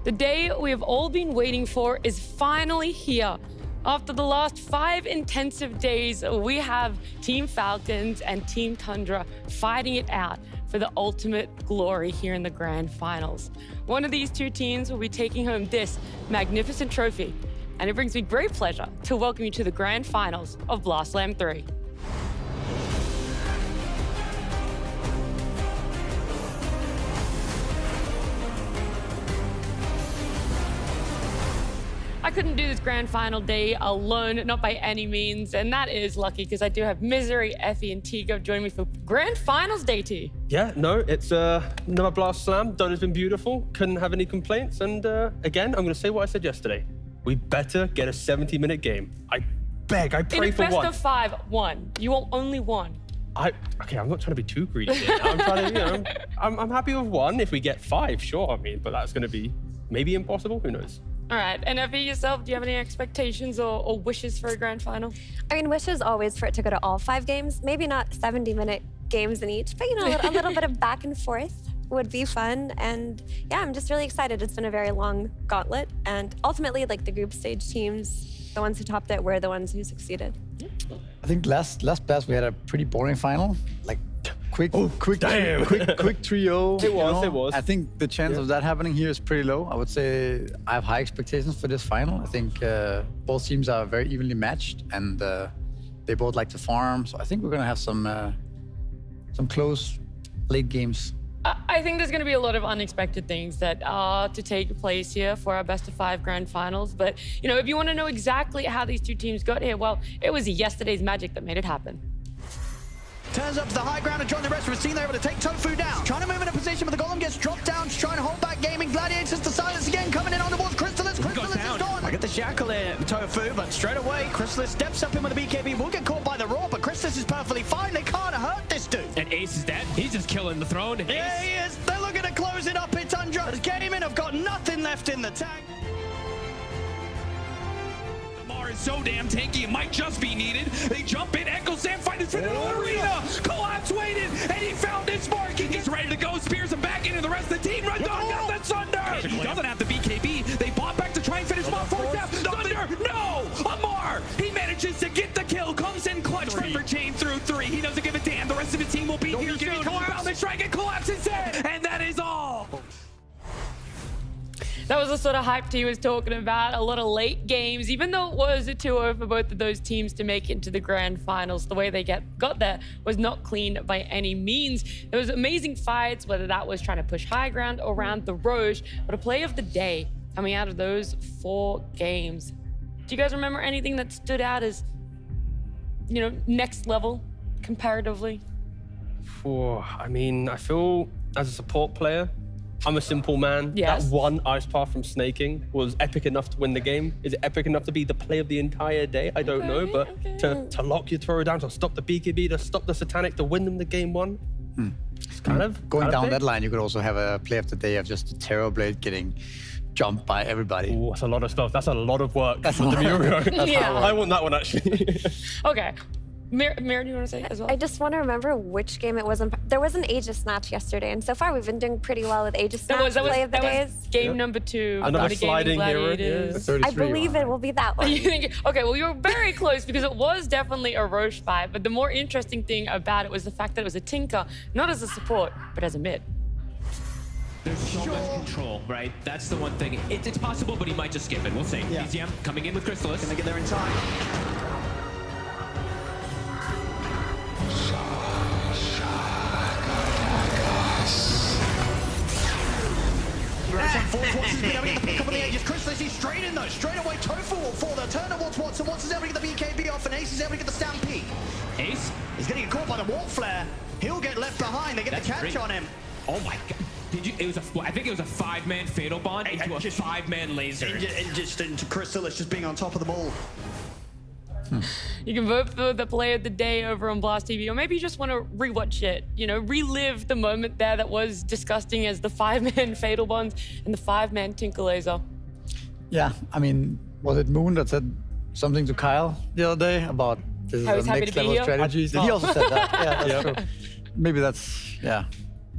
The day we have all been waiting for is finally here. After the last 5 intensive days, we have Team Falcons and Team Tundra fighting it out for the ultimate glory here in the grand finals. One of these two teams will be taking home this magnificent trophy, and it brings me great pleasure to welcome you to the grand finals of Blast Slam 3. I couldn't do this grand final day alone, not by any means, and that is lucky because I do have Misery, Effie, and Tigo joining me for grand finals day 2. Yeah, no, it's another Blast Slam. Dota's been beautiful. Couldn't have any complaints. And again, I'm going to say what I said yesterday. We better get a 70-minute game. I beg, I pray for one. In a best of 5, 1. You want only 1. Okay, I'm not trying to be too greedy here. I'm trying to, I'm happy with 1 if we get 5, sure. I mean, but that's going to be maybe impossible. Who knows? All right, and Effie, yourself, do you have any expectations or wishes for a grand final? I mean, wishes always for it to go to all 5 games. Maybe not 70-minute games in each, but you know, a little bit of back and forth would be fun. And yeah, I'm just really excited. It's been a very long gauntlet, and ultimately, like the group stage teams, the ones who topped it were the ones who succeeded. I think last blast we had a pretty boring final, like quick 3-0. It was. I think the chance of that happening here is pretty low. I would say I have high expectations for this final. I think both teams are very evenly matched, and they both like to farm. So I think we're gonna have some close late games. I think there's going to be a lot of unexpected things that are to take place here for our best of 5 grand finals. But, you know, if you want to know exactly how these two teams got here, well, it was yesterday's magic that made it happen. Turns up to the high ground and join the rest of his team. They're able to take Tofu down. Trying to move in a position, but the golem gets dropped down. Just trying to hold back Gaming. Gladiators to silence again. Coming in on towards Crystallis. Crystallis is gone. I get the shackle in Tofu, but straight away, Crystallis steps up in with the BKB. Will get caught by the Raw, but Crystallis is perfectly fine. They can't hurt this dude. And Ace is dead. He's just killing the throne. Yeah, he is. They're looking to close it up in Tundra. As Gaming have got nothing left in the tank. Is so damn tanky, it might just be needed. They jump in, Echo Sam fighting for the arena. Collapse waited, and he found his mark. He's ready to go, spears him back into the rest of the team. Runs on, got the Thunder. He doesn't have the BKB. They bought back to try and finish him off. Fourth down, Thunder, no! Amar, he manages to get the kill, comes in clutch for chain through 3. He doesn't give a damn. The rest of his team will be here soon. Found the strike and collapses in, and that is all. That was the sort of hype he was talking about, a lot of late games. Even though it was a 2-0 for both of those teams to make it into the grand finals, the way they got there was not clean by any means. There was amazing fights, whether that was trying to push high ground or around the Roche, but a play of the day coming out of those 4 games. Do you guys remember anything that stood out as, you know, next level comparatively? I mean, I feel as a support player, I'm a simple man. Yes. That one ice path from snaking was epic enough to win the game. Is it epic enough to be the play of the entire day? I don't know, but to lock your throw down, to stop the BKB, to stop the Satanic, to win them the game 1. It's kind of going down big. that line. You could also have a play of the day of just a Terror Blade getting jumped by everybody. Ooh, that's a lot of stuff. That's a lot of work. That's for Demiurgo. Yeah. I want that one actually. Okay. Mira, do you want to say as well? I just want to remember which game it was. There was an Aegis Snatch yesterday, and so far we've been doing pretty well with Aegis Snatch play of the days. Game number 2. Another the sliding hero. Yeah. I believe it will be that one. You think, okay, well, you were very close because it was definitely a Roche fight, but the more interesting thing about it was the fact that it was a Tinker, not as a support, but as a mid. There's so much control, right? That's the one thing. It's possible, but he might just skip it. We'll see. Yeah. BZM coming in with Crystallis. Can they get there in time? Watson's been able to get the pick up on the edges. Crystallis, he's straight in though. Straight away, Tofu will fall there. Turn towards Watson. Watson's able to get the BKB off, and Ace is able to get the Stampede. Ace? He's going to get caught by the wall flare. He'll get left behind. They get the catch on him. Oh my god. I think it was a 5-man fatal bond into a 5-man laser. And just into Crystallis just being on top of the ball. You can vote for the play of the day over on Blast TV, or maybe you just want to rewatch it, you know, relive the moment there that was disgusting as the 5-man fatal bonds and the 5-man Tinker laser. Yeah, I mean, was it Moon that said something to Kyle the other day about this is How he's a happy next to be level here? strategy? He also said that. Yeah, that's true. Maybe that's, yeah.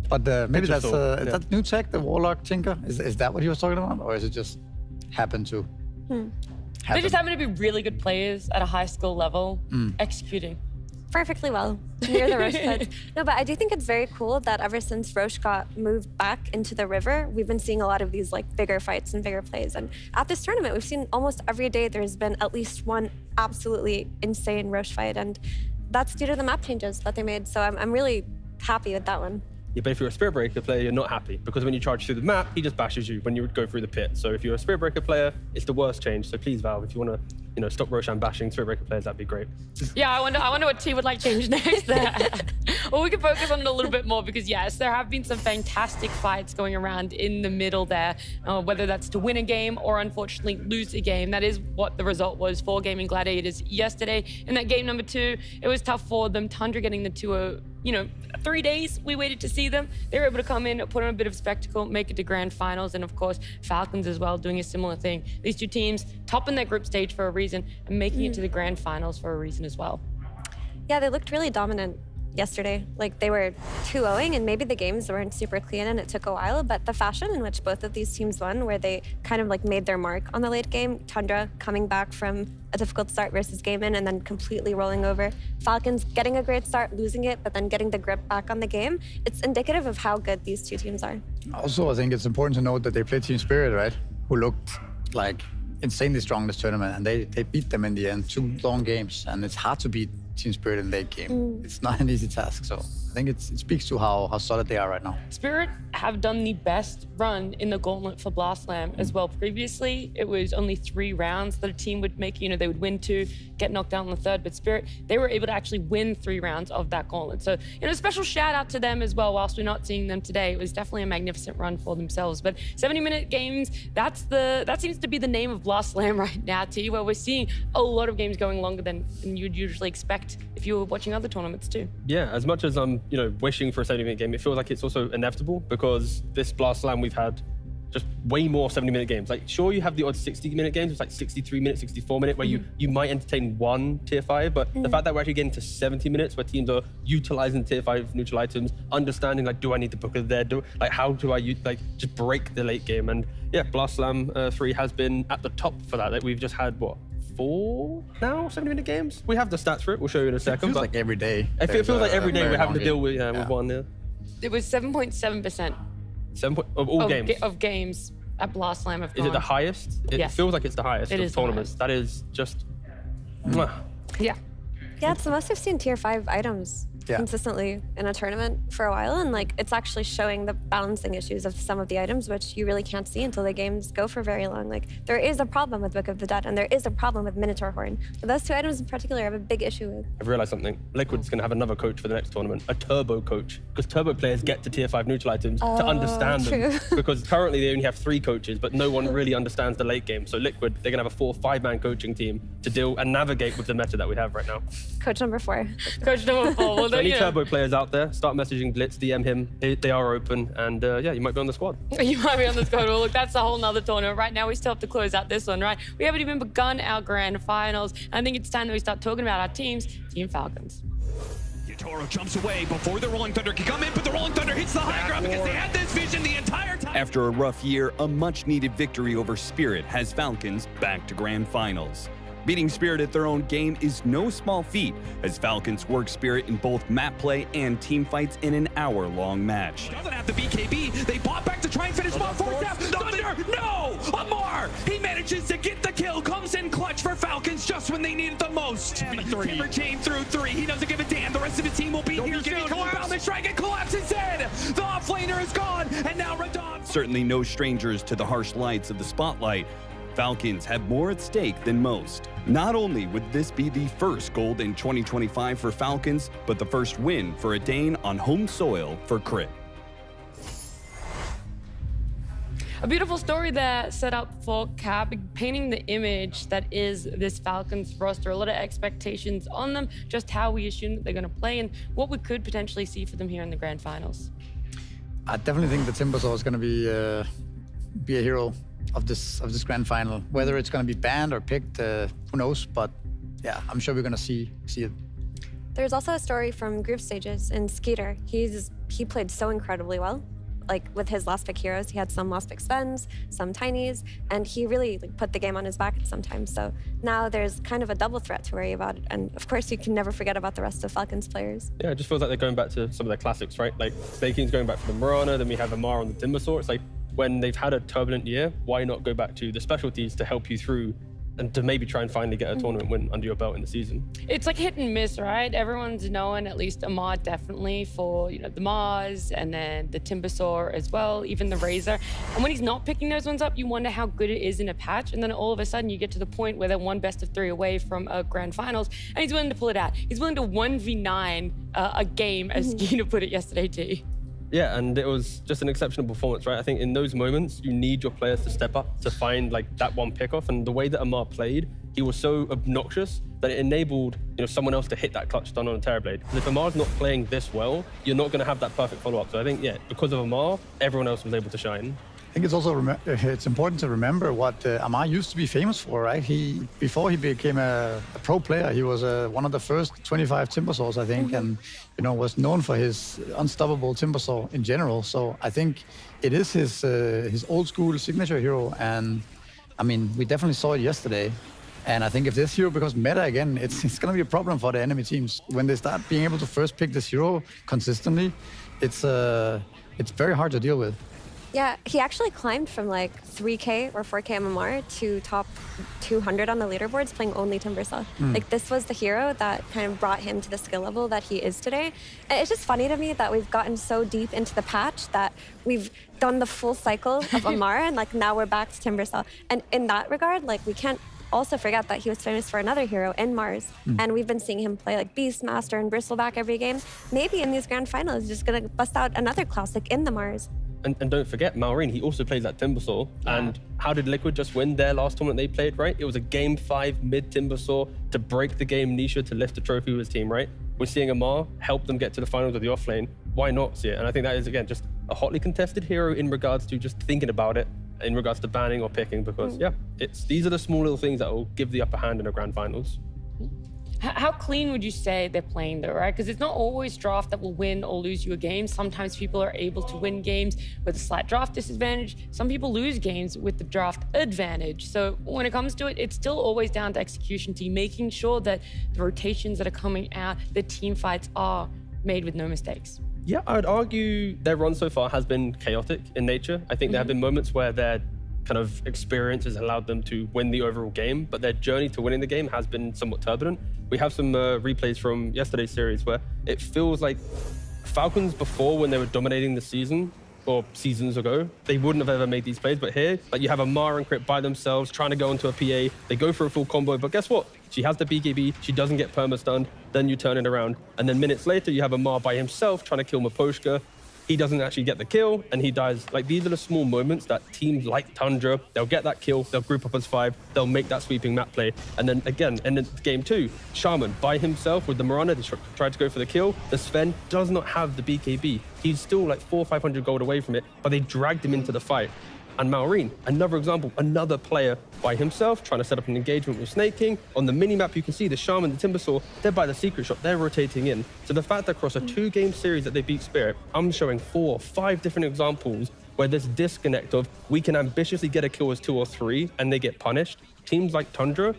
But maybe that's Digital, is yeah. that new tech, the Warlock Tinker? Is that what he was talking about, or is it just happen to? They just happen to be really good players at a high skill level, executing. Perfectly well near the Roche pits. No, but I do think it's very cool that ever since Roche got moved back into the river, we've been seeing a lot of these like bigger fights and bigger plays. And at this tournament, we've seen almost every day there's been at least one absolutely insane Roche fight, and that's due to the map changes that they made. So I'm really happy with that one. Yeah, but if you're a Spirit Breaker player, you're not happy because when you charge through the map, he just bashes you when you go through the pit. So if you're a Spirit Breaker player, it's the worst change. So please, Valve, if you want to, stop Roshan bashing Spirit Breaker players, that'd be great. Yeah, I wonder what T would like change next there. Well, we can focus on it a little bit more because yes, there have been some fantastic fights going around in the middle there, whether that's to win a game or unfortunately lose a game. That is what the result was for Gaming Gladiators yesterday. In that game number 2, it was tough for them. Tundra getting the 2-0, 3 days we waited to see them. They were able to come in, put on a bit of spectacle, make it to grand finals, and of course, Falcons as well doing a similar thing. These two teams topping their group stage for a reason and making it to the grand finals for a reason as well. Yeah, they looked really dominant yesterday. Like they were 2-0ing and maybe the games weren't super clean and it took a while, but the fashion in which both of these teams won, where they kind of like made their mark on the late game, Tundra coming back from a difficult start versus Gaimin and then completely rolling over. Falcons getting a great start, losing it, but then getting the grip back on the game. It's indicative of how good these two teams are. Also, I think it's important to note that they played Team Spirit, right? Who looked like insanely strong this tournament, and they beat them in the end, 2 long games, and it's hard to beat Team Spirit in late game. It's not an easy task, so I think it speaks to how solid they are right now. Spirit have done the best run in the gauntlet for Blast Slam as well. Previously, it was only 3 rounds that a team would make. They would win 2, get knocked out in the 3rd, but Spirit, they were able to actually win 3 rounds of that gauntlet. So, special shout out to them as well. Whilst we're not seeing them today, it was definitely a magnificent run for themselves. But 70-minute games, that seems to be the name of Blast Slam right now, T, where we're seeing a lot of games going longer than you'd usually expect if you were watching other tournaments too. Yeah, as much as I'm, wishing for a 70-minute game, it feels like it's also inevitable because this Blast Slam we've had just way more 70-minute games. Like, sure, you have the odd 60-minute games, it's like 63-minute, 64-minute, where you might entertain one tier 5, but the fact that we're actually getting to 70 minutes where teams are utilizing tier 5 neutral items, understanding, like, do I need to book it there? How do I just break the late game? And yeah, Blast Slam 3 has been at the top for that. Like, we've just had, 4 now 70-minute games? We have the stats for it. We'll show you in a second. It feels like every day. It feels like every day we're having to deal with one. Yeah. It was 7.7% 7 of all games. Of games at Blast Slam have gone. Is it the highest? It Yes. feels like it's the highest It of is the tournaments. highest. That is just. Yeah. Yeah, it's the most I've seen tier 5 items Yeah. consistently in a tournament for a while, and it's actually showing the balancing issues of some of the items, which you really can't see until the games go for very long. Like, there is a problem with Book of the Dead, and there is a problem with Minotaur Horn. But those 2 items in particular I have a big issue with. I've realized something. Liquid's going to have another coach for the next tournament, a turbo coach, because turbo players get to tier 5 neutral items to understand them. true. Because currently they only have 3 coaches, but no one really understands the late game. So Liquid, they're going to have a 4 5-man coaching team to deal and navigate with the meta that we have right now. Coach number 4. Coach number 4. Well, So any turbo players out there, start messaging Blitz, DM him. They are open, and you might be on the squad. You might be on the squad. Well, look, that's a whole nother tournament. Right now, we still have to close out this one, right? We haven't even begun our grand finals. I think it's time that we start talking about our teams. Team Falcons. Toro jumps away before the Rolling Thunder can come in, but the Rolling Thunder hits the high ground because they had this vision the entire time. After a rough year, a much-needed victory over Spirit has Falcons back to grand finals. Beating Spirit at their own game is no small feat, as Falcons work Spirit in both map play and team fights in an hour-long match. Doesn't have the BKB. They bought back to try and finish one fourth down. Thunder, no! Amar, he manages to get the kill, comes in clutch for Falcons just when they need it the most. Timber chain through 3. He doesn't give a damn. The rest of his team will be here soon. Bound the strike and collapse instead. The offlaner is gone, and now Radon. Certainly no strangers to the harsh lights of the spotlight. Falcons have more at stake than most. Not only would this be the first gold in 2025 for Falcons, but the first win for a Dane on home soil for Crit. A beautiful story there set up for Cap, painting the image that is this Falcons roster. A lot of expectations on them, just how we assume that they're going to play and what we could potentially see for them here in the grand finals. I definitely think the Timbersaw is going to be a hero of this grand final. Whether it's going to be banned or picked, who knows? But yeah, I'm sure we're going to see it. There's also a story from group stages in Skeeter. He played so incredibly well. Like with his last pick heroes, he had some last pick Svens, some Tinies, and he really put the game on his back sometimes. So now there's kind of a double threat to worry about. And of course, you can never forget about the rest of Falcons players. Yeah, it just feels like they're going back to some of their classics, right? Like Snaking's going back for the Mirana, then we have Amar on the Timbersaw. It's like when they've had a turbulent year, why not go back to the specialties to help you through and to maybe try and finally get a tournament win under your belt in the season? It's like hit and miss, right? Everyone's known, at least Amar definitely, for the Mars and then the Timbersaw as well, even the Razor. And when he's not picking those ones up, you wonder how good it is in a patch. And then all of a sudden you get to the point where they're one best of 3 away from a grand finals, and he's willing to pull it out. He's willing to 1v9 a game, as Skeeter put it yesterday too. Yeah, and it was just an exceptional performance, right? I think in those moments, you need your players to step up to find like that one pickoff. And the way that Amar played, he was so obnoxious that it enabled someone else to hit that clutch stun on a Terrorblade. Because if Amar's not playing this well, you're not going to have that perfect follow-up. So I think, yeah, because of Amar, everyone else was able to shine. I think it's also it's important to remember what Amar used to be famous for, right? Before he became a pro player, he was one of the first 25 Timbersaws, I think, and was known for his unstoppable Timbersaw in general. So I think it is his old school signature hero, and I mean we definitely saw it yesterday. And I think if this hero becomes meta again, it's going to be a problem for the enemy teams when they start being able to first pick this hero consistently. It's very hard to deal with. Yeah, he actually climbed from like 3K or 4K MMR to top 200 on the leaderboards playing only Timbersaw. Like this was the hero that kind of brought him to the skill level that he is today. And it's just funny to me that we've gotten so deep into the patch that we've done the full cycle of Amar and like now we're back to Timbersaw. And in that regard, like we can't also forget that he was famous for another hero in Mars. And we've been seeing him play like Beastmaster and Bristleback every game. Maybe in these grand finals, he's just gonna bust out another classic in the Mars. And don't forget, Maureen, he also plays that Timbersaw. Yeah. And how did Liquid just win their last tournament they played, right? It was a game 5 mid Timbersaw to break the game Nisha to lift the trophy with his team, right? We're seeing Amar help them get to the finals of the offlane. Why not see it? And I think that is, again, just a hotly contested hero in regards to just thinking about it, in regards to banning or picking, because these are the small little things that will give the upper hand in the grand finals. How clean would you say they're playing though, right? Because it's not always draft that will win or lose you a game. Sometimes people are able to win games with a slight draft disadvantage. Some people lose games with the draft advantage. So when it comes to it, it's still always down to execution team, making sure that the rotations that are coming out, the team fights are made with no mistakes. Yeah, I would argue their run so far has been chaotic in nature. I think there have been moments where their kind of experience has allowed them to win the overall game, but their journey to winning the game has been somewhat turbulent. We have some replays from yesterday's series where it feels like Falcons before, when they were dominating the season, or seasons ago, they wouldn't have ever made these plays. But here, like you have Amar and Crit by themselves trying to go into a PA. They go for a full combo, but guess what? She has the BKB, she doesn't get perma-stunned, then you turn it around. And then minutes later, you have Amar by himself trying to kill Maposhka. He doesn't actually get the kill, and he dies. Like, these are the small moments that teams like Tundra, they'll get that kill, they'll group up as 5, they'll make that sweeping map play. And then again, in game 2, Shaman by himself with the Mirana, they tried to go for the kill. The Sven does not have the BKB. He's still like 400 or 500 gold away from it, but they dragged him into the fight. And Maureen, another example, another player by himself trying to set up an engagement with Snake King. On the mini-map, you can see the Shaman, the Timbersaw, they're by the secret shop, they're rotating in. So the fact that across a 2-game series that they beat Spirit, I'm showing 4 or 5 different examples where this disconnect of we can ambitiously get a kill as 2 or 3 and they get punished. Teams like Tundra,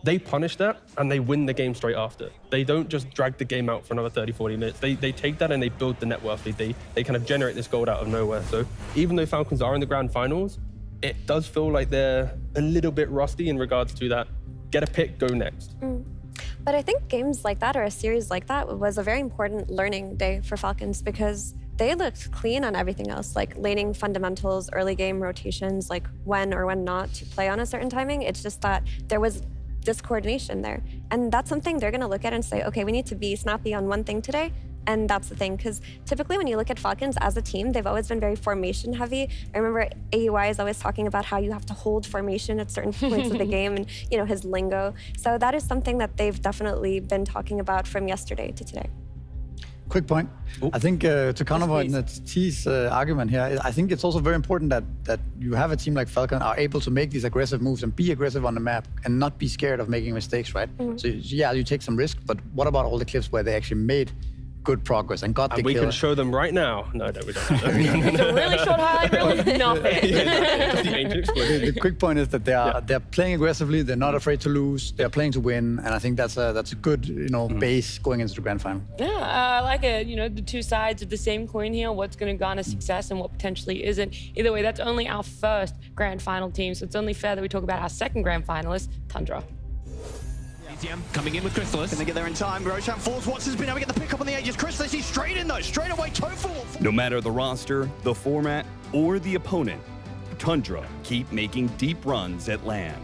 they punish that and they win the game straight after. They don't just drag the game out for another 30, 40 minutes. They take that and they build the net worth. They kind of generate this gold out of nowhere. So even though Falcons are in the grand finals, it does feel like they're a little bit rusty in regards to that. Get a pick, go next. But I think games like that or a series like that was a very important learning day for Falcons because they looked clean on everything else, like laning fundamentals, early game rotations, like when or when not to play on a certain timing. It's just that there was discoordination there. And that's something they're going to look at and say, okay, we need to be snappy on one thing today. And that's the thing, because typically when you look at Falcons as a team, they've always been very formation heavy. I remember AUI is always talking about how you have to hold formation at certain points of the game and, his lingo. So that is something that they've definitely been talking about from yesterday to today. Quick point. I think to counterpoint T's argument here, I think it's also very important that you have a team like Falcon are able to make these aggressive moves and be aggressive on the map and not be scared of making mistakes, right? So yeah, you take some risk, but what about all the clips where they actually made good progress and got the we kill? can show them right now. No, we don't. It's a really short highlight reel of nothing. Just the ancient explosion. The quick point is that they're playing aggressively. They're not afraid to lose. They're playing to win, and I think that's a good base going into the grand final. Yeah, I like it. You know, the two sides of the same coin here. What's going to garner success and what potentially isn't. Either way, that's only our first grand final team, so it's only fair that we talk about our second grand finalist, Tundra. BZM coming in with Crystallis. Can they get there in time? Grosjean falls. Watson's been able to get the pick up on the edges. Crystallis, he's straight in though. Straight away, Tofu. No matter the roster, the format, or the opponent, Tundra keep making deep runs at land.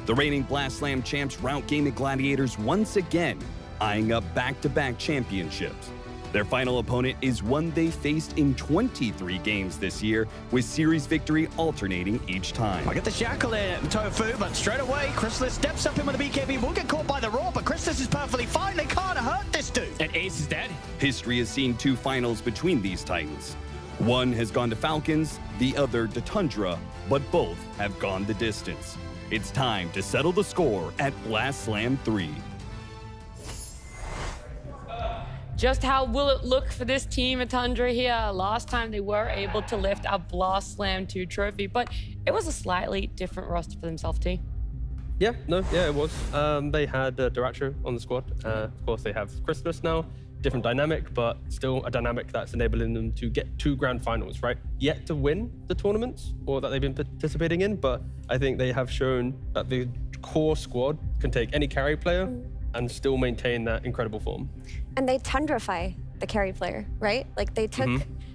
The reigning Blast Slam champs rout Gaming Gladiators once again, eyeing up back-to-back championships. Their final opponent is one they faced in 23 games this year, with series victory alternating each time. I get the shackle in Tofu, but straight away, Crystallis steps up in with the BKB. Will get caught by the Raw, but Crystallis is perfectly fine. They can't hurt this dude. And Ace is dead. History has seen two finals between these titans. One has gone to Falcons, the other to Tundra, but both have gone the distance. It's time to settle the score at Blast Slam 3. Just how will it look for this team at Tundra here? Last time they were able to lift our Blast Slam 2 trophy, but it was a slightly different roster for themselves, T. Yeah, it was. They had Duracho on the squad. Of course, they have Crystallis now. Different dynamic, but still a dynamic that's enabling them to get 2 grand finals, right? Yet to win the tournaments or that they've been participating in, but I think they have shown that the core squad can take any carry player and still maintain that incredible form. And they Tundrafy the carry player, right? Like they took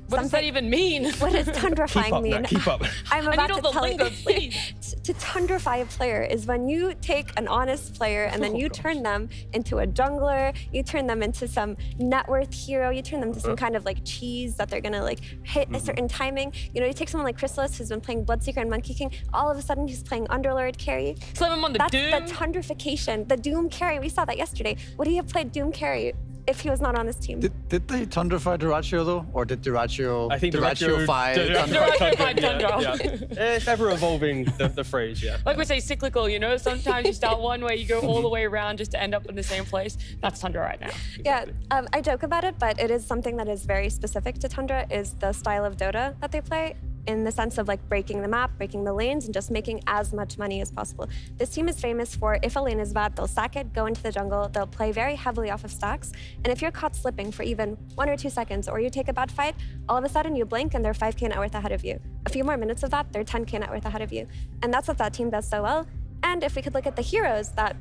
What does that even mean? What does Tundrafying mean? Keep up. I'm I about need all to the tell lingo, you. please. To Tundrafy a player is when you take an honest player and then you turn them into a jungler, you turn them into some net worth hero, you turn them to some kind of like cheese that they're gonna like hit a certain timing. You know, you take someone like Crystallis who's been playing Bloodseeker and Monkey King, all of a sudden he's playing Underlord carry. Slam him on the That's Doom. the Tundrafication, the Doom carry. We saw that yesterday. Would he have played Doom carry if he was not on this team? Did they Tundrafy Duracho though? Or did Duracho, I think Duracho-fy Tundra? Duracho-fy Tundra. Yeah. It's ever evolving, the phrase, yeah. Like we say, cyclical, you know? Sometimes you start one way, you go all the way around just to end up in the same place. That's Tundra right now. Yeah, I joke about it, but it is something that is very specific to Tundra, is the style of Dota that they play, in the sense of like breaking the map, breaking the lanes, and just making as much money as possible. This team is famous for, if a lane is bad, they'll sack it, go into the jungle, they'll play very heavily off of stacks, and if you're caught slipping for even 1 or 2 seconds, or you take a bad fight, all of a sudden you blink and they're 5k net worth ahead of you. A few more minutes of that, they're 10k net worth ahead of you. And that's what that team does so well. And if we could look at the heroes that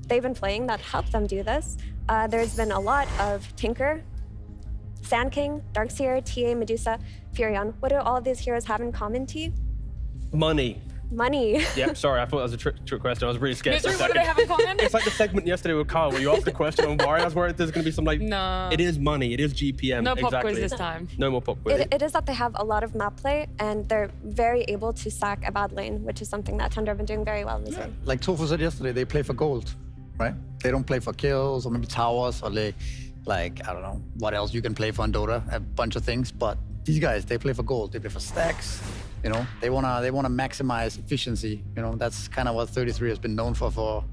they've been playing that help them do this, there's been a lot of Tinker, Sand King, Darkseer, TA, Medusa, Furion. What do all of these heroes have in common to you? Money. Money. Yeah, sorry, I thought that was a trick question. I was really scared. Misery, for a what do they second. have in common? It's like the segment yesterday with Carl where you asked a question on why. I was worried there's going to be some like, No. It is money, it is GPM. No pop exactly. quiz this time. No more pop quiz. It is that they have a lot of map play, and they're very able to sack a bad lane, which is something that Tundra have been doing very well in this game. Like Tofu said yesterday, they play for gold, right? They don't play for kills or maybe towers or like I don't know what else you can play for in Dota, a bunch of things. But these guys, they play for gold. They play for stacks. You know, they wanna maximize efficiency. You know, that's kind of what 33 has been known for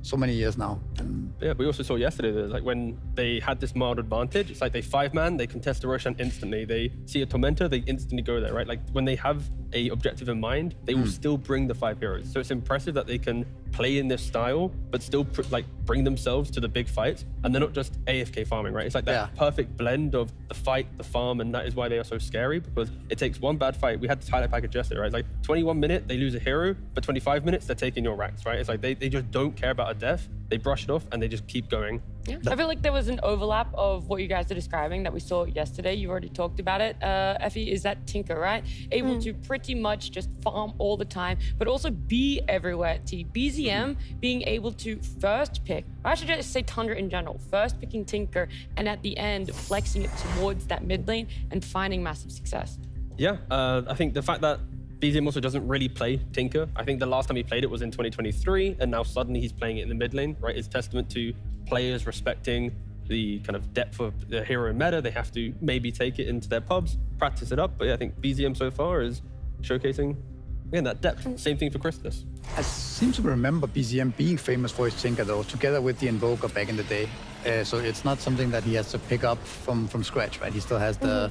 so many years now. And Yeah, we also saw yesterday that like when they had this mild advantage, it's like they 5-man, they contest the Roshan instantly. They see a Tormentor, they instantly go there, right? Like when they have a objective in mind, they will still bring the 5 heroes. So it's impressive that they can play in this style, but still like bring themselves to the big fights, and they're not just AFK farming, right? It's like that perfect blend of the fight, the farm, and that is why they are so scary, because it takes one bad fight. We had this highlight package yesterday, right? It's like 21 minutes, they lose a hero, but 25 minutes, they're taking your racks, right? It's like they just don't care about a death. They brush it off and they just keep going. Yeah. I feel like there was an overlap of what you guys are describing that we saw yesterday. You already talked about it. Effie, is that Tinker, right? Able to pretty much just farm all the time, but also be everywhere. BZM being able to first pick, or I should just say Tundra in general, first picking Tinker, and at the end flexing it towards that mid lane and finding massive success. Yeah, I think the fact that BZM also doesn't really play Tinker. I think the last time he played it was in 2023, and now suddenly he's playing it in the mid lane, right? It's testament to players respecting the kind of depth of the hero meta. They have to maybe take it into their pubs, practice it up. But yeah, I think BZM so far is showcasing, again, that depth. Same thing for Christus. I seem to remember BZM being famous for his Tinker, though, together with the Invoker back in the day. So it's not something that he has to pick up from scratch, right? He still has the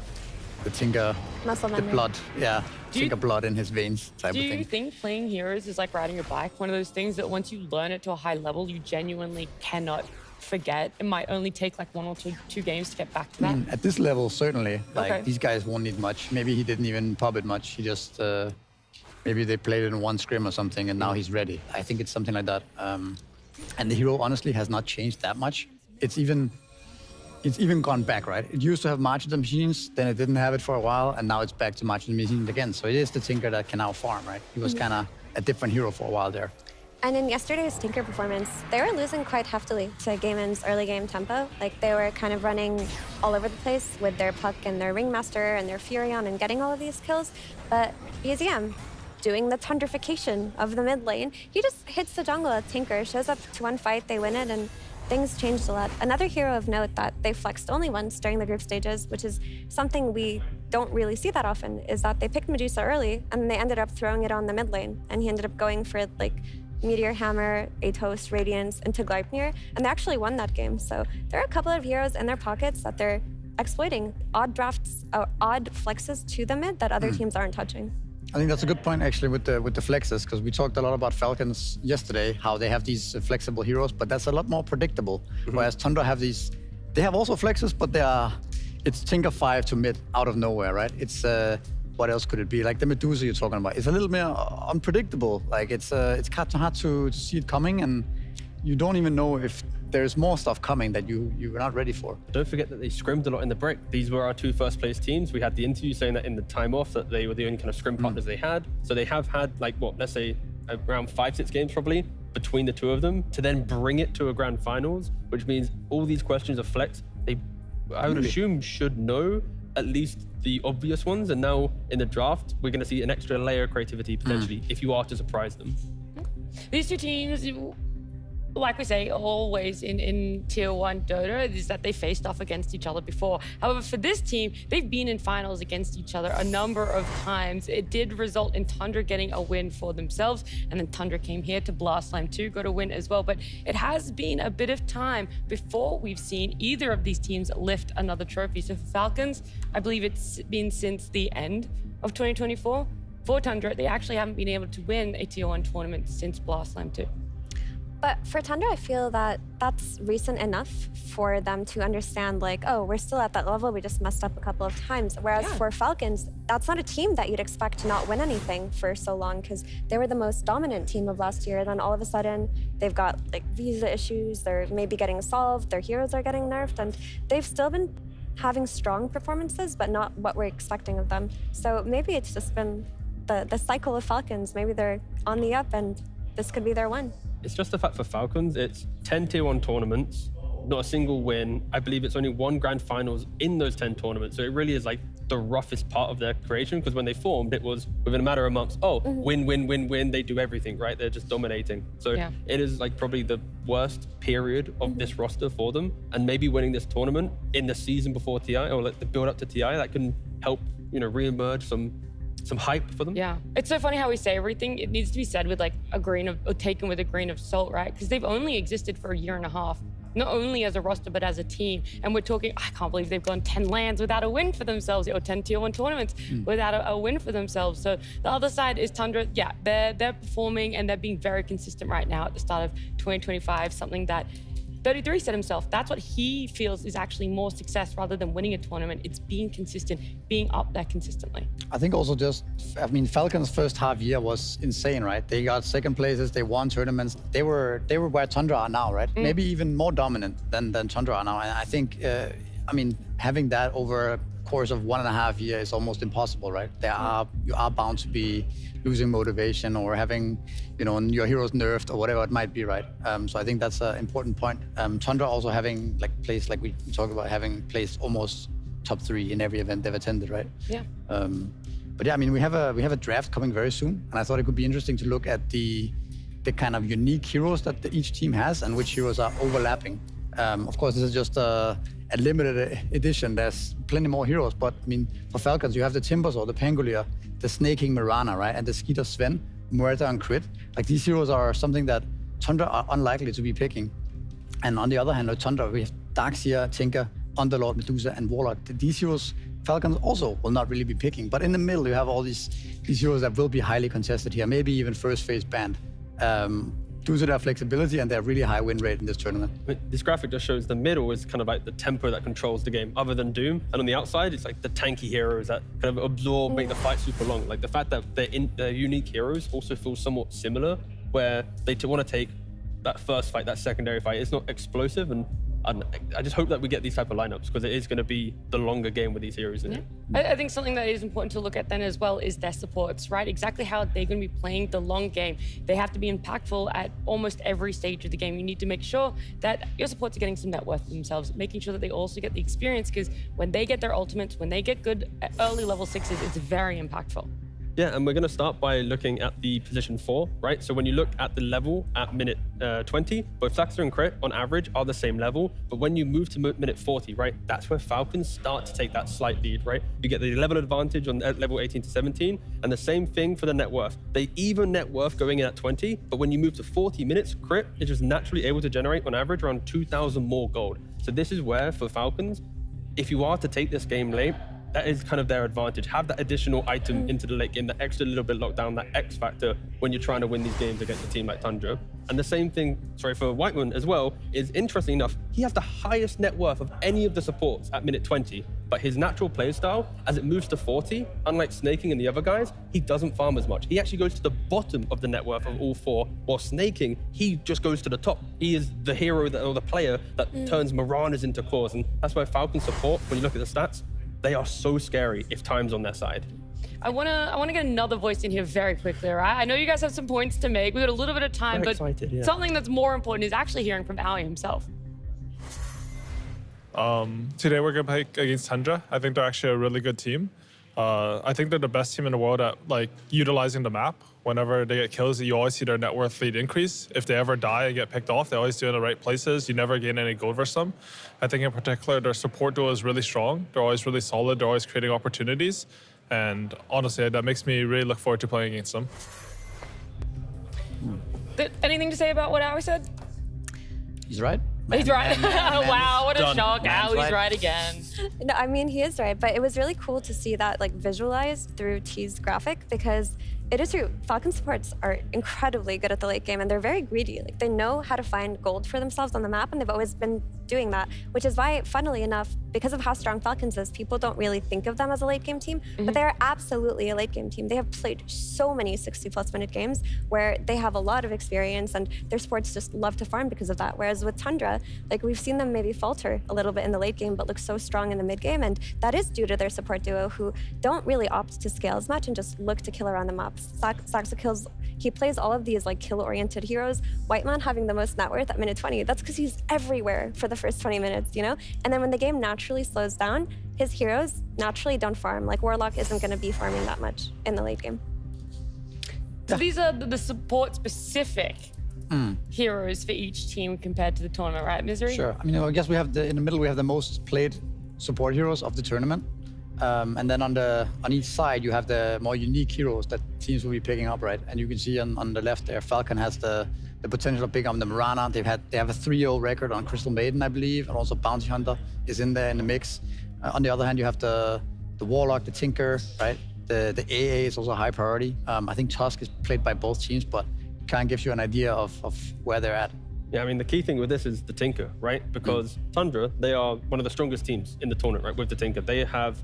Tinker, Muscle the memory. blood, yeah, Do you- Tinker blood in his veins type Do of you thing. think playing heroes is like riding a bike? One of those things that once you learn it to a high level, you genuinely cannot forget. It might only take like 1 or 2 games to get back to that. At this level, certainly. Like, Okay. these guys won't need much. Maybe he didn't even pub it much. He just, maybe they played it in 1 scrim or something, and now he's ready. I think it's something like that. And the hero, honestly, has not changed that much. It's even gone back, right? It used to have marching machines, then it didn't have it for a while, and now it's back to marching machines again. So it is the Tinker that can now farm, right? He was kind of a different hero for a while there. And in yesterday's Tinker performance, they were losing quite heftily to Gaiman's early game tempo. Like, they were kind of running all over the place with their Puck and their Ringmaster and their Furion and getting all of these kills. But BZM, doing the tundrification of the mid lane, he just hits the jungle at Tinker, shows up to one fight, they win it, and things changed a lot. Another hero of note that they flexed only once during the group stages, which is something we don't really see that often, is that they picked Medusa early and they ended up throwing it on the mid lane. And he ended up going for like Meteor Hammer, Atos, Radiance, into Gleipnir, and they actually won that game. So there are a couple of heroes in their pockets that they're exploiting, odd drafts, odd flexes to the mid that other teams aren't touching. I think that's a good point, actually, with the flexes, because we talked a lot about Falcons yesterday, how they have these flexible heroes, but that's a lot more predictable. Whereas Tundra have these, they have also flexes, but it's Tinker 5 to mid out of nowhere, right? It's what else could it be? Like the Medusa you're talking about. It's a little more unpredictable. Like it's kind of hard to see it coming, and you don't even know if there's more stuff coming that you're not ready for. Don't forget that they scrimmed a lot in the break. These were our 2 first place teams. We had the interview saying that in the time off that they were the only kind of scrim partners they had. So they have had like, what, let's say around 5-6 games probably between the 2 of them to then bring it to a grand finals, which means all these questions of flex, I would assume should know at least the obvious ones. And now in the draft, we're going to see an extra layer of creativity potentially if you are to surprise them. These 2 teams, like we say, always in Tier 1 Dota, is that they faced off against each other before. However, for this team, they've been in finals against each other a number of times. It did result in Tundra getting a win for themselves, and then Tundra came here to Blast Slam 2, got a win as well. But it has been a bit of time before we've seen either of these teams lift another trophy. So for Falcons, I believe it's been since the end of 2024. For Tundra, they actually haven't been able to win a Tier 1 tournament since Blast Slam 2. But for Tundra, I feel that that's recent enough for them to understand, like, oh, we're still at that level, we just messed up a couple of times. Whereas for Falcons, that's not a team that you'd expect to not win anything for so long, because they were the most dominant team of last year. And then all of a sudden, they've got like visa issues, they're maybe getting solved, their heroes are getting nerfed, and they've still been having strong performances, but not what we're expecting of them. So maybe it's just been the cycle of Falcons. Maybe they're on the up and this could be their one. It's just the fact for Falcons, it's 10 Tier 1 tournaments, not a single win. I believe it's only 1 grand finals in those 10 tournaments. So it really is like the roughest part of their creation, because when they formed, it was within a matter of months, win, win, win, win. They do everything, right? They're just dominating. So it is like probably the worst period of this roster for them. And maybe winning this tournament in the season before TI, or like the build up to TI, that can help, reemerge some hype for them. Yeah, it's so funny how we say everything. It needs to be said with like taken with a grain of salt, right? Because they've only existed for a year and a half, not only as a roster, but as a team. And we're talking, I can't believe they've gone 10 lands without a win for themselves, or 10 Tier 1 tournaments without a win for themselves. So the other side is Tundra. Yeah, they're performing and they're being very consistent right now at the start of 2025, something that 33 said himself, that's what he feels is actually more success rather than winning a tournament. It's being consistent, being up there consistently. I think also Falcons' first half year was insane, right? They got second places, they won tournaments. They were where Tundra are now, right? Maybe even more dominant than Tundra are now. And I think, having that over a course of 1.5 years is almost impossible, right? You are bound to be losing motivation or having, your heroes nerfed or whatever it might be, right? So I think that's an important point. Tundra also having placed, like we talked about, having placed almost top 3 in every event they've attended, right? Yeah. But yeah, we have a draft coming very soon, and I thought it could be interesting to look at the kind of unique heroes that each team has and which heroes are overlapping. Of course, this is just a limited edition. There's plenty more heroes, but I mean, for Falcons, you have the Timbersaw, the Pangolier, the Snaking Mirana, right? And the Skeeter Sven, Muerta and Crit. Like, these heroes are something that Tundra are unlikely to be picking. And on the other hand, with Tundra, we have Darkseer, Tinker, Underlord, Medusa, and Warlock. These heroes, Falcons also will not really be picking. But in the middle, you have all these heroes that will be highly contested here, maybe even first phase banned. Due to their flexibility and their really high win rate in this tournament. This graphic just shows the middle is kind of like the tempo that controls the game, other than Doom. And on the outside, it's like the tanky heroes that kind of absorb, make the fight super long. Like the fact that they're unique heroes also feels somewhat similar, where they want to take that first fight, that secondary fight. It's not explosive, and I just hope that we get these type of lineups, because it is going to be the longer game with these heroes in it. I think something that is important to look at then as well is their supports, right? Exactly how they're going to be playing the long game. They have to be impactful at almost every stage of the game. You need to make sure that your supports are getting some net worth for themselves, making sure that they also get the experience, because when they get their ultimates, when they get good early level 6s, it's very impactful. Yeah, and we're going to start by looking at the position 4, right? So when you look at the level at minute 20, both Saxter and Crit on average are the same level, but when you move to minute 40, right, that's where Falcons start to take that slight lead, right? You get the level advantage on level 18 to 17, and the same thing for the net worth. They even net worth going in at 20, but when you move to 40 minutes, Crit is just naturally able to generate on average around 2,000 more gold. So this is where, for Falcons, if you are to take this game late, that is kind of their advantage. Have that additional item into the late game, that extra little bit lockdown, that X factor when you're trying to win these games against a team like Tundra. And the same thing, for Whiteman as well, is interesting enough, he has the highest net worth of any of the supports at minute 20, but his natural play style, as it moves to 40, unlike Snaking and the other guys, he doesn't farm as much. He actually goes to the bottom of the net worth of all 4, while Snaking, he just goes to the top. He is the hero or the player that turns Maranas into cores, and that's why Falcon support, when you look at the stats, they are so scary if time's on their side. I wanna get another voice in here very quickly, right? I know you guys have some points to make. We've got a little bit of time, Very but excited, yeah. something that's more important is actually hearing from Howie himself. Today we're gonna play against Tundra. I think they're actually a really good team. I think they're the best team in the world at utilizing the map. Whenever they get kills, you always see their net worth lead increase. If they ever die and get picked off, they always do it in the right places. You never gain any gold versus them. I think in particular, their support duo is really strong. They're always really solid. They're always creating opportunities. And honestly, that makes me really look forward to playing against them. Anything to say about what Howie said? He's right. He's right. Wow, what a shock. Howie's right again. No, I mean, he is right, but it was really cool to see that visualized through T's graphic, because it is true. Falcon supports are incredibly good at the late game, and they're very greedy. They know how to find gold for themselves on the map, and they've always been doing that, which is why, funnily enough, because of how strong Falcons is, people don't really think of them as a late game team, but they are absolutely a late game team. They have played so many 60+ minute games where they have a lot of experience, and their supports just love to farm because of that. Whereas with Tundra, we've seen them maybe falter a little bit in the late game, but look so strong in the mid game, and that is due to their support duo, who don't really opt to scale as much and just look to kill around the map. Saxa kills, he plays all of these kill-oriented heroes. Whiteman having the most net worth at minute 20, that's because he's everywhere for the first 20 minutes, you know? And then when the game naturally slows down, his heroes naturally don't farm. Warlock isn't going to be farming that much in the late game. So these are the support-specific heroes for each team compared to the tournament, right, Misery? Sure. I mean, I guess we have in the middle, we have the most played support heroes of the tournament. And then on each side, you have the more unique heroes that teams will be picking up, right? And you can see on the left there, Falcon has the potential of picking up the Mirana. They have a 3-0 record on Crystal Maiden, I believe, and also Bounty Hunter is in there in the mix. On the other hand, you have the Warlock, the Tinker, right? The AA is also a high priority. I think Tusk is played by both teams, but it kind of gives you an idea of where they're at. Yeah, I mean, the key thing with this is the Tinker, right? Because Tundra, they are one of the strongest teams in the tournament, right? With the Tinker. They have,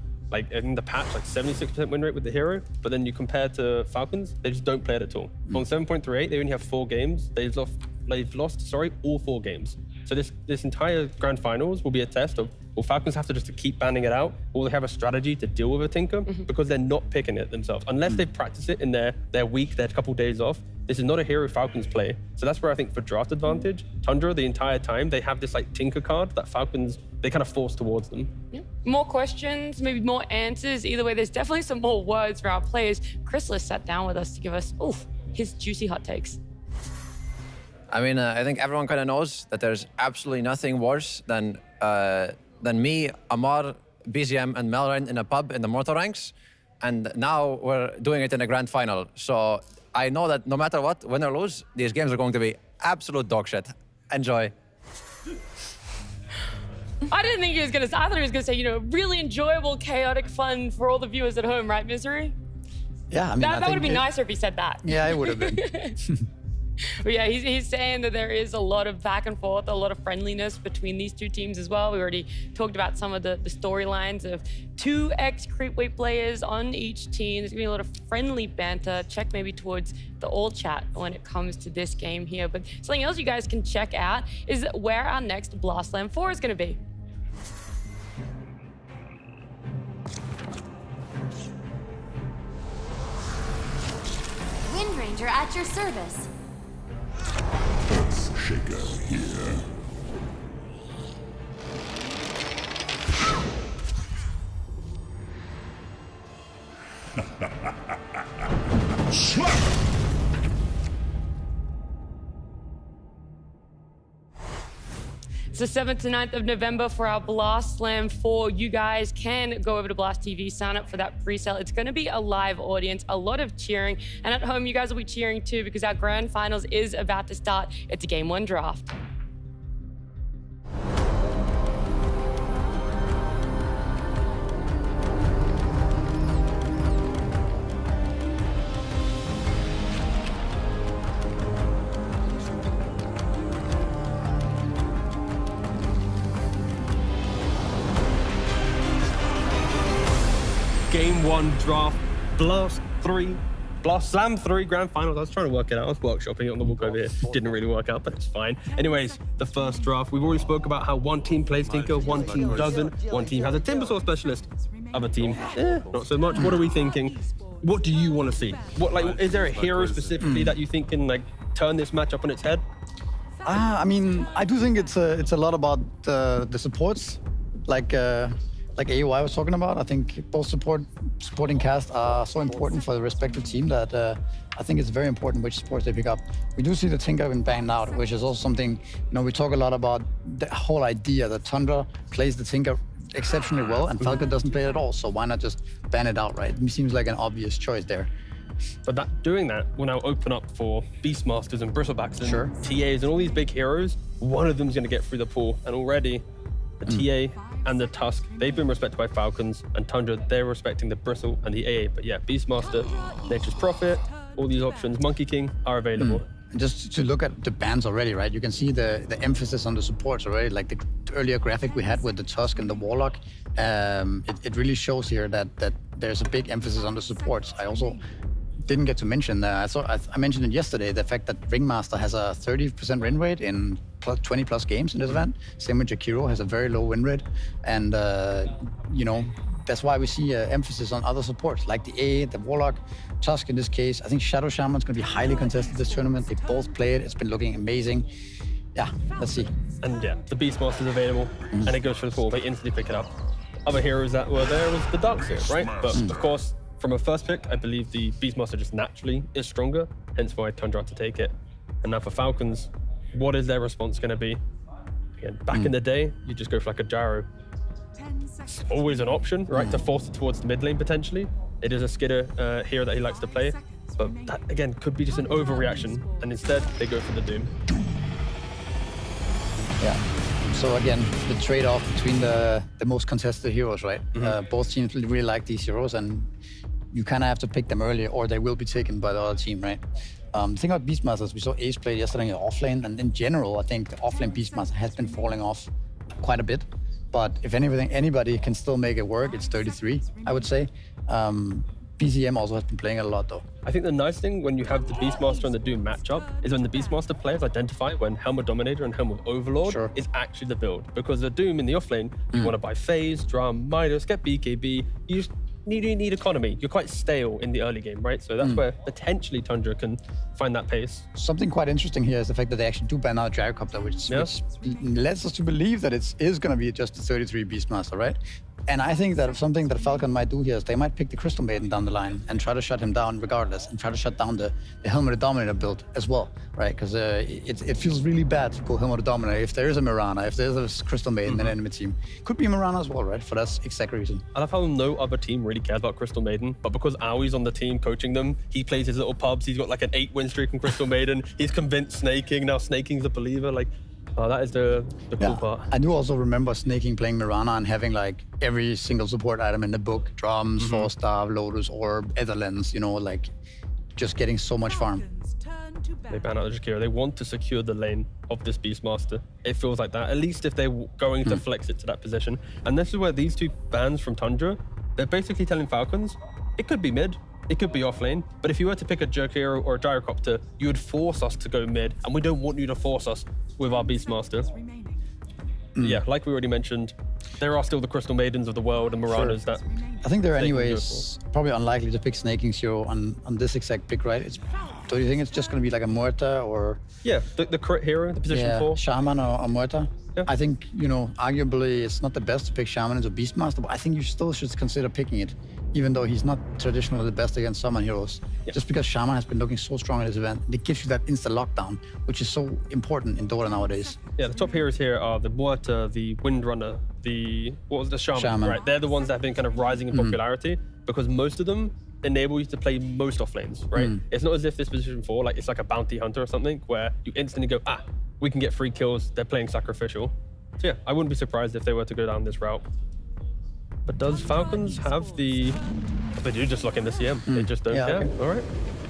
in the patch, 76% win rate with the hero, but then you compare to Falcons, they just don't play it at all. On 7.38, they only have 4 games. They've lost all 4 games. So this entire grand finals will be a test of, will Falcons have to just keep banning it out, or will they have a strategy to deal with a Tinker? Because they're not picking it themselves. Unless they practice it in their week, their couple days off, this is not a hero Falcons play. So that's where I think for draft advantage, Tundra, the entire time, they have this Tinker card that Falcons, they kind of force towards them. Yeah. More questions, maybe more answers. Either way, there's definitely some more words for our players. Chrysalis sat down with us to give us his juicy hot takes. I mean, I think everyone kind of knows that there's absolutely nothing worse than me, Amar, BZM, and Melrin in a pub in the Mortal ranks, and now we're doing it in a grand final. So I know that no matter what, win or lose, these games are going to be absolute dog shit. Enjoy. I didn't think he was gonna say, I thought he was gonna say, you know, really enjoyable, chaotic fun for all the viewers at home, right, Misery? Yeah, I mean, That would have been nicer if he said that. Yeah, it would have been. But yeah, he's saying that there is a lot of back and forth, a lot of friendliness between these two teams as well. We already talked about some of the storylines of 2 ex-Creepway players on each team. There's gonna be a lot of friendly banter. Check maybe towards the all chat when it comes to this game here. But something else you guys can check out is where our next Blast Slam 4 is gonna be. Wind Ranger at your service. Shaker here. Slap! It's the 7th to 9th of November for our Blast Slam 4. You guys can go over to Blast TV, sign up for that pre-sale. It's going to be a live audience, a lot of cheering. And at home, you guys will be cheering too because our grand finals is about to start. It's a Game 1 draft. Game 1 draft, Blast Slam 3 grand finals. I was trying to work it out. I was workshopping it on the walk over here. Didn't really work out, but it's fine. Anyways, the first draft. We've already spoke about how one team plays Tinker, one team doesn't. One team has a Timbersaw specialist. Other team, not so much. What are we thinking? What do you want to see? What, like, is there a hero specifically that you think can like turn this matchup on its head? I mean, I do think it's a lot about the supports, like AOI was talking about. I think both supporting cast are so important for the respective team that I think it's very important which supports they pick up. We do see the Tinker been banned out, which is also something, you know, we talk a lot about the whole idea that Tundra plays the Tinker exceptionally well and Falcon doesn't play it at all. So why not just ban it outright? It seems like an obvious choice there. But doing that will now open up for Beastmasters and Bristlebacks and TAs and all these big heroes. One of them's going to get through the pool, and already the TA and the Tusk, they've been respected by Falcons, and Tundra, they're respecting the Bristle and the AA. But yeah, Beastmaster, Nature's Prophet, all these options, Monkey King are available. And just to look at the bans already, right? You can see the emphasis on the supports already, like the earlier graphic we had with the Tusk and the Warlock. It really shows here that there's a big emphasis on the supports. I also didn't get to mention, I mentioned it yesterday, the fact that Ringmaster has a 30% win rate in 20 plus games in this event. Same with Jakiro, has a very low win rate. And, you know, that's why we see emphasis on other supports, like the AA, the Warlock, Tusk in this case. I think Shadow Shaman's going to be highly contested this tournament. They both play it. It's been looking amazing. Yeah, let's see. And yeah, the Beastmaster's available, and it goes for the full. They instantly pick it up. Other heroes that were there was the Darkseer, right? But of course, from a first pick, I believe the Beastmaster just naturally is stronger, hence why Tundra had to take it. And now for Falcons, what is their response going to be? Again, back in the day, you just go for like a gyro. It's always an option, right, to force it towards the mid lane potentially. It is a skidder hero that he likes to play, but that again could be just an overreaction, and instead they go for the Doom. Yeah. So again, the trade-off between the most contested heroes, right? Both teams really like these heroes, and you kind of have to pick them early, or they will be taken by the other team, right? The thing about Beastmasters, we saw Ace play yesterday in offlane, and in general, I think the offlane Beastmaster has been falling off quite a bit. But if anything, anybody can still make it work. It's 33, I would say. PCM also has been playing it a lot, though. I think the nice thing when you have the Beastmaster and the Doom matchup is when the Beastmaster players identify when Helm of Dominator and Helm of Overlord is actually the build. Because the Doom in the offlane, you want to buy Phase, Drum, Midas, get BKB. You just need economy. You're quite stale in the early game, right? So that's where potentially Tundra can find that pace. Something quite interesting here is the fact that they actually do ban out Gyrocopter, which lets us to believe that it is going to be just a 33 Beastmaster, right? And I think that something that Falcon might do here is they might pick the Crystal Maiden down the line and try to shut him down regardless, and try to shut down the Helmet Dominator build as well, right? Because it feels really bad to go Helmet Dominator if there is a Mirana, if there's a Crystal Maiden in an enemy team. Could be Mirana as well, right? For that exact reason. I love how no other team really cares about Crystal Maiden, but because Aui's on the team coaching them, he plays his little pubs, he's got like an 8-win streak in Crystal Maiden, he's convinced Snaking, now Snaking's a believer, like, oh, that is the cool part. I do also remember Snaking playing Mirana and having like every single support item in the book, drums, Force Staff, Lotus, Orb, Etherlens, you know, like just getting so much farm. They ban out the Jakiro. They want to secure the lane of this Beastmaster. It feels like that, at least if they're going to flex it to that position. And this is where these two bans from Tundra, they're basically telling Falcons, it could be mid, it could be off lane, but if you were to pick a Jerkiro or a Gyrocopter, you would force us to go mid, and we don't want you to force us with our Beastmaster. Yeah, like we already mentioned, there are still the Crystal Maidens of the world and Miranas that... I think they're anyways probably unlikely to pick Snaking's hero on this exact pick, right? Do you think it's just going to be like a Muerta or... Yeah, the crit hero, the position 4. Shaman or Muerta? Yeah. I think, you know, arguably it's not the best to pick Shaman as a Beastmaster, but I think you still should consider picking it, even though he's not traditionally the best against summon heroes. Yeah. Just because Shaman has been looking so strong at this event, it gives you that insta lockdown, which is so important in Dota nowadays. Yeah, the top heroes here are the Muerta, the Windrunner, the Shaman, right? They're the ones that have been kind of rising in popularity because most of them enable you to play most off lanes, right? It's not as if this position 4, like it's like a bounty hunter or something where you instantly go, we can get free kills, they're playing sacrificial. So yeah, I wouldn't be surprised if they were to go down this route. But does Falcons have the... They do just lock in the CM. They just don't care. Okay. All right.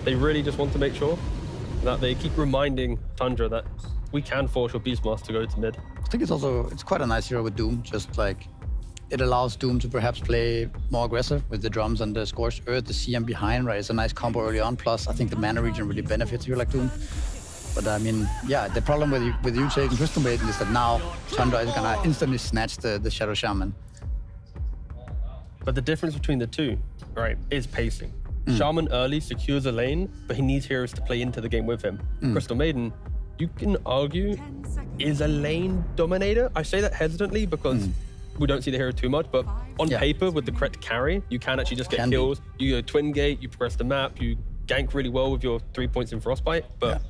They really just want to make sure that they keep reminding Tundra that we can force your Beastmaster to go to mid. I think it's quite a nice hero with Doom. Just like it allows Doom to perhaps play more aggressive with the drums and the Scorched Earth, the CM behind, right? It's a nice combo early on. Plus, I think the mana region really benefits here like Doom. But I mean, yeah, the problem with you taking Crystal Maiden is that now Tundra is gonna instantly snatch the Shadow Shaman. But the difference between the two, right, is pacing. Shaman early secures a lane, but he needs heroes to play into the game with him. Crystal Maiden, you can argue, is a lane dominator. I say that hesitantly because we don't see the hero too much, but on paper, with the correct carry, you can actually just get kills. You go Twin Gate, you progress the map, you gank really well with your 3 points in Frostbite, but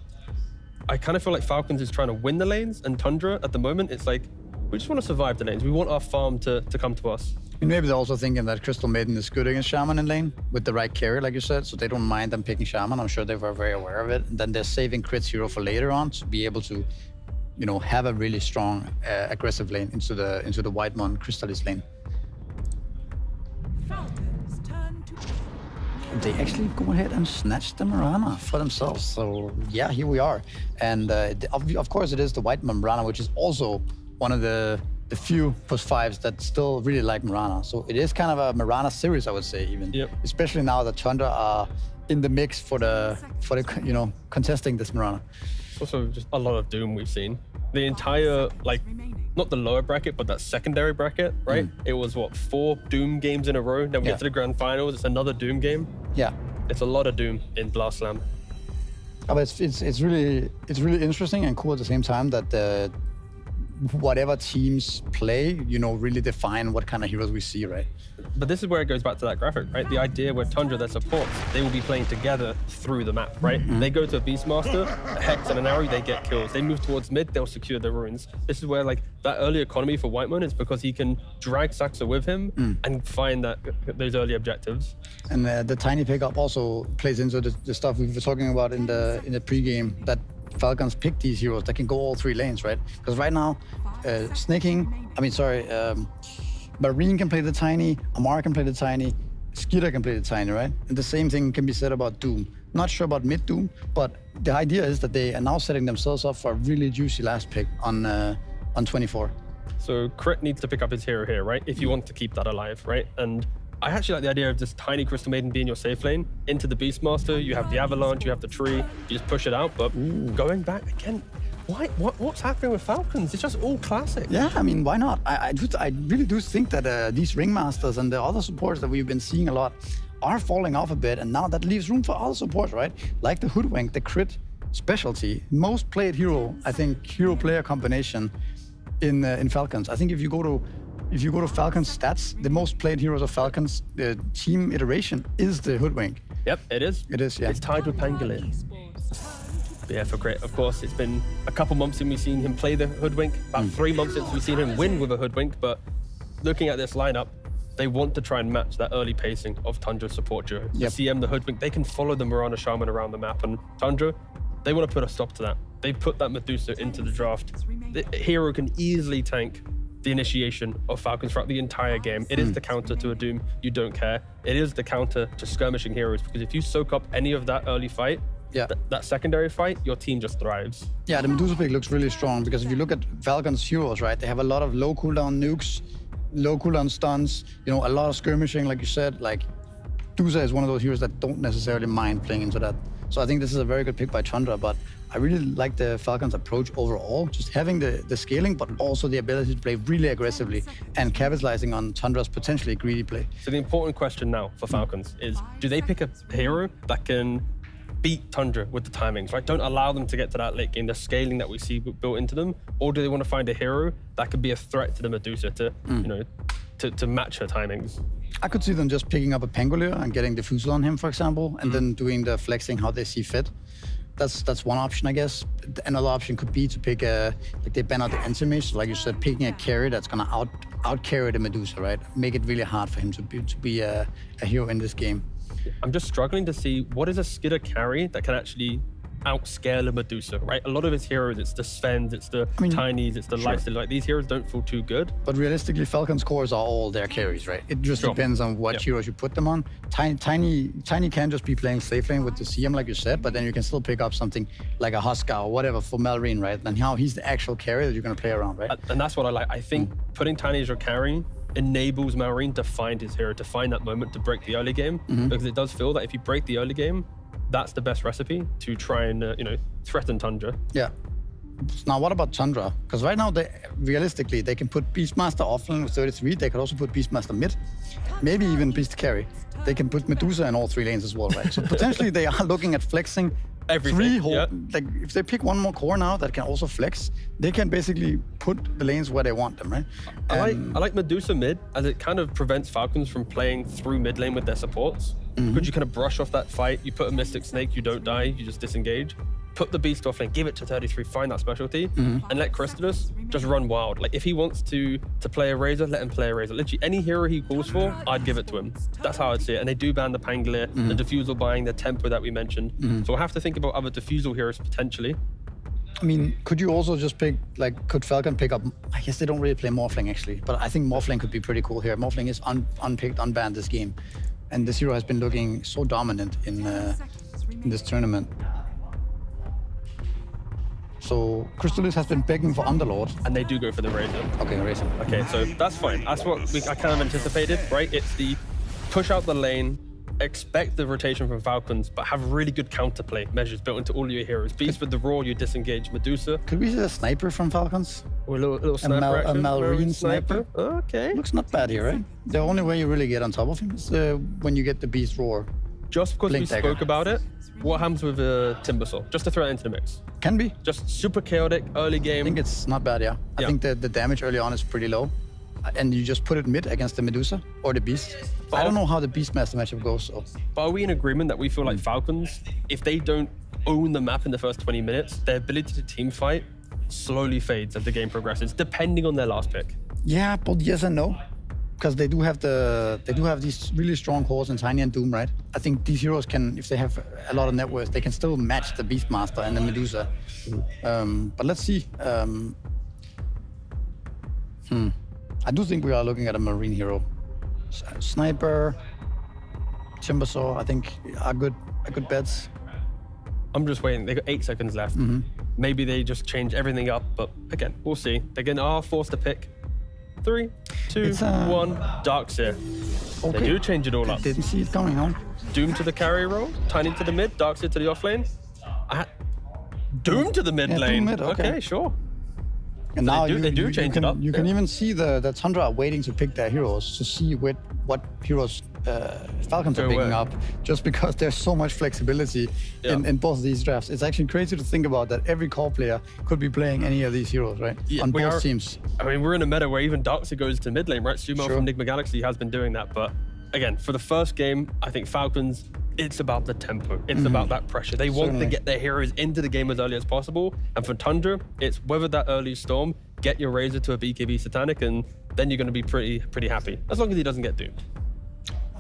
I kind of feel like Falcons is trying to win the lanes, and Tundra, at the moment, it's like, we just want to survive the lanes. We want our farm to come to us. And maybe they're also thinking that Crystal Maiden is good against Shaman in lane with the right carry, like you said, so they don't mind them picking Shaman. I'm sure they were very aware of it. And then they're saving Crit's hero for later on to be able to, you know, have a really strong aggressive lane into the Whitemon Crystallis lane. They actually go ahead and snatch the Mirana for themselves. So yeah, here we are. And of course it is the Whitemon Mirana, which is also one of the few +5s that still really like Mirana. So it is kind of a Mirana series, I would say, even. Especially now that Tundra are in the mix for the you know, contesting this Mirana. Also just a lot of Doom we've seen. The entire, like, not the lower bracket, but that secondary bracket, right? It was what, 4 Doom games in a row. Then we get to the grand finals, it's another Doom game. Yeah. It's a lot of Doom in Blast Slam. But it's really interesting and cool at the same time that whatever teams play, you know, really define what kind of heroes we see, right? But this is where it goes back to that graphic, right? The idea where Tundra, their supports, they will be playing together through the map, right? They go to a Beastmaster, a Hex and an Arrow, they get kills. They move towards mid, they'll secure their runes. This is where, like, that early economy for Whitemon is because he can drag Saxa with him and find those early objectives. And the tiny pickup also plays into the stuff we were talking about in the pregame, that Falcons pick these heroes that can go all 3 lanes, right? Because right now, Marine can play the tiny, Amara can play the tiny, Skita can play the tiny, right? And the same thing can be said about Doom. Not sure about mid Doom, but the idea is that they are now setting themselves up for a really juicy last pick on 24. So Crit needs to pick up his hero here, right? If you want to keep that alive, right? And I actually like the idea of this tiny Crystal Maiden being your safe lane. Into the Beastmaster, you have the Avalanche, you have the tree, you just push it out, but going back again, what's happening with Falcons? It's just all classic. Yeah, I mean, why not? I really do think that these Ringmasters and the other supports that we've been seeing a lot are falling off a bit, and now that leaves room for other supports, right? Like the Hoodwink, the Crit specialty, most played hero, I think, hero-player combination in Falcons. I think if you go to if you go to Falcons stats, the most played heroes of Falcons, the team iteration is the Hoodwink. Yep, it is. It is, yeah. It's tied with Pangolier. But yeah, for great. Of course, it's been a couple months since we've seen him play the Hoodwink. About 3 months since we've seen him win with a Hoodwink. But looking at this lineup, they want to try and match that early pacing of Tundra's support duo. Yep. The CM, the Hoodwink, they can follow the Mirana Shaman around the map. And Tundra, they want to put a stop to that. They put that Medusa into the draft. The hero can easily tank the initiation of Falcons throughout the entire game. It is the counter to a Doom, you don't care. It is the counter to skirmishing heroes, because if you soak up any of that early fight, that secondary fight, your team just thrives. Yeah, the Medusa pick looks really strong, because if you look at Falcons heroes, right, they have a lot of low cooldown nukes, low cooldown stuns, you know, a lot of skirmishing, like you said. Like, Medusa is one of those heroes that don't necessarily mind playing into that. So I think this is a very good pick by Tundra, but I really like the Falcons' approach overall, just having the scaling, but also the ability to play really aggressively and capitalizing on Tundra's potentially greedy play. So the important question now for Falcons is, do they pick a hero that can beat Tundra with the timings, right? Don't allow them to get to that late game, the scaling that we see built into them, or do they want to find a hero that can be a threat to the Medusa to, you know, to match her timings? I could see them just picking up a Pangolier and getting Diffusal on him, for example, and then doing the flexing how they see fit. That's one option, I guess. Another option could be to pick like they ban out the Antimage, so like you said, picking a carry that's gonna out carry the Medusa, right? Make it really hard for him to be a hero in this game. I'm just struggling to see what is a Skidder carry that can actually outscale a Medusa, right? A lot of his heroes, it's the Svens, it's the Tinies, it's the Lifesteal. Like, these heroes don't feel too good. But realistically, Falcons cores are all their carries, right? It just depends on what heroes you put them on. Tiny can just be playing safe lane with the CM, like you said, but then you can still pick up something like a Huskar or whatever for Malrine, right? And how he's the actual carry that you're going to play around, right? And that's what I like. I think putting Tiny as your carry enables Malrine to find his hero, to find that moment to break the early game, because it does feel that if you break the early game, that's the best recipe to try and threaten Tundra. Yeah. Now, what about Tundra? Because right now, realistically, they can put Beastmaster offlane with 33. They could also put Beastmaster mid, maybe even Beast carry. They can put Medusa in all 3 lanes as well, right? So potentially, they are looking at flexing everything. Like, if they pick one more core now that can also flex, they can basically put the lanes where they want them, right? I like Medusa mid, as it kind of prevents Falcons from playing through mid lane with their supports. Could you kind of brush off that fight? You put a Mystic Snake, you don't die, you just disengage. Put the Beast off lane, give it to 33, find that specialty, and let Crystallis just run wild. Like, if he wants to play a Razor, let him play a Razor. Literally, any hero he calls for, I'd give it to him. That's how I'd see it. And they do ban the Pangolier, the Diffusal buying, the Tempo that we mentioned. So we'll have to think about other Diffusal heroes potentially. I mean, could you also just pick, like, could Falcon pick up, I guess they don't really play Morphling actually, but I think Morphling could be pretty cool here. Morphling is unpicked, unbanned this game. And this hero has been looking so dominant in this tournament. So Crystallis has been begging for Underlord. And they do go for the Razor. Okay, Razor. Okay, so that's fine. That's what I kind of anticipated, right? It's the push out the lane, expect the rotation from Falcons, but have really good counterplay measures built into all of your heroes. Beast with the Raw, you disengage Medusa. Could we see a sniper from Falcons? Or a little sniper action. A Malrine sniper. Okay. Looks not bad here, right? The only way you really get on top of him is when you get the Beast Roar. Just because we spoke about it, what happens with Timbersaw? Just to throw it into the mix. Can be. Just super chaotic, early game. I think it's not bad, yeah. I think the damage early on is pretty low. And you just put it mid against the Medusa or the Beast. But I don't know how the Beastmaster matchup goes. So. But are we in agreement that we feel like Falcons, if they don't own the map in the first 20 minutes, their ability to team fight slowly fades as the game progresses, depending on their last pick? Yeah, but yes and no. Because they do have these really strong cores in Tiny and Doom, right? I think these heroes can, if they have a lot of net worth, they can still match the Beastmaster and the Medusa. But let's see. I do think we are looking at a Marine hero. Sniper, Timbersaw, I think are good bets. I'm just waiting. They got 8 seconds left. Maybe they just change everything up, but again, we'll see. They are forced to pick. 3, 2, 1. Darkseer. Okay. They do change it all up. Didn't see it coming, huh? Doom to the carry role, Tiny to the mid, Darkseer to the off lane. Doom to the mid lane. Doom mid, okay. Sure. And now they do change it up. You can even see the Tundra waiting to pick their heroes to see what heroes Falcons are picking up, just because there's so much flexibility in both of these drafts. It's actually crazy to think about that every core player could be playing any of these heroes, right? On both teams. I mean, we're in a meta where even Darkseid goes to mid lane, right? Sumo from Enigma Galaxy has been doing that. But again, for the first game, I think Falcons, it's about the tempo. It's about that pressure. They want to get their heroes into the game as early as possible. And for Tundra, it's weather that early storm, get your Razor to a BKB Satanic, and then you're going to be pretty happy. As long as he doesn't get doomed.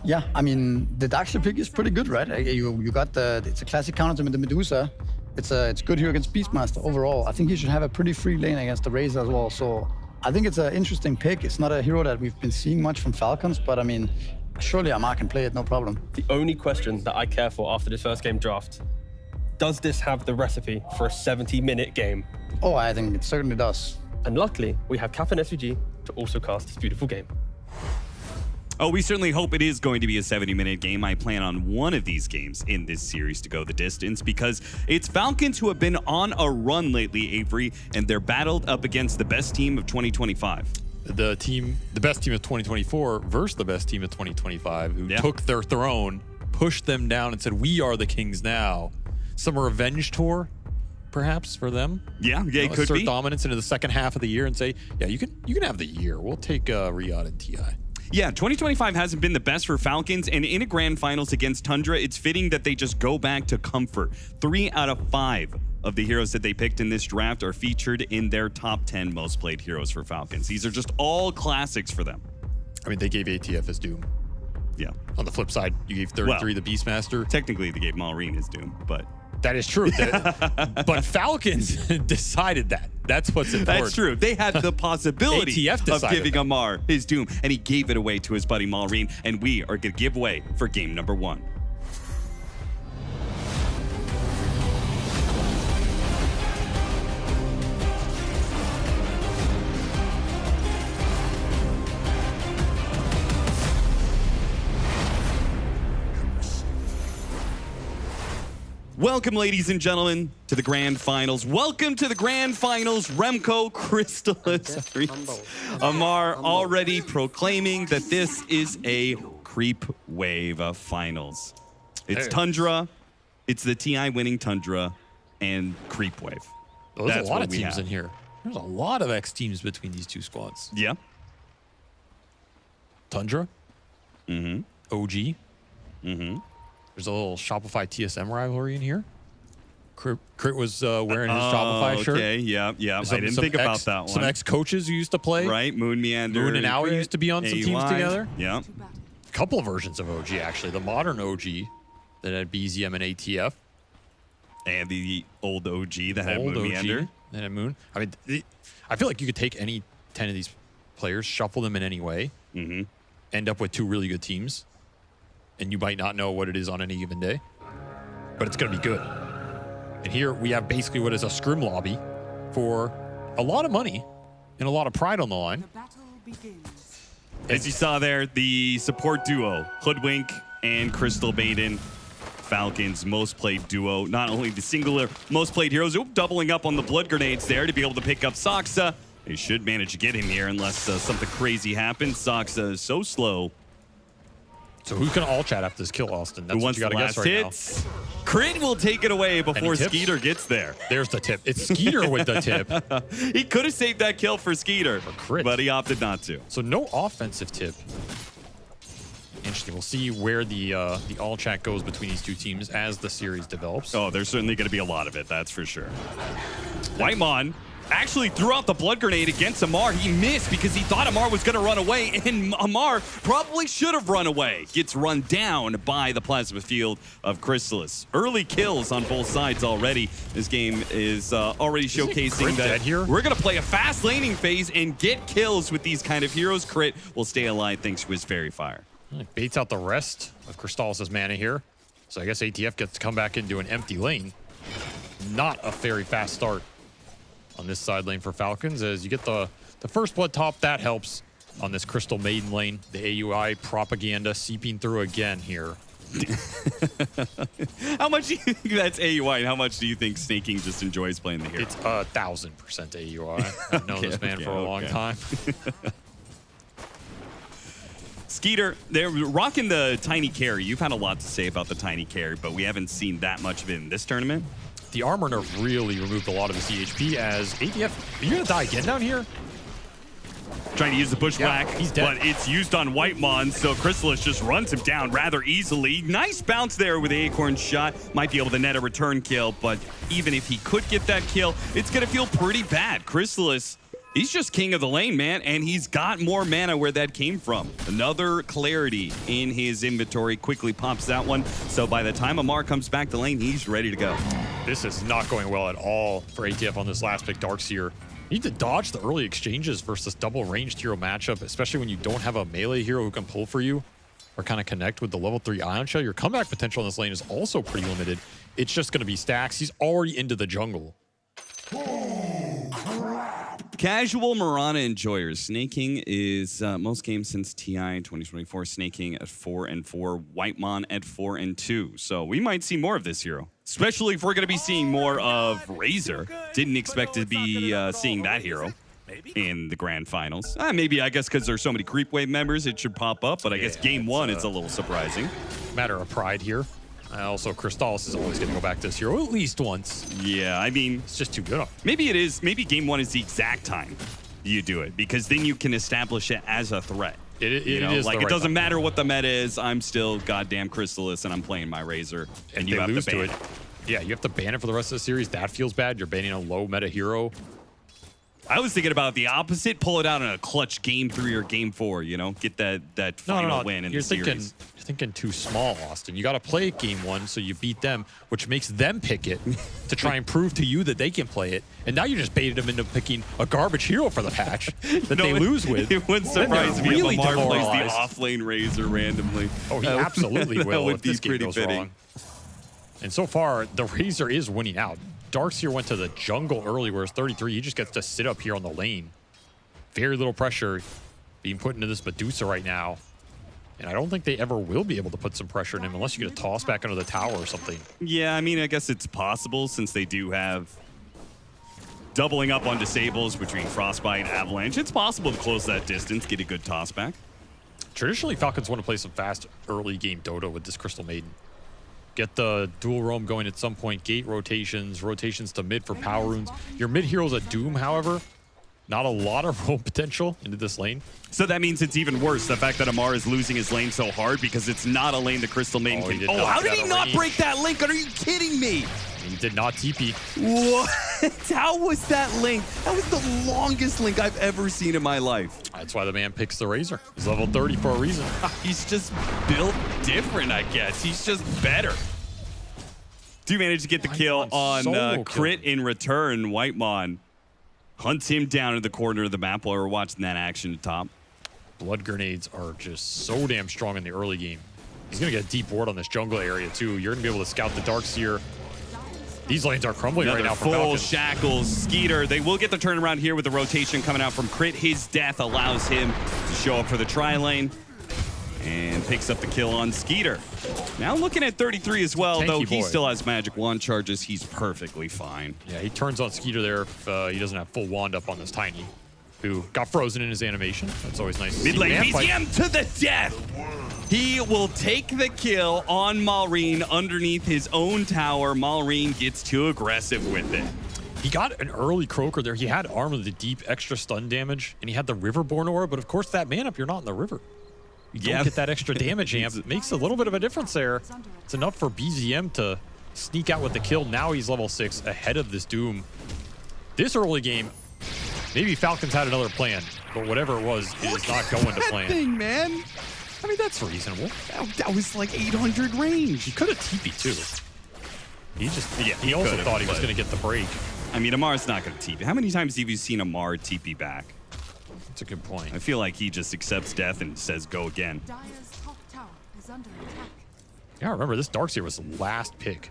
Yeah, I mean, the Darkseid pick is pretty good, right? You got it's a classic counter to the Medusa. It's good here against Beastmaster overall. I think he should have a pretty free lane against the Razor as well. So I think it's an interesting pick. It's not a hero that we've been seeing much from Falcons, but I mean, surely Amar can play it, no problem. The only question that I care for after this first game draft, does this have the recipe for a 70-minute game? Oh, I think it certainly does. And luckily, we have Cap and SVG to also cast this beautiful game. Oh, we certainly hope it is going to be a 70-minute game. I plan on one of these games in this series to go the distance because it's Falcons who have been on a run lately, Avery, and they're battled up against the best team of 2025. The best team of 2024 versus the best team of 2025, who took their throne, pushed them down, and said, "We are the kings now." Some revenge tour, perhaps, for them. Yeah, it could assert be dominance into the second half of the year and say, "Yeah, you can have the year. We'll take Riyadh and Ti." Yeah, 2025 hasn't been the best for Falcons, and in a grand finals against Tundra, it's fitting that they just go back to comfort. 3 out of 5 of the heroes that they picked in this draft are featured in their top 10 most played heroes for Falcons. These are just all classics for them. I mean, they gave ATF his Doom. Yeah. On the flip side, you gave 33 the Beastmaster. Technically, they gave Malrine his Doom, but... That is true. But Falcons decided that. That's what's important. That's true. They had the possibility of giving Amar his Doom, and he gave it away to his buddy Malrine, and we are going to give way for game number 1. Welcome, ladies and gentlemen, to the Grand Finals. Welcome to the Grand Finals, Remco Crystallis. Amar already proclaiming that this is a creep wave of finals. It's Tundra, it's the TI winning Tundra, and creep wave. Oh, there's a lot of teams in here. There's a lot of X teams between these two squads. Yeah. Tundra. Mm-hmm. OG. Mm-hmm. There's a little Shopify TSM rivalry in here. Crit was wearing his Shopify shirt. Okay, yeah. I didn't think about that one. Some ex-coaches who used to play. Right, Moon Meander. Moon and Aoi used to be on some teams together. Yeah. A couple of versions of OG, actually. The modern OG that had BZM and ATF. And the old OG that had Moon Meander. That had Moon. I mean, I feel like you could take any 10 of these players, shuffle them in any way, end up with 2 really good teams. And you might not know what it is on any given day, but it's going to be good. And here we have basically what is a scrim lobby for a lot of money and a lot of pride on the line. As you saw there, the support duo, Hoodwink and Crystal Maiden, Falcons most played duo. Not only the singular most played heroes, doubling up on the blood grenades there to be able to pick up Saksa. They should manage to get him here unless something crazy happens. Saksa is so slow. So who's going to all chat after this kill, Austin? That's Who wants what you got to guess right hits? Now. Crit will take it away before Skeeter gets there. There's the tip. It's Skeeter with the tip. He could have saved that kill for Skeeter, but he opted not to. So no offensive tip. Interesting. We'll see where the all chat goes between these two teams as the series develops. Oh, there's certainly going to be a lot of it, that's for sure. Whitemon actually threw out the blood grenade against Amar. He missed because he thought Amar was going to run away, and Amar probably should have run away. Gets run down by the plasma field of Crystallis. Early kills on both sides already. This game is already showcasing that we're going to play a fast laning phase and get kills with these kind of heroes. Crit will stay alive thanks to his Fairy Fire. Baits out the rest of Crystallis' mana here. So I guess ATF gets to come back into an empty lane. Not a very fast start on this side lane for Falcons. As you get the first blood top, that helps on this Crystal Maiden lane. The AUI propaganda seeping through again here. How much do you think that's AUI, and how much do you think Snaking just enjoys playing the hero? It's 1000% AUI. I've known this man for a long time. Skeeter, they're rocking the tiny carry. You've had a lot to say about the tiny carry, but we haven't seen that much of it in this tournament. The armor nerf really removed a lot of his CHP as ADF. Are you going to die again down here? Trying to use the bushwhack, he's dead. but it's used on Whitemon, so Crystallis just runs him down rather easily. Nice bounce there with the Acorn shot. Might be able to net a return kill, but even if he could get that kill, it's going to feel pretty bad. Crystallis, he's just king of the lane, man, and he's got more mana where that came from. Another clarity in his inventory. Quickly pops that one, so by the time Amar comes back to lane, he's ready to go. This is not going well at all for ATF on this last pick, Darkseer. You need to dodge the early exchanges versus this double ranged hero matchup, especially when you don't have a melee hero who can pull for you or kind of connect with the level 3 Ion Shell. Your comeback potential in this lane is also pretty limited. It's just going to be stacks. He's already into the jungle. Casual Mirana enjoyers. Snaking is most games since TI 2024. Snaking at 4-4. Whitemon at 4-2. So we might see more of this hero, especially if we're going to be seeing more of Razor. Didn't expect to be seeing that hero in the grand finals. Maybe, I guess, because there's so many Creep Wave members, it should pop up. But I guess game one, it's a little surprising. Matter of pride here. Also, Crystallis is always going to go back to this hero at least once. Yeah, I mean, it's just too good. Maybe it is. Maybe game one is the exact time you do it, because then you can establish it as a threat. It is like the it right doesn't time. matter what the meta is. I'm still goddamn Crystallis, and I'm playing my Razor, and you have lose to ban it. Yeah, you have to ban it for the rest of the series. That feels bad. You're banning a low meta hero. I was thinking about the opposite. Pull it out in a clutch game 3 or game 4. You know, get that final win in the series. You're thinking too small, Austin. You got to play it game 1 so you beat them, which makes them pick it to try and prove to you that they can play it. And now you just baited them into picking a garbage hero for the patch that they lose with. It wouldn't surprise me really if Amar plays the demoralized. off-lane Razor randomly. Oh, he absolutely will That would if be this game pretty goes fitting. wrong. And so far, the Razor is winning out. Darkseer went to the jungle early, whereas 33, he just gets to sit up here on the lane. Very little pressure being put into this Medusa right now. And I don't think they ever will be able to put some pressure in him unless you get a toss back under the tower or something. Yeah, I mean, I guess it's possible since they do have doubling up on disables between Frostbite and Avalanche. It's possible to close that distance, get a good toss back. Traditionally, Falcons want to play some fast early game Dota with this Crystal Maiden. Get the dual roam going at some point, gate rotations to mid for power runes. Your mid hero's a Doom, however. Not a lot of roam potential into this lane. So that means it's even worse, the fact that Amar is losing his lane so hard because it's not a lane the Crystal Maiden can... Oh, how did he not break that link? Are you kidding me? He did not TP. What? How was that link? That was the longest link I've ever seen in my life. That's why the man picks the Razor. He's level 30 for a reason. He's just built different, I guess. He's just better. Do manage to get the kill on Crit in return. Whitemon hunts him down in the corner of the map while we're watching that action at top. Blood grenades are just so damn strong in the early game. He's going to get a deep ward on this jungle area, too. You're going to be able to scout the Darkseer. These lanes are crumbling right now for full Falcons. shackles. Skeeter, they will get the turnaround here with the rotation coming out from Crit. His death allows him to show up for the tri-lane and picks up the kill on Skeeter. Now looking at 33 as well, though he still has magic wand charges. He's perfectly fine. Yeah, he turns on Skeeter there if he doesn't have full wand up on this Tiny, who got frozen in his animation. That's always nice to see. Mid lane BZM to the death. He will take the kill on Malrine underneath his own tower. Malrine gets too aggressive with it. He got an early Croaker there. He had Arm of the Deep, extra stun damage, and he had the Riverborn aura, but of course that man up, you're not in the river. You don't get that extra damage amp. It makes a little bit of a difference there. It's enough for BZM to sneak out with the kill. Now he's level 6 ahead of this Doom. This early game, maybe Falcons had another plan, but whatever it was, it is not going to plan. Thing, man. I mean, that's reasonable. That was like 800 range. He could have TP too. He just, he also thought he was going to get the break. I mean, Amar's not going to TP. How many times have you seen Amar TP back? That's a good point. I feel like he just accepts death and says go again. Dire's top tower is under attack. Yeah, remember, this Darkseer was the last pick.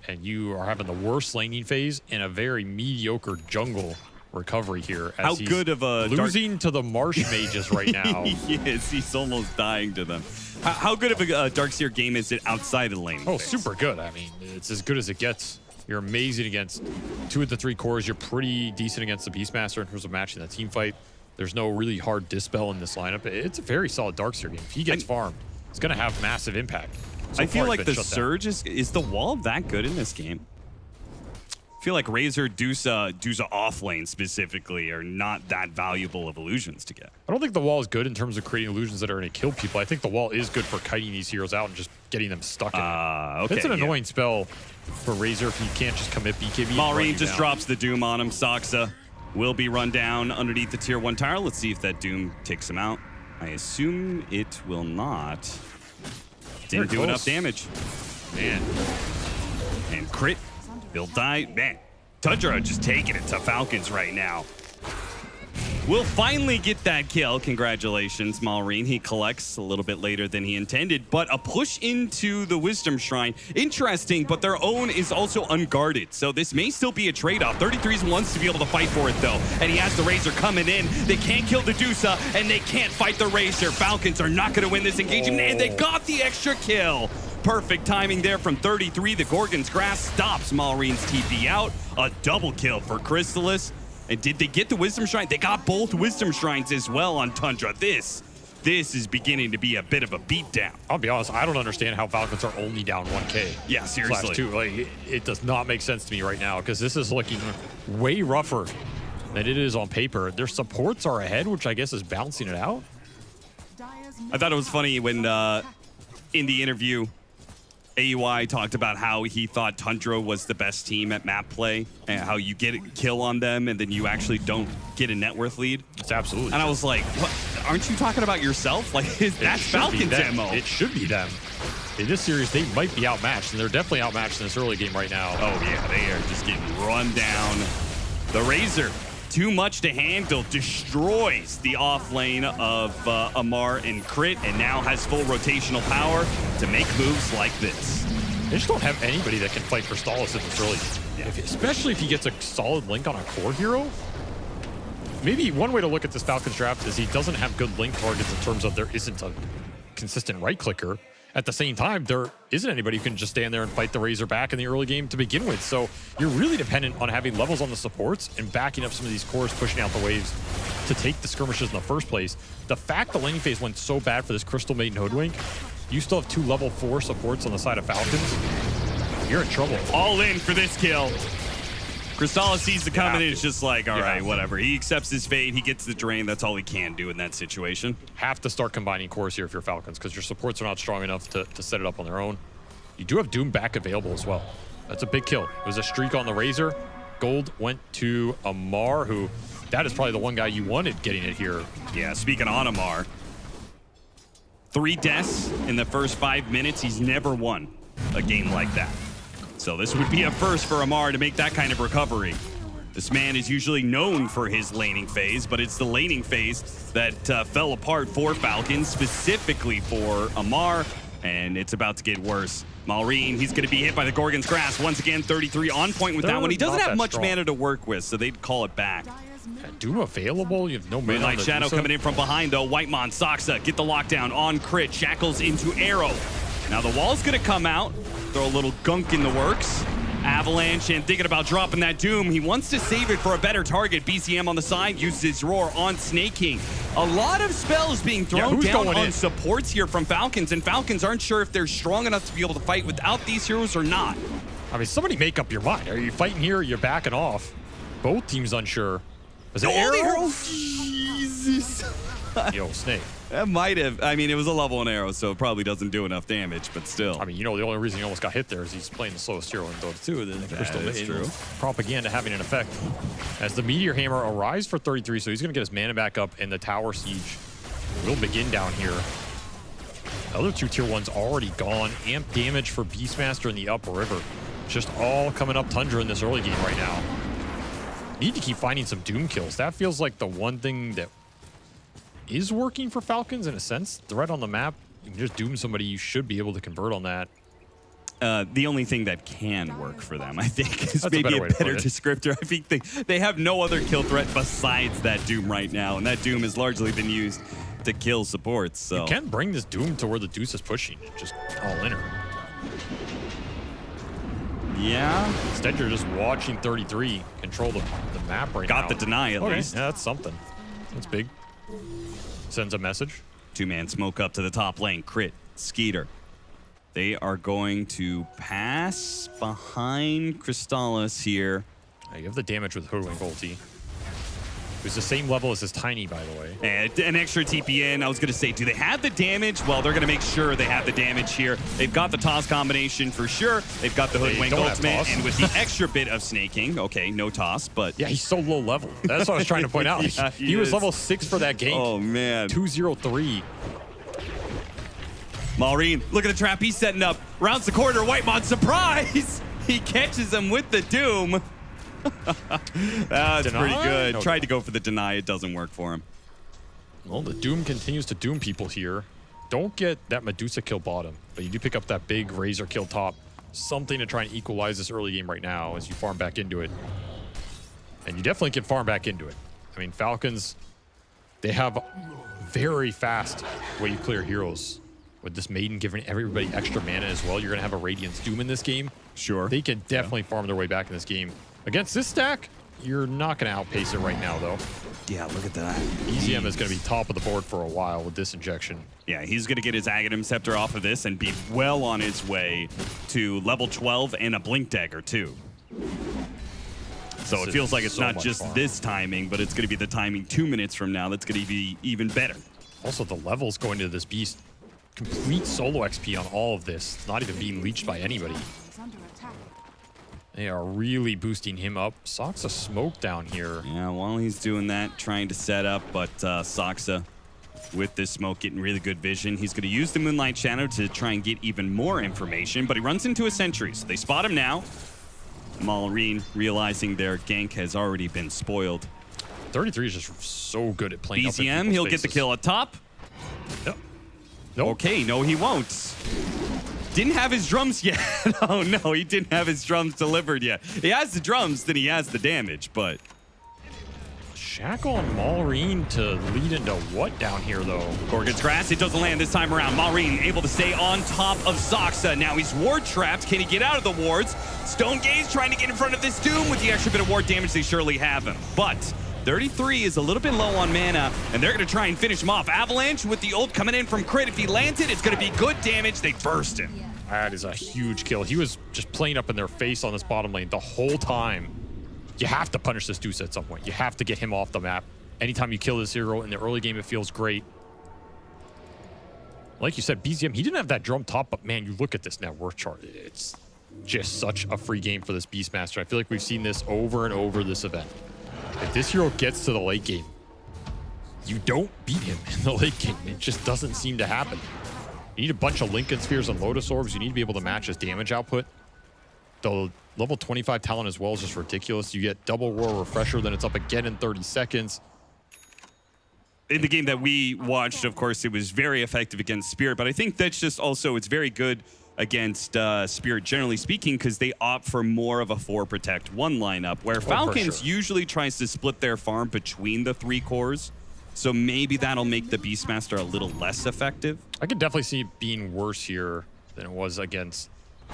And you are having the worst laning phase in a very mediocre jungle recovery here. As How good of a losing to the Marsh mages right now. He is. He's almost dying to them. How good of a Darkseer game is it outside of the lane? Oh, super good. I mean, it's as good as it gets. You're amazing against 2 of the 3 cores. You're pretty decent against the Beastmaster in terms of matching that team fight. There's no really hard dispel in this lineup. It's a very solid Darkseer game. If he gets farmed, it's going to have massive impact. I feel like the Surge is the wall that good in this game? I feel like Razor, Dusa off lane specifically are not that valuable of illusions to get. I don't think the wall is good in terms of creating illusions that are going to kill people. I think the wall is good for kiting these heroes out and just getting them stuck in it. Okay, it's an annoying spell for Razor if you can't just commit BKB. Malrine just drops the Doom on him. Saksa will be run down underneath the tier 1 tower. Let's see if that Doom takes him out. I assume it will not. Didn't do enough damage. Man. And crit. He'll die. Man, Tundra just taking it to Falcons right now. We'll finally get that kill. Congratulations, Malrine. He collects a little bit later than he intended, but a push into the Wisdom Shrine. Interesting, but their own is also unguarded, so this may still be a trade-off. 33s wants to be able to fight for it, though, and he has the Razor coming in. They can't kill the Dusa, and they can't fight the Razor. Falcons are not going to win this engagement, and they got the extra kill. Perfect timing there from 33. The Gorgon's Grasp stops Malrine's TP out. A double kill for Crystallis. And did they get the Wisdom Shrine? They got both Wisdom Shrines as well on Tundra. This is beginning to be a bit of a beatdown. I'll be honest, I don't understand how Falcons are only down 1K. Yeah, seriously. /2. Like, it does not make sense to me right now because this is looking way rougher than it is on paper. Their supports are ahead, which I guess is balancing it out. I thought it was funny when in the interview, AUI talked about how he thought Tundra was the best team at map play and how you get a kill on them and then you actually don't get a net worth lead. It's absolutely And I was like, what? Aren't you talking about yourself? Like, that's Falcons MO. It should be them. In this series, they might be outmatched, and they're definitely outmatched in this early game right now. Oh, yeah, they are just getting run down. The Razor, too much to handle, destroys the off lane of Amar and Crit, and now has full rotational power to make moves like this. They just don't have anybody that can fight for Stalis in this early game. Especially if he gets a solid link on a core hero. Maybe one way to look at this Falcons draft is he doesn't have good link targets in terms of there isn't a consistent right clicker. At the same time, there isn't anybody who can just stand there and fight the Razor back in the early game to begin with. So you're really dependent on having levels on the supports and backing up some of these cores, pushing out the waves to take the skirmishes in the first place. The fact the laning phase went so bad for this Crystal Maiden Hoodwink, you still have 2 level 4 supports on the side of Falcons. You're in trouble. All in for this kill. Crystallis sees the coming in. It's just like, all right, whatever. He accepts his fate. He gets the drain. That's all he can do in that situation. Have to start combining cores here if you're Falcons because your supports are not strong enough to set it up on their own. You do have Doom back available as well. That's a big kill. It was a streak on the Razor. Gold went to Amar, who that is probably the one guy you wanted getting it here. Yeah, speaking on Amar, 3 deaths in the first 5 minutes. He's never won a game like that. So this would be a first for Amar to make that kind of recovery. This man is usually known for his laning phase, but it's the laning phase that fell apart for Falcons, specifically for Amar, and it's about to get worse. Malrine, he's going to be hit by the Gorgon's Grasp. Once again, 33 on point with that one. He doesn't have much mana to work with, so they'd call it back. Doom available? You have no mana. Moonlight Shadow coming in from behind, though. Whitemon, Saksa, get the lockdown on Crit. Shackles into Arrow. Now the wall's going to come out. Throw a little gunk in the works. Avalanche and thinking about dropping that Doom. He wants to save it for a better target. BCM on the side uses his Roar on Snake King. A lot of spells being thrown down on supports here from Falcons, and Falcons aren't sure if they're strong enough to be able to fight without these heroes or not. I mean, somebody make up your mind. Are you fighting here or you're backing off? Both teams unsure. Was it Arrow? Jesus. Yo, Snake. That might have. I mean, it was a level 1 arrow, so it probably doesn't do enough damage, but still. I mean, you know, the only reason he almost got hit there is he's playing the slowest hero in Dota 2. Then the Crystal Maiden propaganda having an effect. As the Meteor Hammer arrives for 33, so he's going to get his mana back up, and the Tower Siege will begin down here. The other 2 tier 1s already gone. Amp damage for Beastmaster in the upriver. Just all coming up Tundra in this early game right now. Need to keep finding some Doom kills. That feels like the one thing that is working for Falcons in a sense. Threat on the map, you can just Doom somebody, you should be able to convert on that. The only thing that can work for them, I think, is maybe a better descriptor. I think they have no other kill threat besides that Doom right now, and that Doom has largely been used to kill supports. So You can bring this Doom to where the Deuce is pushing. Just all in her. yeah, Instead, you're just watching 33 control the map right now. got the deny at least. Yeah, that's something. That's big. Sends a message. 2-man smoke up to the top lane. Crit, Skeeter. They are going to pass behind Crystallis here. You have the damage with Hoodwink ulti. It's the same level as his Tiny, by the way. And an extra TP in. I was going to say, do they have the damage? Well, they're going to make sure they have the damage here. They've got the toss combination for sure. They've got the Hoodwink ultimate. And with the extra bit of snaking, okay, no toss, but... Yeah, he's so low level. That's what I was trying to point out. Yeah, he was level 6 for that gank. Oh, man. 203. Maureen, look at the trap he's setting up. Rounds the corner. Whitemon, surprise! He catches him with the Doom. That's pretty good. No. Tried to go for the deny. It doesn't work for him. Well, the Doom continues to doom people here. Don't get that Medusa kill bottom, but you do pick up that big Razor kill top. Something to try and equalize this early game right now as you farm back into it. And you definitely can farm back into it. I mean, Falcons, they have very fast way you clear heroes. With this Maiden giving everybody extra mana as well, you're going to have a Radiance Doom in this game. Sure. They can definitely farm their way back in this game. Against this stack, you're not going to outpace it right now, though. Yeah, look at that. BZM is going to be top of the board for a while with this injection. Yeah, he's going to get his Aghanim Scepter off of this and be well on his way to level 12 and a Blink Dagger, too. So it feels like it's so not much just farm. this timing, but it's going to be the timing 2 minutes from now that's going to be even better. Also, the levels going to this beast. Complete solo XP on all of this. Not even being leached by anybody. Is under attack. They are really boosting him up. Soxa smoke down here. Yeah, while he's doing that, trying to set up, but Soxa with this smoke getting really good vision. He's going to use the Moonlight Shadow to try and get even more information, but he runs into a sentry, so they spot him now. Maureen realizing their gank has already been spoiled. 33 is just so good at playing BZM, he'll get the kill up top. Nope. Nope. Okay, no, he won't. Didn't have his drums yet. Oh, no, he didn't have his drums delivered yet. He has the drums, then he has the damage, but... Shackle on Maureen to lead into what down here, though? Gorgon's Grass, it doesn't land this time around. Maureen able to stay on top of Soxa. Now he's ward trapped. Can he get out of the wards? Stone Gaze trying to get in front of this Doom. With the extra bit of ward damage, they surely have him. But 33 is a little bit low on mana, and they're going to try and finish him off. Avalanche with the ult coming in from Crit. If he lands it, it's going to be good damage. They burst him. That is a huge kill. He was just playing up in their face on this bottom lane the whole time. You have to punish this Deuce at some point. You have to get him off the map. Anytime you kill this hero in the early game, it feels great. Like you said, BZM, he didn't have that drum top, but man, you look at this net worth chart. It's just such a free game for this Beastmaster. I feel like we've seen this over and over this event. If this hero gets to the late game, you don't beat him in the late game. It just doesn't seem to happen. You need a bunch of Lincoln Spheres and Lotus Orbs. You need to be able to match his damage output. The level 25 talent as well is just ridiculous. You get double Roar Refresher, then it's up again in 30 seconds. In the game that we watched, of course, it was very effective against Spirit, but I think that's just also, it's very good against Spirit, generally speaking, because they opt for more of a 4 Protect 1 lineup, where Falcons usually tries to split their farm between the 3 cores. So maybe that'll make the Beastmaster a little less effective. I could definitely see it being worse here than it was against a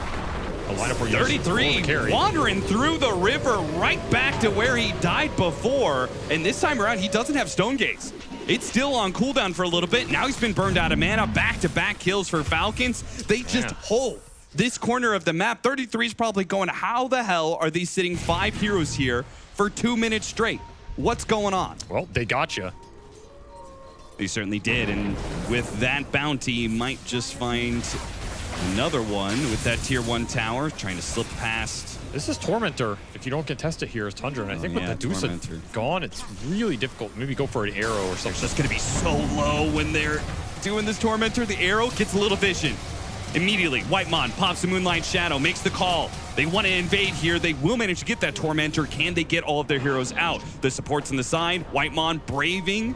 lineup where 33 wandering through the river right back to where he died before. And this time around, he doesn't have Stone Gaze. It's still on cooldown for a little bit. Now he's been burned out of mana. Back-to-back kills for Falcons. They just hold this corner of the map. 33 is probably going, how the hell are they sitting 5 heroes here for 2 minutes straight? What's going on? Well, they got you. They certainly did, and with that bounty, might just find another one with that tier 1 tower, trying to slip past. This is Tormentor. If you don't contest it here, it's Tundra, and I think with the Deuce gone, it's really difficult. Maybe go for an arrow or something. It's just going to be so low when they're doing this Tormentor. The arrow gets a little vision. Immediately, Whitemon pops the Moonlight Shadow, makes the call. They want to invade here. They will manage to get that Tormentor. Can they get all of their heroes out? The supports on the side, Whitemon braving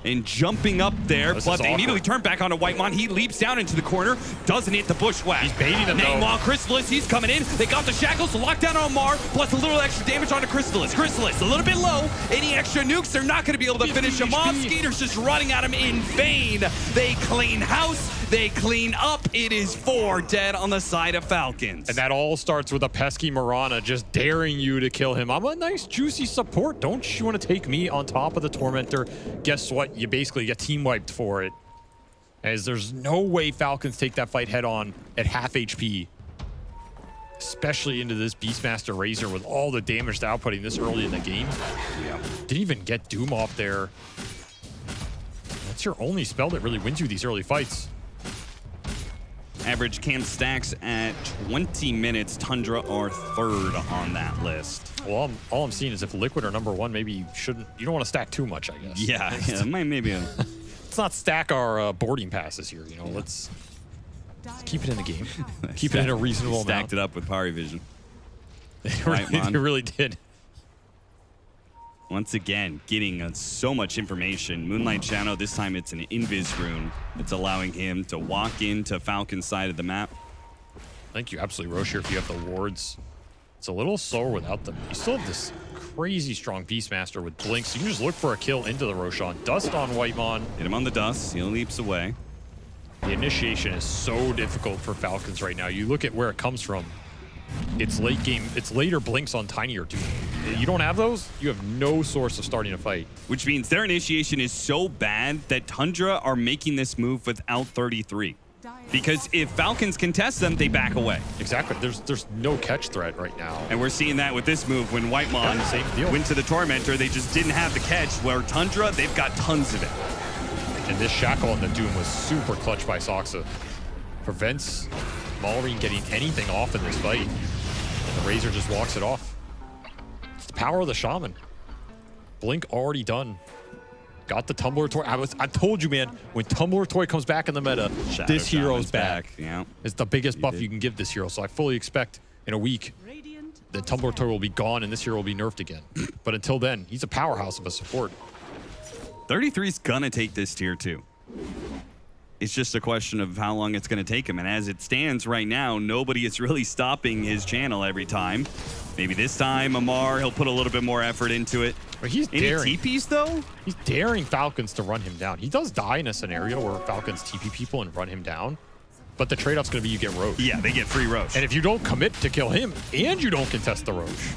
and jumping up there, but they immediately turn back onto Whitemon. He leaps down into the corner, doesn't hit the bushwhack. He's baiting them, Meanwhile, Crystallis, he's coming in. They got the shackles to lock down on Mar, plus a little extra damage onto Crystallis. Crystallis, a little bit low. Any extra nukes, they're not going to be able to finish him off. Skeeter's just running at him in vain. They clean house. They clean up. It is 4 dead on the side of Falcons. And that all starts with a pesky Mirana just daring you to kill him. I'm a nice, juicy support. Don't you want to take me on top of the Tormentor? Guess what? You basically get team wiped for it. As there's no way Falcons take that fight head on at half HP. Especially into this Beastmaster Razor with all the damage they're outputting this early in the game. Yeah. Didn't even get Doom off there. That's your only spell that really wins you these early fights. Average can stacks at 20 minutes. Tundra are 3rd on that list. Well, all I'm seeing is if Liquid are #1, maybe you don't want to stack too much, I guess. Yeah, maybe. Let's not stack our boarding passes here, you know. Let's keep it in the game. Keep it in a reasonable amount. Stacked it up with Pari Vision. You really did. Once again, getting so much information. Moonlight Shadow, this time it's an Invis rune. It's allowing him to walk into Falcon's side of the map. I think you absolutely rush here if you have the wards. It's a little slower without them. You still have this crazy strong Beastmaster with blinks. You can just look for a kill into the Roshan. Dust on Whitemon. Hit him on the dust. He leaps away. The initiation is so difficult for Falcons right now. You look at where it comes from. It's late game. It's later blinks on Tiny or Doom. You don't have those, you have no source of starting a fight. Which means their initiation is so bad that Tundra are making this move without 33. Because if Falcons contest them, they back away. Exactly. There's no catch threat right now. And we're seeing that with this move when Whitemon went to the Tormentor. They just didn't have the catch. Where Tundra, they've got tons of it. And this Shackle on the Doom was super clutch by Soxa. Prevents Malrine getting anything off in this fight. And the Razor just walks it off. It's the power of the Shaman. Blink already done. Got the Tumbler Toy. I told you, man, when Tumbler Toy comes back in the meta, this hero's back. Yeah. It's the biggest buff you can give this hero. So I fully expect in a week the Tumbler Toy will be gone and this hero will be nerfed again. But until then, he's a powerhouse of a support. 33's gonna take this tier 2. It's just a question of how long it's going to take him. And as it stands right now, nobody is really stopping his channel every time. Maybe this time, Amar, he'll put a little bit more effort into it. But he's Any daring. TPs, though? He's daring Falcons to run him down. He does die in a scenario where Falcons TP people and run him down. But the trade-off's going to be you get Roche. Yeah, they get free Roche. And if you don't commit to kill him and you don't contest the Roche,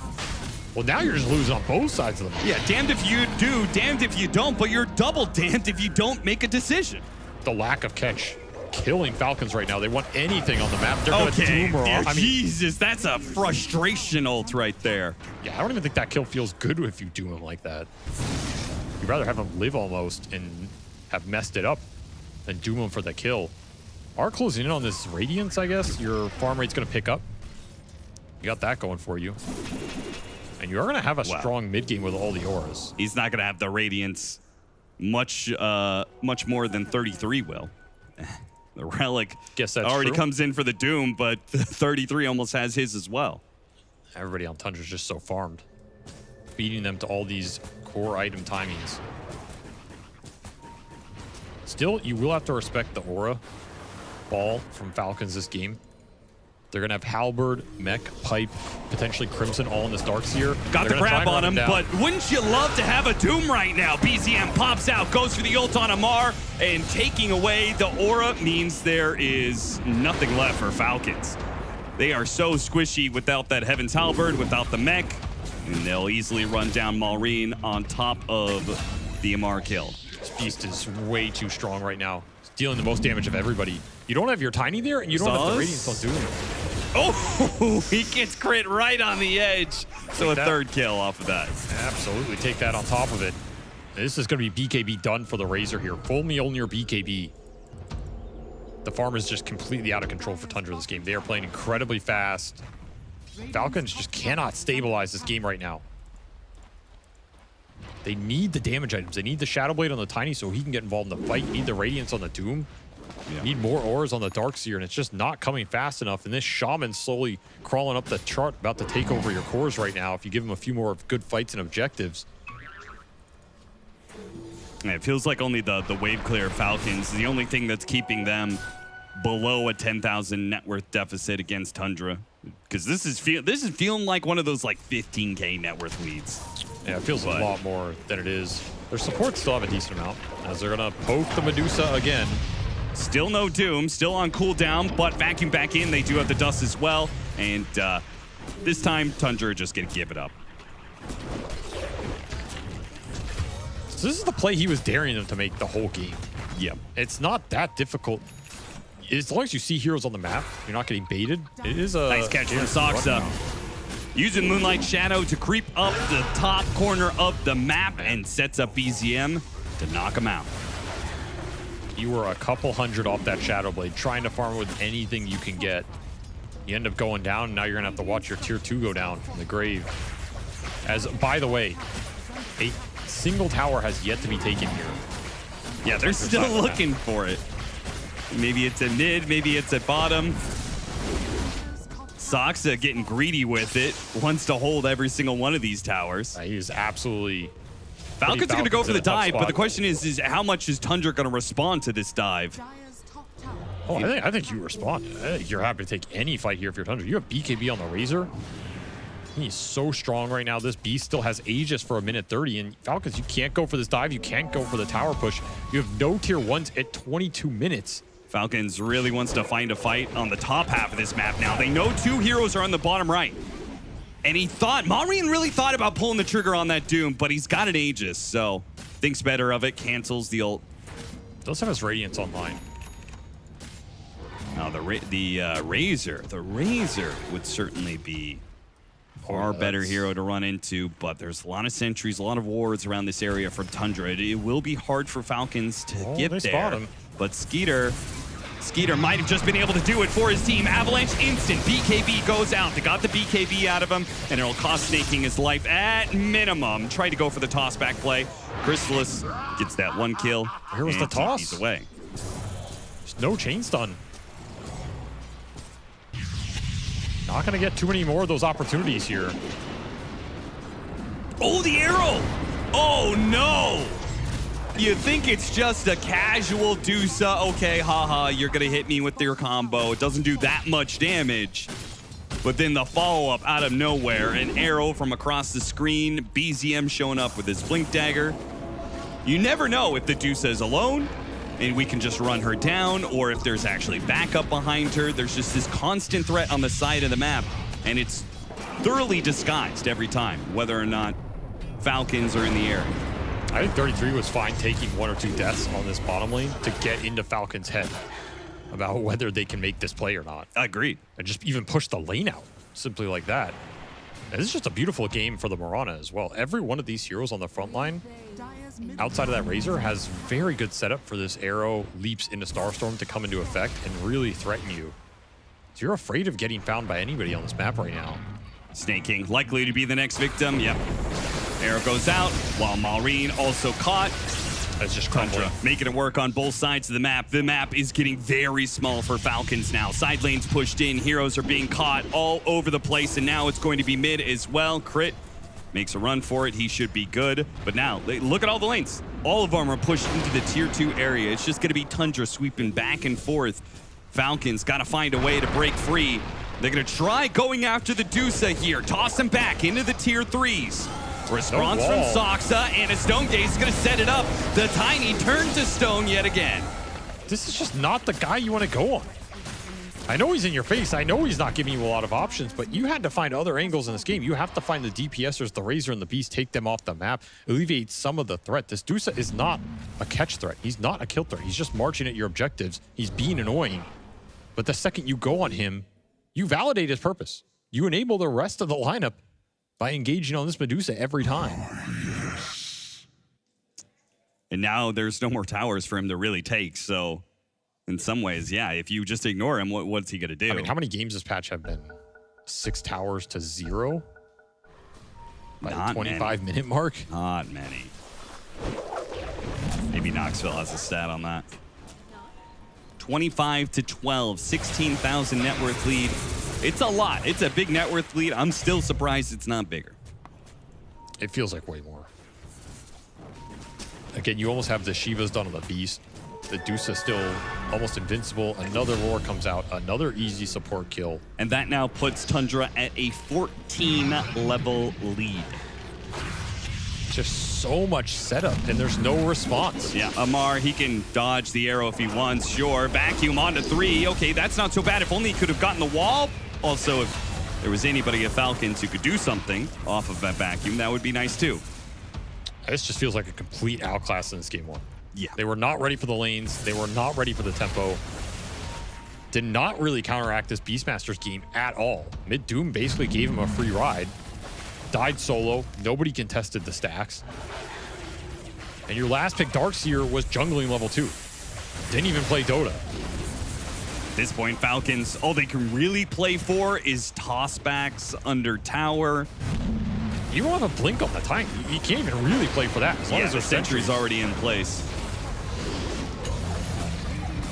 well, now you're just losing on both sides of the map. Yeah, damned if you do, damned if you don't, but you're double damned if you don't make a decision. The lack of catch killing Falcons right now. They want anything on the map. They're going to doom her off. I mean, Jesus, that's a frustration ult right there. Yeah, I don't even think that kill feels good if you do him like that. You'd rather have him live almost and have messed it up than doom him for the kill. Are closing in on this Radiance, I guess. Your farm rate's going to pick up. You got that going for you. And you are going to have a strong mid game with all the auras. He's not going to have the Radiance much more than 33 will. The Relic Guess that's already true. comes in for the Doom, but 33 almost has his as well. Everybody on Tundra's just so farmed. Beating them to all these core item timings. Still, you will have to respect the aura ball from Falcons this game. They're going to have Halberd, Mech, Pipe, potentially Crimson all in this Darkseer. Got the grab on him, but wouldn't you love to have a Doom right now? BZM pops out, goes for the ult on Amar, and taking away the aura means there is nothing left for Falcons. They are so squishy without that Heaven's Halberd, without the Mech, and they'll easily run down Malrine on top of the Amar kill. This beast is way too strong right now. It's dealing the most damage of everybody. You don't have your Tiny there, and you don't have the Radiance on Doom. Oh, he gets crit right on the edge. So a third kill off of that. Absolutely, take that on top of it. This is going to be BKB done for the Razor here. Full Mjolnir BKB. The farm is just completely out of control for Tundra this game. They are playing incredibly fast. Falcons just cannot stabilize this game right now. They need the damage items. They need the Shadow Blade on the Tiny so he can get involved in the fight. You need the Radiance on the Doom. You need more auras on the Darkseer, and it's just not coming fast enough. And this Shaman slowly crawling up the chart, about to take over your cores right now if you give him a few more good fights and objectives. Yeah, it feels like only the wave clear Falcons is the only thing that's keeping them below a 10,000 net worth deficit against Tundra. Because this is feeling like one of those like 15K net worth leads. Yeah, it feels a lot more than it is. Their supports still have a decent amount, as they're gonna poke the Medusa again. Still no Doom, still on cooldown, but vacuum back in. They do have the dust as well. And this time, Tundra are just gonna give it up. So this is the play he was daring them to make the whole game. Yeah. It's not that difficult. As long as you see heroes on the map, you're not getting baited. It is a nice catch from Soxa. Using Moonlight Shadow to creep up the top corner of the map and sets up BZM to knock him out. You were a couple hundred off that Shadow Blade, trying to farm with anything you can get. You end up going down, and now you're gonna have to watch your tier 2 go down from the grave. As, by the way, a single tower has yet to be taken here. Yeah, they're still looking for it. Maybe it's at mid, maybe it's at bottom. Soxa getting greedy with it, wants to hold every single one of these towers. He is absolutely... Falcons are going to go for the dive, but the question is how much is Tundra going to respond to this dive? Oh, I think you respond. I think you're happy to take any fight here if you're Tundra. You have BKB on the Razor. He's so strong right now. This beast still has Aegis for a minute 30, and Falcons, you can't go for this dive. You can't go for the tower push. You have no tier 1s at 22 minutes. Falcons really wants to find a fight on the top half of this map now. They know 2 heroes are on the bottom right. And Maureen really thought about pulling the trigger on that Doom, but he's got an Aegis, so thinks better of it, cancels the ult. Does have his Radiance online. Now the Razor would certainly be far better hero to run into, but there's a lot of sentries, a lot of wards around this area from Tundra. It will be hard for Falcons to get there, but Skeeter might have just been able to do it for his team. Avalanche instant. BKB goes out. They got the BKB out of him, and it'll cost Snaking his life at minimum. Tried to go for the toss back play. Crystallis gets that 1 kill. Here was the toss. He's away. There's no chain stun. Not going to get too many more of those opportunities here. Oh, the arrow! Oh, no! You think it's just a casual Dusa. Okay, haha, you're going to hit me with your combo. It doesn't do that much damage. But then the follow-up out of nowhere, an arrow from across the screen, BZM showing up with his Blink Dagger. You never know if the Dusa is alone and we can just run her down, or if there's actually backup behind her. There's just this constant threat on the side of the map, and it's thoroughly disguised every time, whether or not Falcons are in the area. I think 33 was fine taking 1 or 2 deaths on this bottom lane to get into Falcon's head about whether they can make this play or not. Agreed. And just even push the lane out, simply like that. And this is just a beautiful game for the Mirana as well. Every one of these heroes on the front line, outside of that Razor, has very good setup for this arrow leaps into Starstorm to come into effect and really threaten you. So you're afraid of getting found by anybody on this map right now. Snaking likely to be the next victim. Yep. Arrow goes out while Maureen also caught. That's just crumbling. Making it work on both sides of the map. The map is getting very small for Falcons now. Side lanes pushed in. Heroes are being caught all over the place, and now it's going to be mid as well. Crit makes a run for it. He should be good. But now, look at all the lanes. All of them are pushed into the tier 2 area. It's just going to be Tundra sweeping back and forth. Falcons got to find a way to break free. They're going to try going after the Dusa here. Toss him back into the tier 3s. Response from Soxa, and a Stone Gaze is going to set it up. The Tiny turn to Stone yet again. This is just not the guy you want to go on. I know he's in your face. I know he's not giving you a lot of options, but you had to find other angles in this game. You have to find the DPSers, the Razor, and the Beast, take them off the map, alleviate some of the threat. This Dusa is not a catch threat. He's not a kill threat. He's just marching at your objectives. He's being annoying. But the second you go on him, you validate his purpose. You enable the rest of the lineup by engaging on this Medusa every time. And now there's no more towers for him to really take, so in some ways, yeah, if you just ignore him, what's he going to do? I mean, how many games this patch have been? 6 towers to 0? By the 25-minute mark? Not many. Maybe Knoxville has a stat on that. 25 to 12, 16,000 net worth lead. It's a lot. It's a big net worth lead. I'm still surprised it's not bigger. It feels like way more. Again, you almost have the Shivas done on the Beast. The Dusa still almost invincible. Another roar comes out. Another easy support kill. And that now puts Tundra at a 14-level lead. Just so much setup, and there's no response. Yeah, Amar, he can dodge the arrow if he wants, sure. Vacuum onto 3. Okay, that's not so bad. If only he could have gotten the wall. Also, if there was anybody at Falcons who could do something off of that vacuum, that would be nice too. This just feels like a complete outclass in this game 1. Yeah. They were not ready for the lanes. They were not ready for the tempo. Did not really counteract this Beastmaster's game at all. Mid Doom basically gave him a free ride. Died solo. Nobody contested the stacks. And your last pick, Darkseer, was jungling level 2. Didn't even play Dota. At this point, Falcons, all they can really play for is tossbacks under tower. You don't have a blink on the time. You can't even really play for that. As long as the there's sentry's already in place.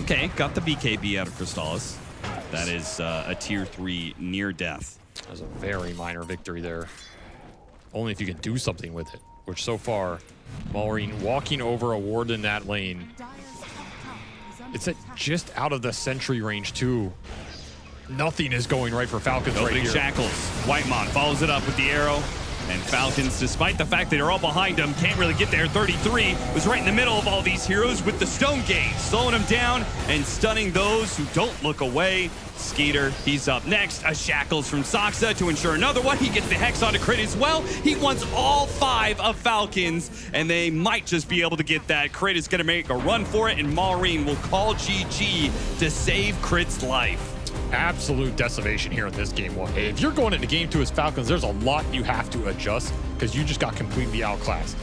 Okay, got the BKB out of Crystallis. That is a tier 3 near death. That was a very minor victory there. Only if you can do something with it, which so far, Maureen walking over a ward in that lane. It's just out of the sentry range too. Nothing is going right for Falcons right Big here. Shackles. Whitemon follows it up with the arrow. And Falcons, despite the fact that they're all behind him, can't really get there. 33 was right in the middle of all these heroes with the Stone Gate, slowing them down and stunning those who don't look away. Skeeter, he's up next. A Shackles from Soxa to ensure another one. He gets the Hex on a crit as well. He wants all 5 of Falcons, and they might just be able to get that. Crit is going to make a run for it, and Maureen will call GG to save Crit's life. Absolute decimation here in this game 1. If you're going into game 2 as Falcons, there's a lot you have to adjust because you just got completely outclassed.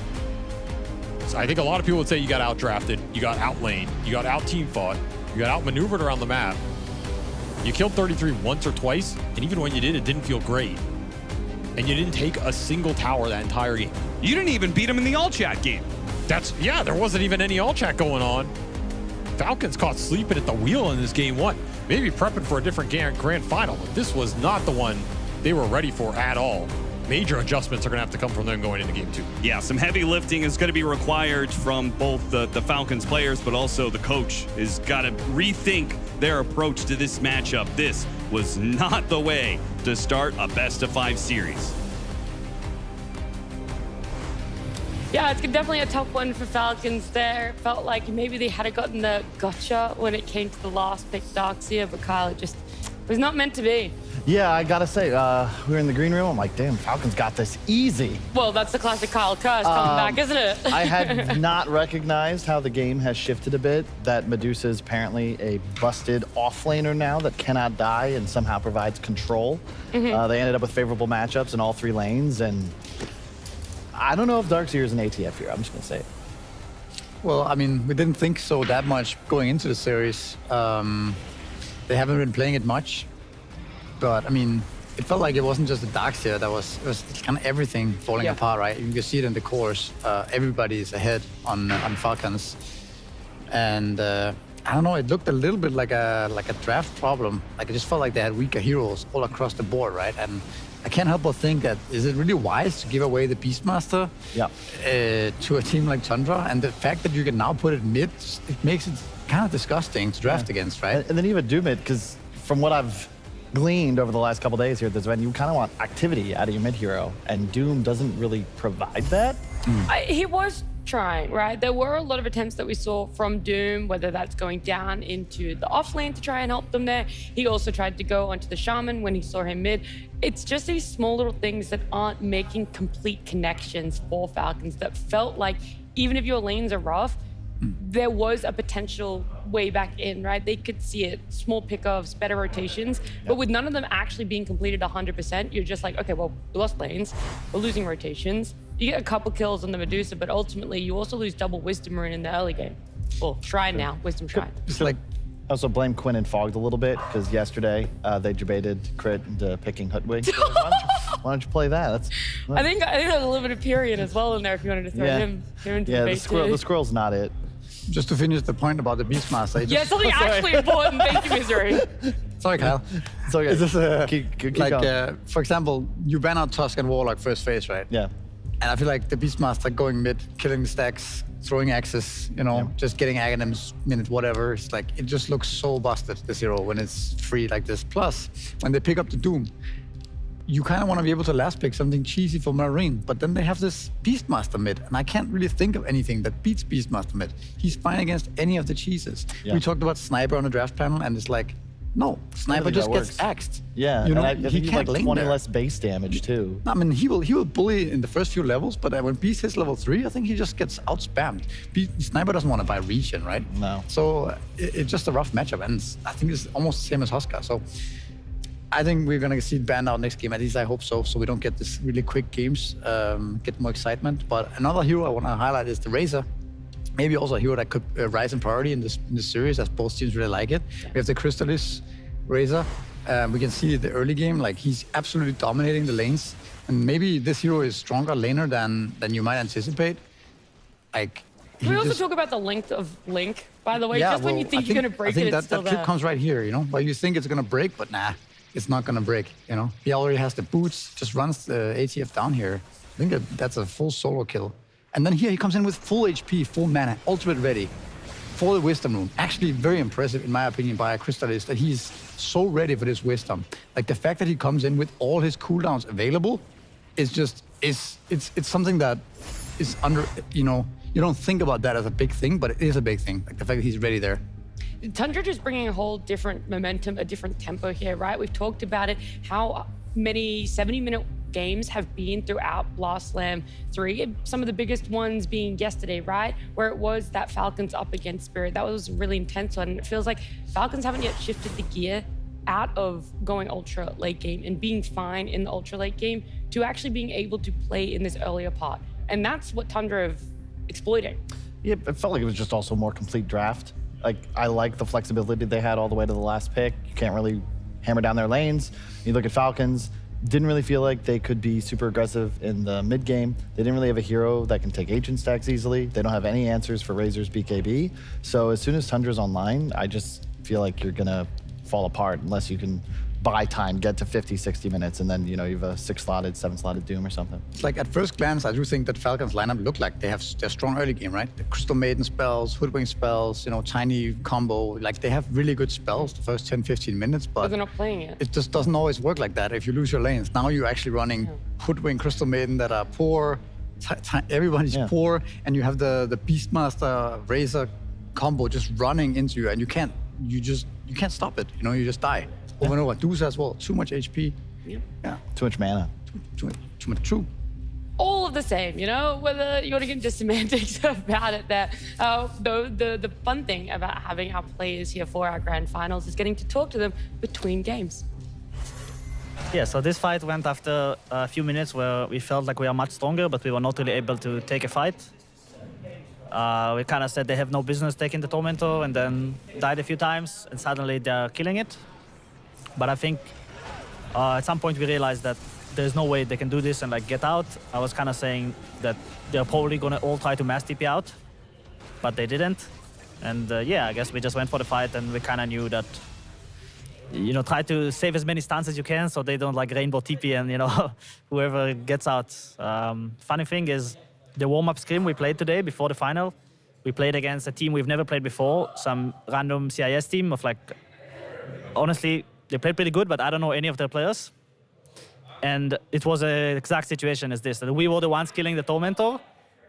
So I think a lot of people would say you got outdrafted, you got outlaned, you got out-team fought, you got outmaneuvered around the map. You killed 33 once or twice, and even when you did, it didn't feel great. And you didn't take a single tower that entire game. You didn't even beat him in the all-chat game. Yeah, there wasn't even any all-chat going on. Falcons caught sleeping at the wheel in this game 1. Maybe prepping for a different grand final, but this was not the one they were ready for at all. Major adjustments are going to have to come from them going into game 2. Yeah, some heavy lifting is going to be required from both the Falcons players, but also the coach has got to rethink their approach to this matchup. This was not the way to start a best-of-5 series. Yeah, it's definitely a tough one for Falcons there. Felt like maybe they had gotten the gotcha when it came to the last pick, Darkseer, but Kyle, it just was not meant to be. Yeah, I gotta say, we were in the green room. I'm like, damn, Falcons got this easy. Well, that's the classic Kyle curse coming back, isn't it? I had not recognized how the game has shifted a bit, that Medusa is apparently a busted offlaner now that cannot die and somehow provides control. They ended up with favorable matchups in all 3 lanes, and I don't know if Darkseer is an ATF here. I'm just gonna say it. Well, I mean, we didn't think so that much going into the series. They haven't been playing it much, but I mean, it felt like it wasn't just the Darkseer. It was kind of everything falling apart, right? You can see it in the course. Everybody is ahead on Falcons, and I don't know. It looked a little bit like a draft problem. Like it just felt like they had weaker heroes all across the board, right? And I can't help but think that, is it really wise to give away the Beastmaster to a team like Tundra? And the fact that you can now put it mid, it makes it kind of disgusting to draft against, right? And then even Doom it, because from what I've gleaned over the last couple days here at this event, you kind of want activity out of your mid hero, and Doom doesn't really provide that. He was trying, right? There were a lot of attempts that we saw from Doom, whether that's going down into the off lane to try and help them there. He also tried to go onto the Shaman when he saw him mid. It's just these small little things that aren't making complete connections for Falcons that felt like even if your lanes are rough, there was a potential way back in, right? They could see it, small pickoffs, better rotations, but with none of them actually being completed 100%, you're just like, okay, well, we lost lanes, we're losing rotations. You get a couple kills on the Medusa, but ultimately you also lose double Wisdom Rune in the early game. Well, Shrine now, Wisdom Shrine. It's like, I also blame Quinn and Fogged a little bit, because yesterday they debated Crit into picking Hoodwig. Why don't you play that? I think there's a little bit of Period as well in there if you wanted to throw him into the bait too. The squirrel's not it. Just to finish the point about the Beastmaster. Yeah, something actually important. Thank you, Misery. Sorry, Kyle. It's okay. Is this keep like, going. for example, you ban out Tusk and Warlock first phase, right? Yeah. And I feel like the Beastmaster going mid, killing the stacks, throwing axes, just getting Aghanims minute, whatever. It's like, it just looks so busted, the Zero, when it's free like this. Plus, when they pick up the Doom, you kind of want to be able to last pick something cheesy for Marine, but then they have this Beastmaster mid, and I can't really think of anything that beats Beastmaster mid. He's fine against any of the cheeses. Yeah. We talked about Sniper on the draft panel, and it's like, no, Sniper just gets axed. Yeah, You know, and I he think he's can't like lane 20 there. less base damage too. I mean, he will bully in the first few levels, but when Beast hits level 3, I think he just gets outspammed. Sniper doesn't want to buy regen, right? No. So it's just a rough matchup, and I think it's almost the same as Huskar. So I think we're gonna see it banned out next game. At least I hope so. So we don't get this really quick games, get more excitement. But another hero I want to highlight is the Razor. Maybe also a hero that could rise in priority in this series, as both teams really like it. We have the Crystallis Razor. We can see the early game, like he's absolutely dominating the lanes. And maybe this hero is stronger laner than you might anticipate. Like, Can we also talk about the length of Link, by the way? Just when you think you're going to break it, it's still that there. clip comes right here, Where you think it's going to break, but nah, it's not going to break, He already has the boots, just runs the ATF down here. I think that's a full solo kill. And then here he comes in with full HP, full mana, ultimate ready for the Wisdom Rune. Actually very impressive, in my opinion, by a Crystallis, that he's so ready for this Wisdom. Like the fact that he comes in with all his cooldowns available is just, it's something that is under, you don't think about that as a big thing, but it is a big thing. Like the fact that he's ready there. Tundra just bringing a whole different momentum, a different tempo here, right? We've talked about it, how many 70-minute games have been throughout Blast Slam 3. Some of the biggest ones being yesterday, right? Where it was that Falcons up against Spirit. That was a really intense one. It feels like Falcons haven't yet shifted the gear out of going ultra late game and being fine in the ultra late game to actually being able to play in this earlier part. And that's what Tundra have exploited. Yeah, it felt like it was just also a more complete draft. Like, I like the flexibility they had all the way to the last pick. You can't really hammer down their lanes. You look at Falcons, didn't really feel like they could be super aggressive in the mid game. They didn't really have a hero that can take agent stacks easily. They don't have any answers for Razor's BKB. So as soon as Tundra's online, I just feel like you're gonna fall apart unless you can buy time, get to 50, 60 minutes, and then, you have a 6-slotted, 7-slotted Doom or something. It's like at first glance, I do think that Falcons lineup look like they have their strong early game, right? The Crystal Maiden spells, Hoodwing spells, tiny combo. Like they have really good spells the first 10, 15 minutes, but they're not playing it. It just doesn't always work like that if you lose your lanes. Now you're actually running Hoodwing, Crystal Maiden that are poor. Everybody's poor, and you have the Beastmaster Razor combo just running into you, and you can't stop it. You just die. Over and over. Deuce as well. Too much HP. Yeah. Too much mana. Too much true. All of the same, whether you want to get into semantics about it there. The fun thing about having our players here for our grand finals is getting to talk to them between games. Yeah, so this fight went after a few minutes where we felt like we are much stronger, but we were not really able to take a fight. We kind of said they have no business taking the Tormentor, and then died a few times, and suddenly they're killing it. But I think at some point we realized that there's no way they can do this and get out. I was kind of saying that they're probably gonna all try to mass TP out, but they didn't. And I guess we just went for the fight, and we kind of knew that, try to save as many stuns as you can so they don't rainbow TP and, whoever gets out. Funny thing is, the warm-up scrim we played today before the final, we played against a team we've never played before, some random CIS team of honestly, they played pretty good, but I don't know any of their players. And it was an exact situation as this. We were the ones killing the Tormentor,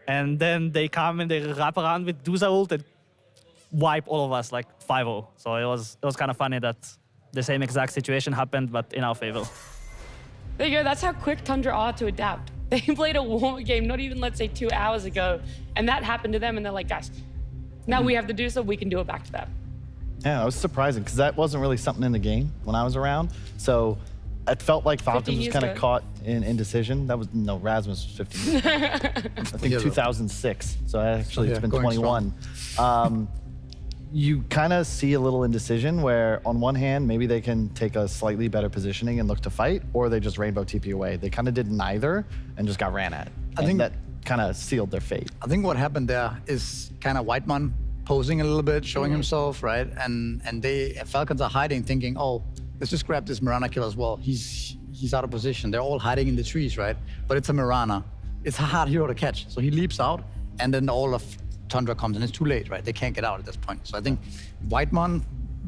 and then they come and they wrap around with Duza ult and wipe all of us 5-0. So it was kind of funny that the same exact situation happened, but in our favor. There you go. That's how quick Tundra are to adapt. They played a warm-up game, not even, let's say, 2 hours ago, and that happened to them, and they're like, guys, now we have to do so, we can do it back to them. Yeah, it was surprising because that wasn't really something in the game when I was around. So it felt like Falcons was kind of caught in indecision. That was, no, Rasmus was 15 years ago. I think 2006. So actually it's been 21. You kind of see a little indecision where on one hand, maybe they can take a slightly better positioning and look to fight, or they just rainbow TP away. They kind of did neither and just got ran at. I think that kind of sealed their fate. I think what happened there is kind of Whiteman posing a little bit, showing himself, right? And Falcons are hiding, thinking, oh, let's just grab this Mirana kill as well. He's out of position. They're all hiding in the trees, right? But it's a Mirana. it's a hard hero to catch. So he leaps out, and then all of Tundra comes, and it's too late, right? They can't get out at this point. So I think Whitemon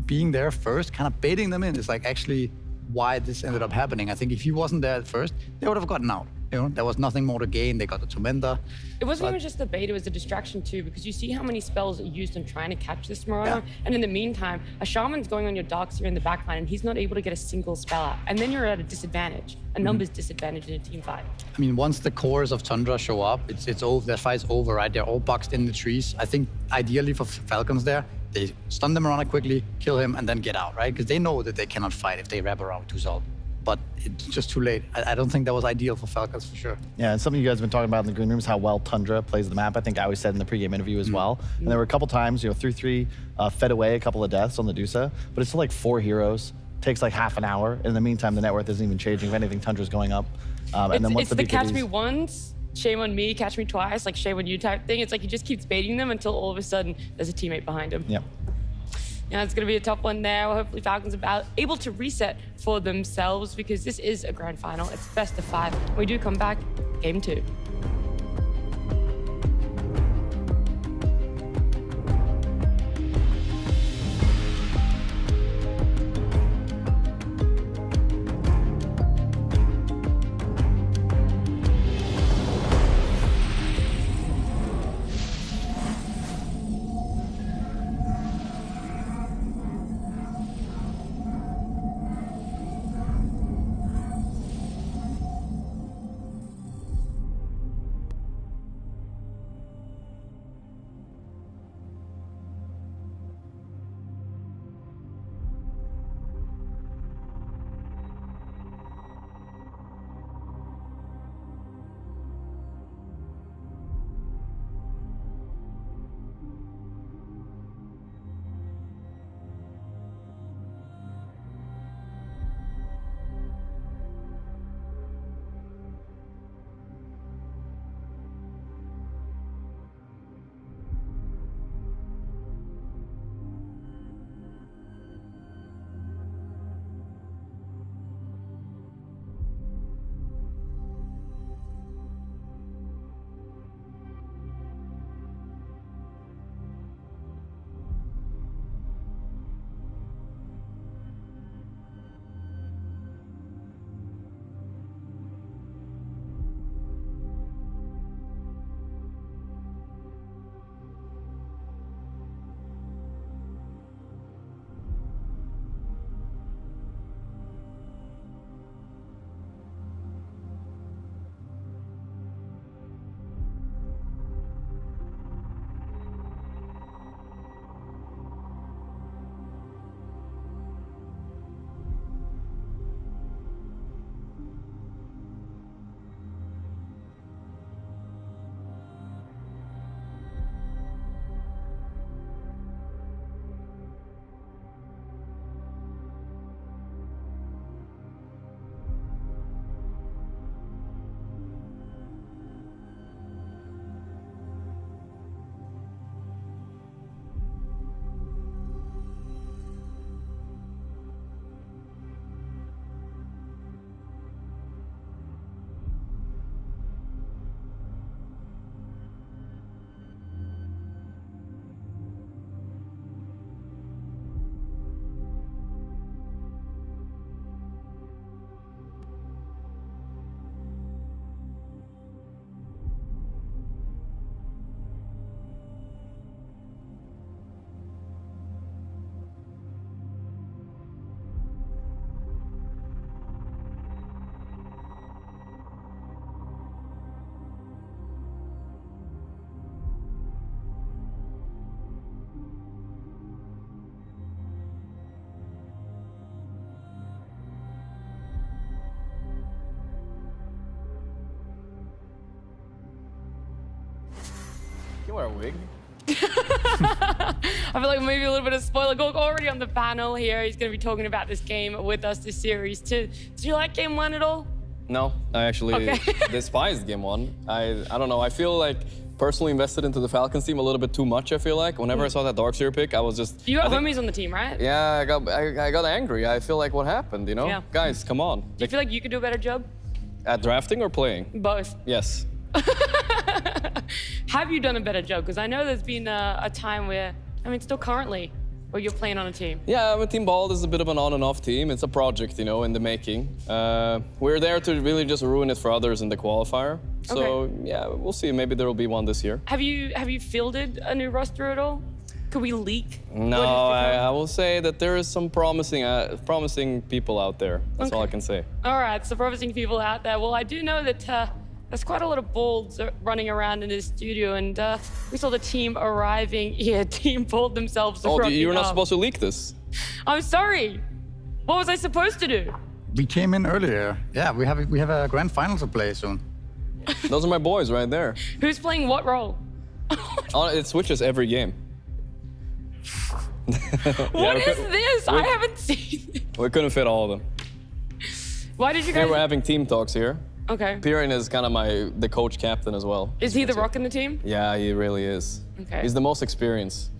being there first, kind of baiting them in, is like actually why this ended up happening. I think if he wasn't there at first, they would have gotten out. You know, there was nothing more to gain. They got the Tormenta. It wasn't even just the bait, it was a distraction too, because you see how many spells are used in trying to catch this Marauder, and in the meantime, a Shaman's going on your Darkseer in the backline, and he's not able to get a single spell out. And then you're at a disadvantage, a numbers disadvantage in a team fight. I mean, once the cores of Tundra show up, it's over. That fight's over, right? They're all boxed in the trees. I think ideally for Falcons there, they stun them around quickly, kill him, and then get out, right? Because they know that they cannot fight if they wrap around with 2 Salt. But it's just too late. I don't think that was ideal for Falcons for sure. Yeah, and something you guys have been talking about in the green room is how well Tundra plays the map. I think I always said in the pregame interview as well. And there were a couple times, 3-3 fed away a couple of deaths on the Dusa, but it's still like 4 heroes. Takes like half an hour. In the meantime, the net worth isn't even changing. If anything, Tundra's going up. And then once it's the catch BKBs me once, shame on me, catch me twice, like shame on you type thing. It's like he just keeps baiting them until all of a sudden there's a teammate behind him. Yep. Yeah, it's going to be a tough one there. Hopefully Falcons are able to reset for themselves because this is a grand final. It's best of 5. When we do come back, game 2. You wear a wig. I feel like maybe a little bit of spoiler. Gork already on the panel here. He's going to be talking about this game with us, this series too. Did you like game 1 at all? No, I actually despised game 1. I don't know. I feel like personally invested into the Falcons team a little bit too much, I feel like. Whenever I saw that Darkseer pick, I was just... You got homies on the team, right? Yeah, I got angry. I feel like what happened, you know? Yeah. Guys, come on. Do you feel like you could do a better job? At drafting or playing? Both. Yes. Have you done a better job? Because I know there's been a time where, I mean, still currently, where you're playing on a team. Yeah, but Team Bald is a bit of an on and off team. It's a project, you know, in the making. We're there to really just ruin it for others in the qualifier. So yeah, we'll see. Maybe there will be one this year. Have you fielded a new roster at all? Could we leak? No, I will say that there is some promising people out there. That's all I can say. All right, so promising people out there. Well, I do know that there's quite a lot of balds running around in his studio, and we saw the team arriving here. Team Bald themselves. Oh, you're not supposed to leak this. I'm sorry. What was I supposed to do? We came in earlier. Yeah, we have a grand final to play soon. Those are my boys right there. Who's playing what role? It switches every game. What is this? I haven't seen it. We couldn't fit all of them. Why did you guys? Yeah, we're having team talks here. Okay. Pirin is kind of the coach captain as well. Is he the rock in the team? Yeah, he really is. Okay. He's the most experienced.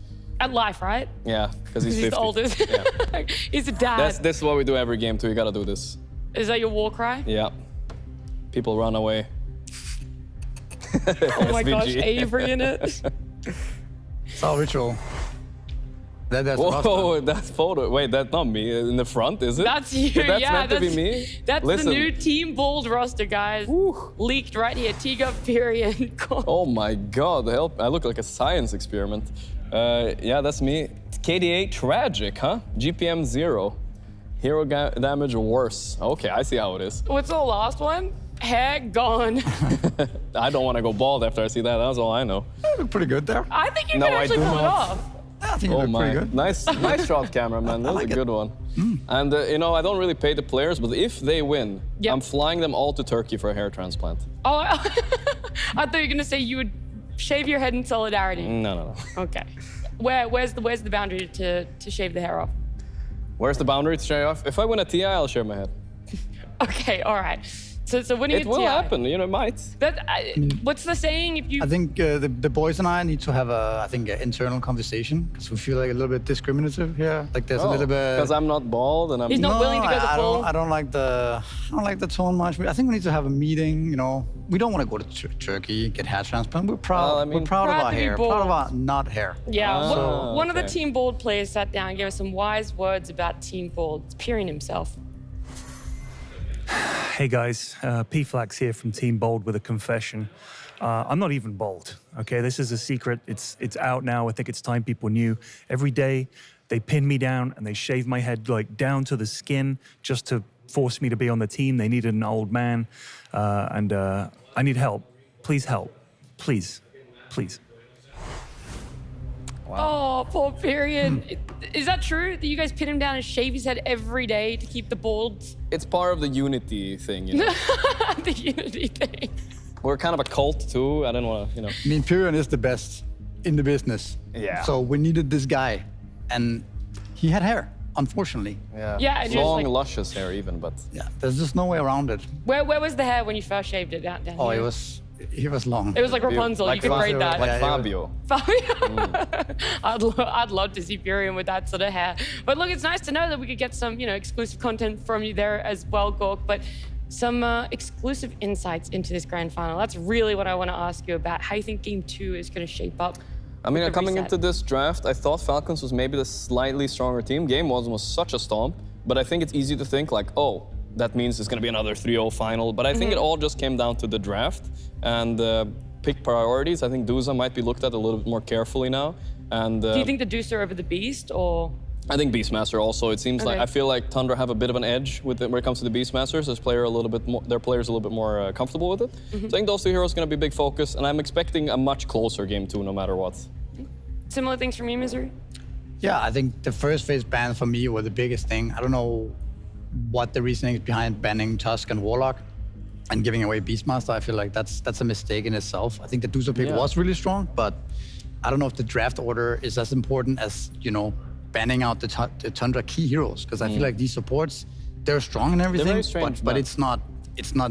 At life, right? Yeah, because he's 50. the oldest. Yeah. He's a dad. This is what we do every game too. You gotta do this. Is that your war cry? Yeah. People run away. Oh my gosh, Avery in it. It's our ritual. That's Whoa, that's photo. Wait, that's not me. In the front, is it? That's you, That's yeah. meant to be me? That's Listen. the new Team Bold roster, guys. Leaked right here. Tiga, Furion. Oh my god, help. I look like a science experiment. Yeah, that's me. KDA Tragic, huh? GPM 0. Hero damage worse. Okay, I see how it is. What's the last one? Hair gone. I don't want to go bald after I see that. That's all I know. You look pretty good there. I think you can actually pull it off. I think you look pretty good. Nice shot, cameraman. That was a good one. And you know, I don't really pay the players, but if they win, I'm flying them all to Turkey for a hair transplant. Oh, I thought you were gonna say you would shave your head in solidarity. No. Okay. Where's the boundary to shave the hair off? Where's the boundary to shave off? If I win a TI, I'll shave my head. Okay, all right. So winning it will happen, you know, it might. What's the saying? If you, I think the boys and I need to have an internal conversation because we feel like a little bit discriminative here. Like there's a little bit. Because I'm not bald and I'm. He's not willing to go the full. I don't like the tone much. I think we need to have a meeting. You know, we don't want to go to Turkey, get hair transplant. We're proud. We're proud of our hair. Proud of our not hair. Yeah. One of the Team Bold players sat down and gave us some wise words about Team Bold. It's Pirin himself. Hey guys, P-Flax here from Team Bold with a confession. I'm not even bald, okay? This is a secret. It's out now. I think it's time people knew. Every day, they pin me down and they shave my head like down to the skin just to force me to be on the team. They needed an old man, and I need help. Please help. Please. Wow. Oh, poor Pirin. Is that true that you guys pin him down and shave his head every day to keep the balds? It's part of the unity thing, you know. The unity thing. We're kind of a cult too. I don't want to, you know. I mean, Pirin is the best in the business. Yeah. So we needed this guy, and he had hair, unfortunately. Yeah. And long, luscious hair even, but. Yeah, there's just no way around it. Where was the hair when you first shaved it down Oh, here? He was long. It was like Rapunzel. Like you could braid that. Like Fabio. I'd love to see Furion with that sort of hair. But look, it's nice to know that we could get some, exclusive content from you there as well, Gork. But some exclusive insights into this grand final. That's really what I want to ask you about. How you think Game 2 is going to shape up? I mean, coming into this draft, I thought Falcons was maybe the slightly stronger team. Game 1 was such a stomp, but I think it's easy to think like, oh, that means it's going to be another 3-0 final. But I think it all just came down to the draft and pick priorities. I think Duza might be looked at a little bit more carefully now. And do you think the Deucer over the Beast, or? I think Beastmaster also. It seems like I feel like Tundra have a bit of an edge with when it comes to the Beastmasters. Their players a little bit more comfortable with it. So I think those two heroes are going to be a big focus, and I'm expecting a much closer Game 2 no matter what. Similar things from you, Misery? Yeah, I think the first phase bans for me were the biggest thing. I don't know what the reasoning is behind banning Tusk and Warlock and giving away Beastmaster. I feel like that's a mistake in itself. I think the Deucer pick was really strong, but I don't know if the draft order is as important as, banning out the Tundra key heroes, because I feel like these supports, they're strong and everything, very strange, but it's not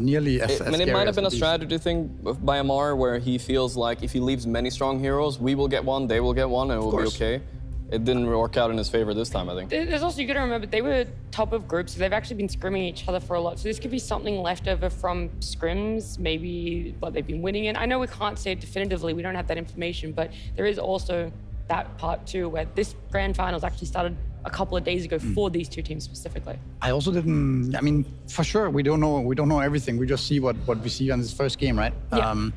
nearly as I mean, it might have been a strategy thing by Amar where he feels like if he leaves many strong heroes, we will get one, they will get one, and it will be okay. it didn't work out in his favor this time, I think. There's also, you got to remember, they were top of groups, so they've actually been scrimming each other for a lot. So this could be something left over from scrims, maybe what they've been winning in. I know we can't say it definitively, we don't have that information, but there is also that part too, where this grand finals actually started a couple of days ago for these two teams specifically. I also didn't. I mean, for sure, we don't know everything. We just see what we see on this first game, right? Yeah.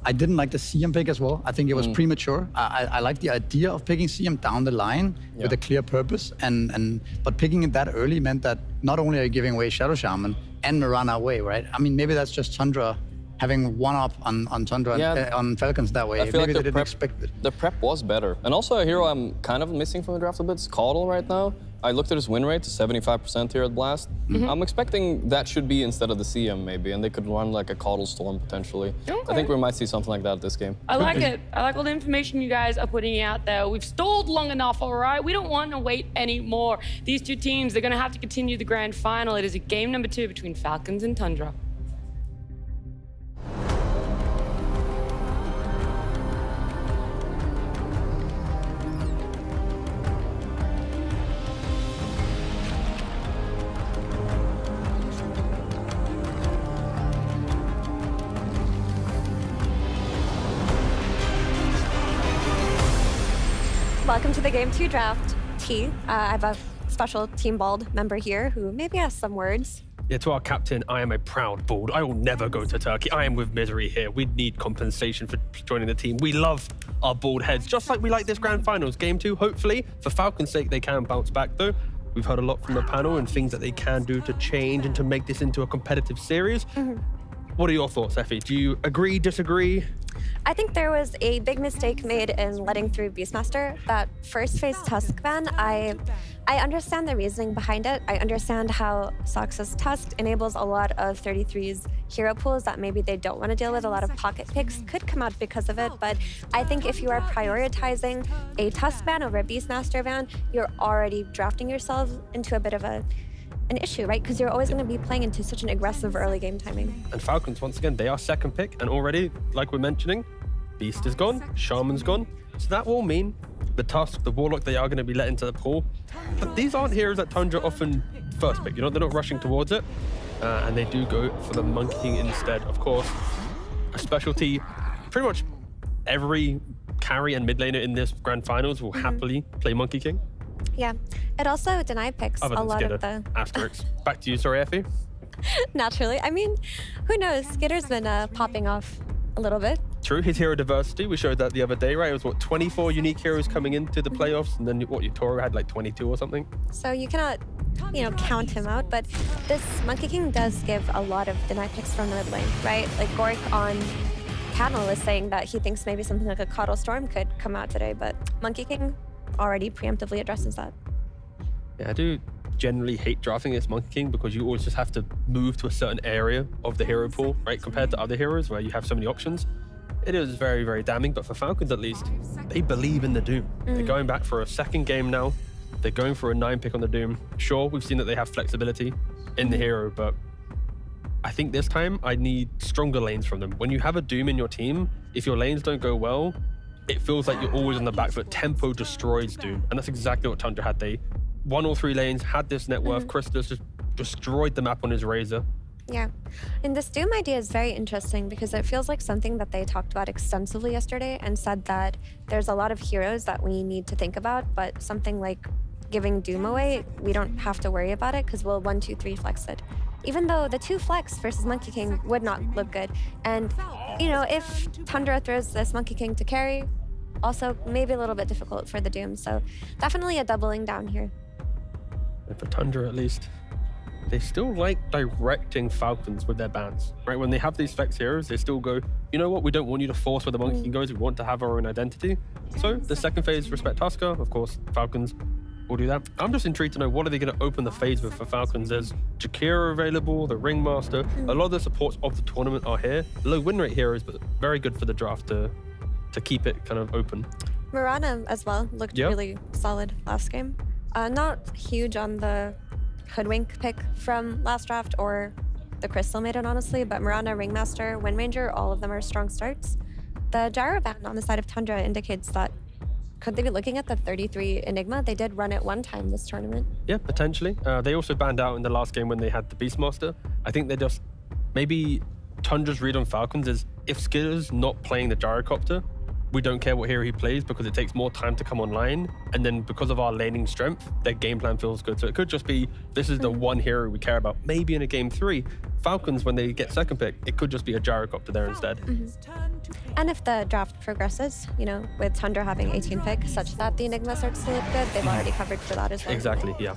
I didn't like the CM pick as well. I think it was premature. I like the idea of picking CM down the line with a clear purpose, but picking it that early meant that not only are you giving away Shadow Shaman and Mirana away, right? I mean, maybe that's just Tundra having one up on Tundra and, on Falcons that way. I feel maybe like they didn't expect it. the prep was better. And also a hero I'm kind of missing from the draft a bit is Caudle right now. I looked at his win rate to 75% here at Blast. I'm expecting that should be instead of the CM maybe, and they could run like a Caudle Storm potentially. I think we might see something like that this game. I like it. I like all the information you guys are putting out there. We've stalled long enough, all right? We don't want to wait anymore. These two teams, they're going to have to continue the grand final. It is a game number 2 between Falcons and Tundra. Welcome to the Game 2 draft, T. I have a special Team Bald member here who maybe has some words. Yeah, to our captain, I am a proud bald. I will never go to Turkey. I am with Misery here. We need compensation for joining the team. We love our bald heads, just like we like this grand finals. Game 2, hopefully, for Falcons' sake, they can bounce back though. We've heard a lot from the panel and things that they can do to change and to make this into a competitive series. What are your thoughts, Effie? Do you agree, disagree? I think there was a big mistake made in letting through Beastmaster. That first phase Tusk ban, I understand the reasoning behind it. I understand how Sox's Tusk enables a lot of 33's hero pools that maybe they don't want to deal with. A lot of pocket picks could come out because of it, but I think if you are prioritizing a Tusk ban over a Beastmaster ban, you're already drafting yourself into a bit of an issue, right? Because you're always going to be playing into such an aggressive early game timing. And Falcons, once again, they are second pick, and already, like we're mentioning, Beast is gone, Shaman's gone. So that will mean the Tusk, the Warlock, they are going to be let into the pool. But these aren't heroes that Tundra often first pick, you know, they're not rushing towards it. And they do go for the Monkey King instead. Of course, a specialty. Pretty much every carry and mid laner in this grand finals will happily play Monkey King. Yeah, it also deny picks Other a than lot Skitter, of the... asterisks. Back to you, sorry, Effie. Naturally. I mean, who knows? Skitter's been popping off a little bit. True, his hero diversity, we showed that the other day, right? It was, what, 24 unique heroes coming into the playoffs, and then, what, your Toro had like 22 or something? So you cannot, you know, count him out, but this Monkey King does give a lot of deny picks from the mid lane, right? Like Gorik on panel is saying that he thinks maybe something like a Caudle Storm could come out today, but Monkey King already preemptively addresses that. Yeah, I do generally hate drafting this Monkey King because you always just have to move to a certain area of the hero pool, right? Compared to other heroes where you have so many options. It is very, very damning, but for Falcons at least, they believe in the Doom. They're going back for a second game now. They're going for a 9 pick on the Doom. Sure, we've seen that they have flexibility in the hero, but I think this time I need stronger lanes from them. When you have a Doom in your team, if your lanes don't go well, it feels like you're always on the back foot. Tempo destroys Doom, and that's exactly what Tundra had. They won all 3 lanes, had this net worth. Christos just destroyed the map on his Razor. Yeah, and this Doom idea is very interesting because it feels like something that they talked about extensively yesterday and said that there's a lot of heroes that we need to think about, but something like giving Doom away, we don't have to worry about it because we'll 1, 2, 3 flex it. Even though the 2 flex versus Monkey King would not look good. And, you know, if Tundra throws this Monkey King to carry, also maybe a little bit difficult for the Doom. So definitely a doubling down here. And for Tundra at least, they still like directing Falcons with their bans, right? When they have these flex heroes, they still go, you know what, we don't want you to force where the Monkey King goes, we want to have our own identity. So the second phase, respect Tusker, of course, Falcons will do that. I'm just intrigued to know what are they going to open the phase with for Falcons. There's Jakira available, the Ringmaster. A lot of the supports of the tournament are here. Low win rate heroes, but very good for the draft to keep it kind of open. Mirana as well looked really solid last game. Not huge on the Hoodwink pick from last draft or the Crystal Maiden, honestly, but Mirana, Ringmaster, Wind Ranger, all of them are strong starts. The Gyro ban on the side of Tundra indicates that could they be looking at the 33 Enigma? They did run it one time this tournament. Yeah, potentially. They also banned out in the last game when they had the Beastmaster. I think they just, maybe Tundra's read on Falcons is if Skitter's not playing the gyrocopter, we don't care what hero he plays because it takes more time to come online. And then because of our laning strength, their game plan feels good. So it could just be, this is the one hero we care about. Maybe in a game 3, Falcons, when they get second pick, it could just be a gyrocopter there instead. And if the draft progresses, you know, with Tundra having 18 pick, such that the Enigma starts to look good, they've already covered for that as well. Exactly, yeah.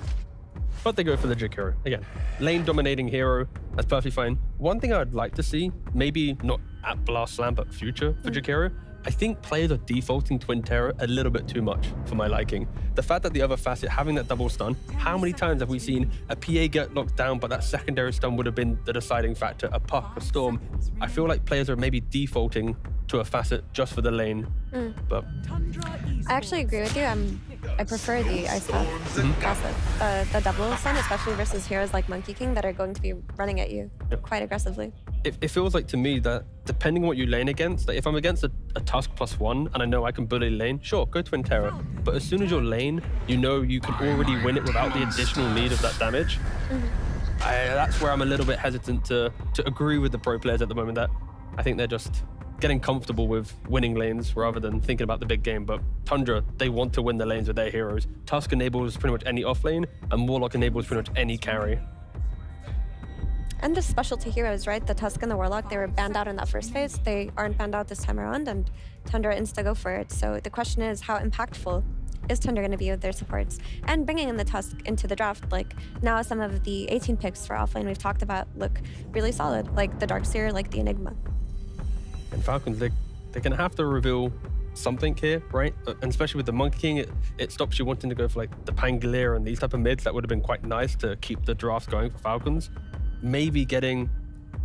But they go for the Jig hero. Again, lane dominating hero, that's perfectly fine. One thing I'd like to see, maybe not at Blast Slam, but future for Jig hero, I think players are defaulting Twin Terror a little bit too much for my liking. The fact that the other facet, having that double stun, how many times have we seen a PA get locked down, but that secondary stun would have been the deciding factor, a puck, a storm. I feel like players are maybe defaulting to a facet just for the lane. But I actually agree with you. I prefer the Ice Path facet, the double stun, especially versus heroes like Monkey King that are going to be running at you quite aggressively. It feels like to me that depending on what you lane against, like if I'm against a Tusk +1 and I know I can bully lane, sure, go Twin Terror. But as soon as you're lane, you know you can already win it without the additional need of that damage. That's where I'm a little bit hesitant to agree with the pro players at the moment, that I think they're just getting comfortable with winning lanes rather than thinking about the big game. But Tundra, they want to win the lanes with their heroes. Tusk enables pretty much any off lane, and Warlock enables pretty much any carry. And just specialty heroes, right? The Tusk and the Warlock, they were banned out in that first phase. They aren't banned out this time around, and Tundra insta go for it. So the question is, how impactful is Tundra going to be with their supports? And bringing in the Tusk into the draft, like now some of the 18 picks for offlane we've talked about look really solid, like the Darkseer, like the Enigma. And Falcons, they're going to have to reveal something here, right? And especially with the Monkey King, it stops you wanting to go for like the Pangolier and these type of mids. That would have been quite nice to keep the draft going for Falcons. Maybe getting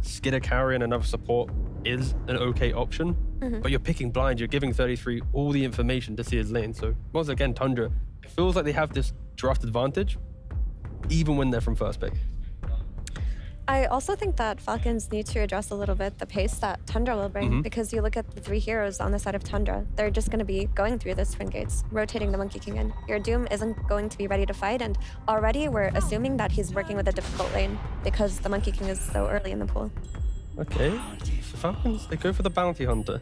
Skitter carry and another support is an okay option, but you're picking blind, you're giving 33 all the information to see his lane. So once again, Tundra, it feels like they have this draft advantage, even when they're from first pick. I also think that Falcons need to address a little bit the pace that Tundra will bring, because you look at the 3 heroes on the side of Tundra, they're just going to be going through this Twin Gates, rotating the Monkey King in. Your Doom isn't going to be ready to fight, and already we're assuming that he's working with a difficult lane because the Monkey King is so early in the pool. Okay, so Falcons, they go for the Bounty Hunter.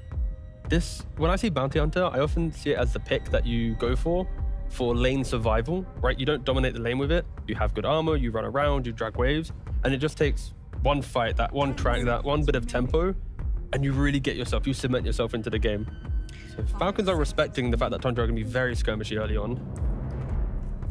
When I see Bounty Hunter, I often see it as the pick that you go for lane survival, right? You don't dominate the lane with it. You have good armor, you run around, you drag waves, and it just takes one fight, that one track, that one bit of tempo, and you really you cement yourself into the game. So Falcons are respecting the fact that Tundra are going to be very skirmishy early on.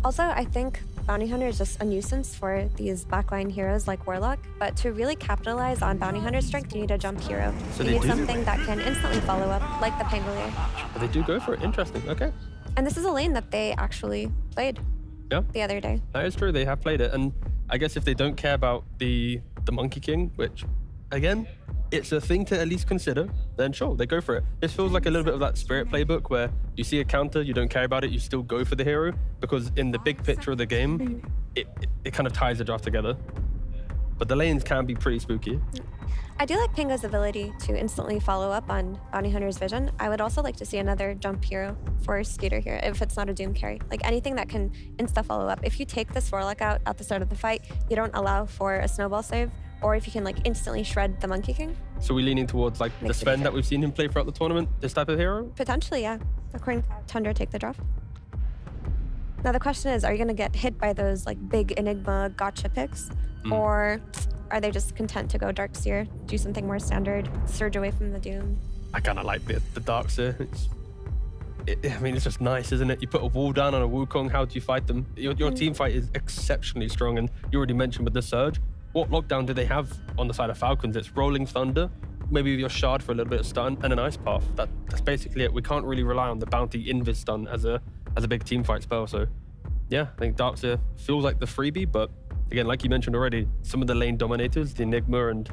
Also, I think Bounty Hunter is just a nuisance for these backline heroes like Warlock, but to really capitalize on Bounty Hunter's strength, you need a jump hero. So you need something that can instantly follow up, like the Pangolier. But they do go for it. Interesting. Okay. And this is a lane that they actually played the other day. That is true. They have played it. And I guess if they don't care about the Monkey King, which, again, it's a thing to at least consider, then sure, they go for it. This feels like a little bit of that Spirit playbook where you see a counter, you don't care about it, you still go for the hero, because in the big picture of the game, it kind of ties the draft together. But the lanes can be pretty spooky. I do like Pango's ability to instantly follow up on Bounty Hunter's vision. I would also like to see another jump hero for Skeeter here, if it's not a Doom carry. Like anything that can insta follow up. If you take this Warlock out at the start of the fight, you don't allow for a snowball save, or if you can like instantly shred the Monkey King. So we're leaning towards like the Sven that we've seen him play throughout the tournament, this type of hero? Potentially, yeah. According to Tundra, take the draft. Now the question is, are you gonna get hit by those like big Enigma gotcha picks? Or are they just content to go Darkseer, do something more standard, surge away from the Doom? I kind of like the Darkseer. I mean, it's just nice, isn't it? You put a wall down on a Wukong, how do you fight them? Your team fight is exceptionally strong, and you already mentioned with the Surge. What lockdown do they have on the side of Falcons? It's Rolling Thunder, maybe your Shard for a little bit of stun, and an Ice Path. That's basically it. We can't really rely on the Bounty Invis stun as a big team fight spell. So yeah, I think Darkseer feels like the freebie, but again, like you mentioned already, some of the lane dominators, the Enigma and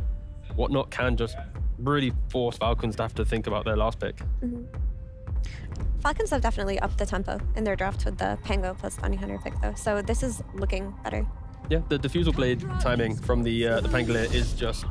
whatnot, can just really force Falcons to have to think about their last pick. Falcons have definitely upped the tempo in their draft with the Pango plus Bounty Hunter pick though, so this is looking better. Yeah, the Diffusal Blade timing from the Pangolier is just,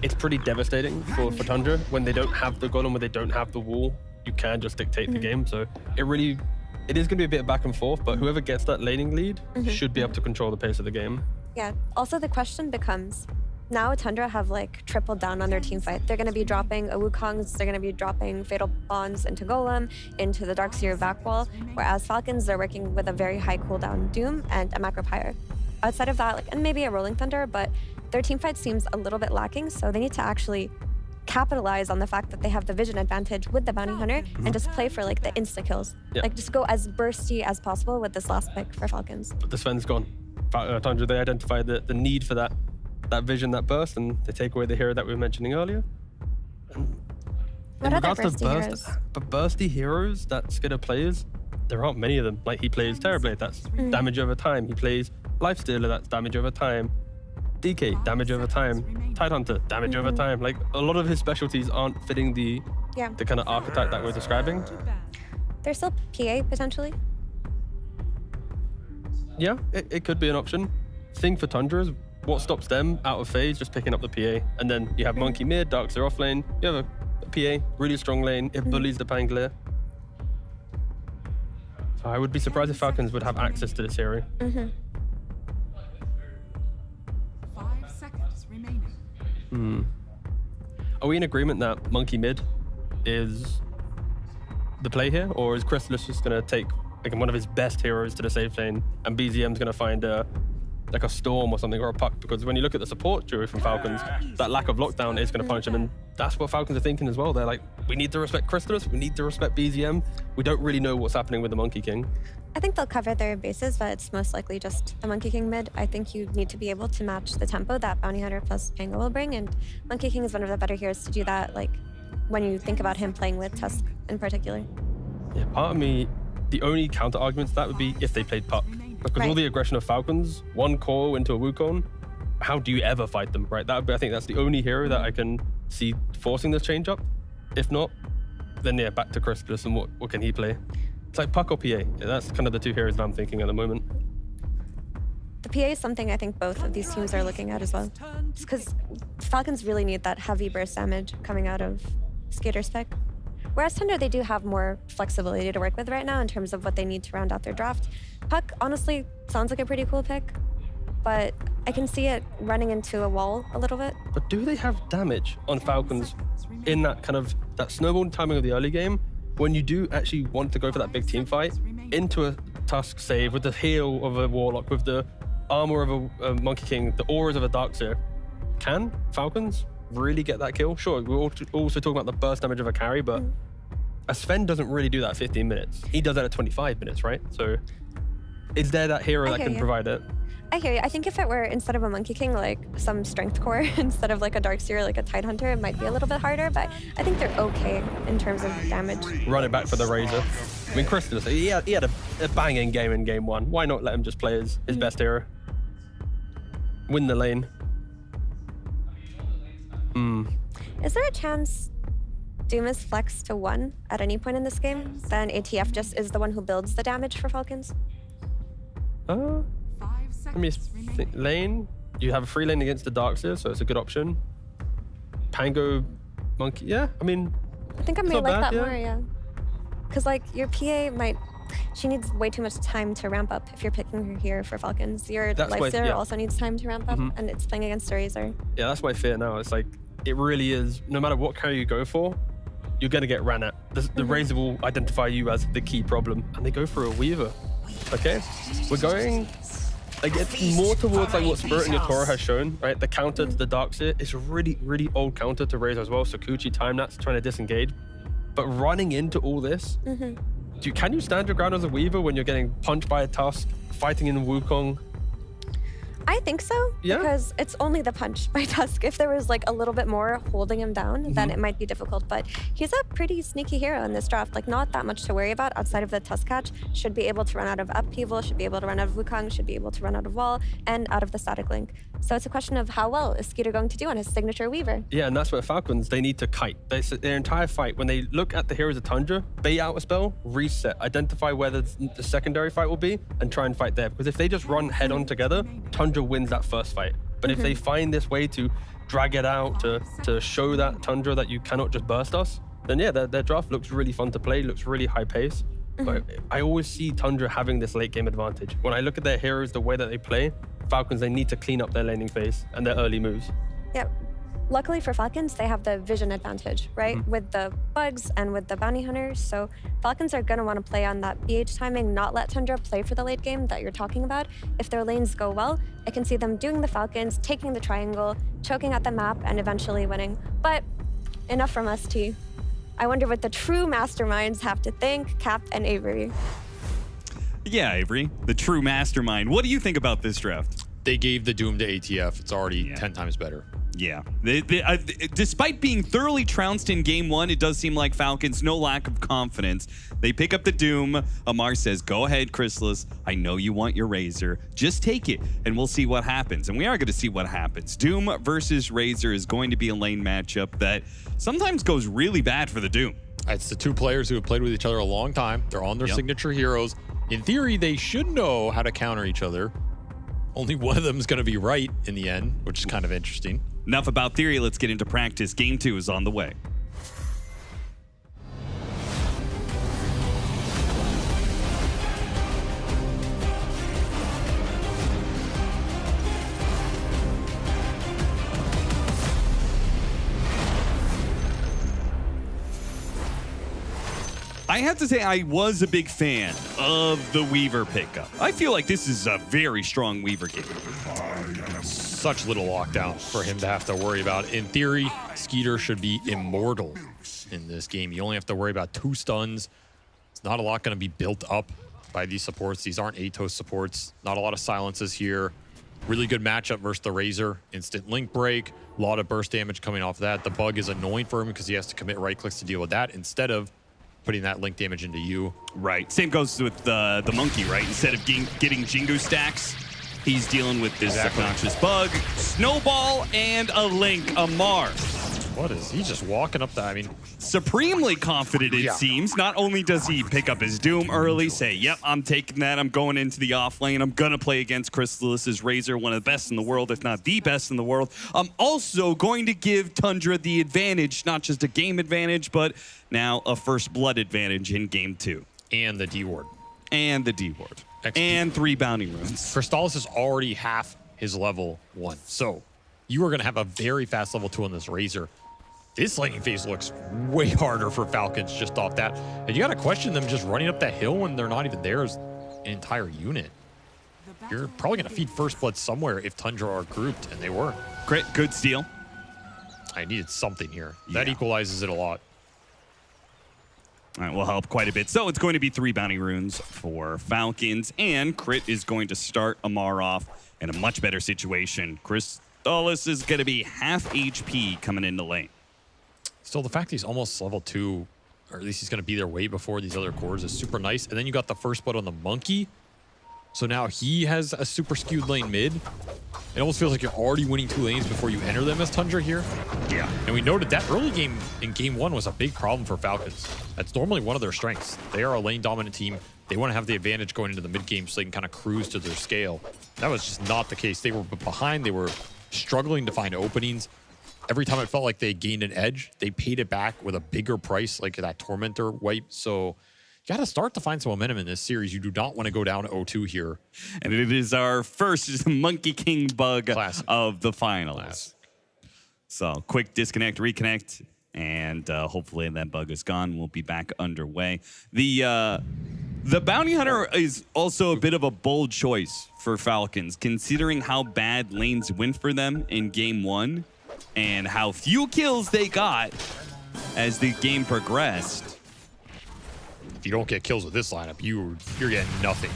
it's pretty devastating for Tundra when they don't have the Golem, when they don't have the wall. you can just dictate the game. So it is going to be a bit of back and forth, but whoever gets that laning lead should be able to control the pace of the game. Yeah. Also, the question becomes, now Tundra have like tripled down on their team fight. They're going to be dropping a Wukongs, they're going to be dropping Fatal Bonds into Golem, into the Darkseer back wall, whereas Falcons, they're working with a very high cooldown Doom and a Macro Pyre. Outside of that, like, and maybe a Rolling Thunder, but their team fight seems a little bit lacking, so they need to actually capitalize on the fact that they have the vision advantage with the Bounty Hunter and just play for like the insta kills. Yeah. Like just go as bursty as possible with this last pick for Falcons. But the Sven's gone. Tundra, they identified the need for that vision, that burst, and they take away the hero that we were mentioning earlier. What other bursty heroes? But bursty heroes that Skidder plays, there aren't many of them. Like he plays Terrorblade, that's damage over time. He plays Lifestealer, that's damage over time. DK, damage over time. Tidehunter, damage over time. Like a lot of his specialties aren't fitting the kind of archetype that we're describing. There's still PA potentially. Yeah, it could be an option. Thing for Tundra is what stops them out of phase, just picking up the PA. And then you have Monkey mid, Darkseer off lane. You have a PA, really strong lane. It bullies the Pangolier. So I would be surprised if Falcons would have access to this hero. 5 seconds remaining. Are we in agreement that Monkey mid is the play here? Or is Crystallis just going to take one of his best heroes to the safe lane and BZM's going to find like a Storm or something, or a Puck? Because when you look at the support duo from Falcons, that lack of lockdown is going to punish them, and that's what Falcons are thinking as well. They're like, we need to respect Crystallis, we need to respect BZM. We don't really know what's happening with the Monkey King. I think they'll cover their bases, but it's most likely just the Monkey King mid. I think you need to be able to match the tempo that Bounty Hunter plus Pango will bring, and Monkey King is one of the better heroes to do that, like when you think about him playing with Tusk in particular. Yeah, part of me, the only counter argument to that would be if they played Puck. Because all the aggression of Falcons, one call into a Wukong, how do you ever fight them, right? That would be, I think that's the only hero that I can see forcing this change up. If not, then yeah, back to Crystallis and what can he play? It's like Puck or PA. Yeah, that's kind of the two heroes that I'm thinking at the moment. The PA is something I think both of these teams are looking at as well. Just because Falcons really need that heavy burst damage coming out of Skater's pick. Whereas Tundra, they do have more flexibility to work with right now in terms of what they need to round out their draft. Puck, honestly, sounds like a pretty cool pick, but I can see it running into a wall a little bit. But do they have damage on Falcons in that kind of, that snowball timing of the early game? When you do actually want to go for that big team fight, into a Tusk save with the heal of a Warlock, with the armor of a Monkey King, the auras of a Darkseer, can Falcons really get that kill? Sure, we're also talking about the burst damage of a carry, but a Sven doesn't really do that at 15 minutes. He does that at 25 minutes, right? So is there that hero that can provide it? I hear you. I think if it were, instead of a Monkey King, like some Strength Core, instead of like a Darkseer, like a Tidehunter, it might be a little bit harder, but I think they're okay in terms of damage. Run it back for the Razor. I mean, Crystallis, he had a banging game in game one. Why not let him just play his best hero? Win the lane. Is there a chance Doom is flexed to 1 at any point in this game? Then ATF just is the one who builds the damage for Falcons? Let me think. Lane, you have a free lane against the Darkseer, so it's a good option. Pango, Monkey, yeah, I mean, I think I may like that more, yeah. Because like your PA might, she needs way too much time to ramp up if you're picking her here for Falcons. Your Lifestealer also needs time to ramp up, and it's playing against a Razor. Yeah, that's my fear now. It's like, it really is, no matter what carry you go for, you're going to get ran at. The Razor will identify you as the key problem, and they go for a Weaver. Okay, we're going more towards like what Spirit and Yatora has shown, right? The counter to the Darkseer is a really, really old counter to Razor as well. Sakuchi, Time-Nats trying to disengage. But running into all this, can you stand your ground as a Weaver when you're getting punched by a Tusk, fighting in Wukong? I think so, because it's only the punch by Tusk. If there was like a little bit more holding him down, then it might be difficult. But he's a pretty sneaky hero in this draft. Like not that much to worry about outside of the Tusk catch. Should be able to run out of upheaval, should be able to run out of Wukong, should be able to run out of wall, and out of the static link. So it's a question of how well is Skeeter going to do on his signature Weaver. Yeah, and that's where Falcons, they need to kite. Their entire fight, when they look at the heroes of Tundra, bait out a spell, reset, identify where the secondary fight will be, and try and fight there. Because if they just run head on together, Tundra wins that first fight. But if they find this way to drag it out, to show that Tundra that you cannot just burst us, then yeah, their draft looks really fun to play, looks really high pace. But I always see Tundra having this late game advantage. When I look at their heroes, the way that they play, Falcons, they need to clean up their laning phase and their early moves. Yep. Luckily for Falcons, they have the vision advantage, right? With the bugs and with the bounty hunters. So Falcons are going to want to play on that BH timing, not let Tundra play for the late game that you're talking about. If their lanes go well, I can see them doing the Falcons, taking the triangle, choking at the map, and eventually winning. But enough from us, T. I wonder what the true masterminds have to think, Cap and Avery. Yeah, Avery, the true mastermind. What do you think about this draft? They gave the Doom to ATF. It's already 10 times better. Yeah. Despite being thoroughly trounced in game 1, it does seem like Falcons, no lack of confidence. They pick up the Doom. Amar says, go ahead, Chrysalis. I know you want your Razor. Just take it, and we'll see what happens. And we are going to see what happens. Doom versus Razor is going to be a lane matchup that sometimes goes really bad for the Doom. It's the two players who have played with each other a long time. They're on their signature heroes. In theory, they should know how to counter each other. Only one of them is going to be right in the end, which is kind of interesting. Enough about theory. Let's get into practice. Game 2 is on the way. I have to say I was a big fan of the Weaver pickup. I feel like this is a very strong Weaver game. Such little lockdown for him to have to worry about. In theory, Skeeter should be immortal in this game. You only have to worry about 2 stuns. It's not a lot going to be built up by these supports. These aren't Atos supports. Not a lot of silences here. Really good matchup versus the Razor. Instant link break. A lot of burst damage coming off that. The bug is annoying for him because he has to commit right clicks to deal with that instead of putting that link damage into you. Right. Same goes with the monkey, right? Instead of getting Jingu stacks, he's dealing with this obnoxious bug, snowball, and a link, Amar. What is he just walking up that? I mean, supremely confident, it seems. Not only does he pick up his Doom early, say, yep, I'm taking that. I'm going into the off lane. I'm going to play against Chrysalis's Razor, one of the best in the world, if not the best in the world. I'm also going to give Tundra the advantage, not just a game advantage, but now a first blood advantage in game 2. And the D-ward. And the D-ward. And 3 bounty runes. Crystallis is already half his level 1. So you are going to have a very fast level 2 on this Razor. This laning phase looks way harder for Falcons just off that. And you got to question them just running up that hill when they're not even there as an entire unit. You're probably going to feed first blood somewhere if Tundra are grouped, and they were. Crit, good steal. I needed something here. That equalizes it a lot. All right, will help quite a bit. So it's going to be 3 bounty runes for Falcons, and Crit is going to start Amar off in a much better situation. Crystallis is going to be half HP coming into lane. Still, the fact he's almost level 2, or at least he's going to be there way before these other cores, is super nice. And then you got the first blood on the monkey. So now he has a super skewed lane mid. It almost feels like you're already winning 2 lanes before you enter them as Tundra here. Yeah. And we noted that early game in game 1 was a big problem for Falcons. That's normally one of their strengths. They are a lane dominant team. They want to have the advantage going into the mid game so they can kind of cruise to their scale. That was just not the case. They were behind. They were struggling to find openings. Every time it felt like they gained an edge, they paid it back with a bigger price, like that Tormentor wipe. So you got to start to find some momentum in this series. You do not want to go down 0-2 here. And it is our first Monkey King bug of the finals. Classic. So quick disconnect, reconnect, and hopefully that bug is gone. We'll be back underway. The Bounty Hunter is also a bit of a bold choice for Falcons, considering how bad lanes went for them in game 1. And how few kills they got as the game progressed. If you don't get kills with this lineup, you're getting nothing.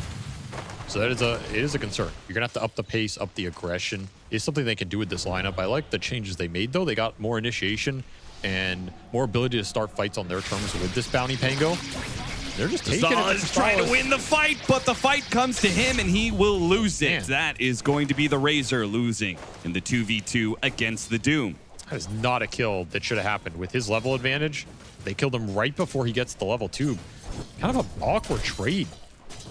So it is a concern. You're gonna have to up the pace, up the aggression. It's something they can do with this lineup. I like the changes they made though. They got more initiation and more ability to start fights on their terms with this Bounty Pango. They're just taking it. Is trying to win the fight, but the fight comes to him and he will lose it. Man. That is going to be the Razor losing in the 2v2 against the Doom. That is not a kill that should have happened. With his level advantage, they killed him right before he gets to level 2. Kind of an awkward trade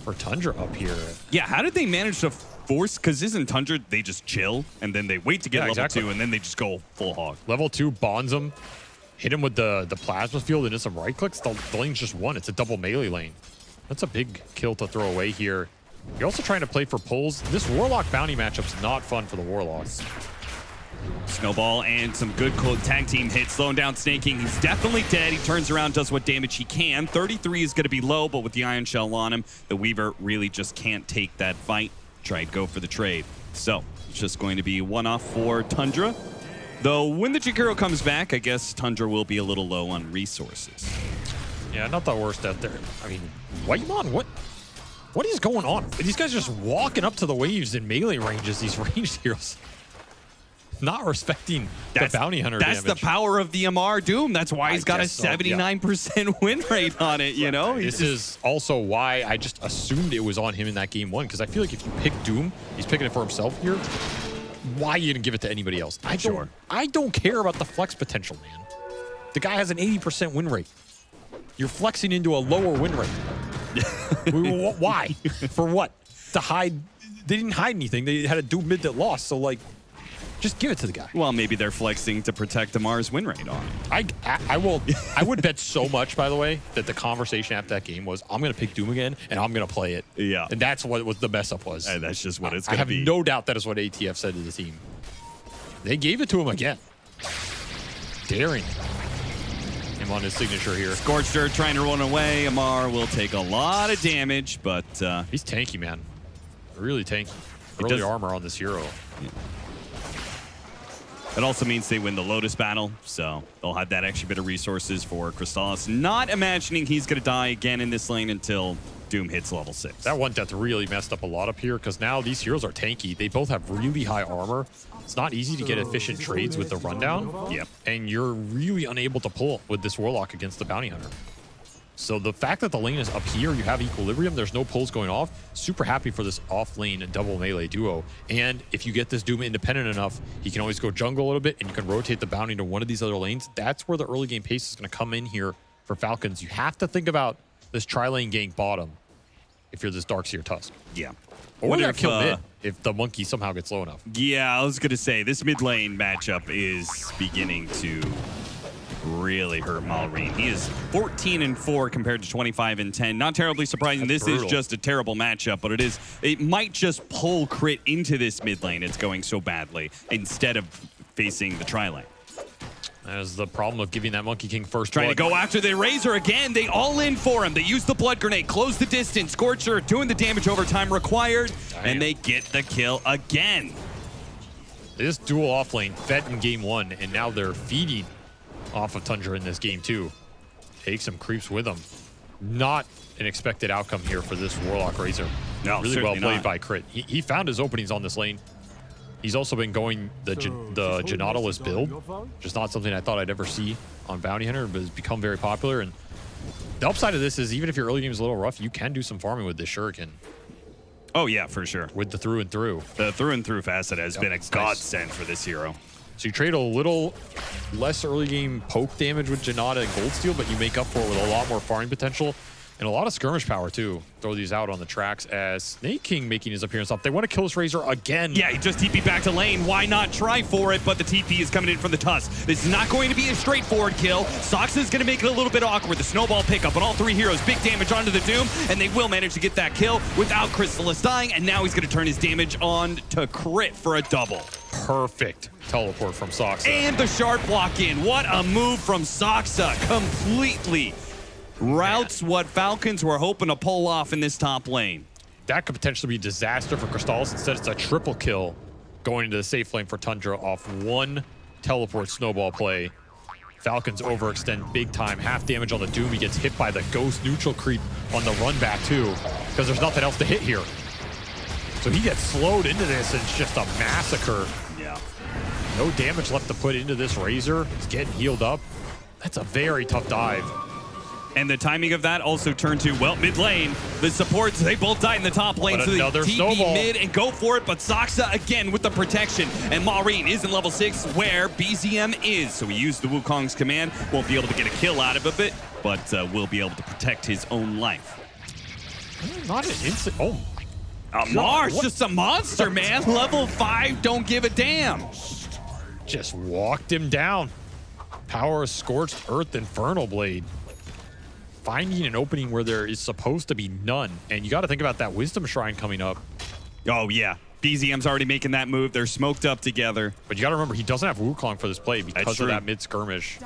for Tundra up here. Yeah, how did they manage to force? Because isn't Tundra, they just chill and then they wait to get level 2 and then they just go full hog. Level 2 bonds him. hit him with the plasma field and then some right clicks, the lane's just won. It's a double melee lane. That's a big kill to throw away here. You're also trying to play for pulls. This Warlock bounty matchup's not fun for the Warlocks. Snowball and some good tag team hits, slowing down Snaking. He's definitely dead. He turns around, does what damage he can. 33 is going to be low, but with the Iron Shell on him, the Weaver really just can't take that fight. Try to go for the trade. So it's just going to be one off for Tundra. Though when the Jakiro comes back, I guess Tundra will be a little low on resources. Yeah, not the worst out there. I mean, Whitemon, what is going on? These guys are just walking up to the waves in melee ranges, these ranged heroes. Not respecting the bounty hunter That's damage. the power of the MR Doom. That's why he's got a 79% win rate on it, you know? This is also why I just assumed it was on him in that game 1, because I feel like if you pick Doom, he's picking it for himself here. Why you didn't give it to anybody else? I don't care about the flex potential, man. The guy has an 80% win rate. You're flexing into a lower win rate. Why? For what? To hide? They didn't hide anything. They had a Doom mid that lost, so like, just give it to the guy. Well, maybe they're flexing to protect Amar's win rate on it. I would bet so much, by the way, that the conversation after that game was, I'm going to pick Doom again, and I'm going to play it. Yeah. And that's what the mess up was. And that's just what it's going to be. I have no doubt that is what ATF said to the team. They gave it to him again. Daring him on his signature here. Scorched Earth trying to run away. Amar will take a lot of damage, but... he's tanky, man. Really tanky. Early armor on this hero. Yeah. It also means they win the Lotus battle, so they'll have that extra bit of resources for Crystallis. Not imagining he's going to die again in this lane until Doom hits level 6. That one death really messed up a lot up here, because now these heroes are tanky. They both have really high armor. It's not easy to get efficient trades with the rundown. Yep. And you're really unable to pull with this Warlock against the Bounty Hunter. So the fact that the lane is up here, you have equilibrium, there's no pulls going off. Super happy for this off-lane double melee duo. And if you get this Doom independent enough, he can always go jungle a little bit, and you can rotate the bounty to one of these other lanes. That's where the early game pace is going to come in here for Falcons. You have to think about this tri-lane gank bottom if you're this Darkseer Tusk. Yeah. Or they're kill mid if the monkey somehow gets low enough. Yeah, I was going to say, this mid lane matchup is beginning to really hurt Malrine. He is 14-4 compared to 25-10. Not terribly surprising. That's this brutal. is just a terrible matchup, but it might just pull Crit into this mid lane. It's going so badly instead of facing the tri-lane. That is the problem of giving that Monkey King first Trying blood. to go after the Razor again. They all in for him. They use the blood grenade, close the distance. Scorcher doing the damage over time required, and they get the kill again. This dual off lane fed in game 1, and now they're feeding off of Tundra in this game 2. Take some creeps with them. Not an expected outcome here for this Warlock Razor. No, really well certainly played not. by Crit. He found his openings on this lane. He's also been going the Genotalist build, just not something I thought I'd ever see on Bounty Hunter, but has become very popular. And the upside of this is, even if your early game is a little rough, you can do some farming with this Shuriken. Oh yeah, for sure. With the through and through. The through and through facet has been a godsend for this hero. So you trade a little less early game poke damage with Janata and Goldsteel, but you make up for it with a lot more farming potential and a lot of skirmish power too. Throw these out on the tracks as Snake King making his appearance up. They want to kill this Razor again. Yeah, he just TP back to lane. Why not try for it? But the TP is coming in from the Tusk. This is not going to be a straightforward kill. Soxa is going to make it a little bit awkward. The snowball pickup on all three heroes. Big damage onto the Doom, and they will manage to get that kill without Crystallis dying, and now he's going to turn his damage on to Crit for a double. Perfect teleport from Soxa. And the sharp block in. What a move from Soxa. Completely routes what Falcons were hoping to pull off in this top lane. That could potentially be a disaster for Crystallis. Instead, it's a triple kill going into the safe lane for Tundra off one teleport snowball play. Falcons overextend big time. Half damage on the Doom. He gets hit by the Ghost neutral creep on the run back too, because there's nothing else to hit here. So he gets slowed into this, and it's just a massacre. Yeah. No damage left to put into this Razor. He's getting healed up. That's a very tough dive. And the timing of that also turned to, well, mid lane. The supports, they both died in the top lane, But so they another TP snowball. mid and go for it. But Soxa again with the protection. And Maureen is in level 6 where BZM is. So he used the Wukong's command. Won't be able to get a kill out of it, but will be able to protect his own life. Not an instant. Oh. Amar's just a monster, man. Level 5, don't give a damn. Just walked him down. Power of Scorched Earth, Infernal Blade. Finding an opening where there is supposed to be none. And you got to think about that Wisdom Shrine coming up. Oh, yeah. BZM's already making that move. They're smoked up together. But you got to remember, he doesn't have Wukong for this play because That's of true. that mid-skirmish.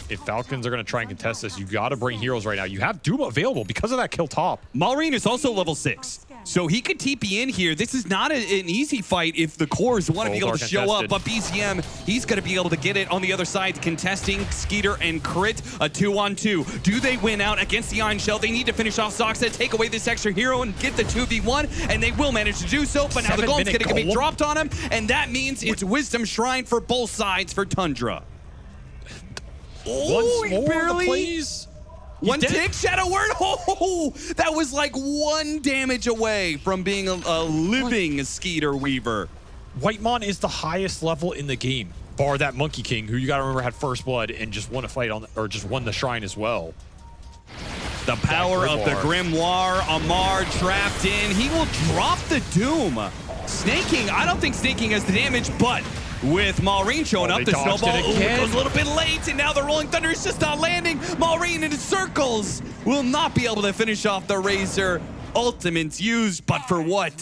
If Falcons are going to try and contest this, you got to bring heroes right now. You have Doom available because of that kill top. Malrine is also level 6. So he could TP in here. This is not an easy fight if the cores want to be able to show up. But BZM, he's going to be able to get it on the other side, contesting Skeeter and Crit, a 2-on-2. Do they win out against the Iron Shell? They need to finish off Soxa, take away this extra hero, and get the 2v1, and they will manage to do so. But now the Golem's going to be dropped on him, and that means it's Wisdom Shrine for both sides for Tundra. Once more, barely. Please. One tick, Shadow Word. Oh, that was like 1 damage away from being a living Skeeter Weaver. Whitemon is the highest level in the game, bar that Monkey King, who you got to remember had first blood and just won a fight on, or just won the shrine as well. The power of the Grimoire. Amar trapped in. He will drop the Doom. Snaking, I don't think Snaking has the damage, but with Malrine showing up, the snowball goes a little bit late, and now the Rolling Thunder is just not landing. Malrine in his circles will not be able to finish off the Razor. Ultimate's used, but for what?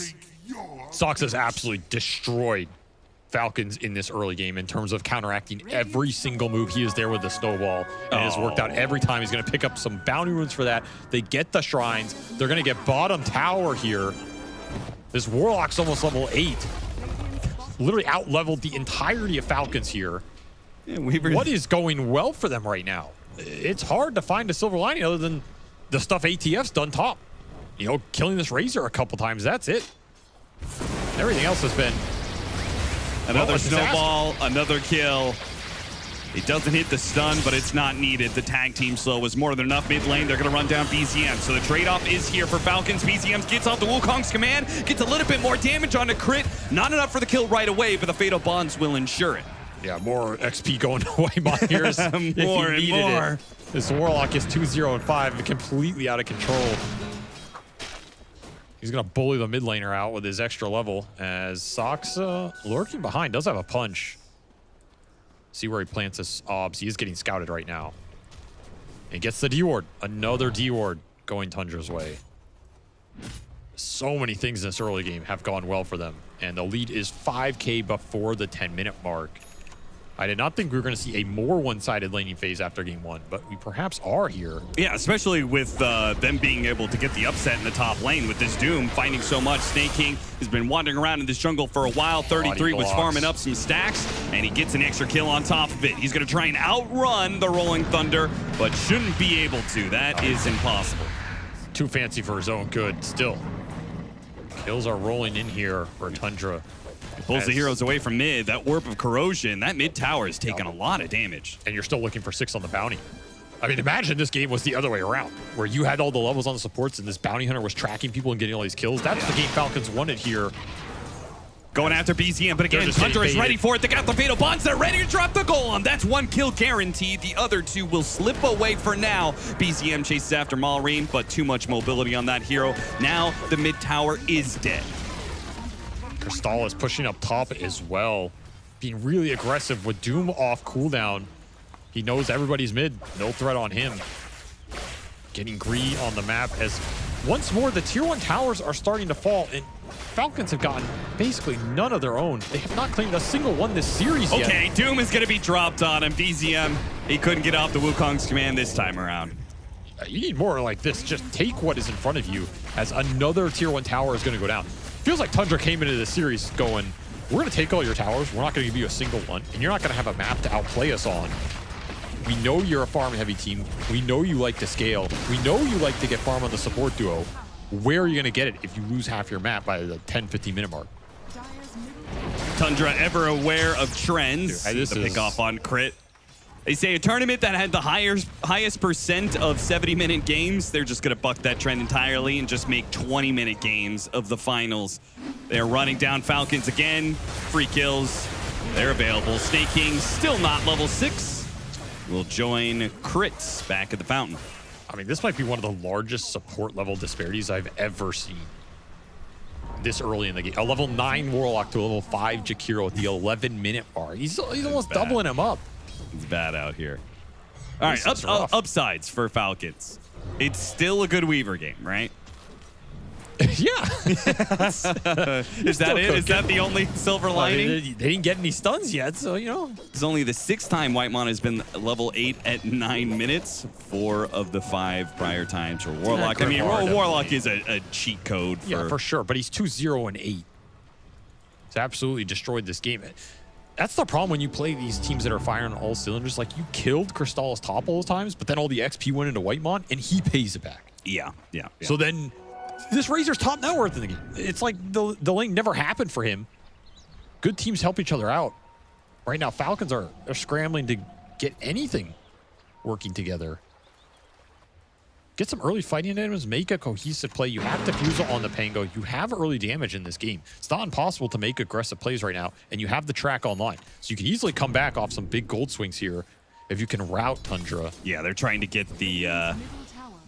Sox has absolutely destroyed Falcons in this early game in terms of counteracting every single move. He is there with the snowball, and it has worked out every time. He's going to pick up some bounty runes for that. They get the shrines. They're going to get bottom tower here. This Warlock's almost level 8. Literally out-leveled the entirety of Falcons here. Yeah, what is going well for them right now? It's hard to find a silver lining other than the stuff ATF's done top. You know, killing this Razor a couple times, that's it. Everything else has been another snowball, another kill. It doesn't hit the stun, but it's not needed. The tag team slow was more than enough mid lane. They're going to run down BZM. So the trade-off is here for Falcons. BZM gets off the Wukong's command, gets a little bit more damage on the crit. Not enough for the kill right away, but the Fatal Bonds will ensure it. Yeah, more XP going away by years. More and more. This Warlock is 2-0-5, completely out of control. He's going to bully the mid laner out with his extra level as Sox lurking behind. Does have a punch. See where he plants his obs. He is getting scouted right now. And gets the D-Ward. Another D-Ward going Tundra's way. So many things in this early game have gone well for them. And the lead is 5K before the 10-minute mark. I did not think we were going to see a more one-sided laning phase after game 1, but we perhaps are here. Yeah, especially with them being able to get the upset in the top lane with this Doom finding so much. Snake King has been wandering around in this jungle for a while. 33 was farming up some stacks, and he gets an extra kill on top of it. He's going to try and outrun the Rolling Thunder, but shouldn't be able to. That is impossible. Too fancy for his own good still. Kills are rolling in here for Tundra. Pulls the heroes away from mid. That Warp of Corrosion, that mid tower has taken a lot of damage. And you're still looking for 6 on the bounty. I mean, imagine this game was the other way around, where you had all the levels on the supports and this bounty hunter was tracking people and getting all these kills. That's the game Falcons wanted here. Going after BZM, but again, Tundra is ready for it. They got the Fatal Bonds. They're ready to drop the Golem. That's 1 kill guaranteed. The other 2 will slip away for now. BZM chases after Malrine, but too much mobility on that hero. Now the mid tower is dead. Crystal is pushing up top as well. Being really aggressive with Doom off cooldown. He knows everybody's mid. No threat on him. Getting greedy on the map as once more the tier 1 towers are starting to fall, and Falcons have gotten basically none of their own. They have not claimed a single one this series yet. Okay, Doom is going to be dropped on him. BZM, he couldn't get off the Wukong's command this time around. You need more like this. Just take what is in front of you as another tier 1 tower is going to go down. Feels like Tundra came into this series going, we're going to take all your towers. We're not going to give you a single one. And you're not going to have a map to outplay us on. We know you're a farm-heavy team. We know you like to scale. We know you like to get farm on the support duo. Where are you going to get it if you lose half your map by the 10-15 minute mark? Tundra ever aware of trends. Dude, the pick off on crit. They say a tournament that had the highest percent of 70-minute games, they're just going to buck that trend entirely and just make 20-minute games of the finals. They're running down Falcons again. Free kills. They're available. Snake King still not level 6. Will join Crits back at the fountain. I mean, this might be one of the largest support level disparities I've ever seen this early in the game. A level 9 Warlock to a level 5 Jakiro at the 11-minute mark. He's almost doubling him up. It's bad out here. All right, upsides for Falcons. It's still a good Weaver game, right? Yeah. Is that it? Is that the only silver lining? They didn't get any stuns yet, so, you know. It's only the 6th time Whitemon has been level 8 at 9 minutes. 4 of the 5 prior times for Warlock. I mean, Warlock is a cheat code. Yeah, for sure, but he's 2-0 and 8. He's absolutely destroyed this game. That's the problem when you play these teams that are firing on all cylinders. Like, you killed Crystallis top all those times, but then all the XP went into Whitemon, and he pays it back. Yeah. So then... this Razor's top net worth in the game. It's like the lane never happened for him. Good teams help each other out. Right now, Falcons are scrambling to get anything working together. Get some early fighting items, make a cohesive play. You have Diffusal on the Pango. You have early damage in this game. It's not impossible to make aggressive plays right now, and you have the track online. So you can easily come back off some big gold swings here if you can route Tundra. Yeah, they're trying to get the...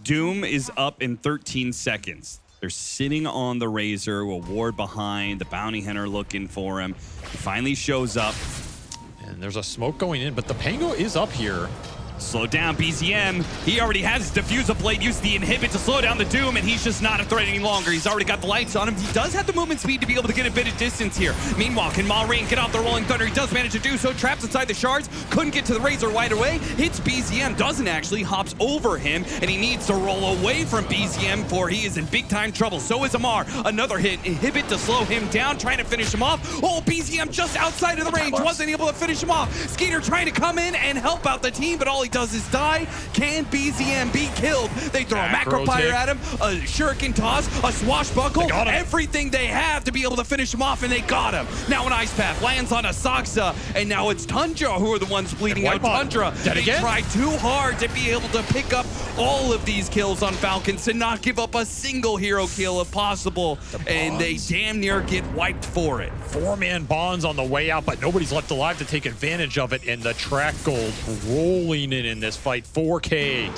Doom is up in 13 seconds. They're sitting on the Razor, a ward behind, the bounty hunter looking for him. He finally shows up. And there's a smoke going in, but the Pango is up here. Slow down BZM. He already has his Diffusal Blade, used the inhibit to slow down the Doom, and he's just not a threat any longer. He's already got the lights on him. He does have the movement speed to be able to get a bit of distance here. Meanwhile, can Malrain get off the Rolling Thunder? He does manage to do so. Traps inside the shards. Couldn't get to the Razor right away. Hits BZM. Doesn't actually. Hops over him, and he needs to roll away from BZM, for he is in big time trouble. So is Amar. Another hit. Inhibit to slow him down, trying to finish him off. Oh, BZM just outside of the range. Wasn't able to finish him off. Skeeter trying to come in and help out the team, but all he does is die. Can BZM be killed? They throw a macro fire at him, a shuriken toss, a swashbuckle, everything they have to be able to finish him off, and they got him. Now an Ice Path lands on a Saksa, and now it's Tundra who are the ones bleeding out. Tundra, they tried too hard to be able to pick up all of these kills on Falcons, to not give up a single hero kill if possible, and they damn near get wiped for it. 4-man bonds on the way out, but nobody's left alive to take advantage of it, and the track gold rolling in this fight. 4K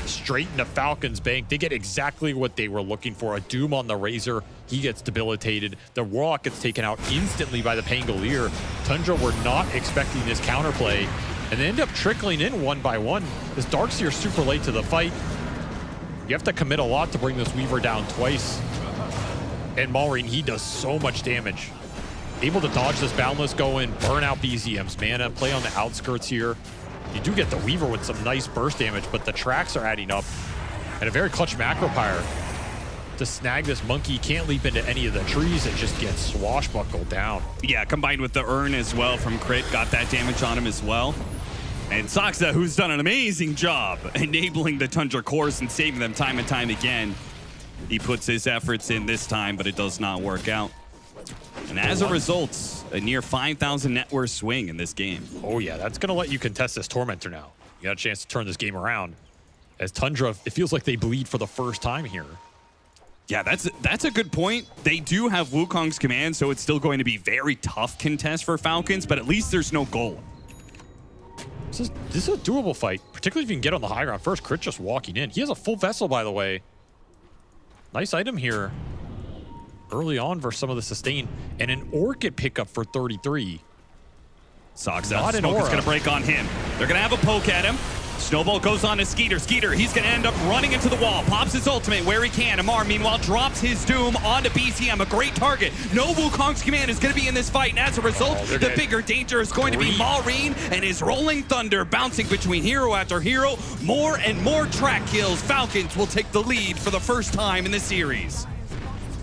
straight into Falcons bank. They get exactly what they were looking for. A Doom on the Razor. He gets debilitated. The Warlock gets taken out instantly by the Pangolier. Tundra were not expecting this counterplay, and they end up trickling in one by one. This Darkseer super late to the fight. You have to commit a lot to bring this Weaver down twice. And Malrain, he does so much damage. Able to dodge this Boundless, go in, burn out BZM's mana, play on the outskirts here. You do get the Weaver with some nice burst damage, but the tracks are adding up. And a very clutch macro pyre to snag this monkey. Can't leap into any of the trees and just gets swashbuckled down. Yeah, combined with the Urn as well from Crit, got that damage on him as well. And Saksa, who's done an amazing job enabling the Tundra cores and saving them time and time again. He puts his efforts in this time, but it does not work out. And as a result, a near 5,000 net worth swing in this game. Oh yeah, that's going to let you contest this Tormentor now. You got a chance to turn this game around. As Tundra, it feels like they bleed for the first time here. Yeah, that's a good point. They do have Wukong's command, so it's still going to be very tough contest for Falcons, but at least there's no goal. This is a doable fight, particularly if you can get on the high ground. First, Crit just walking in. He has a full vessel, by the way. Nice item here early on versus some of the sustain, and an Orchid pickup for 33. Saksa, Smoke is going to break on him. They're going to have a poke at him. Snowball goes on to Skeeter. Skeeter, he's going to end up running into the wall. Pops his ultimate where he can. Amar, meanwhile, drops his Doom onto BZM. A great target. No Wukong's command is going to be in this fight, and as a result, the bigger danger is going to be Malrain and his Rolling Thunder bouncing between hero after hero. More and more track kills. Falcons will take the lead for the first time in the series.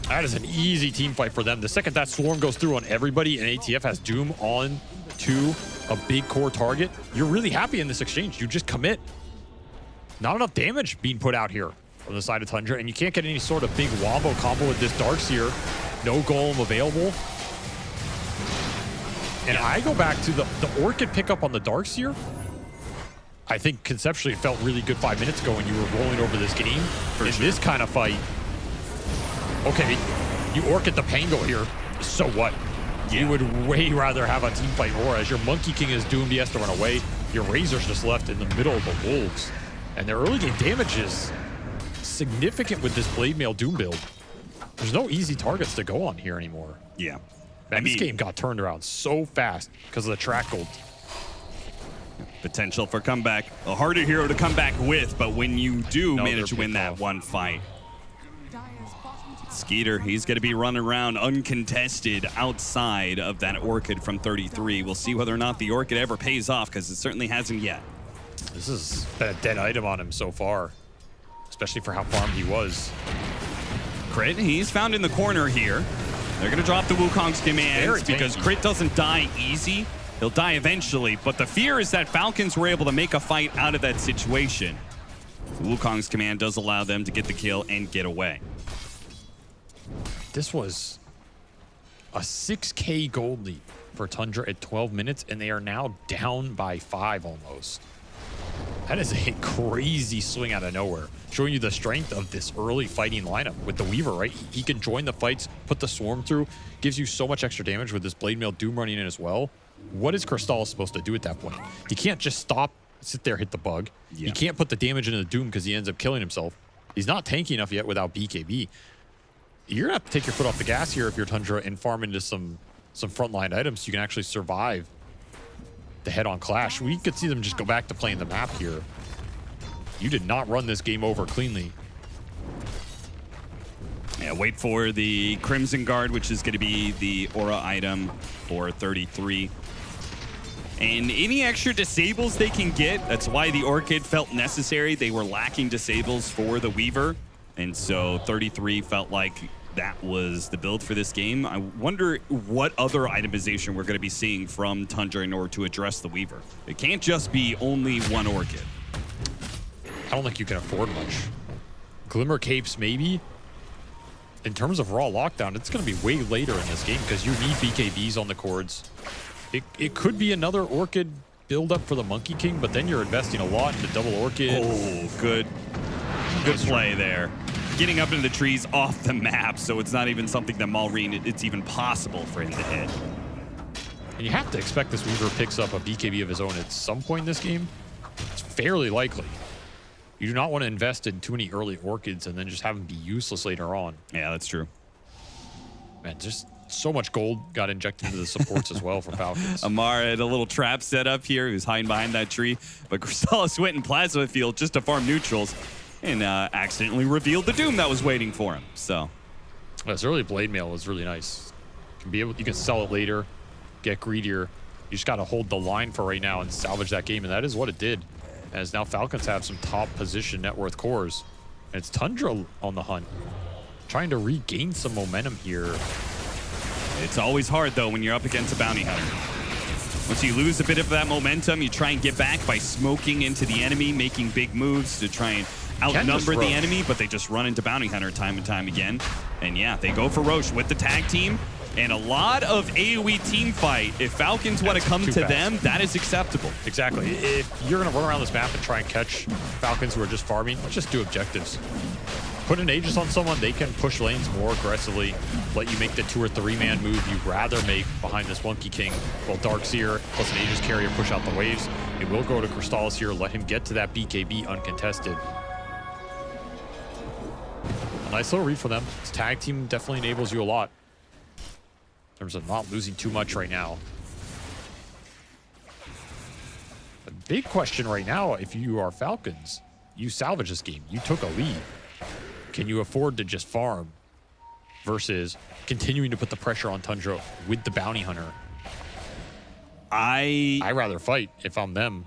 That is an easy team fight for them. The second that Swarm goes through on everybody and ATF has Doom on to a big core target, you're really happy in this exchange. You just commit. Not enough damage being put out here from the side of Tundra, and you can't get any sort of big wombo combo with this Darkseer. No Golem available. And I go back to the Orchid pickup on the Darkseer. I think conceptually it felt really good 5 minutes ago when you were rolling over this game. In this kind of fight, okay, you Orchid the Pango here, so what? Yeah. You would way rather have a team fight roar. As your Monkey King is doomed, he has to run away. Your Razor's just left in the middle of the Wolves. And their early game damage is significant with this Blade Mail Doom build. There's no easy targets to go on here anymore. Yeah. And this game got turned around so fast because of the track gold. Potential for comeback. A harder hero to come back with, but when you do manage to win that one fight, Skeeter, he's going to be running around uncontested outside of that Orchid from 33. We'll see whether or not the Orchid ever pays off, because it certainly hasn't yet. This has been a dead item on him so far, especially for how farmed he was. Crit, he's found in the corner here. They're going to drop the Wukong's commands because Crit doesn't die easy. He'll die eventually, but the fear is that Falcons were able to make a fight out of that situation. The Wukong's command does allow them to get the kill and get away. This was a 6K gold lead for Tundra at 12 minutes, and they are now down by 5 almost. That is a crazy swing out of nowhere, showing you the strength of this early fighting lineup with the Weaver, right? He can join the fights, put the Swarm through, gives you so much extra damage with this Blade Mail Doom running in as well. What is Crystal supposed to do at that point? He can't just stop, sit there, hit the bug. Yeah. He can't put the damage into the Doom because he ends up killing himself. He's not tanky enough yet without BKB. You're gonna have to take your foot off the gas here if you're Tundra and farm into some frontline items so you can actually survive the head-on clash. We could see them just go back to playing the map here. You did not run this game over cleanly. Yeah, wait for the Crimson Guard, which is going to be the aura item for 33. And any extra disables they can get, that's why the Orchid felt necessary. They were lacking disables for the Weaver. And so 33 felt like that was the build for this game. I wonder what other itemization we're going to be seeing from Tundra in order to address the Weaver. It can't just be only one Orchid. I don't think you can afford much. Glimmer Capes, maybe. In terms of raw lockdown, it's going to be way later in this game because you need BKBs on the cords. It could be another Orchid build up for the Monkey King, but then you're investing a lot into double Orchid. Oh, good play there. Getting up into the trees off the map, so it's not even something that Malrine, it's even possible for him to hit. And you have to expect this Weaver picks up a BKB of his own at some point in this game. It's fairly likely. You do not want to invest in too many early Orchids and then just have them be useless later on. Yeah, that's true. Man, just so much gold got injected into the supports as well for Falcons. Amar had a little trap set up here. He was hiding behind that tree, but Crystallis went in Plasma Field just to farm neutrals and accidentally revealed the Doom that was waiting for him. So this early Blade Mail was really nice. You can sell it later, get greedier. You just got to hold the line for right now and salvage that game, and that is what it did. As now Falcons have some top position net worth cores. And it's Tundra on the hunt, trying to regain some momentum here. It's always hard, though, when you're up against a bounty hunter. Once you lose a bit of that momentum, you try and get back by smoking into the enemy, making big moves to try and outnumber the enemy, but they just run into bounty hunter time and time again. And yeah, they go for Roche with the tag team. And a lot of AoE team fight. If Falcons want to come to them, that is acceptable. Exactly. If you're going to run around this map and try and catch Falcons who are just farming, let's just do objectives. Put an Aegis on someone, they can push lanes more aggressively, let you make the 2 or 3 man move you'd rather make behind this Monkey King. While Darkseer plus an Aegis carrier push out the waves. It will go to Crystallis here, let him get to that BKB uncontested. A nice little read for them. This tag team definitely enables you a lot in terms of not losing too much right now. The big question right now, if you are Falcons, you salvage this game. You took a lead. Can you afford to just farm versus continuing to put the pressure on Tundra with the bounty hunter? I rather fight if I'm them.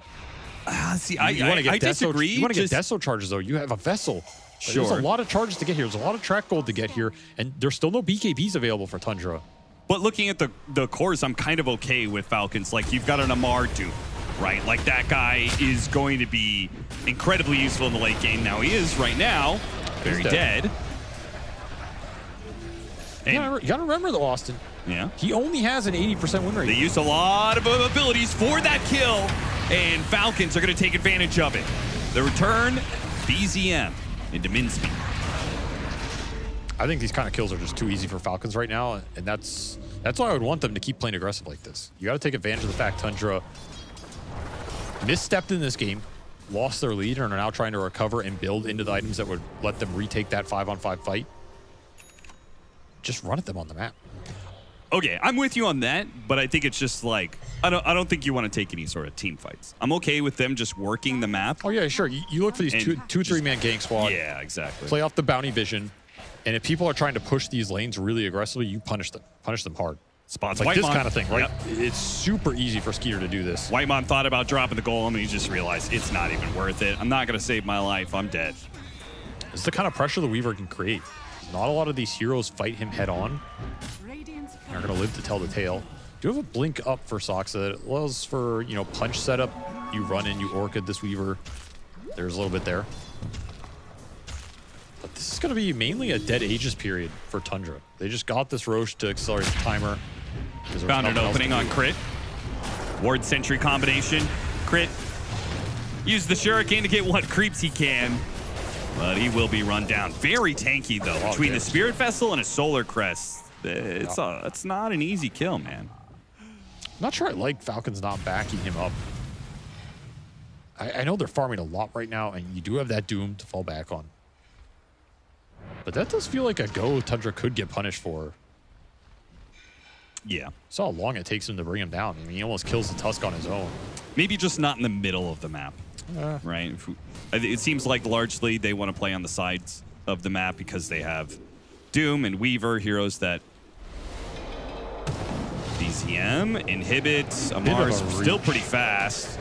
See, I disagree. You want to get Deso charges, though. You have a vessel. Sure. There's a lot of charges to get here. There's a lot of track gold to get here, and there's still no BKBs available for Tundra. But looking at the cores, I'm kind of okay with Falcons. Like, you've got an Amar Doom, right? Like, that guy is going to be incredibly useful in the late game. Now, he is right now very dead. And you gotta remember, though, Austin. Yeah. He only has an 80% win rate. They used a lot of abilities for that kill, and Falcons are going to take advantage of it. The return, BZM into min speed. I think these kind of kills are just too easy for Falcons right now, and that's why I would want them to keep playing aggressive like this. You got to take advantage of the fact Tundra misstepped in this game, lost their lead, and are now trying to recover and build into the items that would let them retake that 5-on-5 fight. Just run at them on the map. Okay, I'm with you on that, but I think it's just like I don't think you want to take any sort of team fights. I'm okay with them just working the map. Oh yeah, sure. You look for these two 3-man gang squad. Yeah, exactly. Play off the bounty vision, and if people are trying to push these lanes really aggressively, you punish them hard. Spots like White this Mon. kind of thing, right? Yep. It's super easy for Skeeter to do this. White Mon thought about dropping the golem, and he just realized it's not even worth it. I'm not gonna save my life. I'm dead. This is the kind of pressure the Weaver can create. Not a lot of these heroes fight him head on. They're gonna live to tell the tale. Do you have a blink up for Soxa that allows for, you know, punch setup? You run in, you Orchid this Weaver. There's a little bit there. But this is gonna be mainly a dead Aegis period for Tundra. They just got this Roche to accelerate the timer. Found an opening on crit. Ward Sentry combination. Crit. Use the Shuriken to get what creeps he can. But he will be run down. Very tanky, though. Between the Spirit Vessel and a Solar Crest. It's not an easy kill, man. I'm not sure I like Falcons not backing him up. I know they're farming a lot right now, and you do have that Doom to fall back on. But that does feel like a go Tundra could get punished for. Yeah. Saw how long it takes him to bring him down. I mean, he almost kills the Tusk on his own. Maybe just not in the middle of the map, right? It seems like largely they want to play on the sides of the map because they have Doom and Weaver, heroes that BZM, inhibit, Amar's still pretty fast.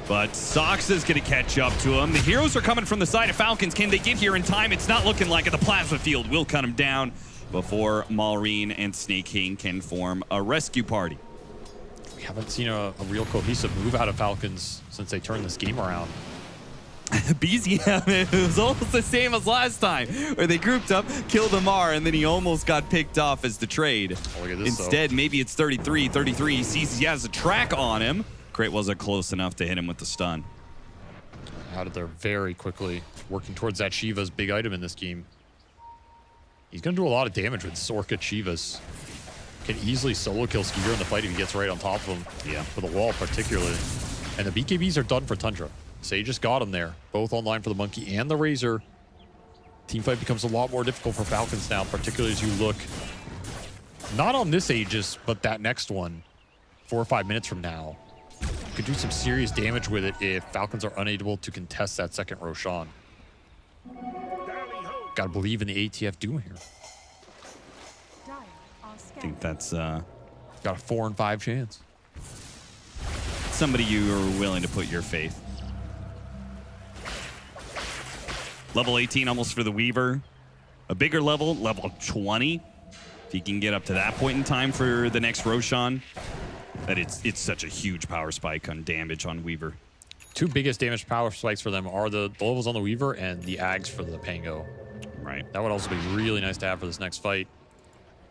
But Soxa is going to catch up to him. The heroes are coming from the side of Falcons. Can they get here in time? It's not looking like it. The plasma field will cut him down before Malrine and Snake King can form a rescue party. We haven't seen a real cohesive move out of Falcons since they turned this game around. BZM, it was almost the same as last time, where they grouped up, killed Amar, and then he almost got picked off as the trade. Oh, look at this, instead, maybe it's 33. 33, he sees he has a track on him. Crit wasn't close enough to hit him with the stun. Out of there very quickly, working towards that Shiva's big item in this game. He's going to do a lot of damage with Sorka Chivas. Can easily solo kill Skeeter in the fight if he gets right on top of him. Yeah. With a wall particularly. And the BKBs are done for Tundra. Sage just got him there. Both online for the Monkey and the Razor. Teamfight becomes a lot more difficult for Falcons now, particularly as you look not on this Aegis, but that next one 4 or 5 minutes from now. You could do some serious damage with it if Falcons are unable to contest that second Roshan. Gotta believe in the ATF Doom here. I think that's got a 4 in 5 chance. Somebody you are willing to put your faith. Level 18 almost for the Weaver. A bigger level, level 20. If he can get up to that point in time for the next Roshan. That it's such a huge power spike on damage on Weaver. 2 biggest damage power spikes for them are the levels on the Weaver and the Ags for the Pango. Right. That would also be really nice to have for this next fight.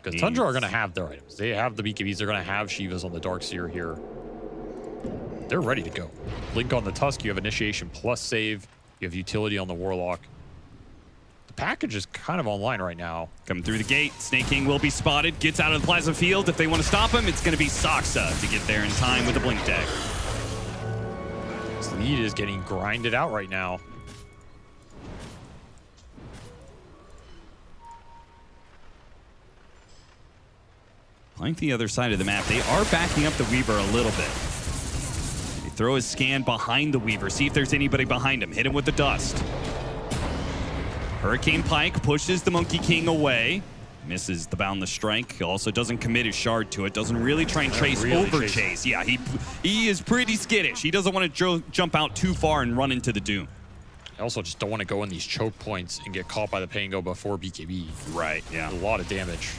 Because Tundra are going to have their items. They have the BKBs. They're going to have Shivas on the Darkseer here. They're ready to go. Blink on the Tusk. You have Initiation plus save. You have Utility on the Warlock. The package is kind of online right now. Coming through the gate. Snake King will be spotted. Gets out of the plasma field. If they want to stop him, it's going to be Soxa to get there in time with the Blink deck. This lead is getting grinded out right now. Playing the other side of the map, they are backing up the Weaver a little bit. They throw a scan behind the Weaver, see if there's anybody behind him. Hit him with the dust. Hurricane Pike pushes the Monkey King away. Misses the Boundless Strike. Also doesn't commit his shard to it. Doesn't really try and chase chase. Yeah, he is pretty skittish. He doesn't want to jump out too far and run into the Doom. I also just don't want to go in these choke points and get caught by the Pango before BKB. Right, yeah. A lot of damage.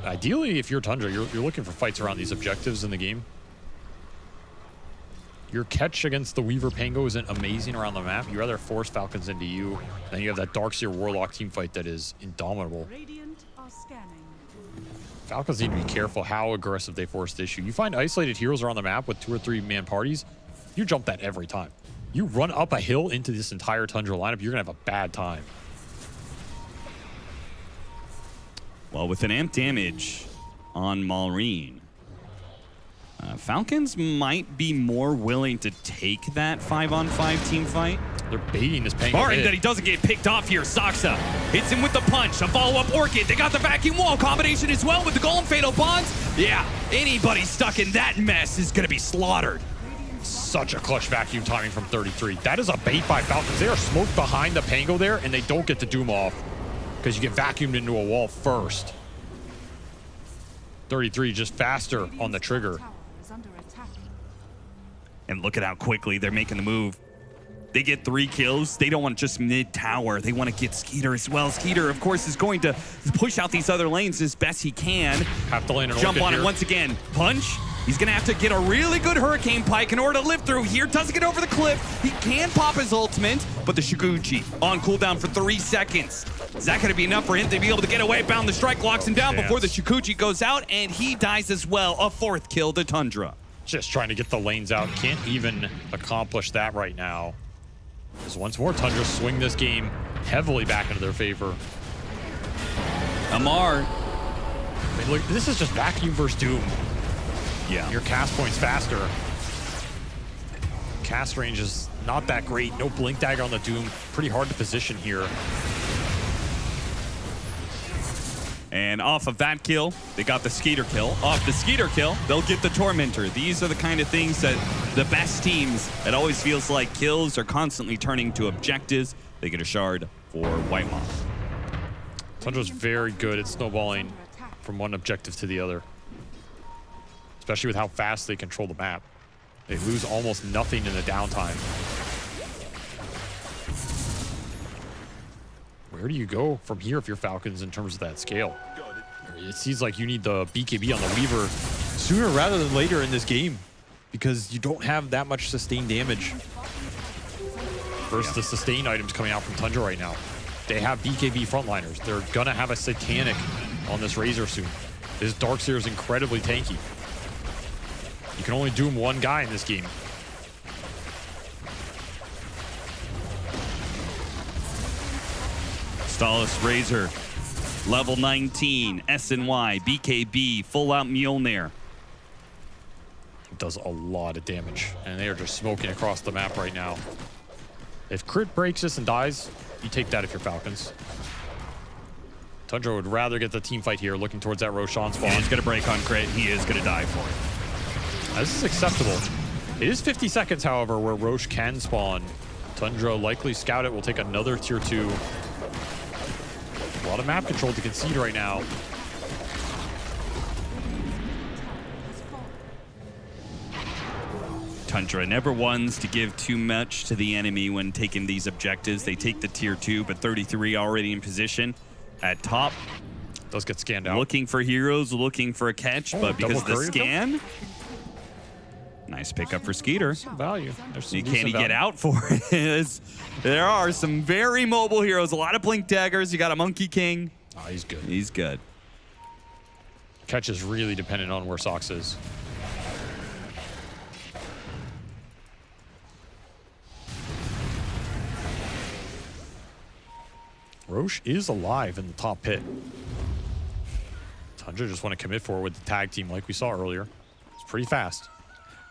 Ideally, if you're Tundra, you're looking for fights around these objectives in the game. Your catch against the Weaver Pango isn't amazing around the map. You rather force Falcons into you. Then you have that Darkseer Warlock team fight that is indomitable. Falcons need to be careful how aggressive they force the issue. You find isolated heroes around the map with 2 or 3 man parties, you jump that every time. You run up a hill into this entire Tundra lineup, you're gonna have a bad time. Well, with an amp damage on Malrine, Falcons might be more willing to take that 5-on-5 team fight. They're baiting this Pango. Martin that he doesn't get picked off here. Saksa hits him with the punch. A follow-up Orchid. They got the vacuum wall combination as well with the Golem Fatal Bonds. Yeah, anybody stuck in that mess is going to be slaughtered. Such a clutch vacuum timing from 33. That is a bait by Falcons. They are smoked behind the Pango there, and they don't get the Doom off because you get vacuumed into a wall first. 33 just faster on the trigger. And look at how quickly they're making the move. They get 3 kills. They don't want just mid-tower. They want to get Skeeter as well. Skeeter, of course, is going to push out these other lanes as best he can. Have to land an jump on here. it once again. Punch. He's going to have to get a really good Hurricane Pike in order to live through here. Doesn't get over the cliff. He can pop his ultimate, but the Shiguchi on cooldown for 3 seconds. Is that going to be enough for him to be able to get away? Bound the strike locks him down before the Shiguchi goes out, and he dies as well. A 4th kill to Tundra. Just trying to get the lanes out. Can't even accomplish that right now. Because once more, Tundra swing this game heavily back into their favor. Amar. I mean, look, this is just vacuum versus Doom. Yeah. Your cast point's faster. Cast range is not that great. No Blink Dagger on the Doom. Pretty hard to position here. And off of that kill, they got the Skeeter kill. Off the Skeeter kill, they'll get the Tormentor. These are the kind of things that the best teams, it always feels like kills are constantly turning to objectives. They get a shard for White Moth. Tundra's very good at snowballing from one objective to the other. Especially with how fast they control the map. They lose almost nothing in the downtime. Where do you go from here if you're Falcons in terms of that scale? It seems like you need the BKB on the Weaver sooner rather than later in this game because you don't have that much sustained damage. Versus the sustained items coming out from Tundra right now. They have BKB frontliners. They're gonna have a Satanic on this Razor soon. This Darkseer is incredibly tanky. You can only doom one guy in this game. Stalis Razor, level 19, SNY, BKB, full out Mjolnir. It does a lot of damage, and they are just smoking across the map right now. If Crit breaks this and dies, you take that if you're Falcons. Tundra would rather get the team fight here, looking towards that Roshan spawn. He's gonna break on Crit, he is gonna die for it. This is acceptable. It is 50 seconds, however, where Roche can spawn. Tundra likely scout it, will take another tier 2. A lot of map control to concede right now. Tundra never wants to give too much to the enemy when taking these objectives. They take the tier 2, but 33 already in position at top. Does get scanned out. Looking for heroes, looking for a catch, but because of the scan. Kill? Nice pickup for Skeeter. Value. Can he get out for it? There are some very mobile heroes. A lot of Blink Daggers. You got a Monkey King. Oh, he's good. He's good. Catch is really dependent on where Sox is. Roche is alive in the top pit. Tundra just want to commit forward with the tag team like we saw earlier. It's pretty fast.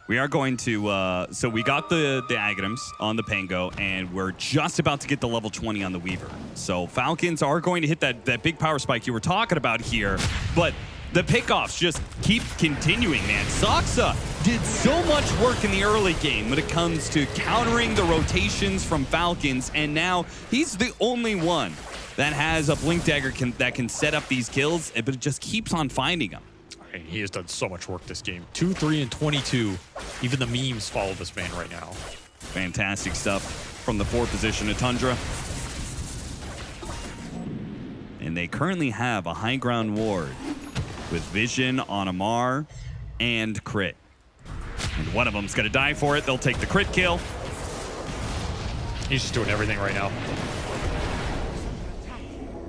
We are going to, so we got the Aghanims on the Pango, and we're just about to get the level 20 on the Weaver. So Falcons are going to hit that big power spike you were talking about here, but the pickoffs just keep continuing, man. Saksa did so much work in the early game when it comes to countering the rotations from Falcons, and now he's the only one that has a Blink Dagger that can set up these kills, but it just keeps on finding them. And he has done so much work this game. 2, 3, and 22. Even the memes follow this man right now. Fantastic stuff from the 4 position of Tundra. And they currently have a high ground ward with Vision on Amar and Crit. And one of them's gonna die for it. They'll take the crit kill. He's just doing everything right now.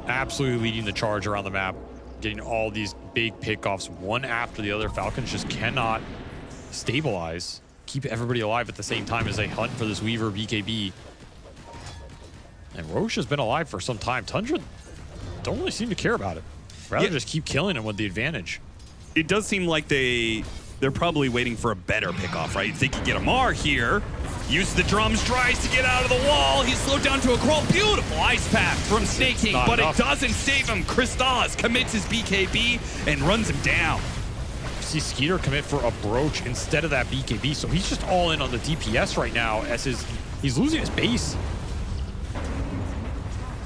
Absolutely leading the charge around the map. Getting all these big pickoffs one after the other. Falcons just cannot stabilize, keep everybody alive at the same time as they hunt for this Weaver BKB. And Roche has been alive for some time. Tundra don't really seem to care about it. Rather just keep killing him with the advantage. It does seem like they're probably waiting for a better pickoff, right? If they could get Amar here, Uses the drums, tries to get out of the wall. He's slowed down to a crawl. Beautiful ice path from Snaking, but it doesn't save him. Crystallis commits his BKB and runs him down. See Skeeter commit for a Broach instead of that BKB, so he's just all in on the DPS right now as he's losing his base.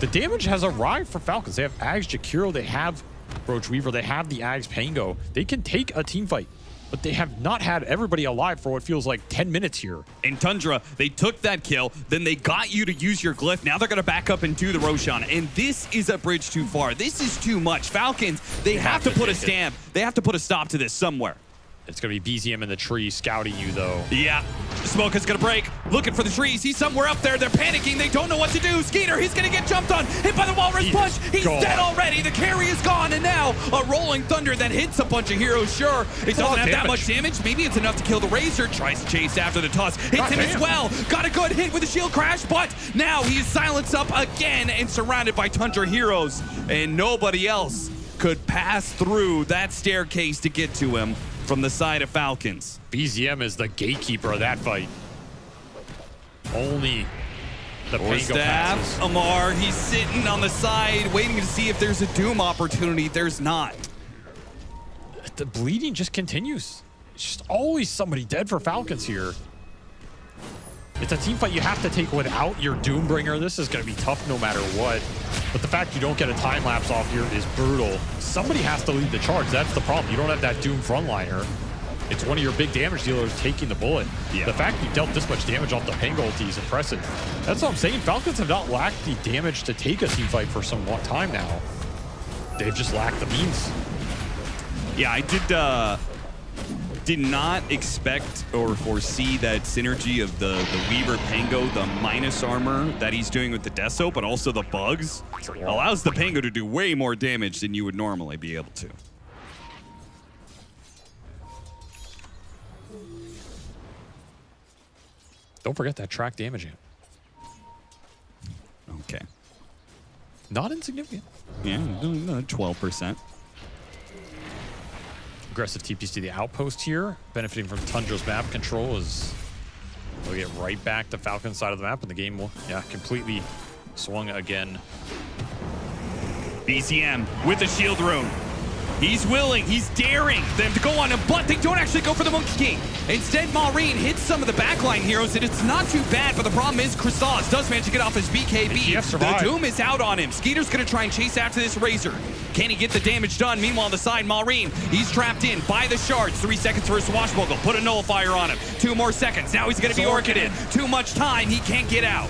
The damage has arrived for Falcons. They have Ags Jakiro, they have Broach Weaver, they have the Ags Pango. They can take a team fight, but they have not had everybody alive for what feels like 10 minutes here. In Tundra, they took that kill, then they got you to use your glyph. Now they're going to back up and do the Roshan, and this is a bridge too far. This is too much. Falcons, they have to put a stamp. They have to put a stop to this somewhere. It's going to be BZM in the tree scouting you, though. Yeah. Smoke is going to break. Looking for the trees. He's somewhere up there. They're panicking. They don't know what to do. Skeeter, he's going to get jumped on. Hit by the walrus punch. He's dead already. The carry is gone. And now a rolling thunder that hits a bunch of heroes. Sure, it doesn't have that much damage. Maybe it's enough to kill the Razor. Tries to chase after the toss. Hits him as well. Got a good hit with the shield crash. But now he is silenced up again and surrounded by Tundra heroes. And nobody else could pass through that staircase to get to him from the side of Falcons. BZM is the gatekeeper of that fight. Only the Pango passes. Amar, he's sitting on the side waiting to see if there's a Doom opportunity. There's not. The bleeding just continues. It's just always somebody dead for Falcons here. It's a team fight you have to take without your Doombringer. This is going to be tough no matter what. But the fact you don't get a time lapse off here is brutal. Somebody has to lead the charge. That's the problem. You don't have that Doom frontliner. It's one of your big damage dealers taking the bullet. Yeah. The fact you dealt this much damage off the Pango ulti is impressive. That's what I'm saying. Falcons have not lacked the damage to take a team fight for some long time now. They've just lacked the means. Yeah, I did not expect or foresee that synergy of the Weaver Pango, the minus armor that he's doing with the Deso, but also the bugs. Allows the Pango to do way more damage than you would normally be able to. Don't forget that track damaging. Okay. Not insignificant. Yeah, 12%. Aggressive TPs to the outpost here, benefiting from Tundra's map control as they'll get right back to Falcon's side of the map, and the game will, completely swung again. BZM with the shield rune. He's willing, he's daring them to go on him, but they don't actually go for the Monkey King. Instead, Maureen hits some of the backline heroes, and it's not too bad, but the problem is Crystallis does manage to get off his BKB. The Doom is out on him. Skeeter's gonna try and chase after this Razor. Can he get the damage done? Meanwhile, on the side, Maureen, he's trapped in by the shards. 3 seconds for a swashbuckle. Put a nullifier on him. 2 more seconds. Now he's gonna be orchided. Too much time, he can't get out.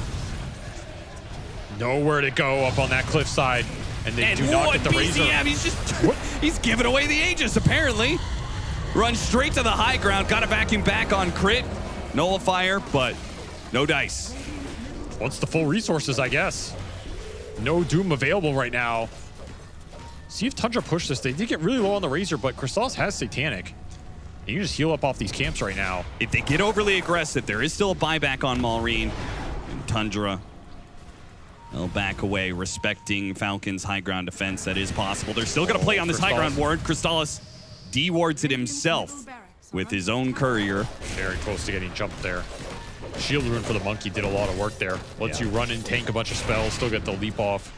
Nowhere to go up on that cliffside. And they do not get the Razor. He's giving away the Aegis, apparently. Runs straight to the high ground. Got a vacuum back on crit. Nullifier, but no dice. What's the full resources, I guess? No Doom available right now. See if Tundra push this. They did get really low on the Razor, but Crystallis has Satanic. You can just heal up off these camps right now. If they get overly aggressive, there is still a buyback on Maureen and Tundra. They'll back away, respecting Falcons' high ground defense. That is possible. They're still going to play on this high ground ward. Crystallis dewards it himself with his own courier. Very close to getting jumped there. Shield rune for the monkey did a lot of work there. Lets you run and tank a bunch of spells, still get the leap off.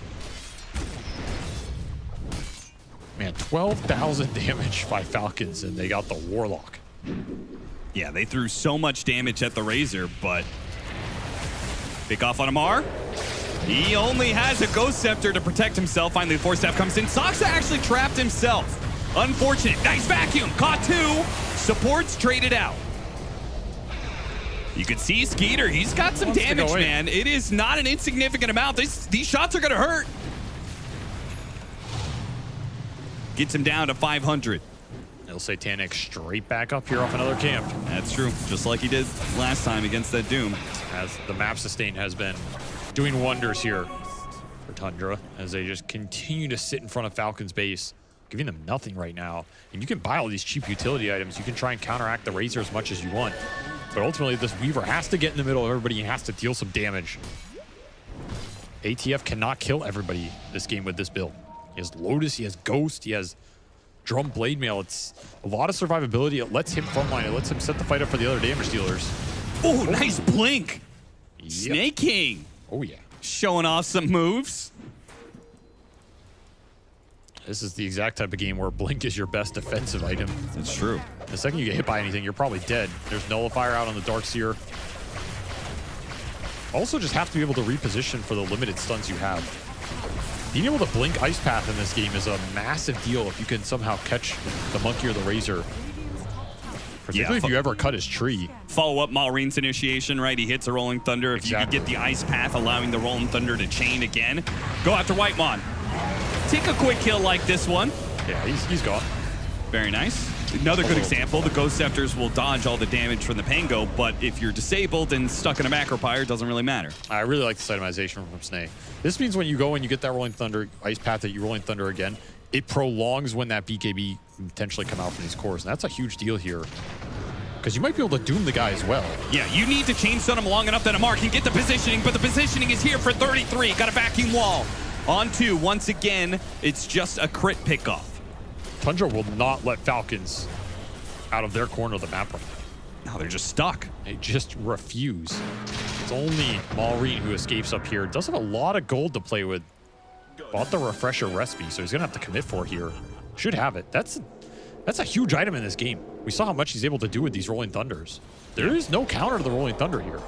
Man, 12,000 damage by Falcons, and they got the Warlock. Yeah, they threw so much damage at the Razor, but pick off on Amar. He only has a Ghost Scepter to protect himself. Finally, the Force Staff comes in. Soxa actually trapped himself. Unfortunate. Nice vacuum. Caught 2. Supports traded out. You can see Skeeter. He's got some damage, man. It is not an insignificant amount. These shots are going to hurt. Gets him down to 500. He'll Satanic straight back up here off another camp. That's true. Just like he did last time against that Doom. As the map sustain has been doing wonders here for Tundra as they just continue to sit in front of Falcon's base, giving them nothing right now. And you can buy all these cheap utility items. You can try and counteract the Razor as much as you want. But ultimately, this Weaver has to get in the middle of everybody and has to deal some damage. ATF cannot kill everybody this game with this build. He has Lotus, he has Ghost, he has Drum Blade Mail. It's a lot of survivability. It lets him frontline. It lets him set the fight up for the other damage dealers. Oh, nice blink. Snake King. Oh, yeah. Showing off some moves. This is the exact type of game where blink is your best defensive item. That's true. The second you get hit by anything, you're probably dead. There's Nullifier out on the Darkseer. Also just have to be able to reposition for the limited stuns you have. Being able to blink Ice Path in this game is a massive deal if you can somehow catch the Monkey or the Razor. Particularly if you ever cut his tree. Follow up Malreen's initiation, right? He hits a Rolling Thunder. If you could get the Ice Path, allowing the Rolling Thunder to chain again. Go after Whitemon. Take a quick kill like this one. Yeah, he's gone. Very nice. Another good example. The Ghost Scepters will dodge all the damage from the Pango, but if you're disabled and stuck in a macro pyre, it doesn't really matter. I really like the itemization from Snake. This means when you go and you get that Rolling Thunder, Ice Path that you Rolling Thunder again, it prolongs when that BKB can potentially come out from these cores, and that's a huge deal here. Because you might be able to doom the guy as well. Yeah, you need to chain stun him long enough that Amar can get the positioning, but the positioning is here for 33. Got a vacuum wall. On 2, once again, it's just a crit pickoff. Tundra will not let Falcons out of their corner of the map right now. No, they're just stuck. They just refuse. It's only Malreen who escapes up here. Does have a lot of gold to play with. Bought the Refresher recipe, so he's going to have to commit for here. Should have it. That's a huge item in this game. We saw how much he's able to do with these Rolling Thunders. There is no counter to the Rolling Thunder here.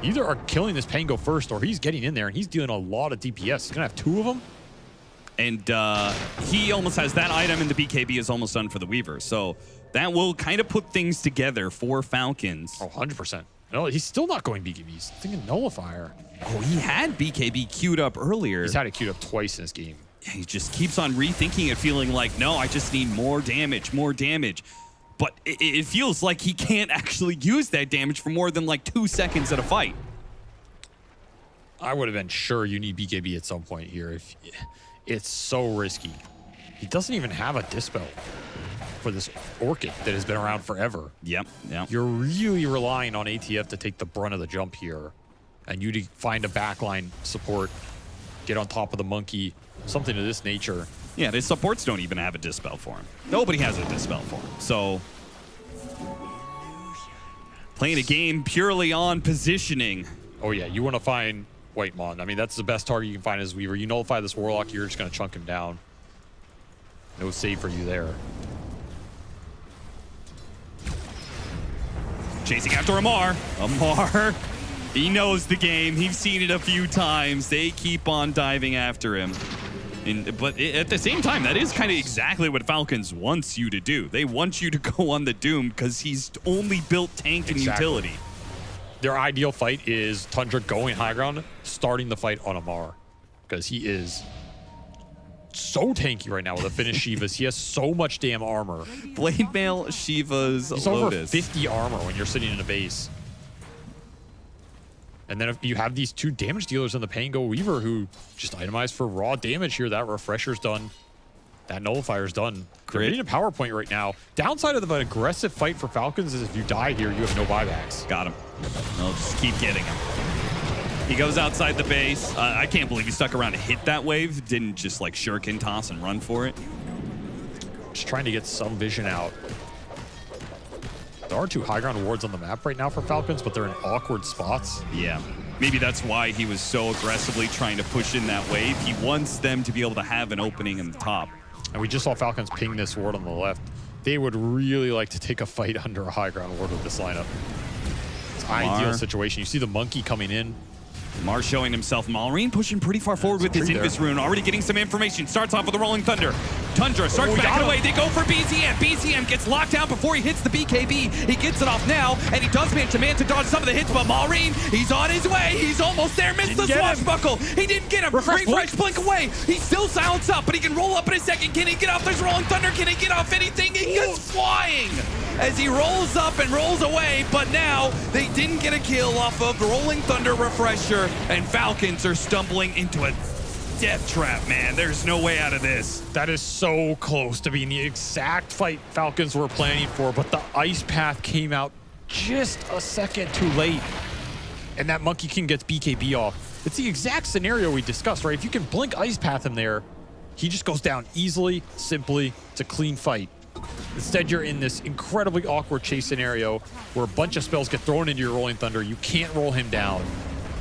Either are killing this Pango first, or he's getting in there and he's dealing a lot of DPS. He's going to have 2 of them. And he almost has that item, and the BKB is almost done for the Weaver. So that will kind of put things together for Falcons. Oh, 100%. No, he's still not going BKB. He's thinking Nullifier. Oh, he had BKB queued up earlier. He's had it queued up twice in this game. He just keeps on rethinking it, feeling like, no, I just need more damage, more damage. But it feels like he can't actually use that damage for more than like 2 seconds at a fight. I would have been sure you need BKB at some point here. It's so risky. He doesn't even have a Dispel for this Orchid that has been around forever. Yep. You're really relying on ATF to take the brunt of the jump here. And you to find a backline support, get on top of the Monkey, something of this nature. Yeah, the supports don't even have a Dispel for him. Nobody has a Dispel for him. So, playing a game purely on positioning. Oh yeah, you want to find Whitemon. I mean, that's the best target you can find as Weaver. You nullify this Warlock, you're just going to chunk him down. No save for you there. Chasing after Amar. Amar, he knows the game. He's seen it a few times. They keep on diving after him. But at the same time, that is kind of exactly what Falcons wants you to do. They want you to go on the Doom because he's only built tank and utility. Their ideal fight is Tundra going high ground, starting the fight on Amar. Because he is so tanky right now with the finished Shivas. He has so much damn armor. Blade Mail, Shivas, He's Lotus. over 50 armor when you're sitting in a base. And then if you have these 2 damage dealers in the Pango Weaver who just itemize for raw damage here, that Refresher's done. That Nullifier's done. They're hitting a PowerPoint right now. Downside of an aggressive fight for Falcons is if you die here, you have no buybacks. Got him. They'll just keep getting him. He goes outside the base. I can't believe he stuck around to hit that wave. Didn't just like shuriken toss and run for it. Just trying to get some vision out. There are 2 high ground wards on the map right now for Falcons, but they're in awkward spots. Yeah. Maybe that's why he was so aggressively trying to push in that wave. He wants them to be able to have an opening in the top. And we just saw Falcons ping this ward on the left. They would really like to take a fight under a high ground ward with this lineup. It's an ideal situation. You see the Monkey coming in. Mar showing himself. Malreen pushing pretty far forward with his Invis rune. Already getting some information. Starts off with a Rolling Thunder. Tundra starts backing away. They go for BZM. BZM gets locked down before he hits the BKB. He gets it off now, and he does manage to dodge some of the hits, but Malreen, he's on his way. He's almost there. Missed the swashbuckle. He didn't get him. Refresh blink away. He's still silenced up, but he can roll up in a second. Can he get off? There's Rolling Thunder. Can he get off anything? He gets flying as he rolls up and rolls away, but now they didn't get a kill off of the Rolling Thunder Refresher, and Falcons are stumbling into a death trap, man. There's no way out of this. That is so close to being the exact fight Falcons were planning for, but the Ice Path came out just a second too late. And that Monkey King gets BKB off. It's the exact scenario we discussed, right? If you can blink Ice Path him there, he just goes down easily, simply. It's a clean fight. Instead, you're in this incredibly awkward chase scenario where a bunch of spells get thrown into your Rolling Thunder. You can't roll him down.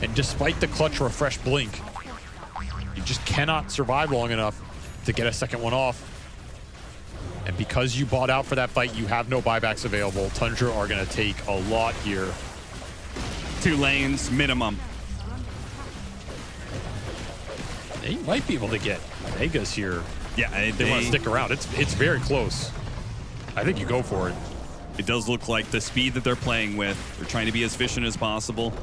And despite the clutch refresh blink, you just cannot survive long enough to get a second one off. And because you bought out for that fight, you have no buybacks available. Tundra are going to take a lot here. 2 lanes minimum. They might be able to get Megas here. Yeah, they want to stick around. It's very close. I think you go for it. It does look like the speed that they're playing with. They're trying to be as efficient as possible,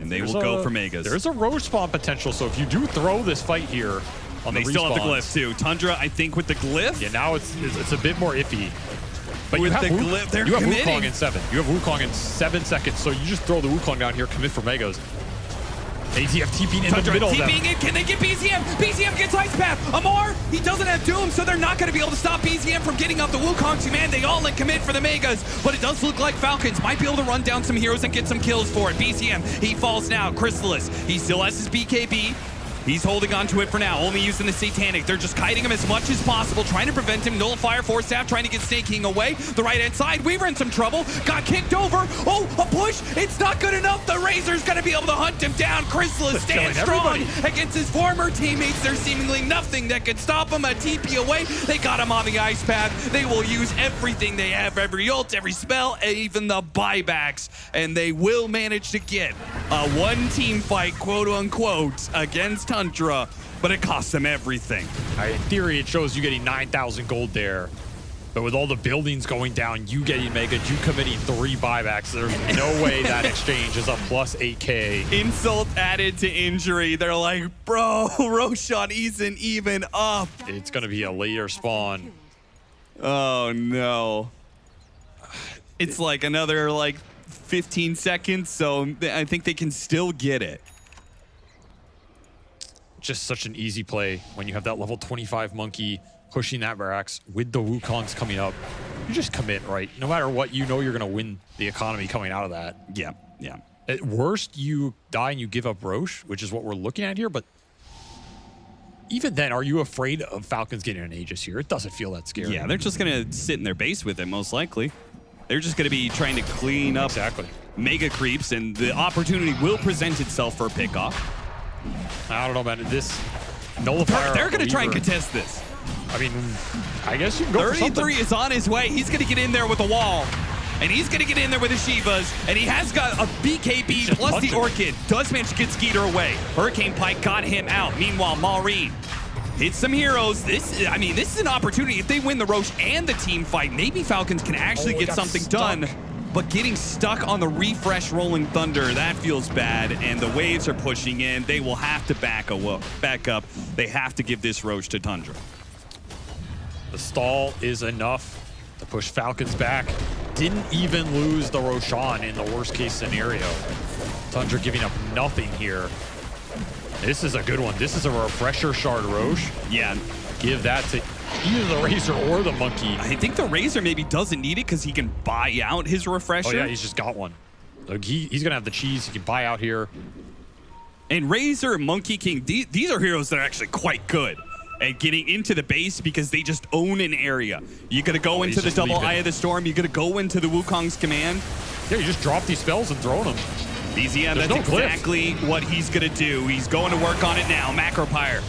and they will go for Megas. There's a Roche spawn potential, so if you do throw this fight here on they the still have the respawns- glyph too. Tundra, I think, with the glyph. Yeah, now it's a bit more iffy. But With you have the glyph, they're you have committing. Wukong in 7. You have Wukong in 7 seconds, so you just throw the Wukong down here, commit for Megas. ATF TPing in the Tundra middle of them. TPing in. Can they get BZM? BZM gets Ice Path. Amar, he doesn't have Doom, so they're not going to be able to stop BZM from getting out the Wukong's command. They all in commit for the Megas, but it does look like Falcons might be able to run down some heroes and get some kills for it. BZM, he falls now. Chrysalis, he still has his BKB. He's holding on to it for now, only using the Satanic. They're just kiting him as much as possible, trying to prevent him. Nullifier, Force Staff, trying to get Snake King away. The right-hand side, Weaver in some trouble. Got kicked over. Oh, a push. It's not good enough. The Razor's going to be able to hunt him down. Chrysalis stands strong against his former teammates. There's seemingly nothing that could stop him. A TP away. They got him on the ice path. They will use everything they have, every ult, every spell, even the buybacks, and they will manage to get a one-team fight, quote-unquote, against Tundra, but it costs them everything. In theory, it shows you getting 9,000 gold there. But with all the buildings going down, you getting Mega, you committing 3 buybacks, there's no way that exchange is a plus 8K. Insult added to injury. They're like, bro, Roshan isn't even up. It's going to be a later spawn. Oh, no. It's like another, 15 seconds, so I think they can still get it. Just such an easy play when you have that level 25 monkey pushing that Varax with the Wukongs coming up. You just commit, right? No matter what, you know you're going to win the economy coming out of that. Yeah, yeah. At worst, you die and you give up Roche, which is what we're looking at here, but even then, are you afraid of Falcons getting an Aegis here? It doesn't feel that scary. Yeah, they're just going to sit in their base with it, most likely. They're just going to be trying to clean up mega creeps, and the opportunity will present itself for a pickoff. I don't know, man. This nullifier. They're going to try and contest this. I mean, I guess you can go for something. 33 is on his way. He's going to get in there with a wall. And he's going to get in there with the Shivas. And he has got a BKB plus the Orchid. Does manage to get Skeeter away. Hurricane Pike got him out. Meanwhile, Maureen hits some heroes. This is an opportunity. If they win the Roche and the team fight, maybe Falcons can actually get something done. But getting stuck on the refresh Rolling Thunder, that feels bad. And the waves are pushing in. They will have to back up. They have to give this Roche to Tundra. The stall is enough to push Falcons back. Didn't even lose the Roshan in the worst case scenario. Tundra giving up nothing here. This is a good one. This is a refresher shard Roche. Yeah. Give that to either the Razor or the Monkey. I think the Razor maybe doesn't need it because he can buy out his refresher. Oh yeah, he's just got one. Like he's gonna have the cheese. He can buy out here. And Razor and Monkey King, these are heroes that are actually quite good at getting into the base because they just own an area. You gotta go into the double Eye of the Storm. You gotta go into the Wukong's command. Yeah, you just drop these spells and throw them. BZM, that's exactly what he's gonna do. He's going to work on it now. Macropyre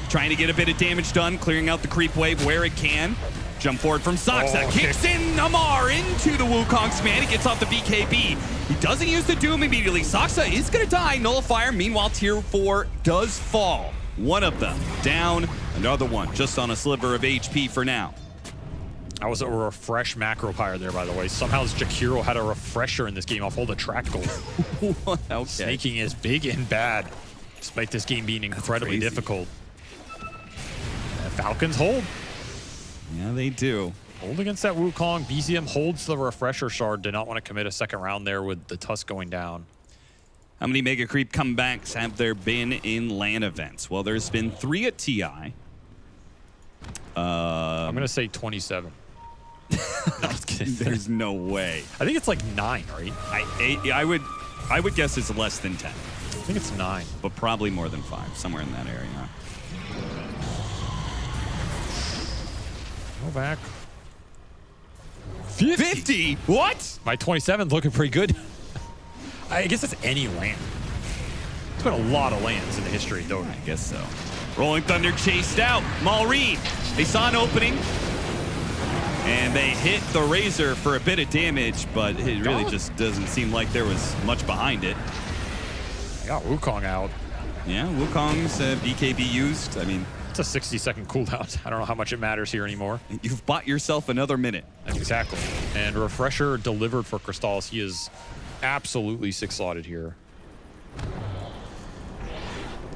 trying to get a bit of damage done, clearing out the creep wave where it can. Jump forward from Soxa, kicks in Amar into the Wukong's command. He gets off the BKB. He doesn't use the Doom immediately. Soxa is gonna die, Nullifier. Meanwhile, tier 4 does fall. One of them down, another one just on a sliver of HP for now. That was a refresh Macropyre there, by the way. Somehow Jakiro had a refresher in this game off all the track gold. Okay. Snaking is big and bad, despite this game being incredibly difficult. Falcons hold. Yeah, they do. Hold against that Wukong. BZM holds the refresher shard. Did not want to commit a second round there with the Tusk going down. How many Mega Creep comebacks have there been in LAN events? Well, there's been 3 at TI. I'm going to say 27. No, I'm just kidding. There's no way. I think it's like 9, right? I would guess it's less than 10. I think it's 9. But probably more than 5, somewhere in that area. Go back. 50? What? My 27 looking pretty good. I guess that's any land. It's been a lot of lands in the history of Dota. I guess so. Rolling Thunder chased out. Malrine, they saw an opening. And they hit the Razor for a bit of damage, but it really just doesn't seem like there was much behind it. I got Wukong out. Yeah, Wukong's BKB used. I mean, it's a 60-second cooldown. I don't know how much it matters here anymore. You've bought yourself another minute. Exactly. And Refresher delivered for Crystallis. He is absolutely 6-slotted here.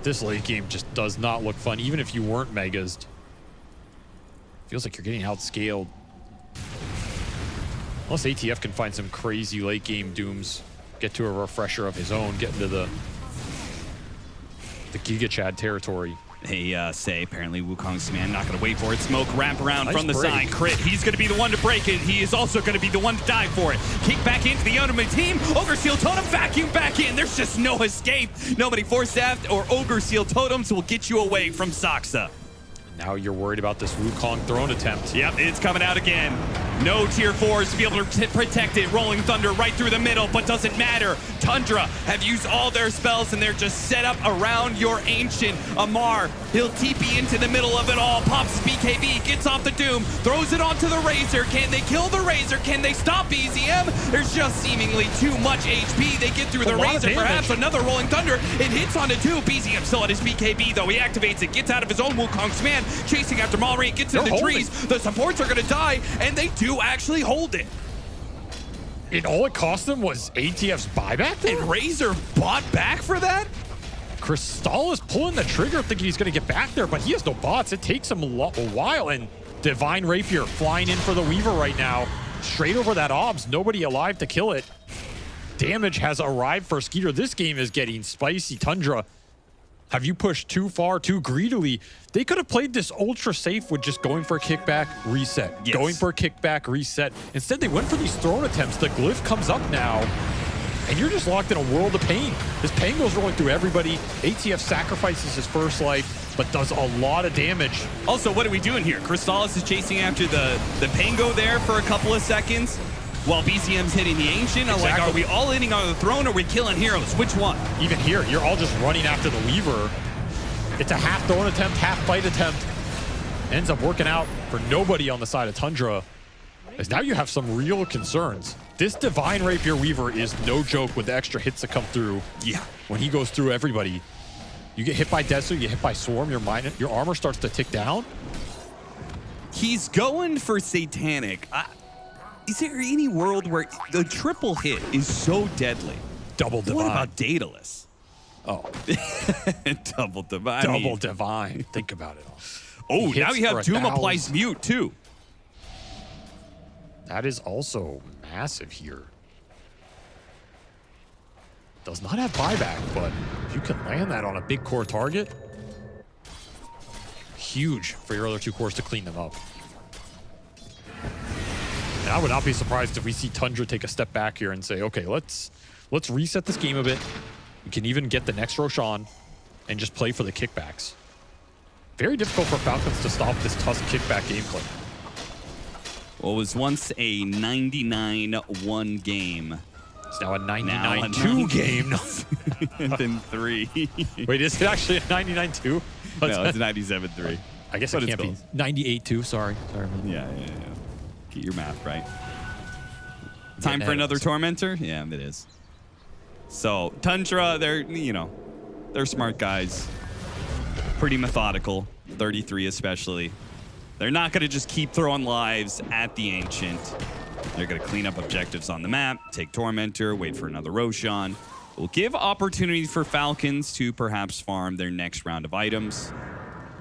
This late game just does not look fun, even if you weren't Megas. Feels like you're getting outscaled. Unless ATF can find some crazy late game dooms, get to a Refresher of his own, get into the Giga Chad territory. They say apparently Wukong's man not going to wait for it. Smoke wrap around Nice from the break. side. Crit. He's going to be the one to break it. He is also going to be the one to die for it. Kick back into the enemy team. Ogre Seal Totem vacuum back in. There's just no escape. Nobody Force Staffed or Ogre Seal Totems will get you away from Saksa. Now you're worried about this Wukong throne attempt. Yep, it's coming out again. No tier 4s to be able to protect it. Rolling Thunder right through the middle, but doesn't matter. Tundra have used all their spells, and they're just set up around your Ancient. Amar, he'll TP into the middle of it all. Pops his BKB, gets off the Doom, throws it onto the Razor. Can they kill the Razor? Can they stop BZM? There's just seemingly too much HP. They get through the Razor, perhaps another Rolling Thunder. It hits onto 2. BZM still at his BKB, though. He activates it, gets out of his own Wukong's man, chasing after Malrine, gets in the trees. The supports are going to die, and they do actually hold it. And all it cost them was ATF's buyback there? And Razor bought back for that? Crystal is pulling the trigger thinking he's going to get back there, but he has no bots. It takes him a while, and Divine Rapier flying in for the Weaver right now. Straight over that Obs. Nobody alive to kill it. Damage has arrived for Skeeter. This game is getting spicy. Tundra, have you pushed too far, too greedily? They could have played this ultra safe with just going for a kickback, reset. Yes. Going for a kickback, reset. Instead, they went for these throne attempts. The glyph comes up now, and you're just locked in a world of pain. This pain goes rolling through everybody. ATF sacrifices his first life, but does a lot of damage. Also, what are we doing here? Crystallis is chasing after the Pango there for a couple of seconds, while BZM's hitting the Ancient. I'm like, are we all hitting on the throne, or are we killing heroes? Which one? Even here, you're all just running after the Weaver. It's a half throne attempt, half fight attempt. Ends up working out for nobody on the side of Tundra. As now you have some real concerns. This Divine Rapier Weaver is no joke with the extra hits that come through. Yeah. When he goes through everybody. You get hit by Desu, you get hit by Swarm, your armor starts to tick down. He's going for Satanic. Is there any world where the triple hit is so deadly? Double Divine. What about Daedalus? Oh. Double Divine. Double Divine. Think about it all. Oh, He now hits you for have Doom 1,000. applies mute, too. That is also massive here. Does not have buyback, but if you can land that on a big core target, huge for your other 2 cores to clean them up. And I would not be surprised if we see Tundra take a step back here and say, okay, let's reset this game a bit. We can even get the next Roshan and just play for the kickbacks. Very difficult for Falcons to stop this Tusk kickback gameplay. What was once a 99-1 game. It's now a 99-2 game. Then 3. Wait, is it actually a 99-2? No, it's 97-3. I guess But it it's can't be. close. 98-2, sorry. Yeah. Get your math right. Time for another Tormentor? Yeah, it is. So, Tundra, they're smart guys. Pretty methodical. 33 especially. They're not going to just keep throwing lives at the Ancient. They're going to clean up objectives on the map, take Tormentor, wait for another Roshan. Will give opportunities for Falcons to perhaps farm their next round of items.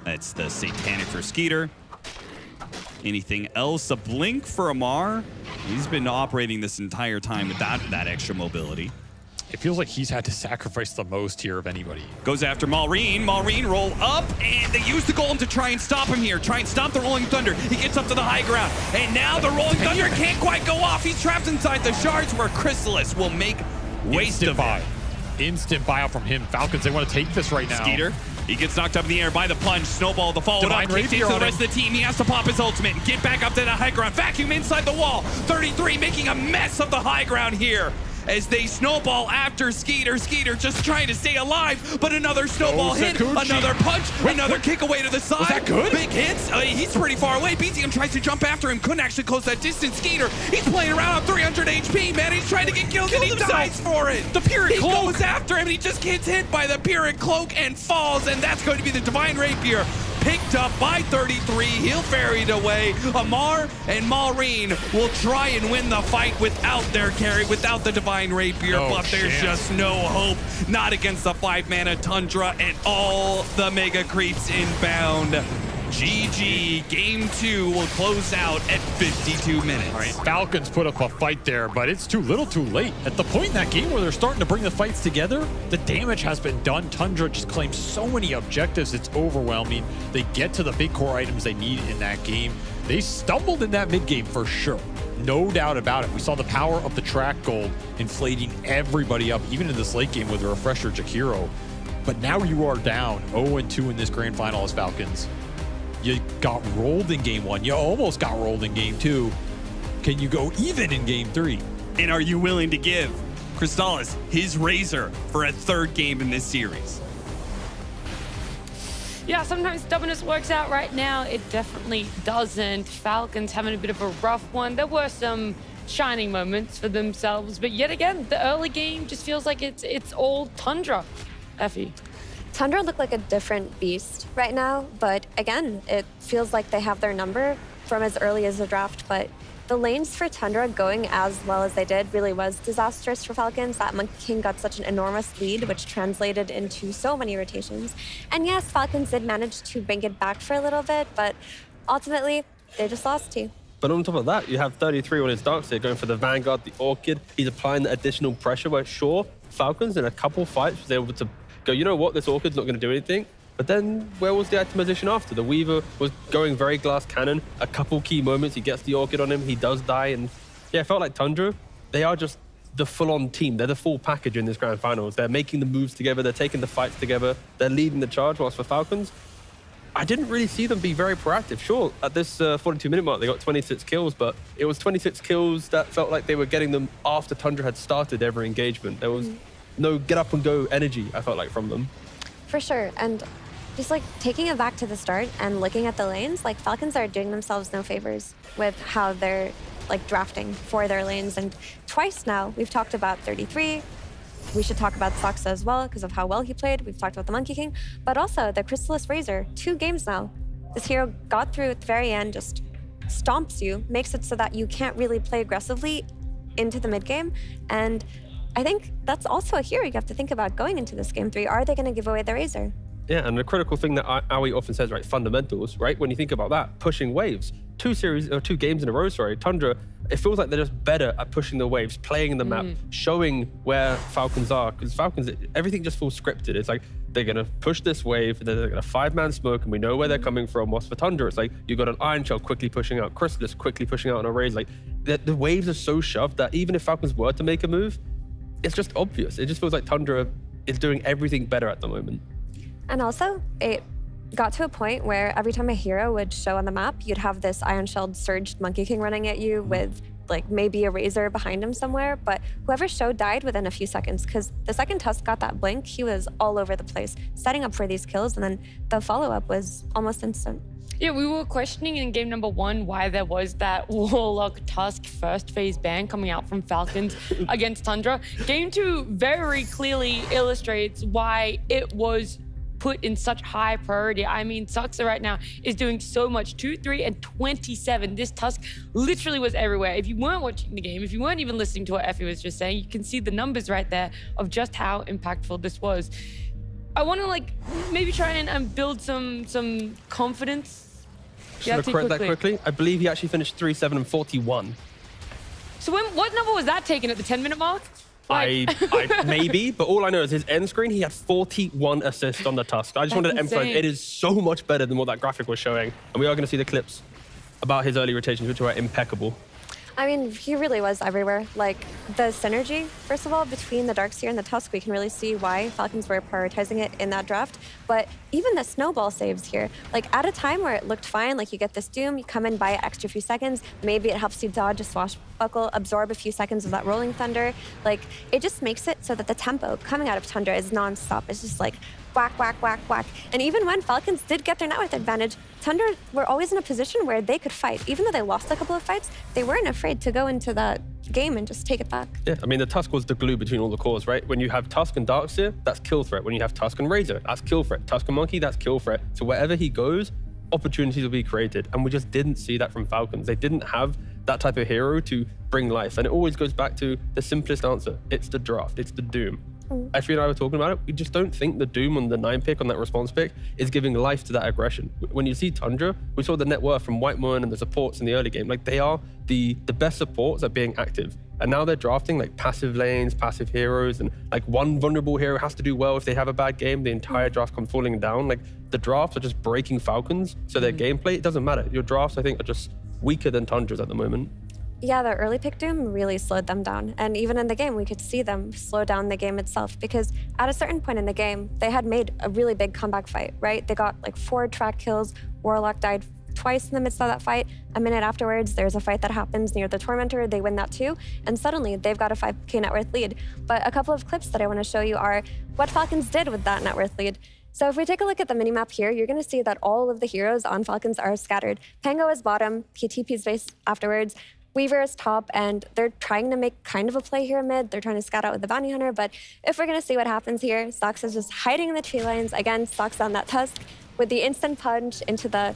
That's the Satanic for Skeeter. Anything else? A Blink for Amar. He's been operating this entire time without that extra mobility. It feels like he's had to sacrifice the most here of anybody. Goes after Malrine. Malrine roll up, and they use the Golem to try and stop him here. Try and stop the Rolling Thunder. He gets up to the high ground, and now the Rolling Thunder can't quite go off. He's trapped inside the shards where Chrysalis will make waste of it. Instant buyout from him. Falcons, they want to take this right now. Skeeter He gets knocked up in the air by the punch. Snowball, the follow up, kicks into the rest of the team. He has to pop his ultimate and get back up to the high ground. Vacuum inside the wall. 33 making a mess of the high ground here as they snowball after Skeeter. Skeeter just trying to stay alive, but another snowball hit, another punch, another kick away to the side. Was that good? Big hits. He's pretty far away. BZM tries to jump after him. Couldn't actually close that distance. Skeeter, he's playing around on 300 HP, man. He's trying to get killed and he dies for it. The Pyrrhic Cloak. He goes after him and he just gets hit by the Pyrrhic Cloak and falls, and that's going to be the Divine Rapier. Picked up by 33, he'll ferry it away. Amar and Maureen will try and win the fight without their carry, without the Divine Rapier, but there's just no hope. Not against the 5-mana Tundra and all the Mega Creeps inbound. GG, game 2 will close out at 52 minutes. All right, Falcons put up a fight there, but it's too little too late. At the point in that game where they're starting to bring the fights together, the damage has been done. Tundra just claims so many objectives, it's overwhelming. They get to the big core items they need in that game. They stumbled in that mid game for sure. No doubt about it. We saw the power of the track gold inflating everybody up, even in this late game with a refresher Jakiro. But now you are down 0-2 in this grand final as Falcons. You got rolled in game 1. You almost got rolled in game 2. Can you go even in game 3? And are you willing to give Crystallis his razor for a 3rd game in this series? Yeah, sometimes stubbornness works out. Right now, it definitely doesn't. Falcons having a bit of a rough one. There were some shining moments for themselves, but yet again, the early game just feels like it's all Tundra. Effie. Tundra look like a different beast right now, but again, it feels like they have their number from as early as the draft, but the lanes for Tundra going as well as they did really was disastrous for Falcons. That Monkey King got such an enormous lead, which translated into so many rotations. And yes, Falcons did manage to bring it back for a little bit, but ultimately, they just lost to. But on top of that, you have 33 on his Darkseer going for the Vanguard, the Orchid. He's applying the additional pressure where, sure, Falcons in a couple fights was able to go, you know what, this Orchid's not going to do anything. But then where was the optimization after? The Weaver was going very glass cannon. A couple key moments, he gets the Orchid on him, he does die. And yeah, it felt like Tundra, they are just the full-on team. They're the full package in this grand finals. They're making the moves together, they're taking the fights together, they're leading the charge. Whilst for Falcons, I didn't really see them be very proactive. Sure, at this 42-minute mark, they got 26 kills, but it was 26 kills that felt like they were getting them after Tundra had started every engagement. There was no get up and go energy, I felt like, from them. For sure, and just like taking it back to the start and looking at the lanes, like Falcons are doing themselves no favors with how they're like drafting for their lanes. And twice now, we've talked about 33. We should talk about Saksa as well because of how well he played. We've talked about the Monkey King, but also the Crystallis Razor. 2 games now. This hero got through at the very end, just stomps you, makes it so that you can't really play aggressively into the mid game. And I think that's also a hero you have to think about going into this game 3. Are they going to give away the Razor? Yeah, and the critical thing that Aoi often says, right, fundamentals, right? When you think about that, pushing waves. 2 games in a row, Tundra, it feels like they're just better at pushing the waves, playing the map, showing where Falcons are. Because Falcons, everything just feels scripted. It's like, they're going to push this wave, they're going to 5-man smoke, and we know where they're coming from. Whilst for Tundra, it's like, you got an Iron Shell quickly pushing out, Crystallis quickly pushing out an Arrays. Like, the waves are so shoved that even if Falcons were to make a move, it's just obvious. It just feels like Tundra is doing everything better at the moment. And also, it got to a point where every time a hero would show on the map, you'd have this Iron-Shelled Surged Monkey King running at you with like maybe a Razor behind him somewhere, but whoever showed died within a few seconds because the second Tusk got that blink, he was all over the place, setting up for these kills, and then the follow-up was almost instant. Yeah, we were questioning in game number 1 why there was that Warlock Tusk first phase ban coming out from Falcons against Tundra. Game 2 very clearly illustrates why it was put in such high priority. I mean, Saksa right now is doing so much. 2, 3, and 27. This Tusk literally was everywhere. If you weren't watching the game, if you weren't even listening to what Effie was just saying, you can see the numbers right there of just how impactful this was. I want to like maybe try and build some confidence. Should I correct that quickly? I believe he actually finished 3, 7, and 41. So what number was that taken at the 10-minute mark? I maybe, but all I know is his end screen, he had 41 assists on the Tusk. I just wanted to emphasize it is so much better than what that graphic was showing. And we are going to see the clips about his early rotations, which were impeccable. I mean, he really was everywhere. Like, the synergy, first of all, between the Darkseer and the Tusk, we can really see why Falcons were prioritizing it in that draft. But even the snowball saves here, like, at a time where it looked fine, like, you get this Doom, you come in, buy an extra few seconds, maybe it helps you dodge a swashbuckle, absorb a few seconds of that Rolling Thunder. Like, it just makes it so that the tempo coming out of Tundra is nonstop. It's just like, whack, whack, whack, whack. And even when Falcons did get their net worth advantage, Tundra were always in a position where they could fight. Even though they lost a couple of fights, they weren't afraid to go into that game and just take it back. Yeah, I mean, the Tusk was the glue between all the cores, right? When you have Tusk and Darkseer, that's kill threat. When you have Tusk and Razor, that's kill threat. Tusk and Monkey, that's kill threat. So wherever he goes, opportunities will be created. And we just didn't see that from Falcons. They didn't have that type of hero to bring life. And it always goes back to the simplest answer. It's the draft. It's the Doom. Effie and I were talking about it. We just don't think the Doom on the 9 pick, on that response pick, is giving life to that aggression. When you see Tundra, we saw the net worth from White Moon and the supports in the early game. Like, they are the best supports at being active. And now they're drafting like passive lanes, passive heroes, and like one vulnerable hero has to do well. If they have a bad game, the entire draft comes falling down. Like, the drafts are just breaking Falcons. So their gameplay, it doesn't matter. Your drafts, I think, are just weaker than Tundra's at the moment. Yeah, the early pick Doom really slowed them down. And even in the game, we could see them slow down the game itself because at a certain point in the game, they had made a really big comeback fight, right? They got like 4 track kills. Warlock died twice in the midst of that fight. A minute afterwards, there's a fight that happens near the Tormentor. They win that too. And suddenly, they've got a 5k net worth lead. But a couple of clips that I want to show you are what Falcons did with that net worth lead. So if we take a look at the minimap here, you're going to see that all of the heroes on Falcons are scattered. Pango is bottom. He TP's base afterwards. Weaver is top, and they're trying to make kind of a play here mid. They're trying to scout out with the Bounty Hunter, but if we're going to see what happens here, Sox is just hiding in the tree lines. Again, Sox on that Tusk with the instant punch into the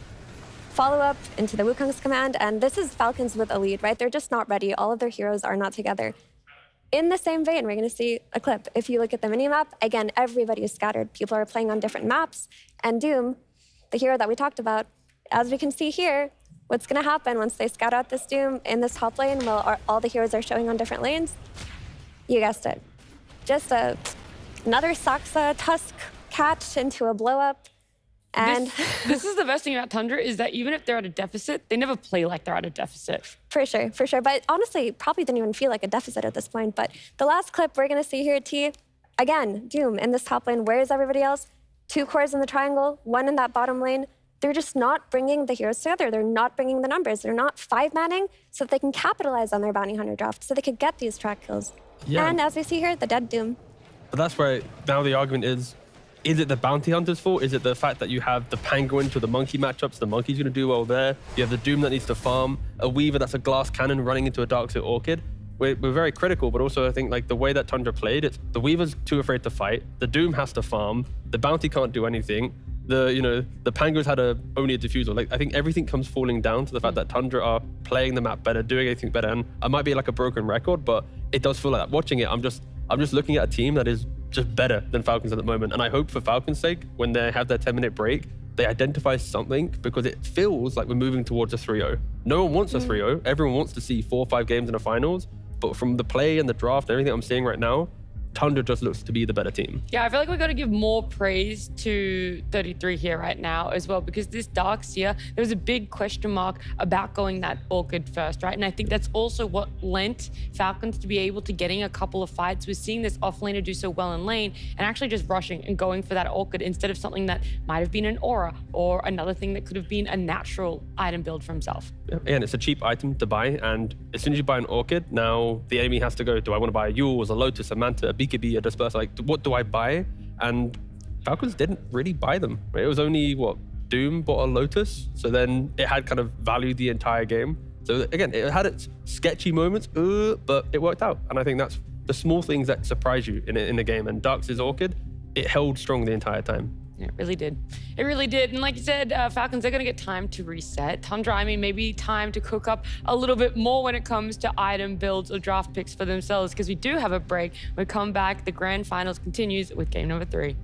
follow-up, into the Wukong's command, and this is Falcons with a lead, right? They're just not ready. All of their heroes are not together. In the same vein, we're going to see a clip. If you look at the minimap, again, everybody is scattered. People are playing on different maps, and Doom, the hero that we talked about, as we can see here, what's going to happen once they scout out this Doom in this top lane while all the heroes are showing on different lanes? You guessed it. Just another Saxa Tusk catch into a blow-up. And this is the best thing about Tundra is that even if they're at a deficit, they never play like they're at a deficit. For sure, for sure. But honestly, probably didn't even feel like a deficit at this point. But the last clip we're going to see here, T, again, Doom in this top lane. Where is everybody else? 2 cores in the triangle, 1 in that bottom lane. They're just not bringing the heroes together. They're not bringing the numbers. They're not 5-manning so that they can capitalize on their Bounty Hunter draft, so they could get these track kills. Yeah. And as we see here, the dead Doom. But that's where now the argument is it the Bounty Hunter's fault? Is it the fact that you have the Pango into the Monkey matchups? The Monkey's going to do well there. You have the Doom that needs to farm. A Weaver that's a glass cannon running into a Darkseer Orchid. We're very critical, but also I think like the way that Tundra played, it's the Weaver's too afraid to fight. The Doom has to farm. The Bounty can't do anything. The Pango's had only a diffusal. Like, I think everything comes falling down to the fact that Tundra are playing the map better, doing anything better. And I might be like a broken record, but it does feel like that. Watching it, I'm just looking at a team that is just better than Falcons at the moment. And I hope for Falcons' sake, when they have their 10-minute break, they identify something because it feels like we're moving towards a 3-0. No one wants a 3-0. Everyone wants to see 4 or 5 games in the finals. But from the play and the draft and everything I'm seeing right now, Tundra just looks to be the better team. Yeah, I feel like we've got to give more praise to 33 here right now as well, because this Darkseer, there was a big question mark about going that Orchid first, right? And I think that's also what lent Falcons to be able to getting a couple of fights. We're seeing this offlaner do so well in lane and actually just rushing and going for that Orchid instead of something that might have been an aura or another thing that could have been a natural item build for himself. And it's a cheap item to buy, and as soon as you buy an Orchid, now the enemy has to go, do I want to buy a Yules, a Lotus, a Manta, a BKB, a Disperser? Like, what do I buy? And Falcons didn't really buy them. Right? It was only, Doom bought a Lotus, so then it had kind of valued the entire game. So again, it had its sketchy moments, but it worked out. And I think that's the small things that surprise you in the game. And Darkseer's Orchid, it held strong the entire time. It really did. It really did. And like you said, Falcons, they're going to get time to reset. Tundra, I mean, maybe time to cook up a little bit more when it comes to item builds or draft picks for themselves, because we do have a break. When we come back, the grand finals continues with game number 3.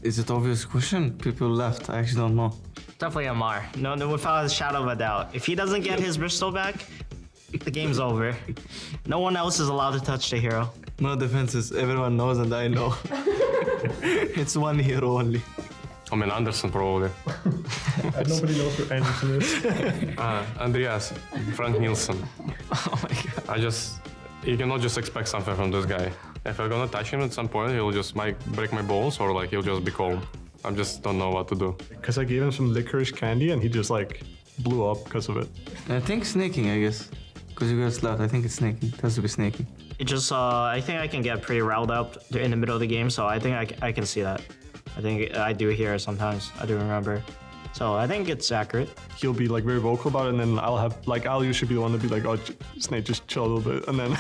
Is it obvious question? People left. I actually don't know. Definitely Amar. No, without a shadow of a doubt. If he doesn't get his Bristol back, the game's over. No one else is allowed to touch the hero. No defenses. Everyone knows and I know. It's one hero only. I mean, Anderson probably. Nobody knows who Anderson is. Andreas, Frank Nielsen. Oh my god. You cannot just expect something from this guy. If I'm gonna touch him at some point, he'll just might break my balls or like he'll just be calm. I just don't know what to do. Because I gave him some licorice candy and he just like blew up because of it. I think snaking, I guess. Because you guys left, I think it's snaking. It has to be snaking. It just, I think I can get pretty riled up in the middle of the game, so I think I can see that. I think I do hear it sometimes. I do remember. So I think it's accurate. He'll be like very vocal about it, and then I'll usually be the one to be like, oh, Snake, just chill a little bit, and then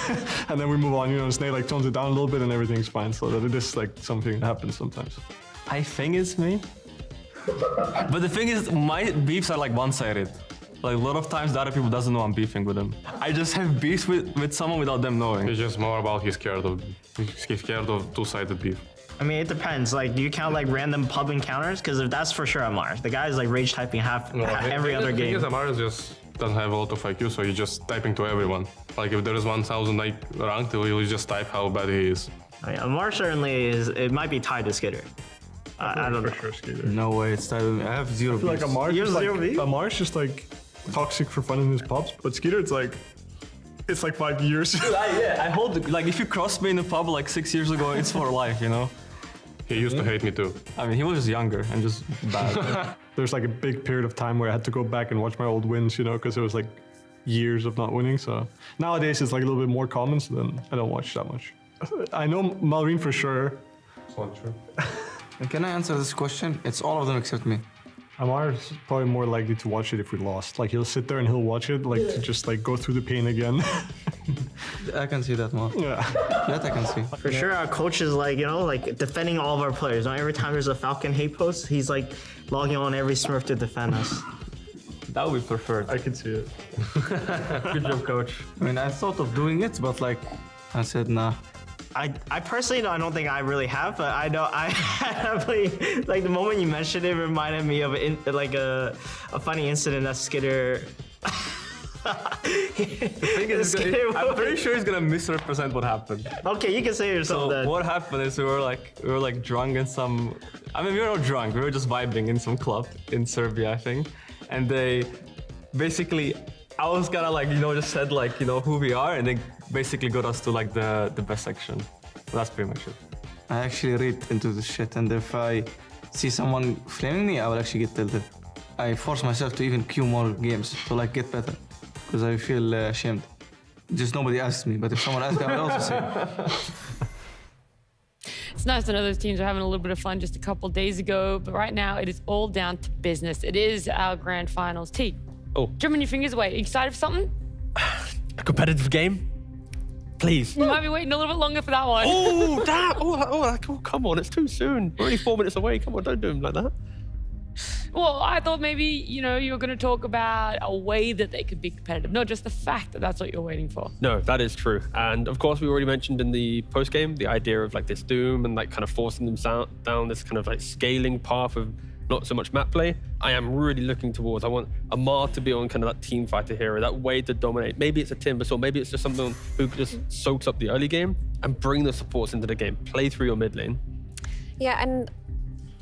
and then we move on. You know, Snake like tones it down a little bit, and everything's fine. So that it is like something that happens sometimes. I think it's me, but the thing is, my beefs are like one-sided. Like a lot of times, the other people doesn't know I'm beefing with them. I just have beefs with someone without them knowing. It's just more about he's scared of two-sided beef. I mean, it depends. Like, do you count like random pub encounters? Because if that's for sure Amar. The guy is like rage typing every other game. Because Amar just doesn't have a lot of IQ, so he's just typing to everyone. Like if there is 1,000 ranked, he'll just type how bad he is. I mean, Amar certainly is. It might be tied to Skitter. I don't know. For sure, Skitter. No way, it's tied with me. I have zero beefs. Like Amar's just like toxic for fun in his pubs, but Skitter, it's like 5 years. Yeah, I hold like if you crossed me in a pub like 6 years ago, it's for life, you know. He used to hate me too. I mean, he was younger and just bad. There's like a big period of time where I had to go back and watch my old wins, you know, because it was like years of not winning. So nowadays it's like a little bit more common, so then I don't watch that much. I know Malrine for sure. It's not true. Can I answer this question? It's all of them except me. Amar is probably more likely to watch it if we lost. Like he'll sit there and he'll watch it, like to just like go through the pain again. I can see that more. Yeah. That I can see. For sure, our coach is like, you know, like defending all of our players. Every time there's a Falcon hate post, he's like logging on every Smurf to defend us. That would be preferred. I can see it. Good job, coach. I mean, I thought of doing it, but like, I said nah. I personally, I don't think I really have, but I know I definitely, like the moment you mentioned it reminded me of a funny incident that Skitter. I'm pretty sure he's gonna misrepresent what happened. Okay, you can say yourself so then. What happened is we were like drunk in some. I mean, we were not drunk. We were just vibing in some club in Serbia, I think. And they basically, I was kind of like, you know, just said like, you know, who we are, and they basically got us to like the best section. So that's pretty much it. I actually read into this shit, and if I see someone flaming me, I will actually get tilted. I force myself to even queue more games to like get better, because I feel ashamed. Just nobody asks me, but if someone asks me, I will also say. It's nice to know those teams are having a little bit of fun just a couple days ago, but right now it is all down to business. It is our grand finals. T, drumming your fingers away. Are you excited for something? A competitive game? Please. You might be waiting a little bit longer for that one. Oh, damn. Oh, come on. It's too soon. We're only 4 minutes away. Come on, don't do them like that. Well, I thought maybe, you know, you were going to talk about a way that they could be competitive, not just the fact that that's what you're waiting for. No, that is true. And of course, we already mentioned in the post-game the idea of like this doom and like kind of forcing them down this kind of like scaling path of not so much map play. I am really looking towards, I want Amar to be on kind of that team fighter hero, that way to dominate. Maybe it's a Timber, or maybe it's just someone who just soaks up the early game and bring the supports into the game, play through your mid lane. Yeah, and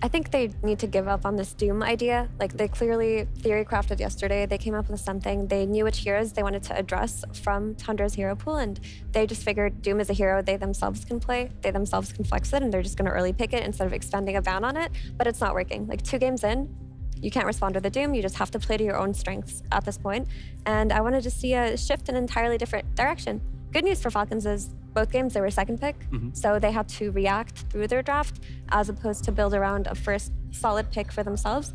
I think they need to give up on this Doom idea. Like, they clearly theory crafted yesterday. They came up with something. They knew which heroes they wanted to address from Tundra's hero pool, and they just figured Doom is a hero they themselves can play. They themselves can flex it, and they're just going to early pick it instead of extending a ban on it. But it's not working. Like, 2 games in, you can't respond to the Doom. You just have to play to your own strengths at this point. And I wanted to see a shift in an entirely different direction. Good news for Falcons is both games they were second pick, so they had to react through their draft as opposed to build around a first solid pick for themselves.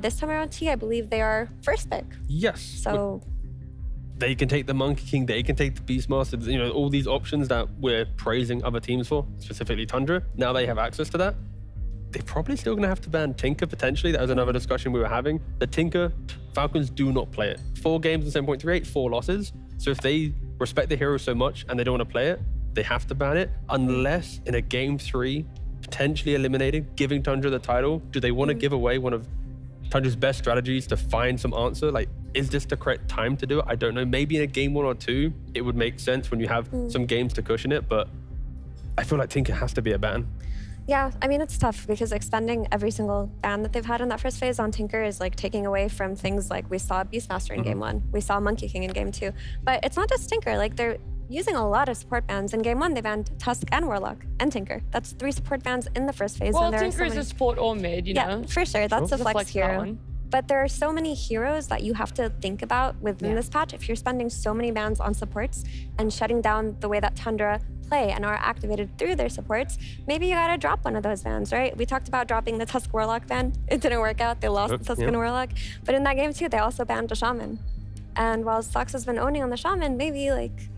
This time around, T, I believe they are first pick. Yes. So they can take the Monkey King, they can take the Beastmaster, you know, all these options that we're praising other teams for, specifically Tundra. Now they have access to that. They're probably still going to have to ban Tinker potentially. That was another discussion we were having. The Tinker, Falcons do not play it. 4 games in 7.38, 4 losses. So if they respect the hero so much and they don't want to play it, they have to ban it, unless in a game 3, potentially eliminated, giving Tundra the title? Do they want to give away one of Tundra's best strategies to find some answer? Like, is this the correct time to do it? I don't know. Maybe in a game 1 or 2, it would make sense when you have some games to cushion it, but I feel like Tinker has to be a ban. Yeah, I mean, it's tough because extending every single ban that they've had in that first phase on Tinker is like taking away from things like we saw Beastmaster in game 1, we saw Monkey King in game 2. But it's not just Tinker, like they're using a lot of support bans. In game 1, they banned Tusk and Warlock and Tinker. That's 3 support bans in the first phase. Well, and Tinker is a support or mid, you know? Yeah, for sure, that's a flex hero. But there are so many heroes that you have to think about within this patch. If you're spending so many bans on supports and shutting down the way that Tundra play and are activated through their supports, maybe you gotta drop one of those bans, right? We talked about dropping the Tusk Warlock ban. It didn't work out. They lost the Tusk and Warlock. But in that game too, they also banned a Shaman. And while Sox has been owning on the Shaman, maybe like,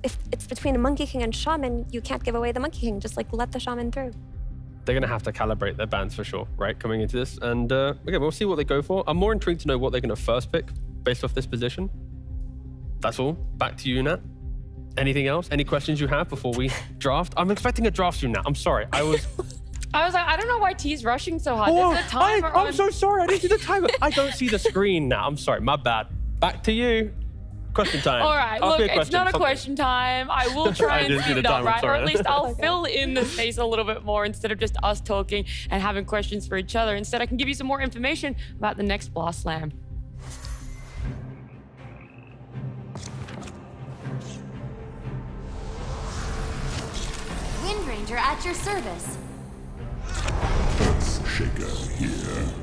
if it's between a Monkey King and Shaman, you can't give away the Monkey King. Just like let the Shaman through. They're going to have to calibrate their bans for sure, right, coming into this. And okay, we'll see what they go for. I'm more intrigued to know what they're going to first pick based off this position. That's all. Back to you, Nat. Anything else? Any questions you have before we draft? I'm expecting a draft soon, Nat. I'm sorry. I was like, I don't know why T's rushing so hard. There's a timer I'm so sorry. I didn't see the timer. I don't see the screen, Nat. I'm sorry. My bad. Back to you. Question time. All right, look, it's not a question time. I will try and speed it up, right? Or at least I'll fill in the space a little bit more instead of just us talking and having questions for each other. Instead, I can give you some more information about the next Blast Slam. Wind Ranger at your service. Shaker here.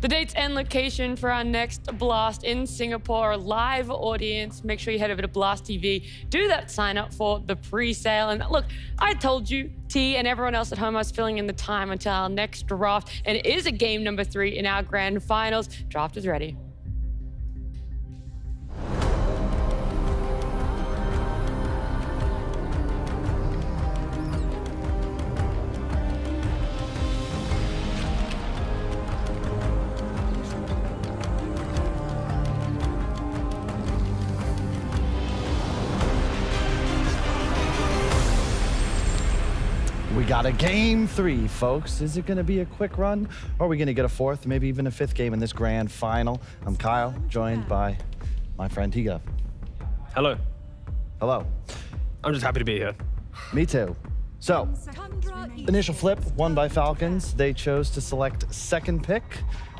The dates and location for our next Blast in Singapore, live audience. Make sure you head over to Blast TV. Do that sign up for the pre-sale. And look, I told you, T and everyone else at home, I was filling in the time until our next draft. And it is a game number 3 in our grand finals. Draft is ready. We got a game 3, folks. Is it going to be a quick run? Or are we going to get a 4th, maybe even a 5th game in this grand final? I'm Kyle, joined by my friend Tiga. Hello. Hello. I'm just happy to be here. Me too. So, initial flip, won by Falcons. They chose to select 2nd pick.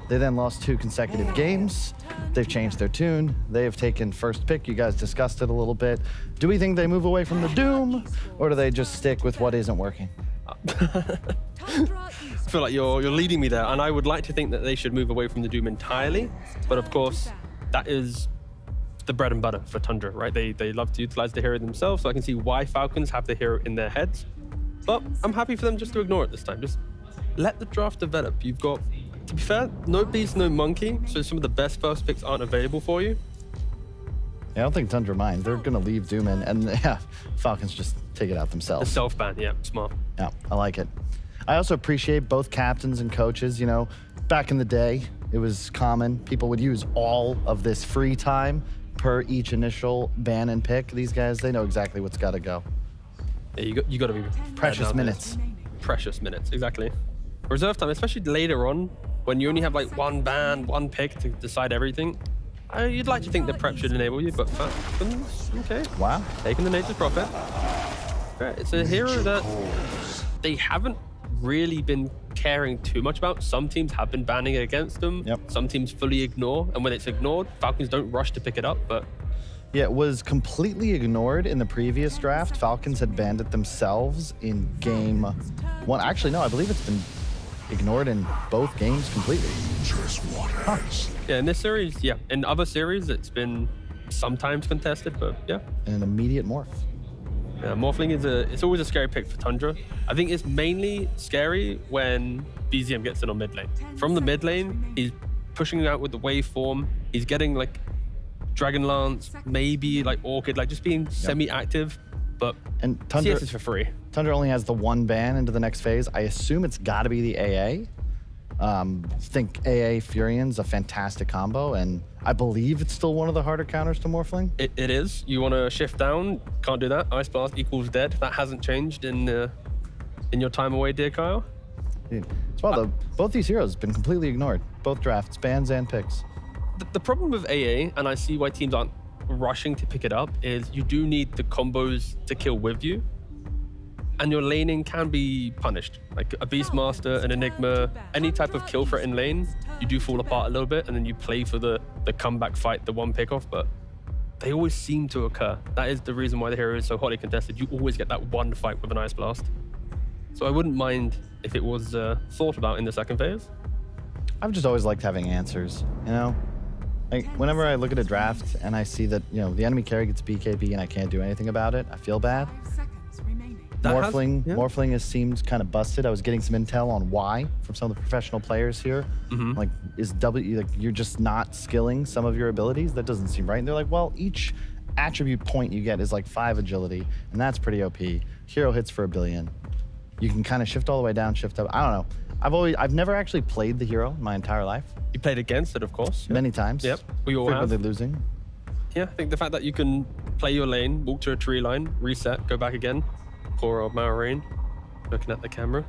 They then lost 2 consecutive games. They've changed their tune. They have taken 1st pick. You guys discussed it a little bit. Do we think they move away from the Doom, or do they just stick with what isn't working? I feel like you're leading me there, and I would like to think that they should move away from the Doom entirely. But of course, that is the bread and butter for Tundra, right? They love to utilize the hero themselves, so I can see why Falcons have the hero in their heads. But I'm happy for them just to ignore it this time. Just let the draft develop. You've got, to be fair, no Beast, no Monkey, so some of the best first picks aren't available for you. Yeah, I don't think Tundra mind. They're going to leave Doom in, and yeah, Falcons just take it out themselves. The self-ban, yeah, smart. Yeah, I like it. I also appreciate both captains and coaches. You know, back in the day, it was common. People would use all of this free time per each initial ban and pick. These guys, they know exactly what's got to go. Yeah, you got to be precious minutes. Precious minutes, exactly. Reserve time, especially later on, when you only have like 1 ban, 1 pick to decide everything. You'd like to think that prep should enable you, but Falcons, okay. Wow. Taking the nature's profit. Right, it's a hero that they haven't really been caring too much about. Some teams have been banning it against them. Yep. Some teams fully ignore, and when it's ignored, Falcons don't rush to pick it up, but yeah, it was completely ignored in the previous draft. Falcons had banned it themselves in game 1. Actually, no, I believe it's been ignored in both games completely. Huh. Yeah, in this series, yeah. In other series, it's been sometimes contested, but yeah. An immediate morph. Yeah, morphling it's always a scary pick for Tundra. I think it's mainly scary when BZM gets in on mid lane. From the mid lane, he's pushing out with the waveform. He's getting like Dragon Lance, maybe like Orchid, like just being semi-active. But and Tundra, CS is for free. Tundra only has the one ban into the next phase. I assume it's got to be the AA. Think AA Furian's a fantastic combo, and I believe it's still one of the harder counters to Morphling. It is. You want to shift down? Can't do that. Ice Blast equals dead. That hasn't changed in your time away, dear Kyle. As well, both these heroes have been completely ignored. Both drafts, bans and picks. The problem with AA, and I see why teams aren't rushing to pick it up, is you do need the combos to kill with you. And your laning can be punished. Like a Beastmaster, an Enigma, any type of kill threat in lane, you do fall apart a little bit, and then you play for the comeback fight, the one pickoff, but they always seem to occur. That is the reason why the hero is so hotly contested. You always get that one fight with an Ice Blast. So I wouldn't mind if it was thought about in the second phase. I've just always liked having answers, you know? Like, whenever I look at a draft and I see that, you know, the enemy carry gets BKB and I can't do anything about it, I feel bad. Morphling has seemed kind of busted. I was getting some intel on why from some of the professional players here. Like, you're just not skilling some of your abilities? That doesn't seem right. And they're like, well, each attribute point you get is like 5 agility, and that's pretty OP. Hero hits for 1 billion. You can kind of shift all the way down, shift up. I don't know. I've never actually played the hero in my entire life. You played against it, of course. Many times. Yep. We all frequently have. losing. Yeah, I think the fact that you can play your lane, walk to a tree line, reset, go back again. Poor old Maureen, looking at the camera.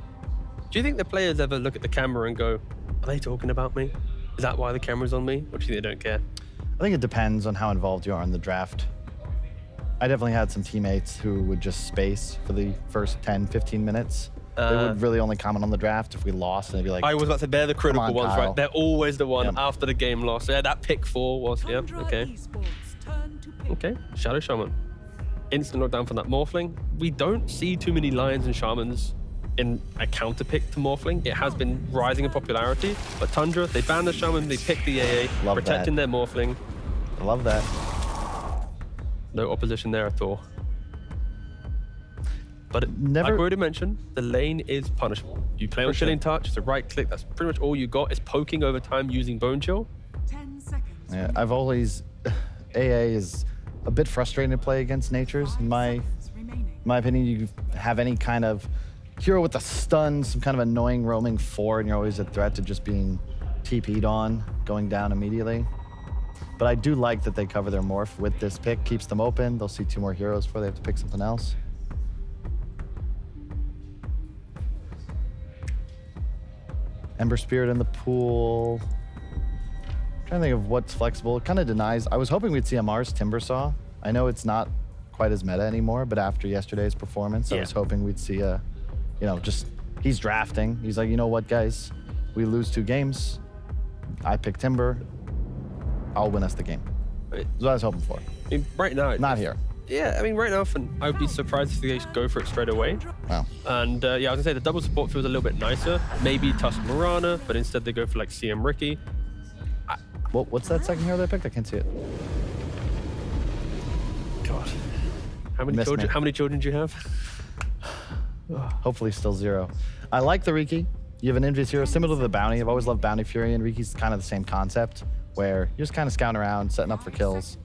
Do you think the players ever look at the camera and go, are they talking about me? Is that why the camera's on me? Or do you think they don't care? I think it depends on how involved you are in the draft. I definitely had some teammates who would just space for the first 10, 15 minutes. They would really only comment on the draft if we lost, and they'd be like, I was about to say, they're the critical on, ones, Kyle. right? They're always the one after the game loss. Yeah, that pick 4 was, yeah, okay. Okay, Shadow Shaman. Instant knockdown from that Morphling. We don't see too many Lions and Shamans in a counter pick to Morphling. It has been rising in popularity, but Tundra, they banned the Shaman, they picked the AA, protecting their Morphling. I love that. No opposition there at all. But like I already mentioned, the lane is punishable. You play on Chilling Touch, it's a right click, that's pretty much all you got. Is poking over time using Bone Chill. 10 seconds. Yeah, I've always, AA is a bit frustrating to play against Natures. In my opinion, you have any kind of hero with a stun, some kind of annoying roaming 4, and you're always a threat to just being TP'd on, going down immediately. But I do like that they cover their morph with this pick, keeps them open. They'll see 2 more heroes before they have to pick something else. Ember Spirit in the pool. Trying to think of what's flexible. It kind of denies. I was hoping we'd see a Mars Timbersaw. I know it's not quite as meta anymore, but after yesterday's performance, I was hoping we'd see a, you know, just, he's drafting. He's like, you know what, guys? We lose 2 games. I pick Timber. I'll win us the game. That's what I was hoping for. I mean, right now, not here. Yeah, I mean, right now, I would be surprised if they go for it straight away. Wow. And yeah, I was gonna say the double support feels a little bit nicer. Maybe Tusk Morana, but instead they go for like CM Ricky. What's that second hero they picked? I can't see it. God. How many children? How many children do you have? Hopefully still 0. I like the Riki. You have an envious hero similar to the Bounty. I've always loved Bounty Fury, and Riki's kind of the same concept, where you're just kind of scouting around, setting up for kills.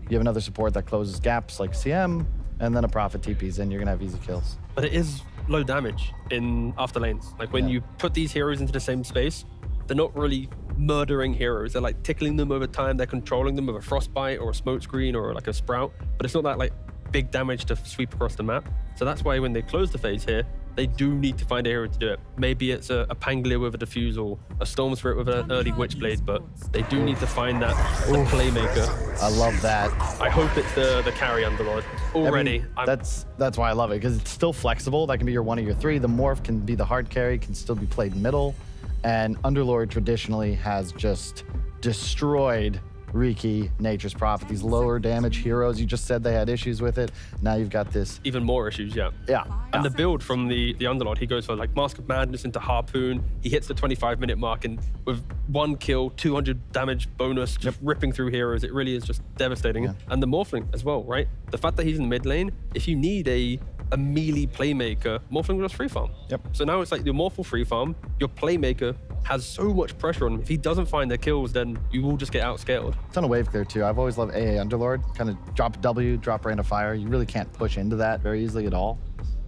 You have another support that closes gaps like CM, and then a Prophet TPs in, you're gonna have easy kills. But it is low damage in after lanes. Like when you put these heroes into the same space, they're not really murdering heroes. They're like tickling them over time. They're controlling them with a frostbite or a smoke screen or like a sprout, but it's not that like big damage to sweep across the map. So that's why when they close the phase here, they do need to find a hero to do it. Maybe it's a Pangolier with a Diffusal, a Storm Spirit with an early Witchblade, but they do need to find that the playmaker. I love that. I hope it's the carry Underlord already. I mean, that's why I love it, because it's still flexible. That can be your 1 or your 3. The Morph can be the hard carry, can still be played middle. And Underlord traditionally has just destroyed Riki, Nature's Prophet, these lower damage heroes. You just said they had issues with it. Now you've got this. Even more issues, yeah. Yeah. And the build from the Underlord, he goes for like Mask of Madness into Harpoon. He hits the 25-minute mark, and with 1 kill, 200 damage bonus, just ripping through heroes, it really is just devastating. And the Morphling as well, right? The fact that he's in the mid lane, if you need a a melee playmaker, Morphling will just free farm. Yep. So now it's like your Morphle free farm, your playmaker has so much pressure on him. If he doesn't find the kills, then you will just get outscaled. Ton of wave clear too. I've always loved AA Underlord. Kind of drop W, drop Rain of Fire. You really can't push into that very easily at all.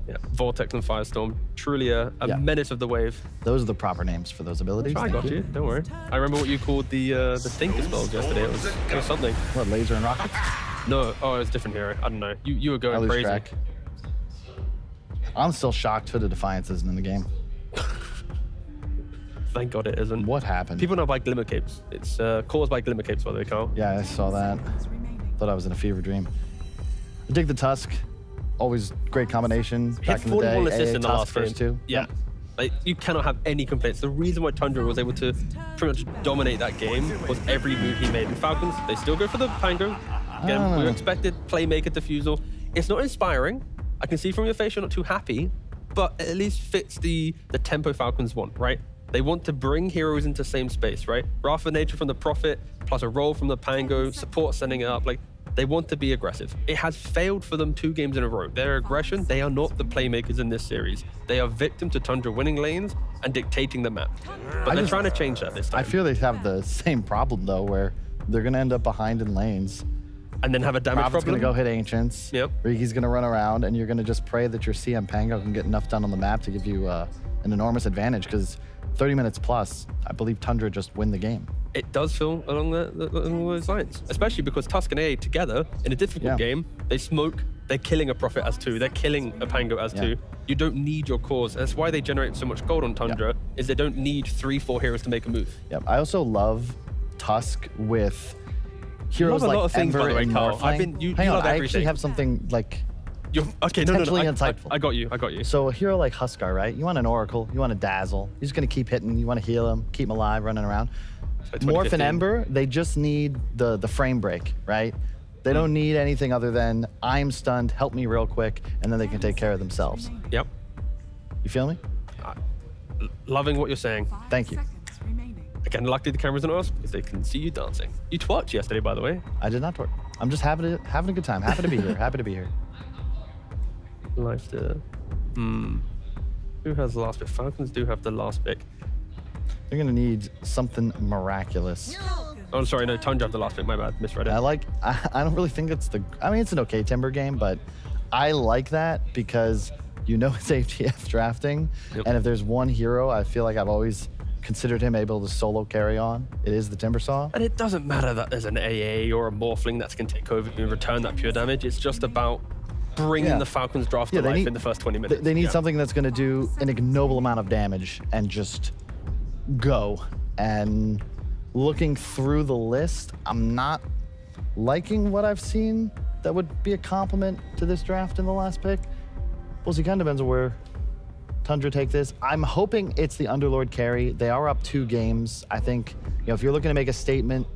Yeah, Vortex and Firestorm, truly a menace of the wave. Those are the proper names for those abilities. I got you, don't worry. I remember what you called the Thinker spells yesterday. It was something. What, laser and rockets? No, oh, it was a different hero. I don't know. You were I going lose crazy. track. I'm still shocked Hooded Defiance isn't in the game. Thank God it isn't. What happened? People know by Glimmer Capes. It's caused by Glimmer Capes, by the way, Carl. Yeah, I saw that. Thought I was in a fever dream. I dig the Tusk. Always great combination. Back in the day, 41 assists AA in the Tusk last game. first two. Yeah. Like, you cannot have any complaints. The reason why Tundra was able to pretty much dominate that game was every move he made. In Falcons, they still go for the Pango. Again, we expected playmaker defusal. It's not inspiring. I can see from your face you're not too happy, but it at least fits the tempo Falcons want, right? They want to bring heroes into the same space, right? Wrath of Nature from the Prophet, plus a roll from the Pango, support sending it up. Like, they want to be aggressive. It has failed for them 2 games in a row. Their aggression, they are not the playmakers in this series. They are victim to Tundra winning lanes and dictating the map. But they're trying to change that this time. I feel they have the same problem though, where they're gonna end up behind in lanes. And then have a damage Prophet's problem. gonna go hit Ancients. Yep. Riki's gonna run around, and you're gonna just pray that your CM Pango can get enough done on the map to give you an enormous advantage, because 30 minutes plus, I believe Tundra just win the game. It does feel along those lines, especially because Tusk and AA together in a difficult game, they smoke, they're killing a Prophet as 2, they're killing a Pango as 2. You don't need your cores. That's why they generate so much gold on Tundra, is they don't need 3-4 heroes to make a move. Yep. I also love Tusk with heroes love a like lot of things, by Ember the way, and Carl. Morphling. Hang on, I actually everything. have something like okay, no, potentially I insightful. got you. So a hero like Huskar, right? You want an Oracle, you want a Dazzle. You're just gonna keep hitting, you want to heal him, keep him alive, running around. Morph and Ember, they just need the frame break, right? They don't need anything other than I'm stunned, help me real quick, and then they can take care of themselves. Yep. You feel me? Loving what you're saying. Thank you. Again, luckily the cameras on us because they can see you dancing. You twerked yesterday, by the way. I did not twerk. I'm just having a good time. Happy to be here. Happy to be here. Life to... Who has the last pick? Falcons do have the last pick. You're gonna need something miraculous. Oh, sorry, no, Tundra have the last pick. My bad, misread it. I don't really think it's I mean, it's an okay Timber game, but I like that because you know it's ATF drafting, and if there's one hero, I feel like I've always considered him able to solo carry on, it is the Timbersaw. And it doesn't matter that there's an AA or a Morphling that's going to take over and return that pure damage. It's just about bringing the Falcons draft to life in the first 20 minutes. They need something that's going to do an ignoble amount of damage and just go. And looking through the list, I'm not liking what I've seen that would be a compliment to this draft in the last pick. We'll see, kind of depends on where Tundra take this. I'm hoping it's the Underlord carry. They are up 2 games. I think, if you're looking to make a statement,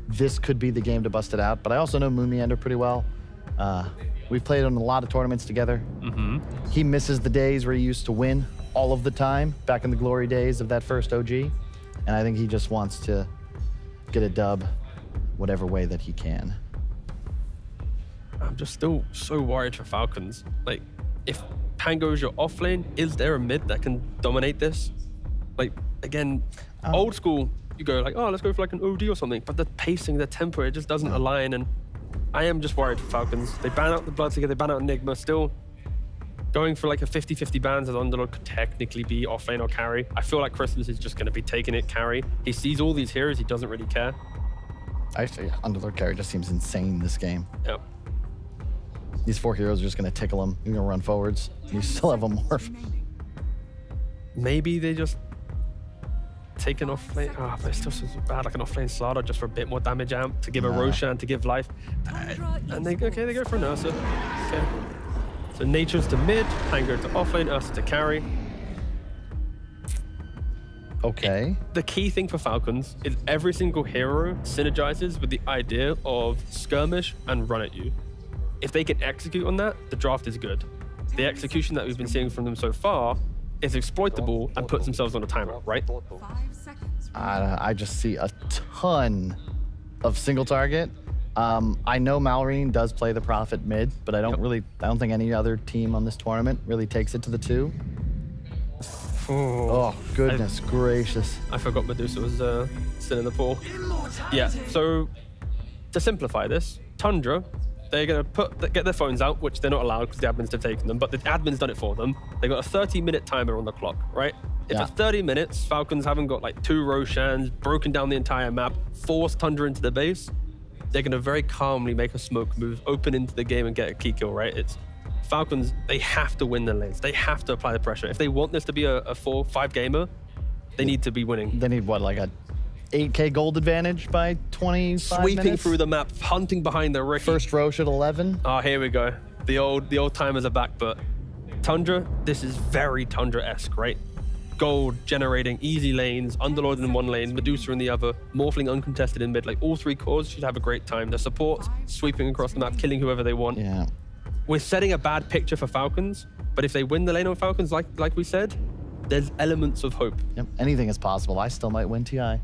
this could be the game to bust it out. But I also know Moon Meander pretty well. We've played in a lot of tournaments together. He misses the days where he used to win all of the time, back in the glory days of that first OG. And I think he just wants to get a dub whatever way that he can. I'm just still so worried for Falcons. Like, if Pango's your off lane, is there a mid that can dominate this? Like, again, old school, you go like, oh, let's go for like an OD or something, but the pacing, the tempo, it just doesn't align, and I am just worried for Falcons. They ban out the Bloodseeker, they ban out Enigma, still going for like a 50-50 bans as Underlord could technically be off lane or carry. I feel like Christmas is just going to be taking it carry. He sees all these heroes, he doesn't really care. Actually, Underlord carry just seems insane this game. Yep. These 4 heroes are just going to tickle him. You're going to run forwards. You still have a morph. Maybe they just take an off lane. Oh, but it's still so bad, like an off lane Slaughter just for a bit more damage amp to give a Roshan to give life. And they go for an Ursa. Okay. So Nature's to mid, Pango to off lane, Ursa to carry. Okay. The key thing for Falcons is every single hero synergizes with the idea of skirmish and run at you. If they can execute on that, the draft is good. The execution that we've been seeing from them so far is exploitable and puts themselves on a timer, right? I just see a ton of single target. I know Malrine does play the Prophet mid, but I don't think any other team on this tournament really takes it to the 2. Oh, goodness gracious. I forgot Medusa was still in the pool. Yeah, so to simplify this, Tundra, they're going to get their phones out, which they're not allowed because the admins have taken them, but the admin's done it for them. They got a 30-minute timer on the clock, right? If for 30 minutes, Falcons haven't got like 2 Roshans, broken down the entire map, forced Tundra into the base, they're going to very calmly make a smoke move, open into the game and get a key kill, right? It's Falcons, they have to win the lanes. They have to apply the pressure. If they want this to be a 4-5 gamer, they need to be winning. They need what, like a 8K gold advantage by 25 Sweeping minutes? through the map, hunting behind the Ricky. First Rosh at 11. Oh, here we go. The old timers are back, but Tundra, this is very Tundra-esque, right? Gold generating easy lanes, Underlord in one lane, Medusa in the other, Morphling uncontested in mid. Like all 3 cores should have a great time. The supports sweeping across the map, killing whoever they want. Yeah. We're setting a bad picture for Falcons, but if they win the lane on Falcons, like we said, there's elements of hope. Yep, anything is possible. I still might win TI.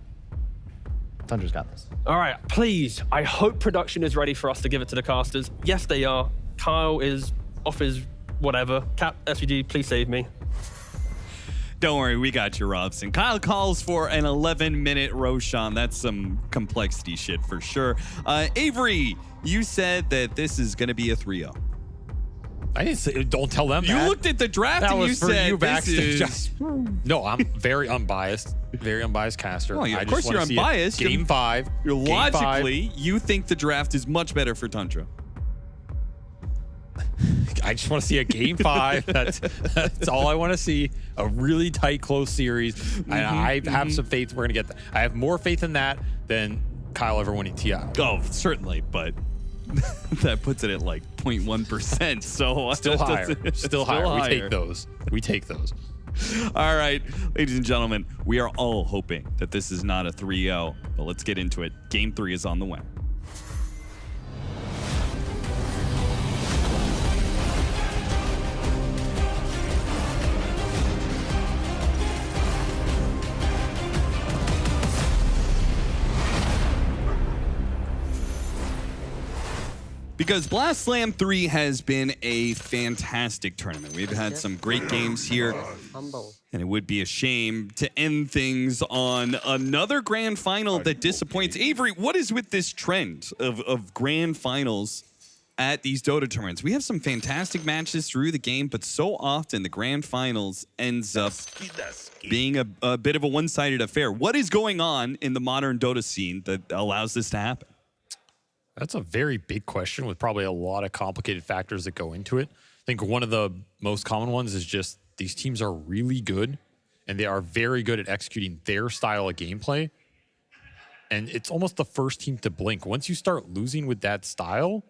Tundra's got this. All right, please. I hope production is ready for us to give it to the casters. Yes, they are. Kyle is off his whatever. Cap, SVG, please save me. Don't worry, we got you, Robson. Kyle calls for an 11-minute Roshan. That's some complexity shit for sure. Avery, you said that this is going to be a 3-0. I didn't say, don't tell them You that. looked at the draft that and was you for said you backstage. this is... No, I'm very unbiased. Very unbiased caster. Oh, yeah, I of just course wanna you're see it. unbiased. Game 5. You're Game logically, 5. you think the draft is much better for Tundra. I just want to see a game 5. That's all I want to see. A really tight, close series. And I have some faith we're going to get that. I have more faith in that than Kyle ever winning TI. Oh, certainly, but that puts it at like 0.1%. So still higher. Still higher. We take those. We take those. All right, ladies and gentlemen, we are all hoping that this is not a 3-0, but let's get into it. Game 3 is on the way. Because Blast Slam 3 has been a fantastic tournament. We've had some great games here, and it would be a shame to end things on another grand final that disappoints. Avery, what is with this trend of grand finals at these Dota tournaments? We have some fantastic matches through the game, but so often the grand finals ends up being a bit of a one-sided affair. What is going on in the modern Dota scene that allows this to happen? That's a very big question with probably a lot of complicated factors that go into it. I think one of the most common ones is just these teams are really good and they are very good at executing their style of gameplay. And it's almost the first team to blink. Once you start losing with that style,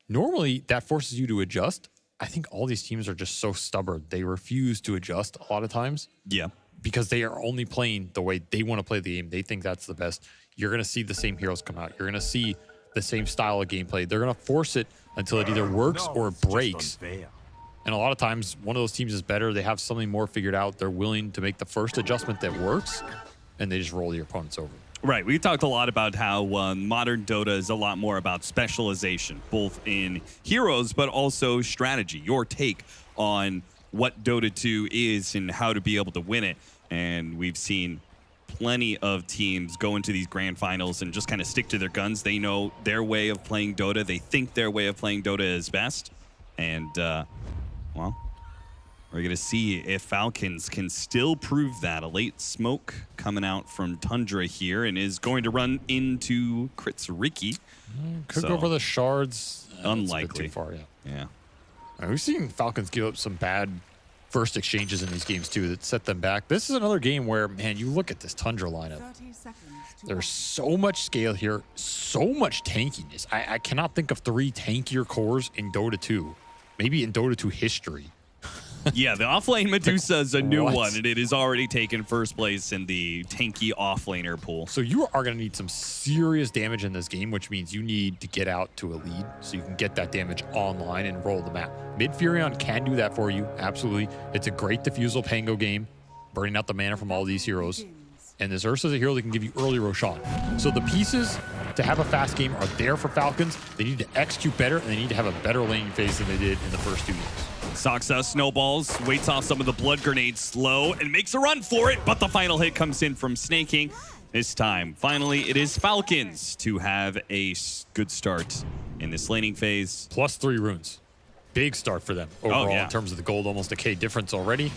normally that forces you to adjust. I think all these teams are just so stubborn. They refuse to adjust a lot of times. Yeah. Because they are only playing the way they want to play the game. They think that's the best. You're going to see the same heroes come out. You're going to see the same style of gameplay. They're going to force it until it either works or it breaks. And a lot of times, one of those teams is better. They have something more figured out. They're willing to make the first adjustment that works, and they just roll your opponents over. Right. We talked a lot about how modern Dota is a lot more about specialization, both in heroes, but also strategy. Your take on what Dota 2 is and how to be able to win it. And we've seen plenty of teams go into these grand finals and just kind of stick to their guns. They know their way of playing Dota. They think their way of playing Dota is best. And, well, we're going to see if Falcons can still prove that. A late smoke coming out from Tundra here and is going to run into Crit's Ricky. Could go for the shards. Unlikely. Too far, yeah. We've seen Falcons give up some bad first exchanges in these games too that set them back. This is another game where, man, you look at this Tundra lineup. There's so much scale here, so much tankiness. I cannot think of 3 tankier cores in Dota 2. Maybe in Dota 2 history. Yeah, the offlane Medusa is a new one, and it has already taken first place in the tanky offlaner pool. So you are going to need some serious damage in this game, which means you need to get out to a lead so you can get that damage online and roll the map. Mid Furion can do that for you, absolutely. It's a great diffusal Pango game, burning out the mana from all these heroes. And this Ursa is a hero that can give you early Roshan. So the pieces to have a fast game are there for Falcons. They need to execute better, and they need to have a better laning phase than they did in the first 2 games. Saksa snowballs, waits off some of the blood grenades slow, and makes a run for it, but the final hit comes in from Snaking. This time, finally, it is Falcons to have a good start in this laning phase. +3 runes. Big start for them overall in terms of the gold, almost a K difference already.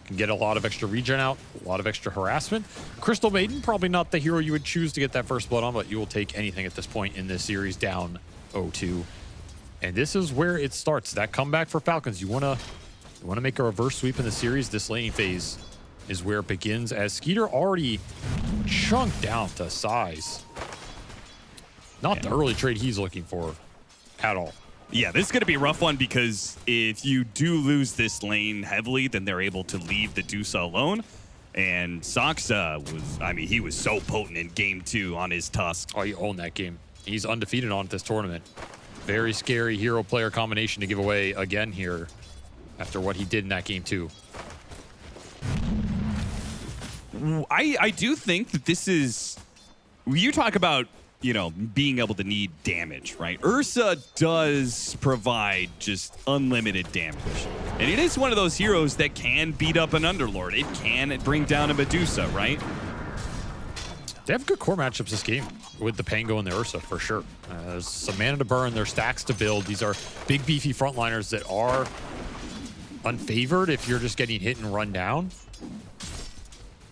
Can get a lot of extra regen out, a lot of extra harassment. Crystal Maiden, probably not the hero you would choose to get that first blood on, but you will take anything at this point in this series, down 0-2. And this is where it starts. That comeback for Falcons. You wanna make a reverse sweep in the series. This laning phase is where it begins, as Skeeter already chunked down to size. Not the early trade he's looking for at all. Yeah, this is going to be a rough one, because if you do lose this lane heavily, then they're able to leave the Dusa alone. And Saksa was, I mean, he was so potent in game 2 on his Tusk. Oh, he owned that game. He's undefeated on this tournament. Very scary hero-player combination to give away again here after what he did in that game 2. I do think that this is, you talk about, you know, being able to need damage, right? Ursa does provide just unlimited damage. And it is one of those heroes that can beat up an Underlord. It can bring down a Medusa, right? They have good core matchups this game with the Pango and the Ursa, for sure. There's some mana to burn, there's stacks to build. These are big, beefy frontliners that are unfavored if you're just getting hit and run down.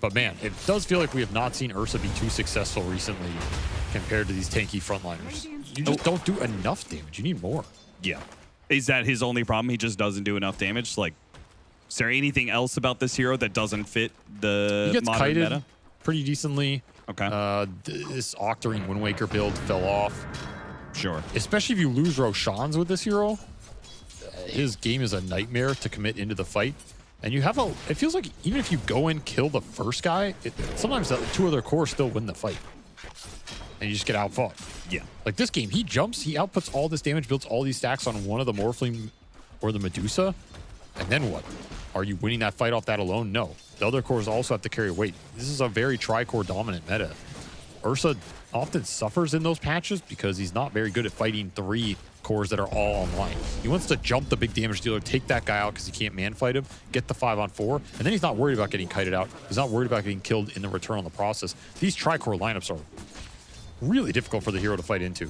But man, it does feel like we have not seen Ursa be too successful recently compared to these tanky frontliners. You just don't do enough damage. You need more. Yeah. Is that his only problem? He just doesn't do enough damage? Like, is there anything else about this hero that doesn't fit the He gets modern kited meta? pretty decently. Okay. This Octarine Wind Waker build fell off. Sure. Especially if you lose Roshan's with this hero. His game is a nightmare to commit into the fight. And you have it feels like even if you go and kill the first guy, sometimes the 2 other cores still win the fight. And you just get outfought. Yeah. Like this game, he jumps, he outputs all this damage, builds all these stacks on one of the Morphling or the Medusa. And then what? Are you winning that fight off that alone? No. The other cores also have to carry weight. This is a very tri-core dominant meta. Ursa often suffers in those patches because he's not very good at fighting 3 cores that are all online. He wants to jump the big damage dealer, take that guy out because he can't man fight him, get the 5-on-4, and then he's not worried about getting kited out. He's not worried about getting killed in the return on the process. These tri-core lineups are really difficult for the hero to fight into.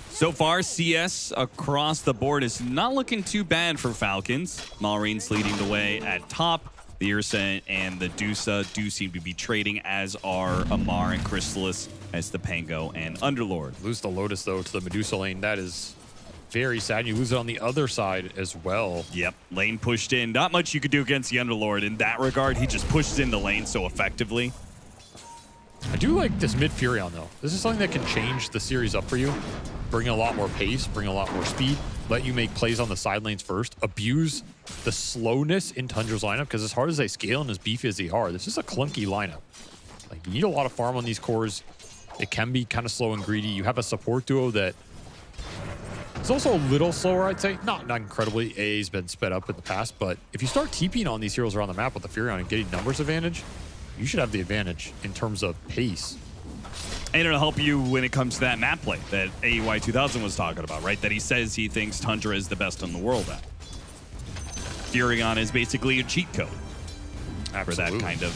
So far, CS across the board is not looking too bad for Falcons. Malrine's leading the way at top. The Ursa and the Dusa do seem to be trading, as are Amar and Crystallis as the Pango and Underlord. Lose the Lotus, though, to the Medusa lane. That is very sad. You lose it on the other side as well. Yep, lane pushed in. Not much you could do against the Underlord in that regard. He just pushes in the lane so effectively. I do like this mid Furion, though. This is something that can change the series up for you. Bring a lot more pace, bring a lot more speed, let you make plays on the side lanes first, abuse the slowness in Tundra's lineup, because as hard as they scale and as beefy as they are, this is a clunky lineup. Like, you need a lot of farm on these cores. It can be kind of slow and greedy. You have a support duo that is also a little slower, I'd say. Not incredibly. AA's been sped up in the past, but if you start TPing on these heroes around the map with the Furion and getting numbers advantage, you should have the advantage in terms of pace. And it'll help you when it comes to that map play that AEY 2000 was talking about, right? That he says he thinks Tundra is the best in the world at. Furion is basically a cheat code. For that kind of...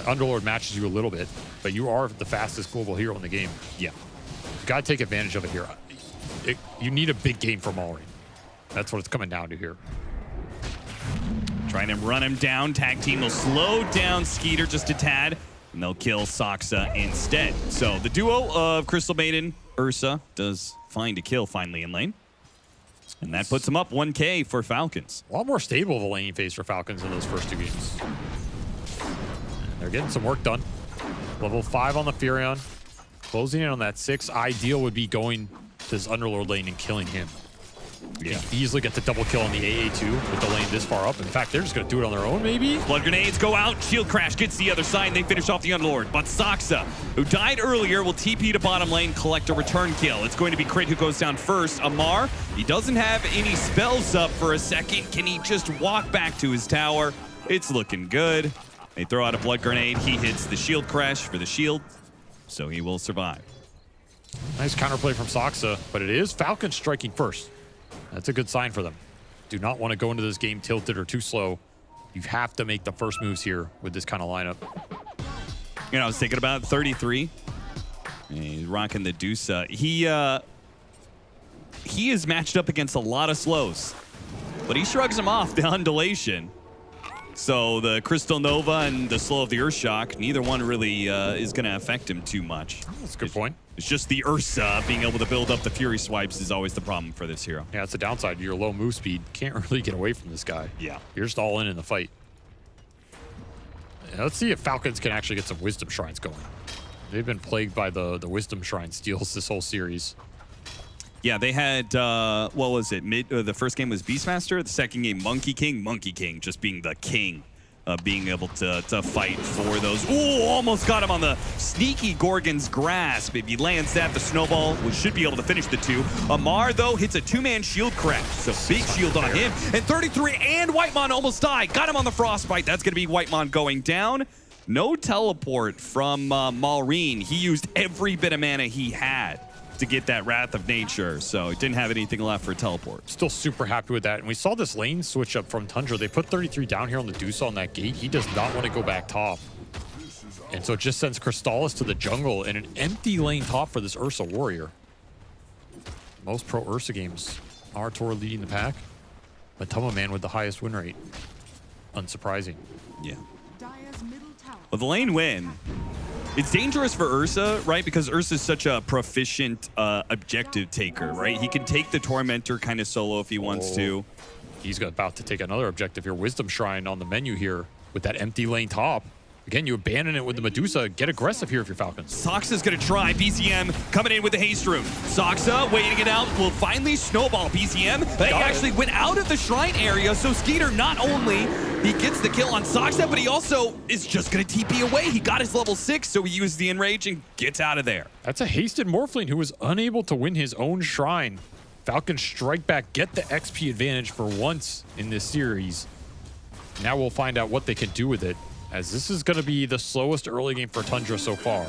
Underlord matches you a little bit, but you are the fastest global hero in the game. Yeah. You gotta take advantage of it here. You need a big game from Malrine. That's what it's coming down to here. Trying to run him down. Tag team will slow down Skeeter just a tad, and they'll kill Saksa instead. So the duo of Crystal Maiden, Ursa, does find a kill finally in lane. And that puts them up 1K for Falcons. A lot more stable of a laning phase for Falcons in those first 2 games. And they're getting some work done. Level 5 on the Furion. Closing in on that 6. Ideal would be going to this Underlord lane and killing him. Yeah. Easily get the double kill on the AA2 with the lane this far up. In fact, they're just going to do it on their own, maybe? Blood grenades go out. Shield crash gets the other side, and they finish off the Underlord. But Saksa, who died earlier, will TP to bottom lane, collect a return kill. It's going to be Crit who goes down first. Amar, he doesn't have any spells up for a second. Can he just walk back to his tower? It's looking good. They throw out a blood grenade. He hits the shield crash for the shield, so he will survive. Nice counterplay from Soxa, but it is Falcons striking first. That's a good sign for them. Do not want to go into this game tilted or too slow. You have to make the first moves here with this kind of lineup. You know, I was thinking about 33. He's rocking the Dusa. He is matched up against a lot of slows, but he shrugs them off the undulation. So the Crystal Nova and the slow of the Earthshock, neither one really is going to affect him too much. That's a good point. It's just the Ursa being able to build up the Fury swipes is always the problem for this hero. Yeah, it's a downside. Your low move speed can't really get away from this guy. Yeah. You're just all in the fight. Yeah, let's see if Falcons can actually get some Wisdom Shrines going. They've been plagued by the Wisdom Shrine steals this whole series. Yeah, they had, what was it? The first game was Beastmaster. The second game, Monkey King. Monkey King just being the king of being able to fight for those. Ooh, almost got him on the sneaky Gorgon's grasp. If he lands that, the snowball should be able to finish the two. Amar, though, hits a two-man shield crash. So big shield on him. And 33 and Whitemon almost died. Got him on the Frostbite. That's going to be Whitemon going down. No teleport from Malrine. He used every bit of mana he had to get that Wrath of Nature, so he didn't have anything left for teleport. Still super happy with that. And we saw this lane switch up from Tundra. They put 33 down here on the Deuce on that gate. He does not want to go back top. And so it just sends Crystallis to the jungle and an empty lane top for this Ursa warrior. Most pro Ursa games. Artor leading the pack. Matoma Man with the highest win rate. Unsurprising. Yeah. Well, the lane win. It's dangerous for Ursa, right? Because Ursa's such a proficient objective taker, right? He can take the Tormentor kind of solo if he wants to. He's about to take another objective here. Wisdom Shrine on the menu here with that empty lane top. Again, you abandon it with the Medusa. Get aggressive here if you're Falcons. Soxa's going to try. BZM coming in with the haste rune. Soxa waiting it out. Will finally snowball BZM. They actually went out of the shrine area. So Skeeter not only he gets the kill on Soxa, but he also is just going to TP away. He got his level 6, so he used the Enrage and gets out of there. That's a hasted Morphling who was unable to win his own shrine. Falcons strike back, get the XP advantage for once in this series. Now we'll find out what they can do with it, as this is going to be the slowest early game for Tundra so far.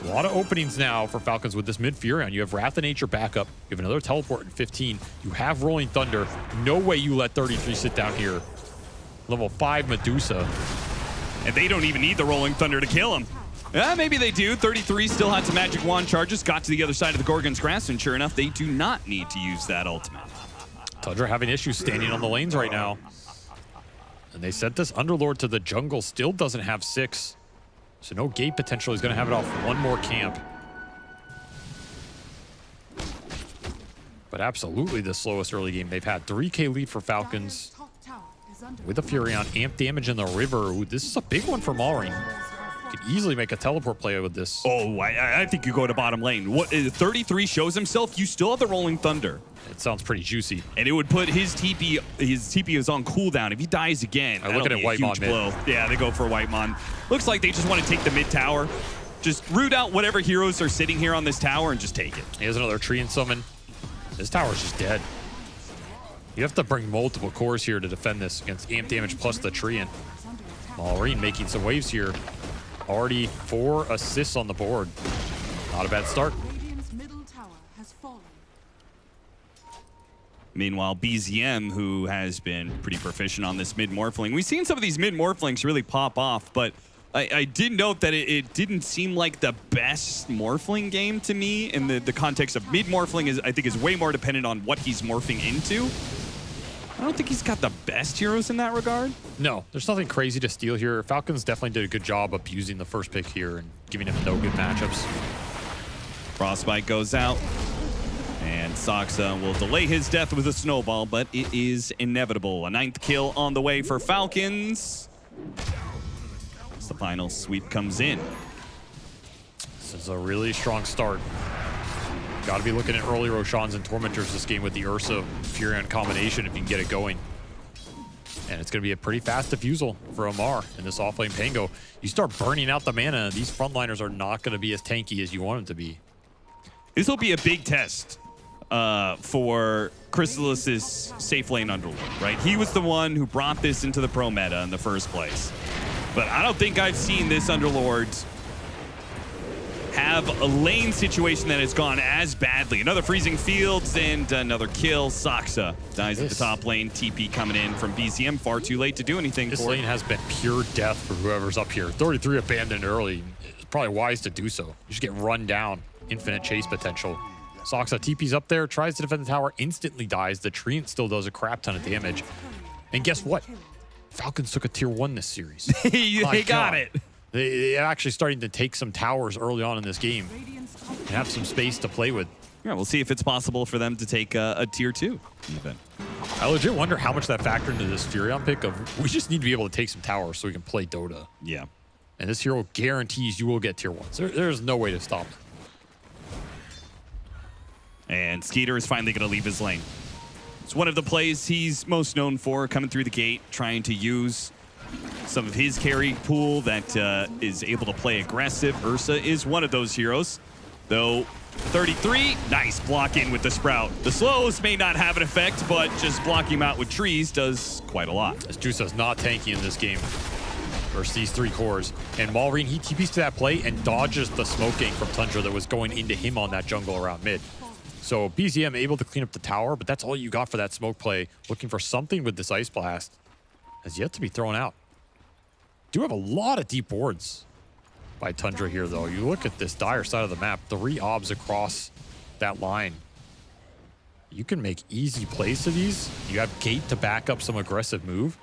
A lot of openings now for Falcons with this mid Furion. You have Wrath of Nature backup. You have another teleport in 15. You have Rolling Thunder. No way you let 33 sit down here. Level 5 Medusa. And they don't even need the Rolling Thunder to kill him. Maybe they do. 33 still had some Magic Wand charges. Got to the other side of the Gorgon's Grasp, and sure enough, they do not need to use that ultimate. Tundra having issues standing on the lanes right now. And they sent this Underlord to the jungle. Still doesn't have 6. So no gate potential. He's going to have it off one more camp. But absolutely the slowest early game they've had. 3K lead for Falcons. With a Furion. Amp damage in the river. Ooh, this is a big one for Malrine. Could easily make a teleport play with this. Oh, I think you go to bottom lane. What 33 shows himself. You still have the Rolling Thunder. It sounds pretty juicy. And it would put his TP is on cooldown. If he dies again, I'm looking at Whitemon blow. Yeah, they go for Whitemon. Looks like they just want to take the mid tower. Just root out whatever heroes are sitting here on this tower and just take it. Here's another Treant summon. This tower's just dead. You have to bring multiple cores here to defend this against amp damage plus the Treant. Malrine making some waves here. Already 4 assists on the board. Not a bad start. Meanwhile, BZM, who has been pretty proficient on this mid-morphling. We've seen some of these mid-morphlings really pop off, but I did note that it didn't seem like the best morphling game to me in the context of mid-morphling I think is way more dependent on what he's morphing into. I don't think he's got the best heroes in that regard. No, there's nothing crazy to steal here. Falcons definitely did a good job abusing the first pick here and giving him no good matchups. Frostbite goes out. And Soxa will delay his death with a snowball, but it is inevitable. A 9th kill on the way for Falcons. As the final sweep comes in. This is a really strong start. Got to be looking at early Roshans and Tormentors this game with the Ursa Furion combination if you can get it going. And it's going to be a pretty fast diffusal for Amar in this offlane Pango. You start burning out the mana, these frontliners are not going to be as tanky as you want them to be. This will be a big test for Crystallis's safe lane Underlord, right? He was the one who brought this into the pro meta in the first place. But I don't think I've seen this Underlord have a lane situation that has gone as badly. Another freezing fields and another kill. Saksa dies at the top lane. TP coming in from BZM, far too late to do anything. This lane has been pure death for whoever's up here. 33 abandoned early. It's probably wise to do so. You just get run down. Infinite chase potential. Saksa TP's up there, tries to defend the tower, instantly dies. The Treant still does a crap ton of damage. And guess what? Falcons took a tier 1 this series. They got it. They're actually starting to take some towers early on in this game and have some space to play with. Yeah, we'll see if it's possible for them to take a tier 2 even. I legit wonder how much that factored into this Furion pick of we just need to be able to take some towers so we can play Dota. Yeah. And this hero guarantees you will get tier 1s. There's no way to stop it. And Skeeter is finally going to leave his lane. It's one of the plays he's most known for, coming through the gate, trying to use some of his carry pool that is able to play aggressive. Ursa is one of those heroes. Though 33, nice block in with the Sprout. The slows may not have an effect, but just blocking him out with trees does quite a lot. This Juice's not tanky in this game versus these 3 cores. And Malrine, he TPs to that play and dodges the smoke gank from Tundra that was going into him on that jungle around mid. So BZM able to clean up the tower, but that's all you got for that smoke play. Looking for something with this Ice Blast. Has yet to be thrown out. Do have a lot of deep wards by Tundra here, though. You look at this dire side of the map, 3 obs across that line. You can make easy plays to these. You have Gate to back up some aggressive move.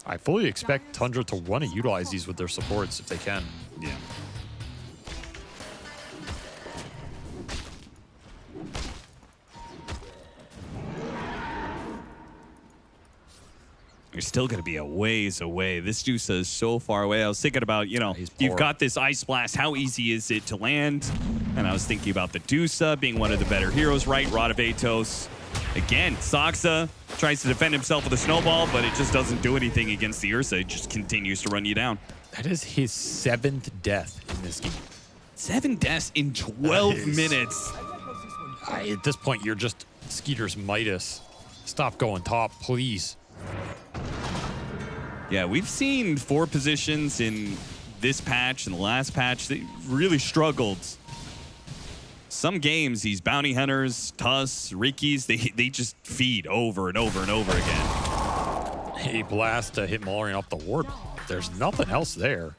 I fully expect Tundra to want to utilize these with their supports if they can. Yeah. You're still going to be a ways away. This Juice is so far away. I was thinking about, you know, you've got this Ice Blast. How easy is it to land? And I was thinking about the Dusa being one of the better heroes, right? Rod of Atos. Again, Saksa tries to defend himself with a snowball, but it just doesn't do anything against the Ursa. It just continues to run you down. That is his 7th death in this game. 7 deaths in 12 minutes. At this point, you're just Skeeter's Midas. Stop going top, please. Yeah, we've seen 4 positions in this patch and the last patch that really struggled. Some games, these bounty hunters, Tuss, Ricky's, they just feed over and over and over again. A blast to hit Mallory off the ward. There's nothing else there.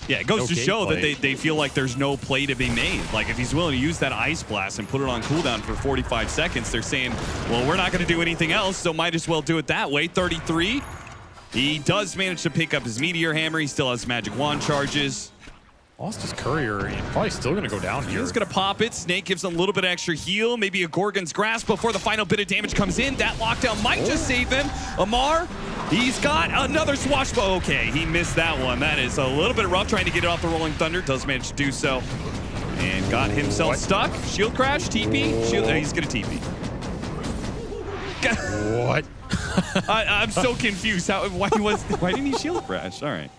Yeah, it goes to show that they feel like there's no play to be made. Like, if he's willing to use that Ice Blast and put it on cooldown for 45 seconds, they're saying, well, we're not going to do anything else, so might as well do it that way. 33. He does manage to pick up his Meteor Hammer. He still has Magic Wand charges. Lost his Courier, and probably still going to go down here. He's going to pop it. Snake gives him a little bit of extra heal. Maybe a Gorgon's Grasp before the final bit of damage comes in. That lockdown might just save him. Amar, he's got another swashbuckle. Okay, he missed that one. That is a little bit rough trying to get it off the Rolling Thunder. Does manage to do so. And got himself stuck. Shield crash, TP. Shield, he's going to TP. What? I'm so confused. Why didn't he shield crash? All right.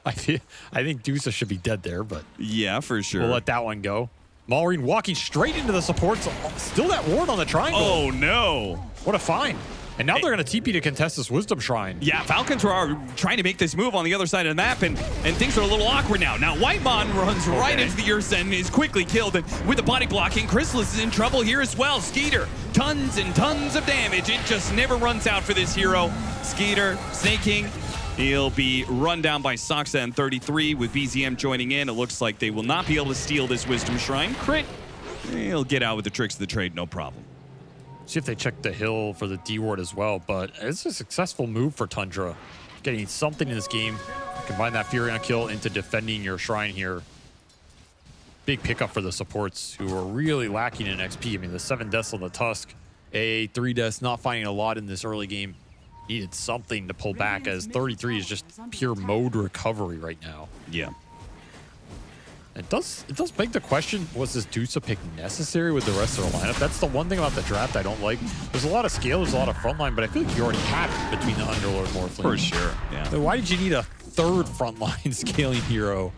I think Dusa should be dead there, but yeah, for sure. We'll let that one go. Malrine walking straight into the supports. Still that ward on the triangle. Oh no! What a find! And now they're going to TP to contest this Wisdom Shrine. Yeah, Falcons are trying to make this move on the other side of the map, and things are a little awkward now. Now, Whitemon runs right into the Ursa and is quickly killed. And with the body blocking, Chrysalis is in trouble here as well. Skeeter, tons and tons of damage. It just never runs out for this hero. Skeeter, Snake King, he'll be run down by Saksa and 33 with BZM joining in. It looks like they will not be able to steal this Wisdom Shrine. Crit, he'll get out with the tricks of the trade, no problem. See if they check the hill for the D ward as well, but it's a successful move for Tundra. Getting something in this game. Combine that Furion kill into defending your shrine here. Big pickup for the supports who are really lacking in XP. I mean, the 7 deaths on the Tusk, 3 deaths, not finding a lot in this early game. Needed something to pull back as 33 is just pure mode recovery right now. Yeah. It does beg the question, was this Dusa pick necessary with the rest of the lineup? That's the one thing about the draft I don't like. There's a lot of scale, there's a lot of frontline, but I feel like you already have it between the Underlord and Morphling. For sure, yeah. So why did you need a 3rd frontline scaling hero?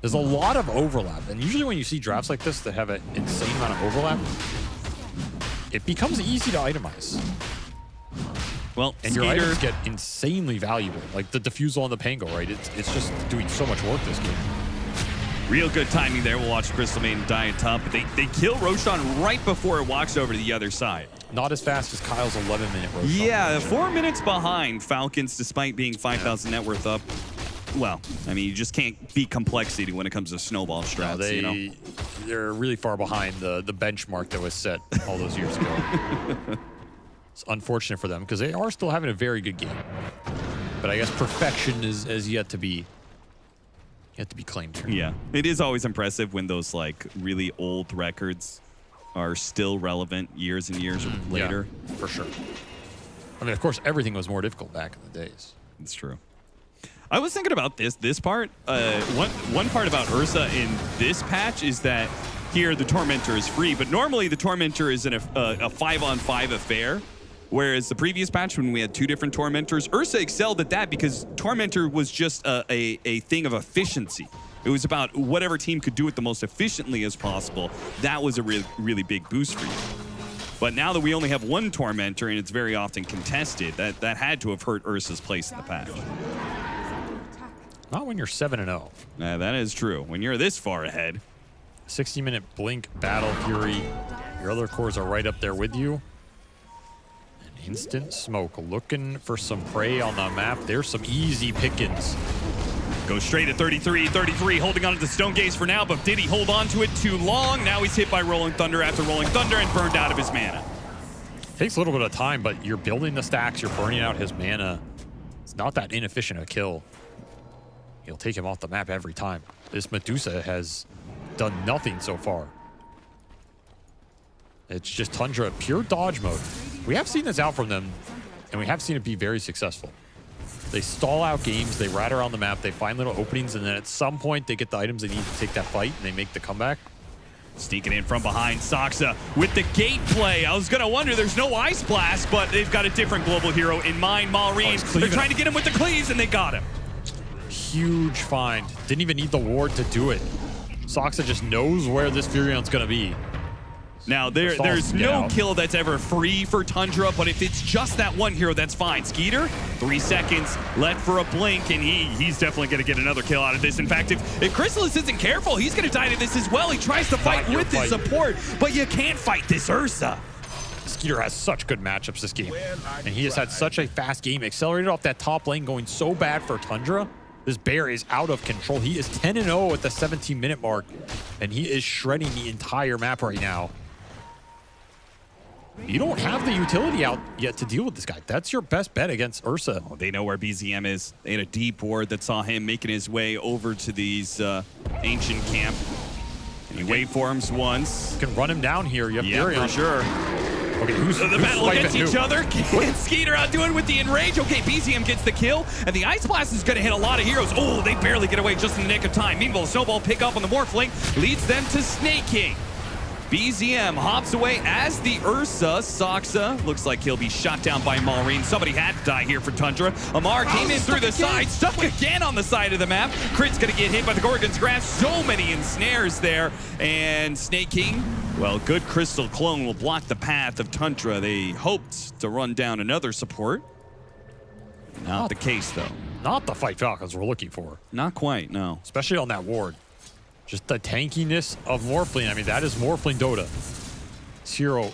There's a lot of overlap, and usually when you see drafts like this that have an insane amount of overlap, it becomes easy to itemize. Well, and your items get insanely valuable, like the Diffusal on the Pango, right? It's just doing so much work this game. Real good timing there. We'll watch Crystal Maiden die at top, but they kill Roshan right before it walks over to the other side. Not as fast as Kyle's 11-minute Roshan. Yeah, 4 minutes behind Falcons, despite being 5,000 net worth up. Well, I mean, you just can't beat complexity when it comes to snowball strats, No, they're really far behind the benchmark that was set all those years ago. It's unfortunate for them because they are still having a very good game. But I guess perfection is yet to be claimed here. Yeah, it is always impressive when those like really old records are still relevant years and years later. Yeah, for sure. I mean, of course, everything was more difficult back in the days. It's true. I was thinking about this part. One part about Ursa in this patch is that here the Tormentor is free, but normally the Tormentor is in a 5-on-5 affair. Whereas the previous patch, when we had 2 different Tormentors, Ursa excelled at that because Tormentor was just a thing of efficiency. It was about whatever team could do it the most efficiently as possible. That was a really big boost for you. But now that we only have 1 Tormentor and it's very often contested, that had to have hurt Ursa's place in the patch. Not when you're 7-0. That is true. When you're this far ahead. 60-minute Blink, Battle Fury. Your other cores are right up there with you. Instant Smoke looking for some prey on the map. There's some easy pickings. Goes straight at 33, holding on to the Stone Gaze for now, but did he hold on to it too long? Now he's hit by Rolling Thunder after Rolling Thunder and burned out of his mana. Takes a little bit of time, but you're building the stacks, you're burning out his mana. It's not that inefficient a kill. He'll take him off the map every time. This Medusa has done nothing so far. It's just Tundra, pure dodge mode. We have seen this out from them, and we have seen it be very successful. They stall out games, they rat around the map, they find little openings, and then at some point they get the items they need to take that fight, and they make the comeback. Sneaking in from behind, Saksa with the gate play. I was going to wonder, there's no Ice Blast, but they've got a different global hero in mind, Malrine. They're trying to get him with the cleaves, and they got him. Huge find. Didn't even need the ward to do it. Saksa just knows where this Furion's going to be. Now, there's no kill that's ever free for Tundra, but if it's just that one hero, that's fine. Skeeter, 3 seconds left for a blink, and he's definitely going to get another kill out of this. In fact, if Chrysalis isn't careful, he's going to die to this as well. He tries to fight with his support, but you can't fight this Ursa. Skeeter has such good matchups this game, and he has had such a fast game. Accelerated off that top lane, going so bad for Tundra. This bear is out of control. He is 10-0 at the 17-minute mark, and he is shredding the entire map right now. You don't have the utility out yet to deal with this guy. That's your best bet against Ursa. Oh, they know where BZM is. They had a deep ward that saw him making his way over to these ancient camp. And he waveforms once. You can run him down here. You have for sure. Okay, who's the battle against each other? Can Skeeter outdo it with the Enrage? Okay, BZM gets the kill, and the Ice Blast is going to hit a lot of heroes. Oh, they barely get away just in the nick of time. Meanwhile, Snowball pick up on the Morphling leads them to Snake King. BZM hops away as the Ursa. Saksa looks like he'll be shot down by Malrine. Somebody had to die here for Tundra. Amar came in through the side, stuck again on the side of the map. Crit's gonna get hit by the Gorgon's Grasp. So many ensnares there. And Snake King, well, good Crystal Clone will block the path of Tundra. They hoped to run down another support. Not the case, though. Not the fight Falcons we're looking for. Not quite, no. Especially on that ward. Just the tankiness of Morphling. I mean, that is Morphling Dota. This hero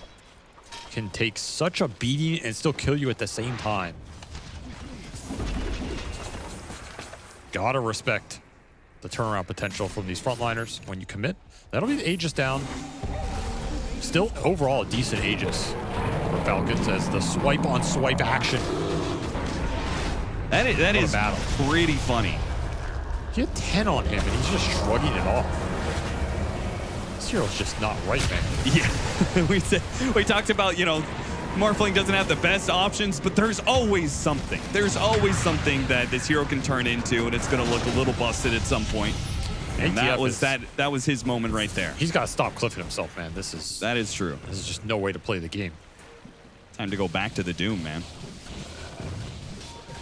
can take such a beating and still kill you at the same time. Gotta respect the turnaround potential from these frontliners when you commit. That'll be the Aegis down. Still, overall, a decent Aegis for Falcons as the swipe-on-swipe action. That is pretty funny. You had 10 on him, and he's just shrugging it off. This hero's just not right, man. Yeah, we talked about, you know, Morphling doesn't have the best options, but there's always something. There's always something that this hero can turn into, and it's going to look a little busted at some point. And that was his moment right there. He's got to stop cliffing himself, man. That is true. This is just no way to play the game. Time to go back to the Doom, man.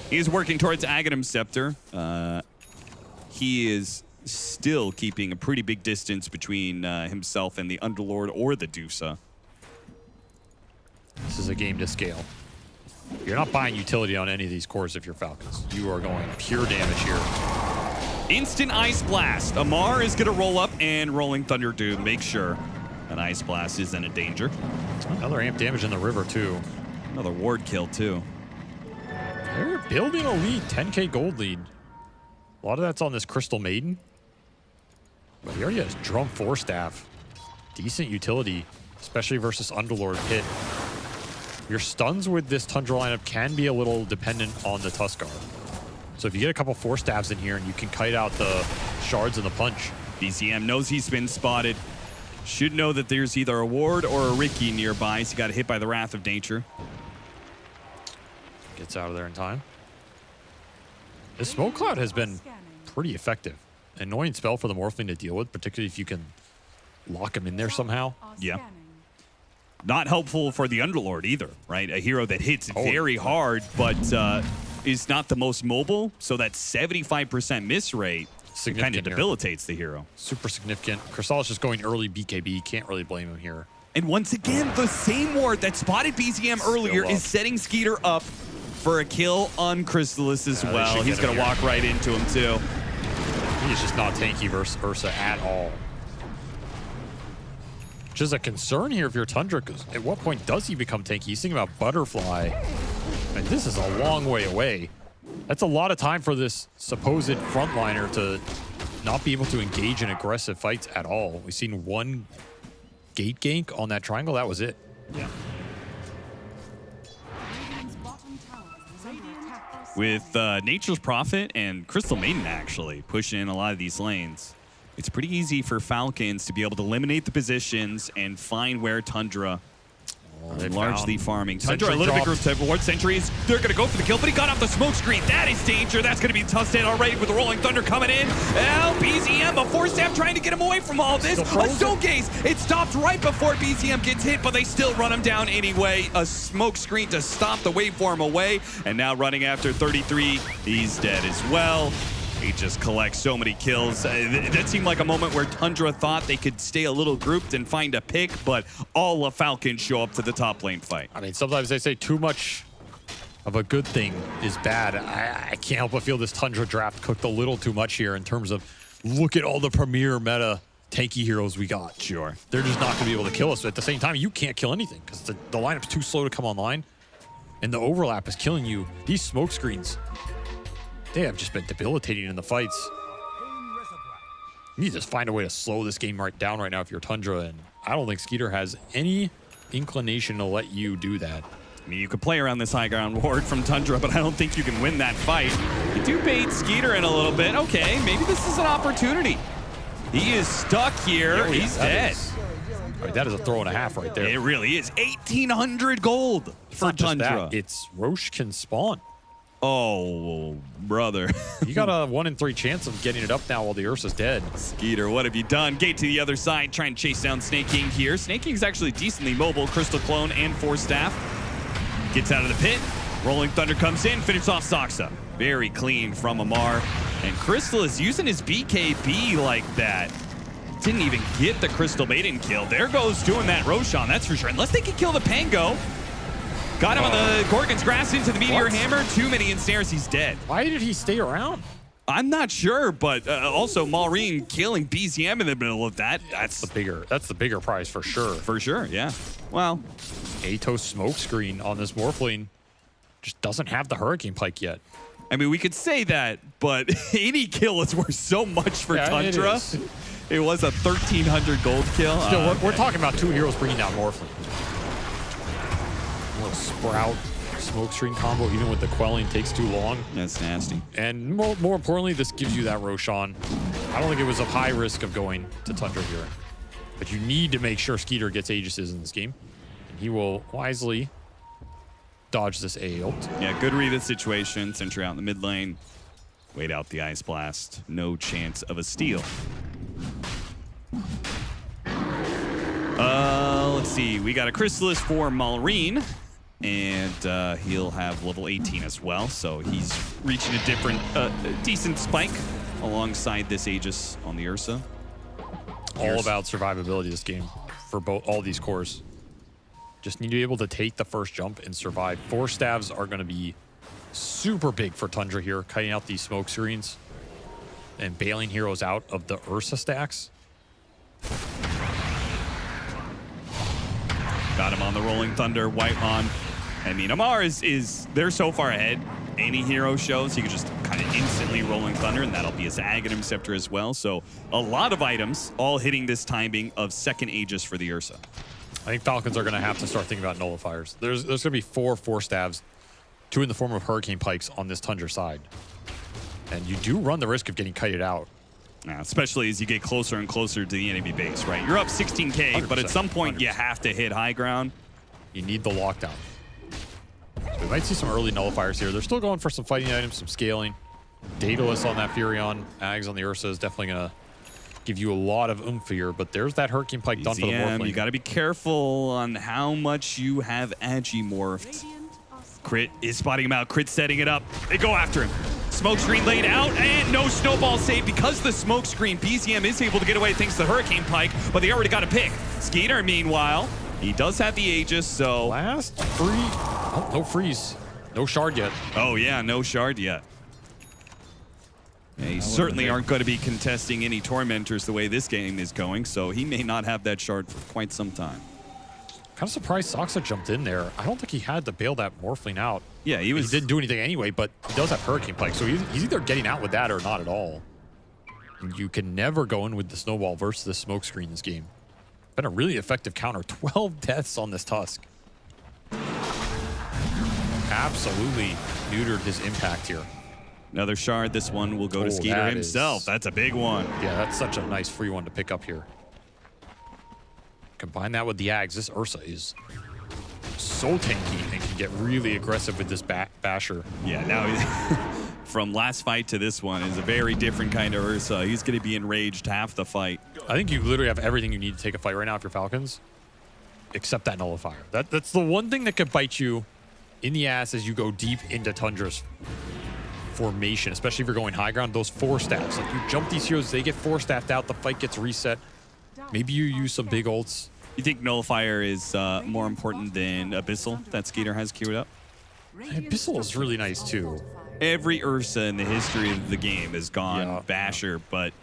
He's working towards Aghanim Scepter. He is still keeping a pretty big distance between himself and the Underlord or the Dusa. This is a game to scale. You're not buying utility on any of these cores if you're Falcons. You are going pure damage here. Instant Ice Blast. Amar is going to roll up, and Rolling Thunder do make sure that Ice Blast isn't a danger. Another amp damage in the river, too. Another ward kill, too. They're building a lead, 10k gold lead. A lot of that's on this Crystal Maiden. But he already has Drum 4 Staff. Decent utility, especially versus Underlord Pit. Your stuns with this Tundra lineup can be a little dependent on the Tuskar. So if you get a couple 4 Staffs in here and you can kite out the shards and the punch. BZM knows he's been spotted. Should know that there's either a ward or a Ricky nearby, so he got hit by the Wrath of Nature. Gets out of there in time. The Smoke Cloud has been pretty effective. Annoying spell for the Morphling to deal with, particularly if you can lock him in there somehow. Yeah. Not helpful for the Underlord either, right? A hero that hits very hard, but is not the most mobile, so that 75% miss rate kind of debilitates the hero. Super significant. Crystal is just going early BKB. Can't really blame him here. And once again, the same ward that spotted BZM earlier is setting Skeeter up for a kill on Crystallis as well. He's going to walk right into him, too. He's just not tanky versus Ursa at all. Which is a concern here if you're Tundra, because at what point does he become tanky? He's thinking about Butterfly. And this is a long way away. That's a lot of time for this supposed frontliner to not be able to engage in aggressive fights at all. We've seen one gate gank on that triangle. That was it. Yeah. With Nature's Prophet and Crystal Maiden actually pushing in a lot of these lanes, it's pretty easy for Falcons to be able to eliminate the positions and find where Tundra largely farming. Tundra a little bit group type of ward. Sentries, they're going to go for the kill, but he got off the smoke screen. That is danger. That's going to be tough stand already with the Rolling Thunder coming in. BZM, a 4-step trying to get him away from all this. A Stone Gaze. It stopped right before BZM gets hit, but they still run him down anyway. A smoke screen to stop the waveform away. And now running after 33, he's dead as well. He just collects so many kills. That seemed like a moment where Tundra thought they could stay a little grouped and find a pick, but all of Falcons show up to the top lane fight. I mean, sometimes they say too much of a good thing is bad. I can't help but feel this Tundra draft cooked a little too much here in terms of look at all the premier meta tanky heroes we got. Sure. They're just not going to be able to kill us. But at the same time, you can't kill anything because the lineup's too slow to come online, and the overlap is killing you. These smoke screens, they have just been debilitating in the fights. You need to just find a way to slow this game down right now if you're Tundra, and I don't think Skeeter has any inclination to let you do that. I mean, you could play around this high ground ward from Tundra, but I don't think you can win that fight. You do bait Skeeter in a little bit. Okay, maybe this is an opportunity. He is stuck here. He's dead. Right, that is a throw and a half right there. It really is. 1,800 gold for Tundra. It's Roche can spawn. Oh, brother. You got a 1 in 3 chance of getting it up now while the Ursa's dead. Skeeter, what have you done? Gate to the other side, trying to chase down Snake King here. Snake King's actually decently mobile. Crystal Clone and 4 Staff. Gets out of the pit. Rolling Thunder comes in, finishes off Soxa. Very clean from Amar. And Crystal is using his BKB like that. Didn't even get the Crystal Maiden kill. There goes doing that Roshan, that's for sure. Unless they can kill the Pango. Got him on the Gorgon's Grass into the Meteor Hammer. Too many ensnares, he's dead. Why did he stay around? I'm not sure, but also Maureen killing BZM in the middle of that. That's the bigger prize for sure. For sure, yeah. Well, Atos smoke screen on this Morphling just doesn't have the Hurricane Pike yet. I mean, we could say that, but any kill is worth so much for Tundra. It was a 1,300 gold kill. Still, we're talking about 2 heroes bringing down Morphling. A little Sprout smoke screen combo, even with the quelling, takes too long. That's nasty. And more importantly, this gives you that Roshan. I don't think it was a high risk of going to Tundra here. But you need to make sure Skeeter gets Aegises in this game. And he will wisely dodge this A ult. Yeah, good read of the situation. Sentry out in the mid lane. Wait out the Ice Blast. No chance of a steal. Let's see. We got a Chrysalis for Maureen. And he'll have level 18 as well. So he's reaching a different, decent spike alongside this Aegis on the Ursa. All about survivability this game for all these cores. Just need to be able to take the first jump and survive. 4 Staves are going to be super big for Tundra here, cutting out these smoke screens. and bailing heroes out of the Ursa stacks. Got him on the Rolling Thunder, Whitemon. I mean, Amar is they're so far ahead. Any hero shows, he could just kind of instantly Rolling Thunder, and that'll be his Aghanim Scepter as well. So a lot of items all hitting this timing of second Aegis for the Ursa. I think Falcons are going to have to start thinking about nullifiers. There's going to be 4 Force-Staves, 2 in the form of Hurricane Pikes on this Tundra side. And you do run the risk of getting kited out. Yeah, especially as you get closer and closer to the enemy base, right? You're up 16K, but at some point 100%. You have to hit high ground. You need the lockdown. So we might see some early nullifiers here. They're still going for some fighting items, some scaling. Daedalus on that Furion, Ags on the Ursa is definitely going to give you a lot of oomph here, but there's that Hurricane Pike done for the Morphling. You got to be careful on how much you have Agi-morphed. Crit is spotting him out. Crit setting it up. They go after him. Smokescreen laid out, and no snowball save because the smokescreen. BZM is able to get away thanks to the Hurricane Pike, but they already got a pick. Skeeter, meanwhile, he does have the Aegis, so... Last free... Oh, no freeze. No shard yet. Oh, yeah, no shard yet. They certainly aren't going to be contesting any Tormentors the way this game is going, so he may not have that shard for quite some time. Kind of surprised Soxa jumped in there. I don't think he had to bail that Morphling out. Yeah, he didn't do anything anyway, but he does have Hurricane Pike, so he's either getting out with that or not at all. And you can never go in with the Snowball versus the Smokescreen this game. Been a really effective counter. 12 deaths on this Tusk. Absolutely neutered his impact here. Another shard. This one will go to Skeeter himself. That's a big one. Yeah, that's such a nice free one to pick up here. Combine that with the Ags. This Ursa is so tanky and can get really aggressive with this Basher. Yeah, now from last fight to this one is a very different kind of Ursa. He's going to be enraged half the fight. I think you literally have everything you need to take a fight right now if you're Falcons, except that nullifier. That's the one thing that could bite you in the ass as you go deep into Tundra's formation, especially if you're going high ground. Those 4-staffs, like you jump these heroes, they get 4-staffed out, the fight gets reset. Maybe you use some big ults. You think Nullifier is more important than Abyssal that Skeeter has queued up? Abyssal is really nice too. Every Ursa in the history of the game has gone Basher, but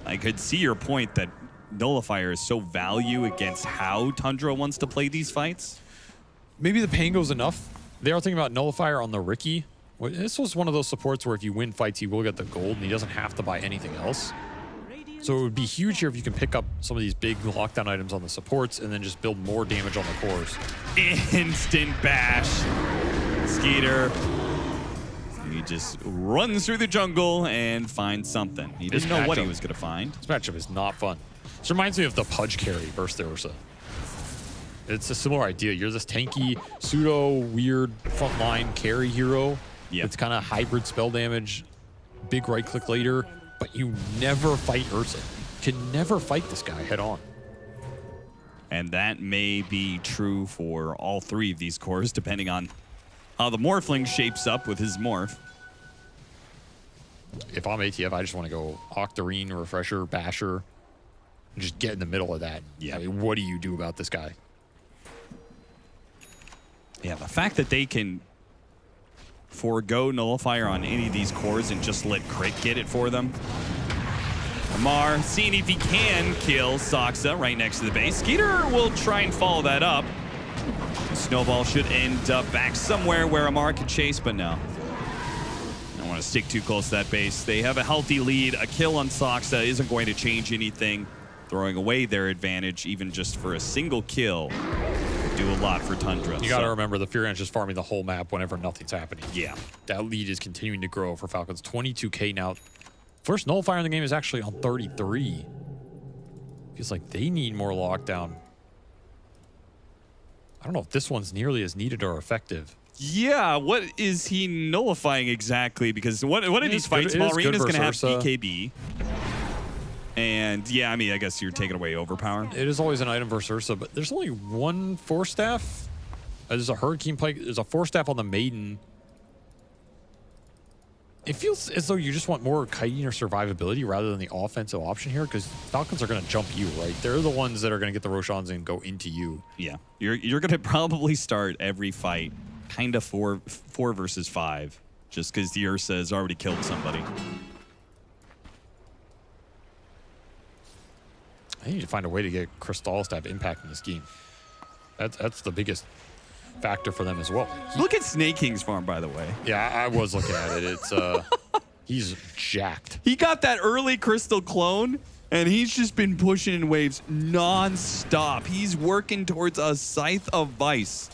I could see your point that Nullifier is so value against how Tundra wants to play these fights. Maybe the Pango's enough. They are thinking about Nullifier on the Riki. This was one of those supports where if you win fights, he will get the gold and he doesn't have to buy anything else. So it would be huge here if you can pick up some of these big lockdown items on the supports and then just build more damage on the cores. Instant bash. Skeeter. He just runs through the jungle and finds something. He didn't know what he was going to find. This matchup is not fun. This reminds me of the Pudge carry versus the Ursa. It's a similar idea. You're this tanky, pseudo weird frontline carry hero. Yeah. It's kind of hybrid spell damage, big right click later, but you never fight Ursa. You can never fight this guy head on. And that may be true for all 3 of these cores, depending on how the Morphling shapes up with his morph. If I'm ATF, I just want to go Octarine, Refresher, Basher, and just get in the middle of that. Yeah. I mean, what do you do about this guy? Yeah, the fact that they can forego Nullifier on any of these cores and just let Crit get it for them. Amar seeing if he can kill Soxa right next to the base. Skeeter will try and follow that up. The snowball should end up back somewhere where Amar can chase, but no. I don't want to stick too close to that base. They have a healthy lead. A kill on Soxa isn't going to change anything. Throwing away their advantage, even just for a single kill, do a lot for Tundra. You got to remember the Furion's just farming the whole map whenever nothing's happening. Yeah. That lead is continuing to grow for Falcons. 22K now. First Nullifier in the game is actually on 33. Feels like they need more lockdown. I don't know if this one's nearly as needed or effective. Yeah, what is he nullifying exactly? Because one of these fights, Malrina's going to have BKB. And yeah, I mean, I guess you're taking away Overpower. It is always an item versus Ursa, but there's only one 4-staff. There's a Hurricane Pike. There's a 4-staff on the Maiden. It feels as though you just want more kiting or survivability rather than the offensive option here, because Falcons are going to jump you, right? They're the ones that are going to get the Roshans and go into you. Yeah, you're going to probably start every fight kind of 4 versus 5, just because the Ursa has already killed somebody. I need to find a way to get Crystallis to have impact in this game. That's the biggest factor for them as well. Look at Snake King's farm, by the way. Yeah, I was looking at it. It's he's jacked. He got that early Crystal clone, and he's just been pushing in waves non-stop. He's working towards a Scythe of Vice.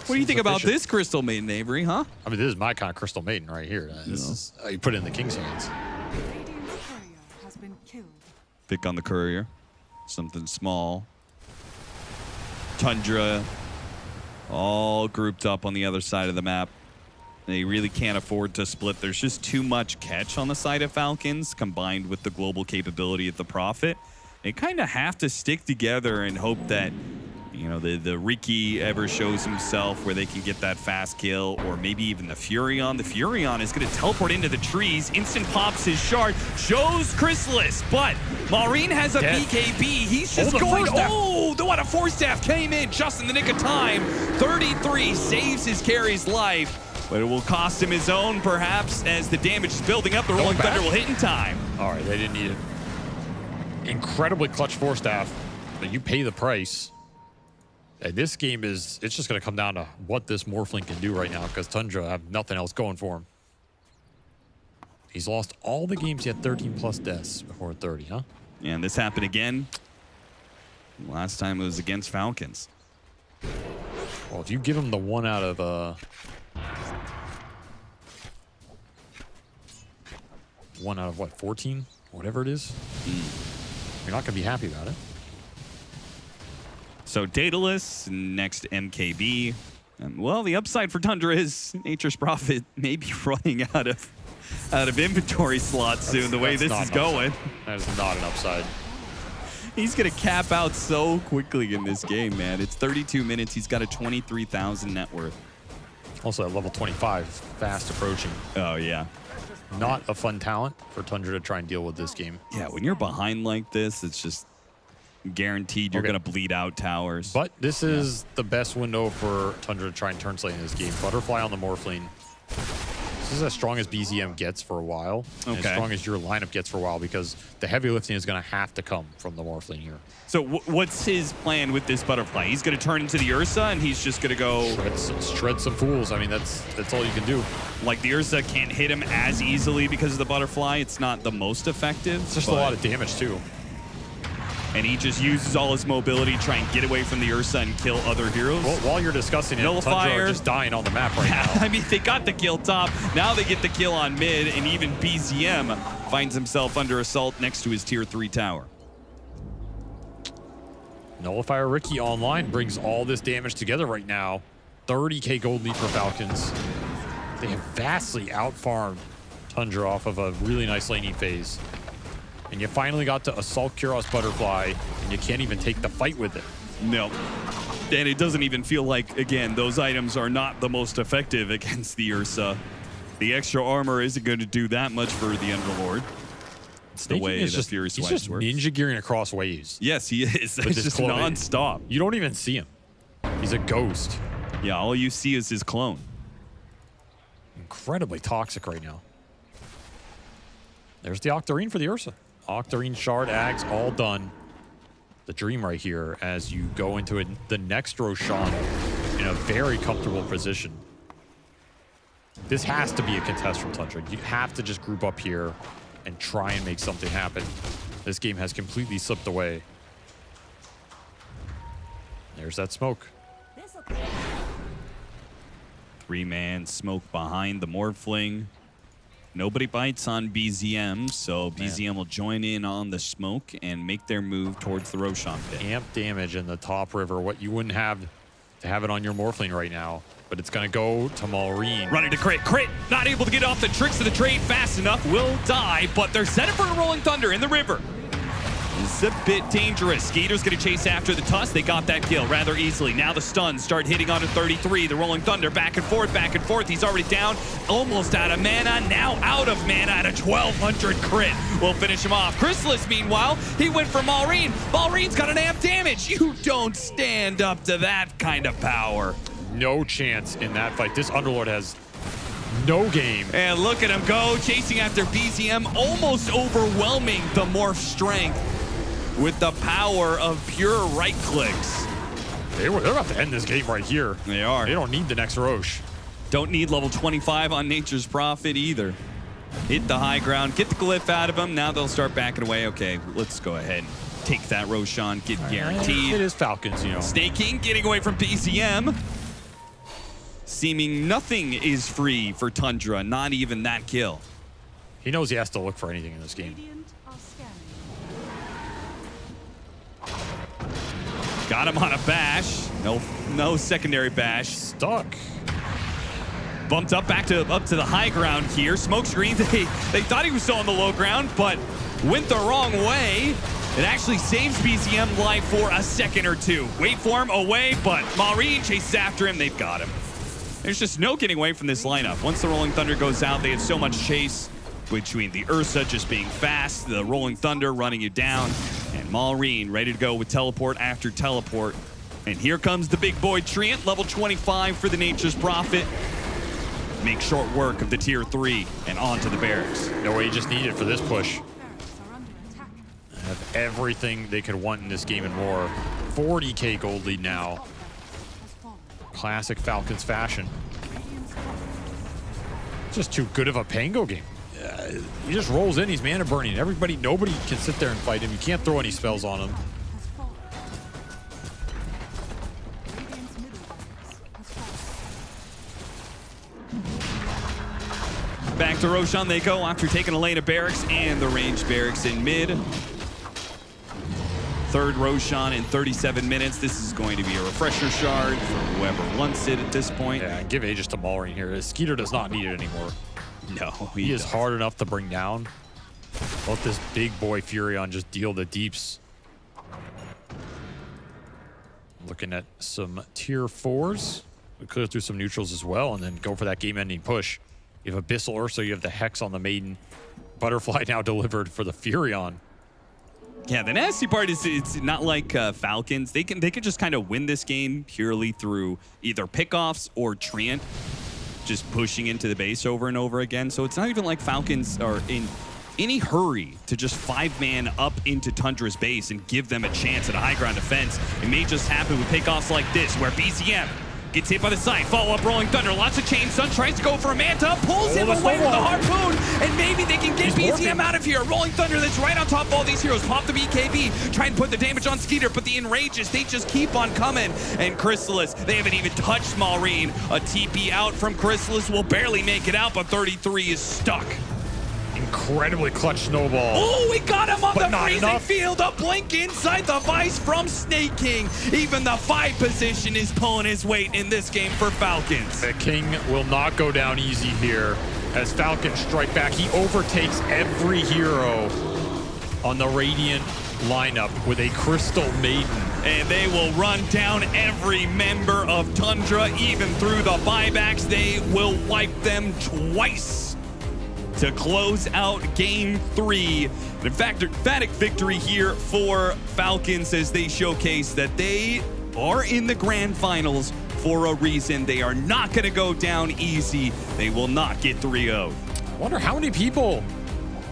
What do you think about this Crystal Maiden, Avery, huh? I mean, this is my kind of Crystal Maiden right here. This is you put it in the King's hands. Has been killed. Pick on the courier. Something small. Tundra all grouped up on the other side of the map. They really can't afford to split. There's just too much catch on the side of Falcons combined with the global capability of the Prophet. They kind of have to stick together and hope that, you know, the Riki ever shows himself where they can get that fast kill, or maybe even the Furion. The Furion is going to teleport into the trees, instant pops his shard, shows Chrysalis, but Maureen has a BKB. He's just going, oh, what a force staff came in just in the nick of time. 33 saves his carry's life, but it will cost him his own, perhaps, as the damage is building up. The Rolling Thunder will hit in time. All right, they didn't need it. Incredibly clutch force staff, but you pay the price. This game it's just going to come down to what this Morphling can do right now, because Tundra have nothing else going for him. He's lost all the games. He had 13 plus deaths before 30, huh? Yeah, and this happened again. Last time it was against Falcons. Well, if you give him the 1 out of 1 out of what, 14? Whatever it is, you're not going to be happy about it. So Daedalus, next MKB. Well, the upside for Tundra is Nature's Prophet may be running out of inventory slots soon, the way this is going. That is not an upside. He's going to cap out so quickly in this game, man. It's 32 minutes. He's got a 23,000 net worth. Also at level 25, fast approaching. Oh, yeah. Not a fun talent for Tundra to try and deal with this game. Yeah, when you're behind like this, it's just guaranteed you're going to bleed out towers. But this is the best window for Tundra to try and turn slate in this game. Butterfly on the Morphling. This is as strong as BZM gets for a while. And as strong as your lineup gets for a while, because the heavy lifting is going to have to come from the Morphling here. So what's his plan with this Butterfly? He's going to turn into the Ursa, and he's just going to go... Shred some fools. I mean, that's all you can do. Like, the Ursa can't hit him as easily because of the Butterfly. It's not the most effective. It's just a lot of damage, too. And he just uses all his mobility to try and get away from the Ursa and kill other heroes. Well, while you're discussing it, Tundra are just dying on the map right now. I mean, they got the kill top. Now they get the kill on mid, and even BZM finds himself under assault next to his tier 3 tower. Nullifier Riki online brings all this damage together right now. 30k gold lead for Falcons. They have vastly outfarmed Tundra off of a really nice laning phase. And you finally got to assault Kuros Butterfly, and you can't even take the fight with it. No. And it doesn't even feel like, again, those items are not the most effective against the Ursa. The extra armor isn't going to do that much for the Underlord. It's the way that Fury He's Swipes just works. ninja gearing across waves. Yes, he is. It's just non-stop. You don't even see him. He's a ghost. Yeah, all you see is his clone. Incredibly toxic right now. There's the Octarine for the Ursa. Octarine, Shard, Ags, all done. The dream right here as you go into it, the next Roshan in a very comfortable position. This has to be a contest from Tundra. You have to just group up here and try and make something happen. This game has completely slipped away. There's that smoke. 3-man smoke behind the Morphling. Nobody bites on BZM, so BZM will join in on the smoke and make their move towards the Roshan pit. Amp damage in the top river, what you wouldn't have to have it on your Morphling right now. But it's going to go to Maureen. Running to crit. Crit, not able to get off the tricks of the trade fast enough, will die, but they're set up for a Rolling Thunder in the river. It's a bit dangerous. Skeeter's going to chase after the Tusk. They got that kill rather easily. Now the stuns start hitting onto 33. The Rolling Thunder back and forth, back and forth. He's already down, almost out of mana. Now out of mana at a 1,200 crit. Will finish him off. Chrysalis, meanwhile, he went for Maureen. Maureen's got an amp damage. You don't stand up to that kind of power. No chance in that fight. This Underlord has No game. And look at him go, chasing after BZM, almost overwhelming the Morph strength with the power of pure right clicks. They're about to end this game right here. They are. They don't need the next Roche. Don't need level 25 on Nature's Prophet either. Hit the high ground, get the glyph out of him. Now they'll start backing away. Okay, let's go ahead and take that Roshan, get guaranteed. It is Falcons, you know. Snaking, getting away from BZM. Seeming nothing is free for Tundra, not even that kill. He knows he has to look for anything in this game. Got him on a bash. No secondary bash. Stuck. Bumped up up to the high ground here. Smoke screen. They thought he was still on the low ground, but went the wrong way. It actually saves BZM life for a second or two. Wait for him away, but Maureen chases after him. They've got him. There's just no getting away from this lineup. Once the Rolling Thunder goes out, they have so much chase between the Ursa just being fast, the Rolling Thunder running you down, and Maureen ready to go with teleport after teleport. And here comes the big boy Treant, level 25 for the Nature's Prophet. Make short work of the tier 3 and on to the barracks. No way, just needed for this push. Have everything they could want in this game and more. 40k gold lead now. Classic Falcons fashion. Just too good of a Pango game. He just rolls in, he's mana burning. Nobody can sit there and fight him. You can't throw any spells on him. Back to Roshan they go after taking a lane of barracks and the ranged barracks in mid. Third Roshan in 37 minutes. This is going to be a refresher shard for whoever wants it at this point. Yeah, give Aegis to Maureen here. Skeeter does not need it anymore. No, he is hard enough to bring down. Let this big boy Furion just deal the deeps. Looking at some tier 4s. We clear through some neutrals as well and then go for that game-ending push. You have Abyssal Ursa, you have the Hex on the Maiden. Butterfly now delivered for the Furion. Yeah, the nasty part is it's not like Falcons. They can just kind of win this game purely through either pickoffs or Treant just pushing into the base over and over again. So it's not even like Falcons are in any hurry to just 5-man up into Tundra's base and give them a chance at a high ground defense. It may just happen with pickoffs like this where BZM gets hit by the side, follow-up Rolling Thunder, lots of chain. Sun tries to go for a Manta, pulls him away with the Harpoon, and maybe they can get BZM out of here. Rolling Thunder that's right on top of all these heroes. Pop the BKB, try and put the damage on Skeeter, but the enrages, they just keep on coming. And Chrysalis, they haven't even touched Maureen. A TP out from Chrysalis will barely make it out, but 33 is stuck. Incredibly clutch snowball. Oh, we got him on But the not freezing enough. field. A blink inside the vice from Snake King. Even the 5 position is pulling his weight in this game for Falcons. The King will not go down easy here as Falcons strike back. He overtakes every hero on the Radiant lineup with a Crystal Maiden. And they will run down every member of Tundra, even through the buybacks. They will wipe them twice to close out game 3. An emphatic victory here for Falcons as they showcase that they are in the grand finals for a reason. They are not going to go down easy. They will not get 3-0. I wonder how many people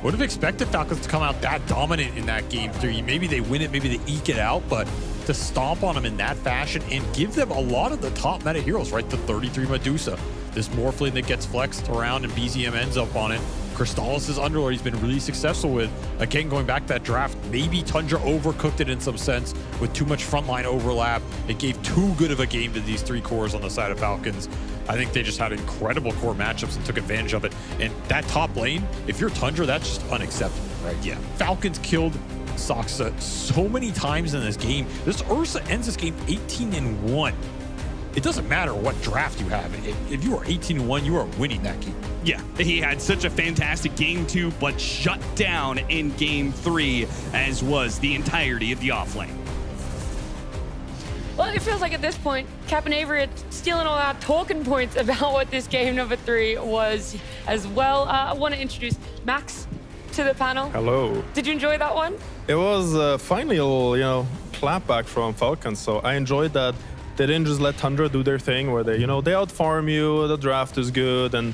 would have expected Falcons to come out that dominant in that game 3. Maybe they win it, maybe they eke it out, but to stomp on them in that fashion and give them a lot of the top meta heroes, right? The 33 Medusa, this Morphling that gets flexed around and BZM ends up on it. Crystallis' Underlord he's been really successful with. Again, going back to that draft, maybe Tundra overcooked it in some sense with too much frontline overlap. It gave too good of a game to these 3 cores on the side of Falcons. I think they just had incredible core matchups and took advantage of it. And that top lane, if you're Tundra, that's just unacceptable, right? Yeah. Falcons killed Saksa so many times in this game. This Ursa ends this game 18-1. It doesn't matter what draft you have. If you are 18-1, you are winning that game. Yeah, he had such a fantastic game 2, but shut down in game 3, as was the entirety of the offlane. Well, it feels like at this point, Cap and Avery are stealing all our talking points about what this game number 3 was as well. I want to introduce Max to the panel. Hello. Did you enjoy that one? It was finally a little, clapback from Falcons. So I enjoyed that they didn't just let Tundra do their thing where they, they outfarm you, the draft is good, and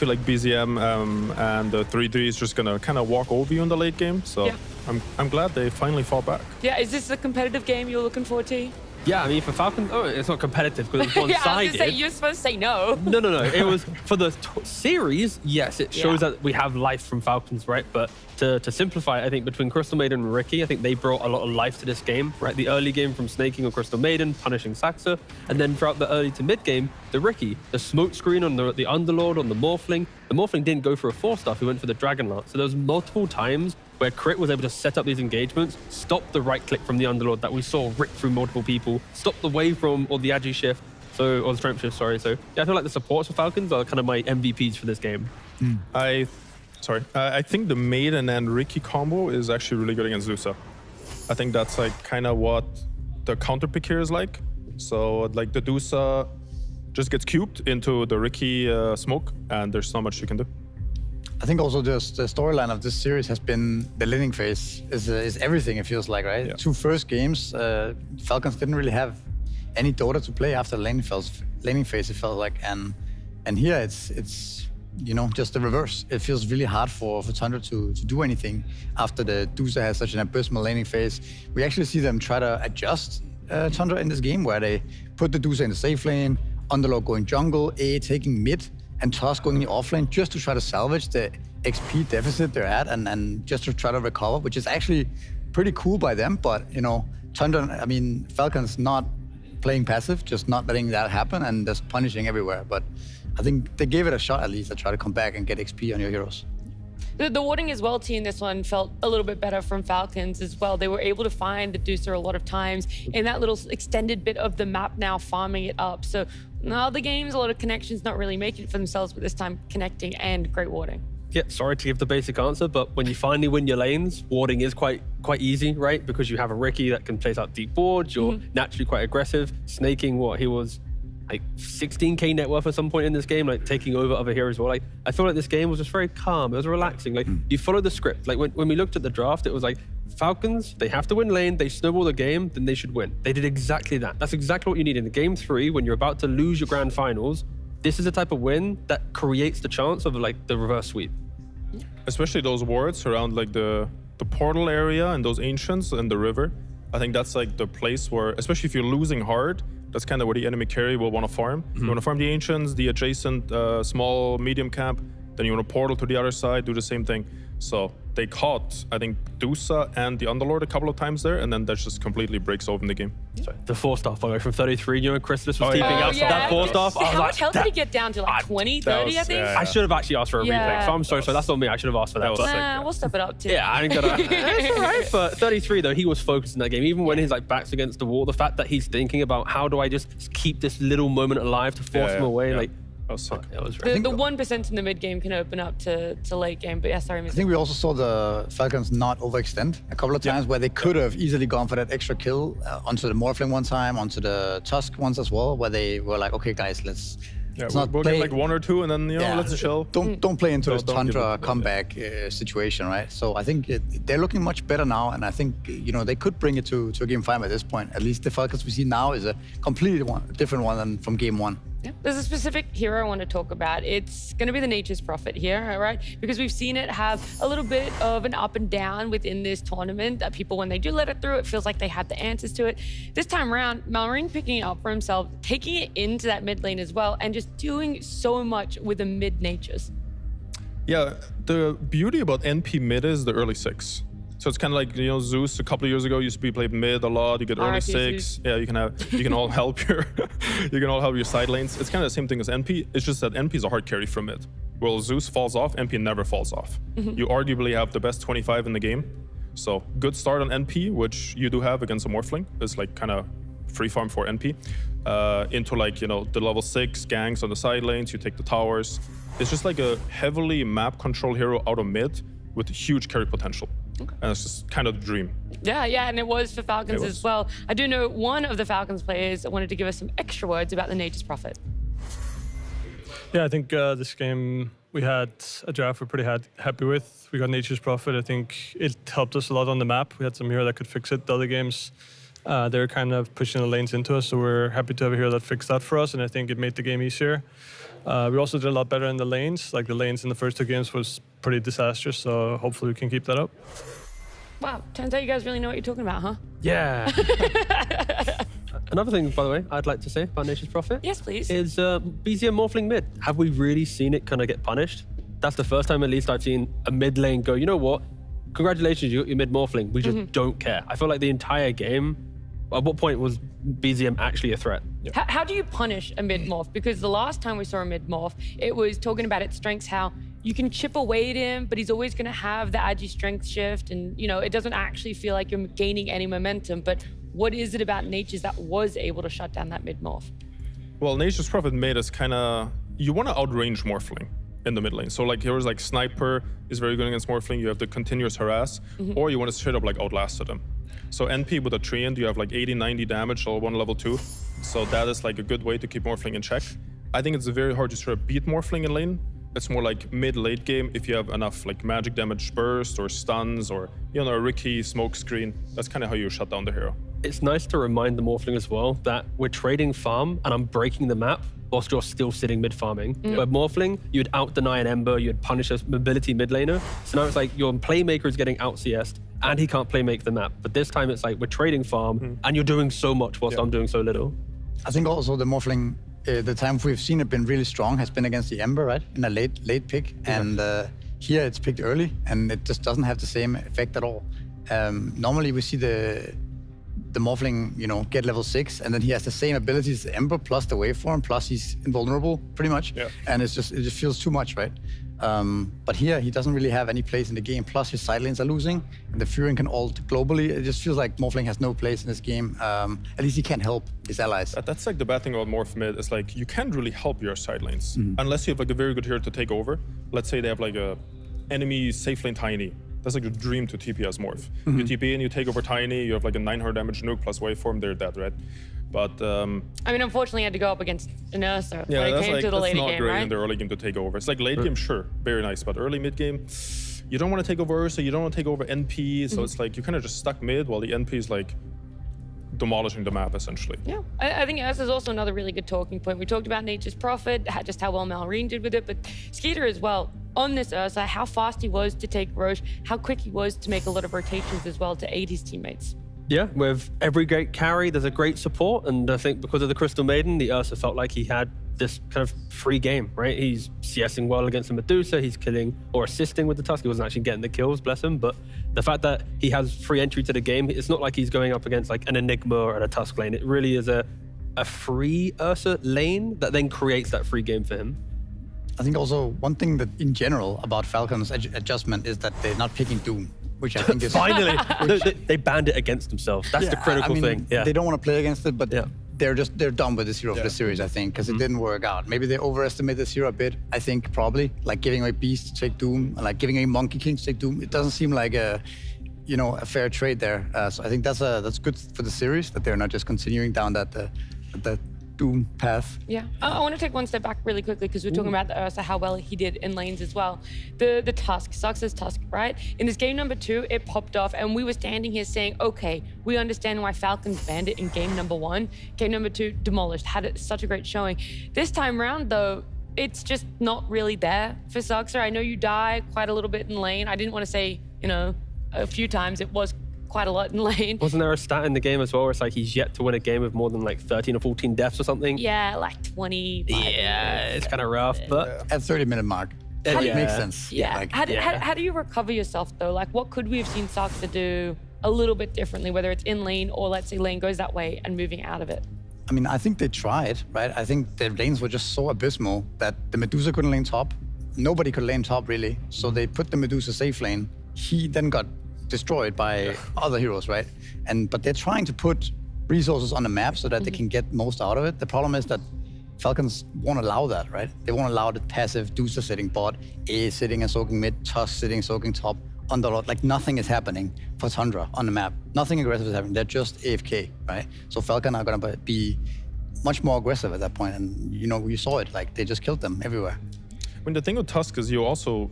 feel like BZM and the 3-3 is just gonna kind of walk over you in the late game. So Yeah. I'm glad they finally fought back. Yeah, is this a competitive game you're looking forward to? Yeah, I mean, for Falcons, it's not competitive because it's Yeah, I was one-sided. gonna say, you're supposed to say no. No. It was for the series. Yes, it shows Yeah. that we have life from Falcons, right? But to simplify it, I think between Crystal Maiden and Ricky, I think they brought a lot of life to this game, right? The early game from snaking on Crystal Maiden, punishing Saxa, and then throughout the early to mid game, the Ricky, the smoke screen on the Underlord, on the Morphling. The Morphling didn't go for a 4-star, he went for the Dragon Lance. So there was multiple times where Crit was able to set up these engagements, stop the right click from the Underlord that we saw rip through multiple people, stop the wave from, or the Agi shift, or the strength shift, sorry. So yeah, I feel like the supports for Falcons are kind of my MVPs for this game. I think the Maiden and Ricky combo is actually really good against Zusa. I think that's like kind of what the counter pick here is like. So like the Dusa just gets cubed into the Ricky smoke, and there's not much you can do. I think also just the storyline of this series has been the laning phase is everything, it feels like, right? Yeah. 2 first games, Falcons didn't really have any Dota to play after the laning phase, it felt like. And here it's you know, just the reverse. It feels really hard for Tundra to do anything after the Dusa has such an abysmal laning phase. We actually see them try to adjust Tundra in this game, where they put the Dusa in the safe lane, Underlord going jungle, A taking mid, and Tusk going in the offlane just to try to salvage the XP deficit they're at and just to try to recover, which is actually pretty cool by them. But, you know, Tundra, I mean, Falcons not playing passive, just not letting that happen and just punishing everywhere. But I think they gave it a shot at least to try to come back and get XP on your heroes. The warding as well, T, in this one felt a little bit better from Falcons as well. They were able to find the Deucer a lot of times in that little extended bit of the map now, farming it up. So now the games, a lot of connections not really making it for themselves, but this time connecting and great warding. Yeah, sorry to give the basic answer, but when you finally win your lanes, warding is quite easy, right? Because you have a Ricky that can place out deep wards, you're naturally quite aggressive. Snaking, he was like 16k net worth at some point in this game, like taking over other heroes. Well, like I feel like this game was just very calm. It was relaxing. Like you follow the script. Like when we looked at the draft, it was like Falcons, they have to win lane, they snowball the game, then they should win. They did exactly that. That's exactly what you need in the game 3 when you're about to lose your grand finals. This is the type of win that creates the chance of like the reverse sweep. Especially those wards around like the portal area and those ancients and the river. I think that's like the place where, especially if you're losing hard, that's kind of where the enemy carry will want to farm. You want to farm the ancients, the adjacent small medium camp, then you want to portal to the other side, do the same thing. So they caught, I think, Dusa and the Underlord a couple of times there, and then that just completely breaks open the game. Sorry, the 4-star follow from 33, you know, Chris, this was keeping up. That 4-star, How much health did he get down to? Like 20, 30, I think? I should have actually asked for a replay, so I'm sorry. So that's on me. I should have asked for that. Nah, we'll step it up too. Yeah, I ain't gonna. It's all right. But 33 though, he was focused in that game. Even when his like back's against the wall, the fact that he's thinking about how do I just keep this little moment alive to force him away, like. That was sick. The 1% in the mid game can open up to late game, but yeah, sorry, Mr. I think we also saw the Falcons not overextend a couple of times where they could have easily gone for that extra kill onto the Morphling one time, onto the Tusk once as well, where they were like, okay, guys, let's not we'll play. get like 1 or 2 and then, you know, let's chill. Don't play into this Don't give Tundra it- comeback situation, right? So I think they're looking much better now, and I think, you know, they could bring it to a game 5 at this point. At least the Falcons we see now is a completely different one than from game 1. Yeah. There's a specific hero I want to talk about. It's going to be the Nature's Prophet here, right? Because we've seen it have a little bit of an up and down within this tournament. That people, when they do let it through, it feels like they have the answers to it. This time around, Malrine picking it up for himself, taking it into that mid lane as well, and just doing so much with the mid natures. Yeah, the beauty about NP mid is the early 6. So it's kind of like, you know, Zeus a couple of years ago used to be played mid a lot. You get early 6. Yeah, you can all help your side lanes. It's kind of the same thing as NP. It's just that NP is a hard carry from mid. Well, Zeus falls off, NP never falls off. You arguably have the best 25 in the game. So good start on NP, which you do have against a Morphling. It's like kind of free farm for NP. Into like, you know, the level 6 gangs on the side lanes. You take the towers. It's just like a heavily map control hero out of mid with huge carry potential. And it's just kind of the dream. Yeah, and it was for Falcons as well. I do know one of the Falcons players wanted to give us some extra words about the Nature's Prophet. Yeah, I think this game we had a draft we're pretty happy with. We got Nature's Prophet. I think it helped us a lot on the map. We had some hero that could fix it. The other games, they were kind of pushing the lanes into us, so we're happy to have a hero that fixed that for us, and I think it made the game easier. We also did a lot better in the lanes. Like the lanes in the first 2 games was pretty disastrous, so hopefully we can keep that up. Wow, turns out you guys really know what you're talking about, huh? Yeah. Another thing, by the way, I'd like to say about Nature's Prophet. Yes, please. Is BZM morphling mid. Have we really seen it kind of get punished? That's the first time at least I've seen a mid lane go, you know what? Congratulations, you got your mid morphling. We just don't care. I feel like the entire game, at what point was BZM actually a threat? How do you punish a mid morph? Because the last time we saw a mid morph, it was talking about its strengths, how you can chip away at him, but he's always going to have the agi strength shift, and it doesn't actually feel like you're gaining any momentum. But what is it about Nature's that was able to shut down that mid morph? Well, Nature's Prophet made us kind of, you want to outrange Morphling in the mid lane. So like here's like Sniper is very good against Morphling. You have the continuous harass, or you want to straight up like outlast them. So NP with a Treant, you have like 80, 90 damage, level 1, level 2. So that is like a good way to keep Morphling in check. I think it's very hard to try to beat Morphling in lane. It's more like mid-late game if you have enough like magic damage burst or stuns or a Ricky smoke screen. That's kind of how you shut down the hero. It's nice to remind the Morphling as well that we're trading farm and I'm breaking the map whilst you're still sitting mid-farming. But Morphling, you'd out-deny an Ember, you'd punish a mobility mid-laner. So now it's like your playmaker is getting out-CS'd and he can't playmake the map. But this time it's like we're trading farm and you're doing so much whilst I'm doing so little. I think also the Morphling, the time we've seen it been really strong has been against the Ember, right? In a late pick. And here it's picked early and it just doesn't have the same effect at all. Normally we see the Morphling, get level 6, and then he has the same abilities as Ember plus the waveform, plus he's invulnerable pretty much. Yeah. And it just feels too much, right? But here he doesn't really have any place in the game. Plus his side lanes are losing, and the Fury can ult globally. It just feels like Morphling has no place in this game. At least he can't help his allies. That's like the bad thing about Morph mid is like you can't really help your side lanes unless you have like a very good hero to take over. Let's say they have like a enemy safe lane Tiny. That's like a dream to TP as Morph. You TP in, you take over Tiny, you have like a 900 damage nuke plus waveform, they're dead, right? But unfortunately, I had to go up against an Ursa yeah, when it came to the late game, that's not great right? in the early game to take over. It's like late game, sure, very nice, but early mid game, you don't want to take over Ursa, you don't want to take over NP, so it's like you kind of just stuck mid while the NP is like demolishing the map essentially. Yeah, I think Ursa is also another really good talking point. We talked about Nature's Prophet, just how well Malrine did with it, but Skeeter as well. On this Ursa, how fast he was to take Roche, how quick he was to make a lot of rotations as well to aid his teammates. Yeah, with every great carry, there's a great support. And I think because of the Crystal Maiden, the Ursa felt like he had this kind of free game, right? He's CSing well against the Medusa, he's killing or assisting with the Tusk. He wasn't actually getting the kills, bless him. But the fact that he has free entry to the game, it's not like he's going up against like an Enigma or a Tusk lane. It really is a free Ursa lane that then creates that free game for him. I think also one thing that in general about Falcons adjustment is that they're not picking Doom, which I think is... Finally! They banned it against themselves. That's the critical thing. Yeah. They don't want to play against it, but they're done with this hero for the series, I think, because it didn't work out. Maybe they overestimated this hero a bit, I think, probably. Like giving away Beast to take Doom, like giving away Monkey King to take Doom. It doesn't seem like a fair trade there. So I think that's good for the series, that they're not just continuing down that Doom path. Yeah, I want to take one step back really quickly because we're talking about the Ursa, how well he did in lanes as well. The Tusk, Sux's Tusk, right? In this game number 2, it popped off and we were standing here saying, okay, we understand why Falcons banned it in game number 1. Game number 2, demolished, had such a great showing. This time round though, it's just not really there for Suxer. I know you die quite a little bit in lane. I didn't want to say, a few times, it was quite a lot in lane. Wasn't there a stat in the game as well where it's like he's yet to win a game with more than like 13 or 14 deaths or something? Yeah, like 20. Yeah, it's kind of rough, but at 30-minute mark, it makes sense. Yeah. How do you recover yourself though? Like, what could we have seen Suxer do a little bit differently, whether it's in lane or let's say lane goes that way and moving out of it? I mean, I think they tried, right? I think their lanes were just so abysmal that the Medusa couldn't lane top. Nobody could lane top really. So they put the Medusa safe lane. He then got destroyed by other heroes, right? But they're trying to put resources on the map so that they can get most out of it. The problem is that Falcons won't allow that, right? They won't allow the passive Dusa sitting bot, A sitting and soaking mid, Tusk sitting, soaking top, Underlord. Like nothing is happening for Tundra on the map. Nothing aggressive is happening. They're just AFK, right? So Falcon are gonna be much more aggressive at that point. And you saw it, like they just killed them everywhere. I mean, the thing with Tusk is you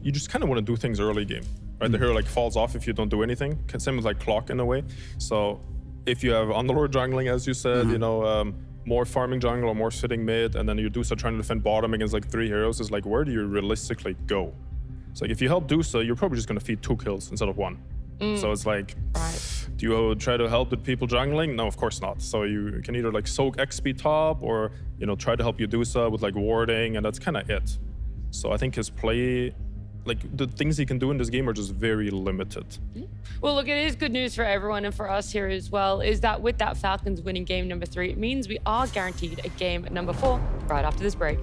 just kind of want to do things early game. Right, the hero like falls off if you don't do anything. Same with like Clock in a way. So if you have Underlord jungling, as you said, more farming jungle or more sitting mid, and then Yudusa trying to defend bottom against like 3 heroes is like, where do you realistically go? It's like, if you help Dusa, you're probably just gonna feed 2 kills instead of 1. So it's like, do you try to help with people jungling? No, of course not. So you can either like soak XP top or, you know, try to help Yudusa with like warding, and that's kind of it. So I think his play, like the things he can do in this game are just very limited. Well, look, it is good news for everyone and for us here as well, is that with that Falcons winning game number 3, it means we are guaranteed a game number 4 right after this break.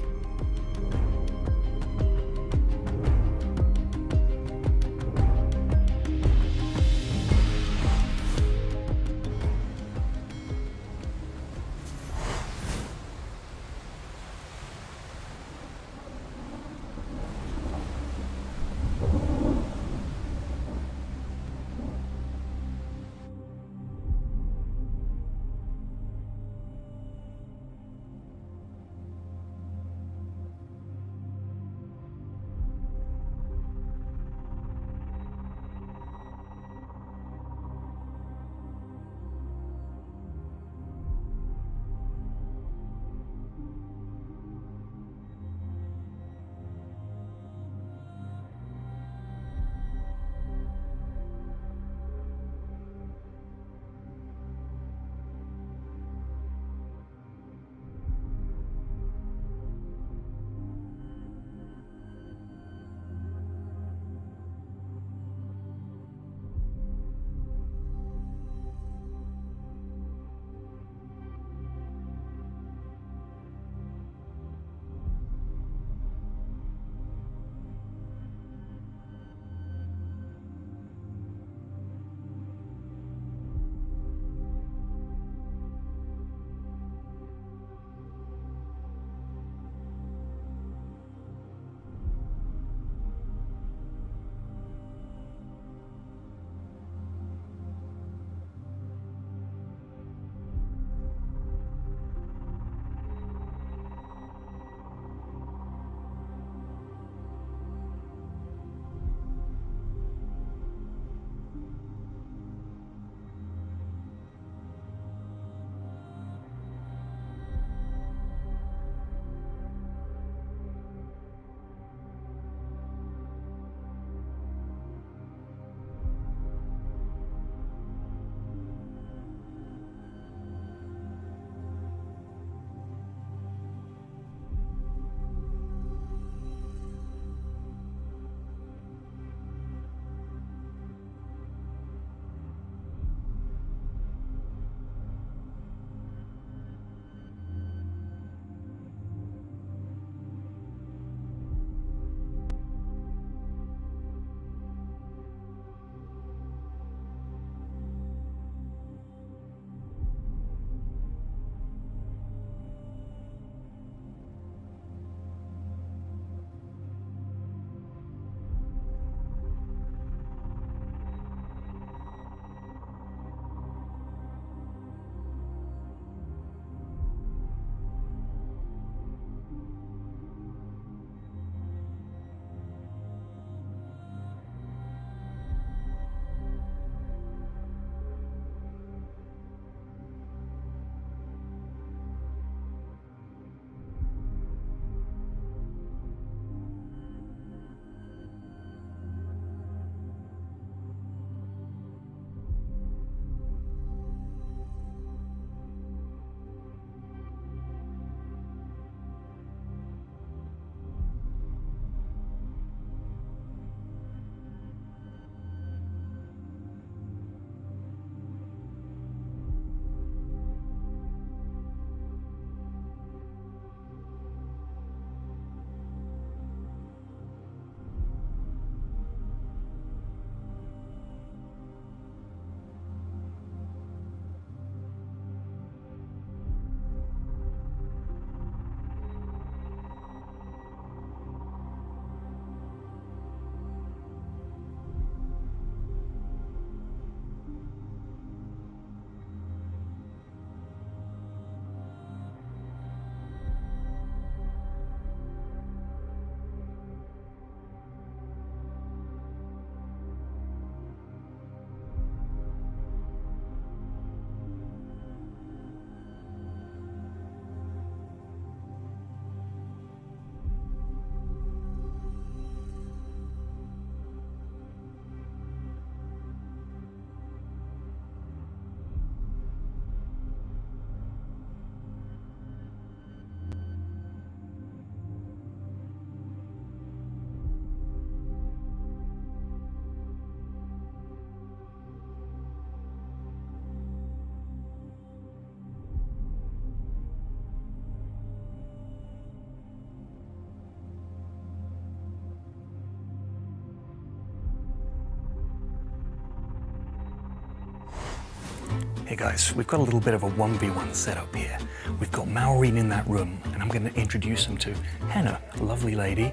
Hey guys, we've got a little bit of a 1v1 setup here. We've got Maureen in that room, and I'm going to introduce him to Hannah, a lovely lady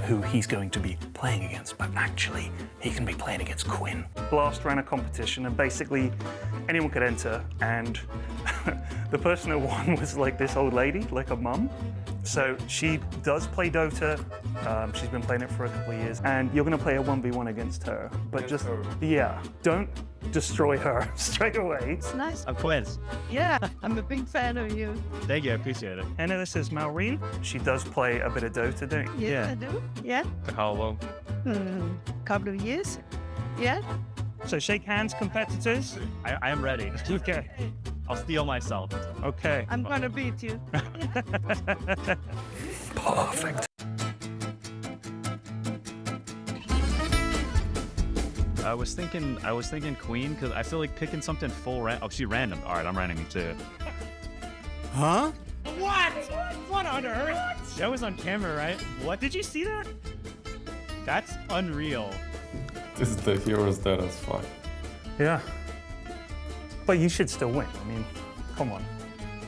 who he's going to be playing against, but actually, he can be playing against Quinn. Blast ran a competition, and basically anyone could enter, and the person that won was like this old lady, like a mum. So she does play Dota. She's been playing it for a couple of years, and you're going to play a 1v1 against her. But yeah, don't destroy her straight away. It's nice. I'm Quinn. Yeah, I'm a big fan of you. Thank you, I appreciate it. And this is Maureen. She does play a bit of Dota, don't you? Yes, I do. Yeah. For how long? Couple of years. Yeah. So shake hands, competitors. I am ready. Okay. I'll steal myself. Okay. I'm gonna beat you. Perfect. I was thinking Queen because I feel like picking something full oh, she random. All right, I'm random too. Huh? What? What on earth? That was on camera, right? What? Did you see that? That's unreal. This is the hero's dead as fuck. Yeah. But you should still win. I mean, come on.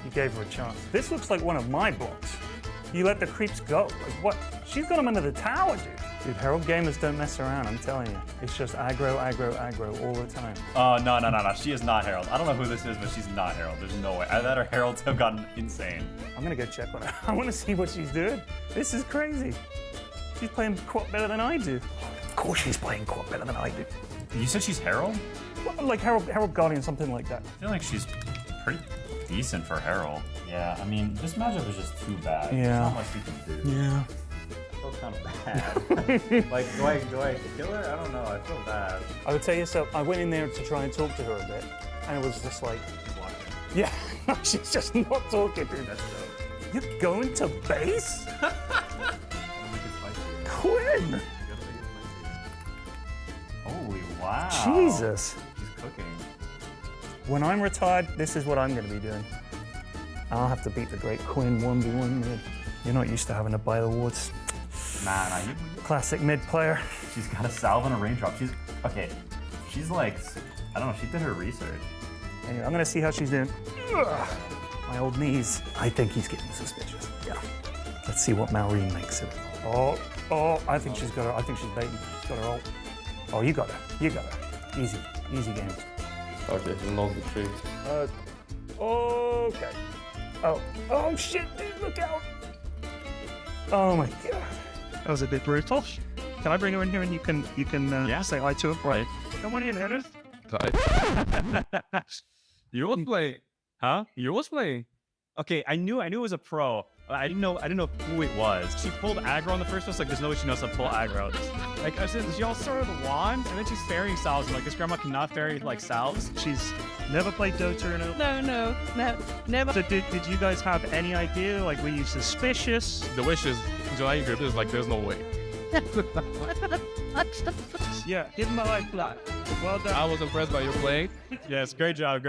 You gave her a chance. This looks like one of my blocks. You let the creeps go. Like what? She's got them under the tower, dude. Dude, Herald gamers don't mess around, I'm telling you. It's just aggro, aggro, aggro all the time. Oh, no. She is not Herald. I don't know who this is, but she's not Herald. There's no way. Either that or Heralds have gotten insane. I'm gonna go check on her. I wanna see what she's doing. This is crazy. She's playing quite better than I do. Of course she's playing quite better than I do. You said she's Herald? Well, like Herald Guardian, something like that. I feel like she's pretty decent for Herald. Yeah, I mean, this matchup is just too bad. Yeah. There's not much we can do. Yeah. I feel kind of bad. Like, do I kill her? I don't know. I feel bad. I would tell you so. I went in there to try and talk to her a bit, and it was just like, yeah, she's just not talking, dude. That's dope. You're going to base? Quinn! Holy wow. Jesus. She's cooking. When I'm retired, this is what I'm going to be doing. I'll have to beat the great Quinn 1v1 mid. You're not used to having to buy the wards. Nah. Classic mid player. She's got a salve and a raindrop. She's like, I don't know, she did her research. Anyway, I'm going to see how she's doing. Ugh, my old knees. I think he's getting suspicious. Yeah. Let's see what Maureen makes of it. Oh, I think she's got her. I think she's baiting. She's got her ult. Oh, you got her. You got her. Easy game. Okay, he knows the tree. Okay. Oh shit, dude, look out. Oh my god. That was a bit brutal. Can I bring her in here and you can say hi to her? Right. Come on in, Henry. You was playing. Huh? You was playing. Okay, I knew it was a pro. I didn't know who it was. She pulled aggro on the first one, so like there's no way she knows how to pull aggro. Like I said, she all started with the wand, and then she's ferrying salves. I'm like, this grandma cannot ferry like salves. She's never played Dota in a... No, never. So did you guys have any idea? Like, were you suspicious? The wish is, July group is like, there's no way. Yeah, give him a life flat. Well done. I was impressed by your play. Yes, great job.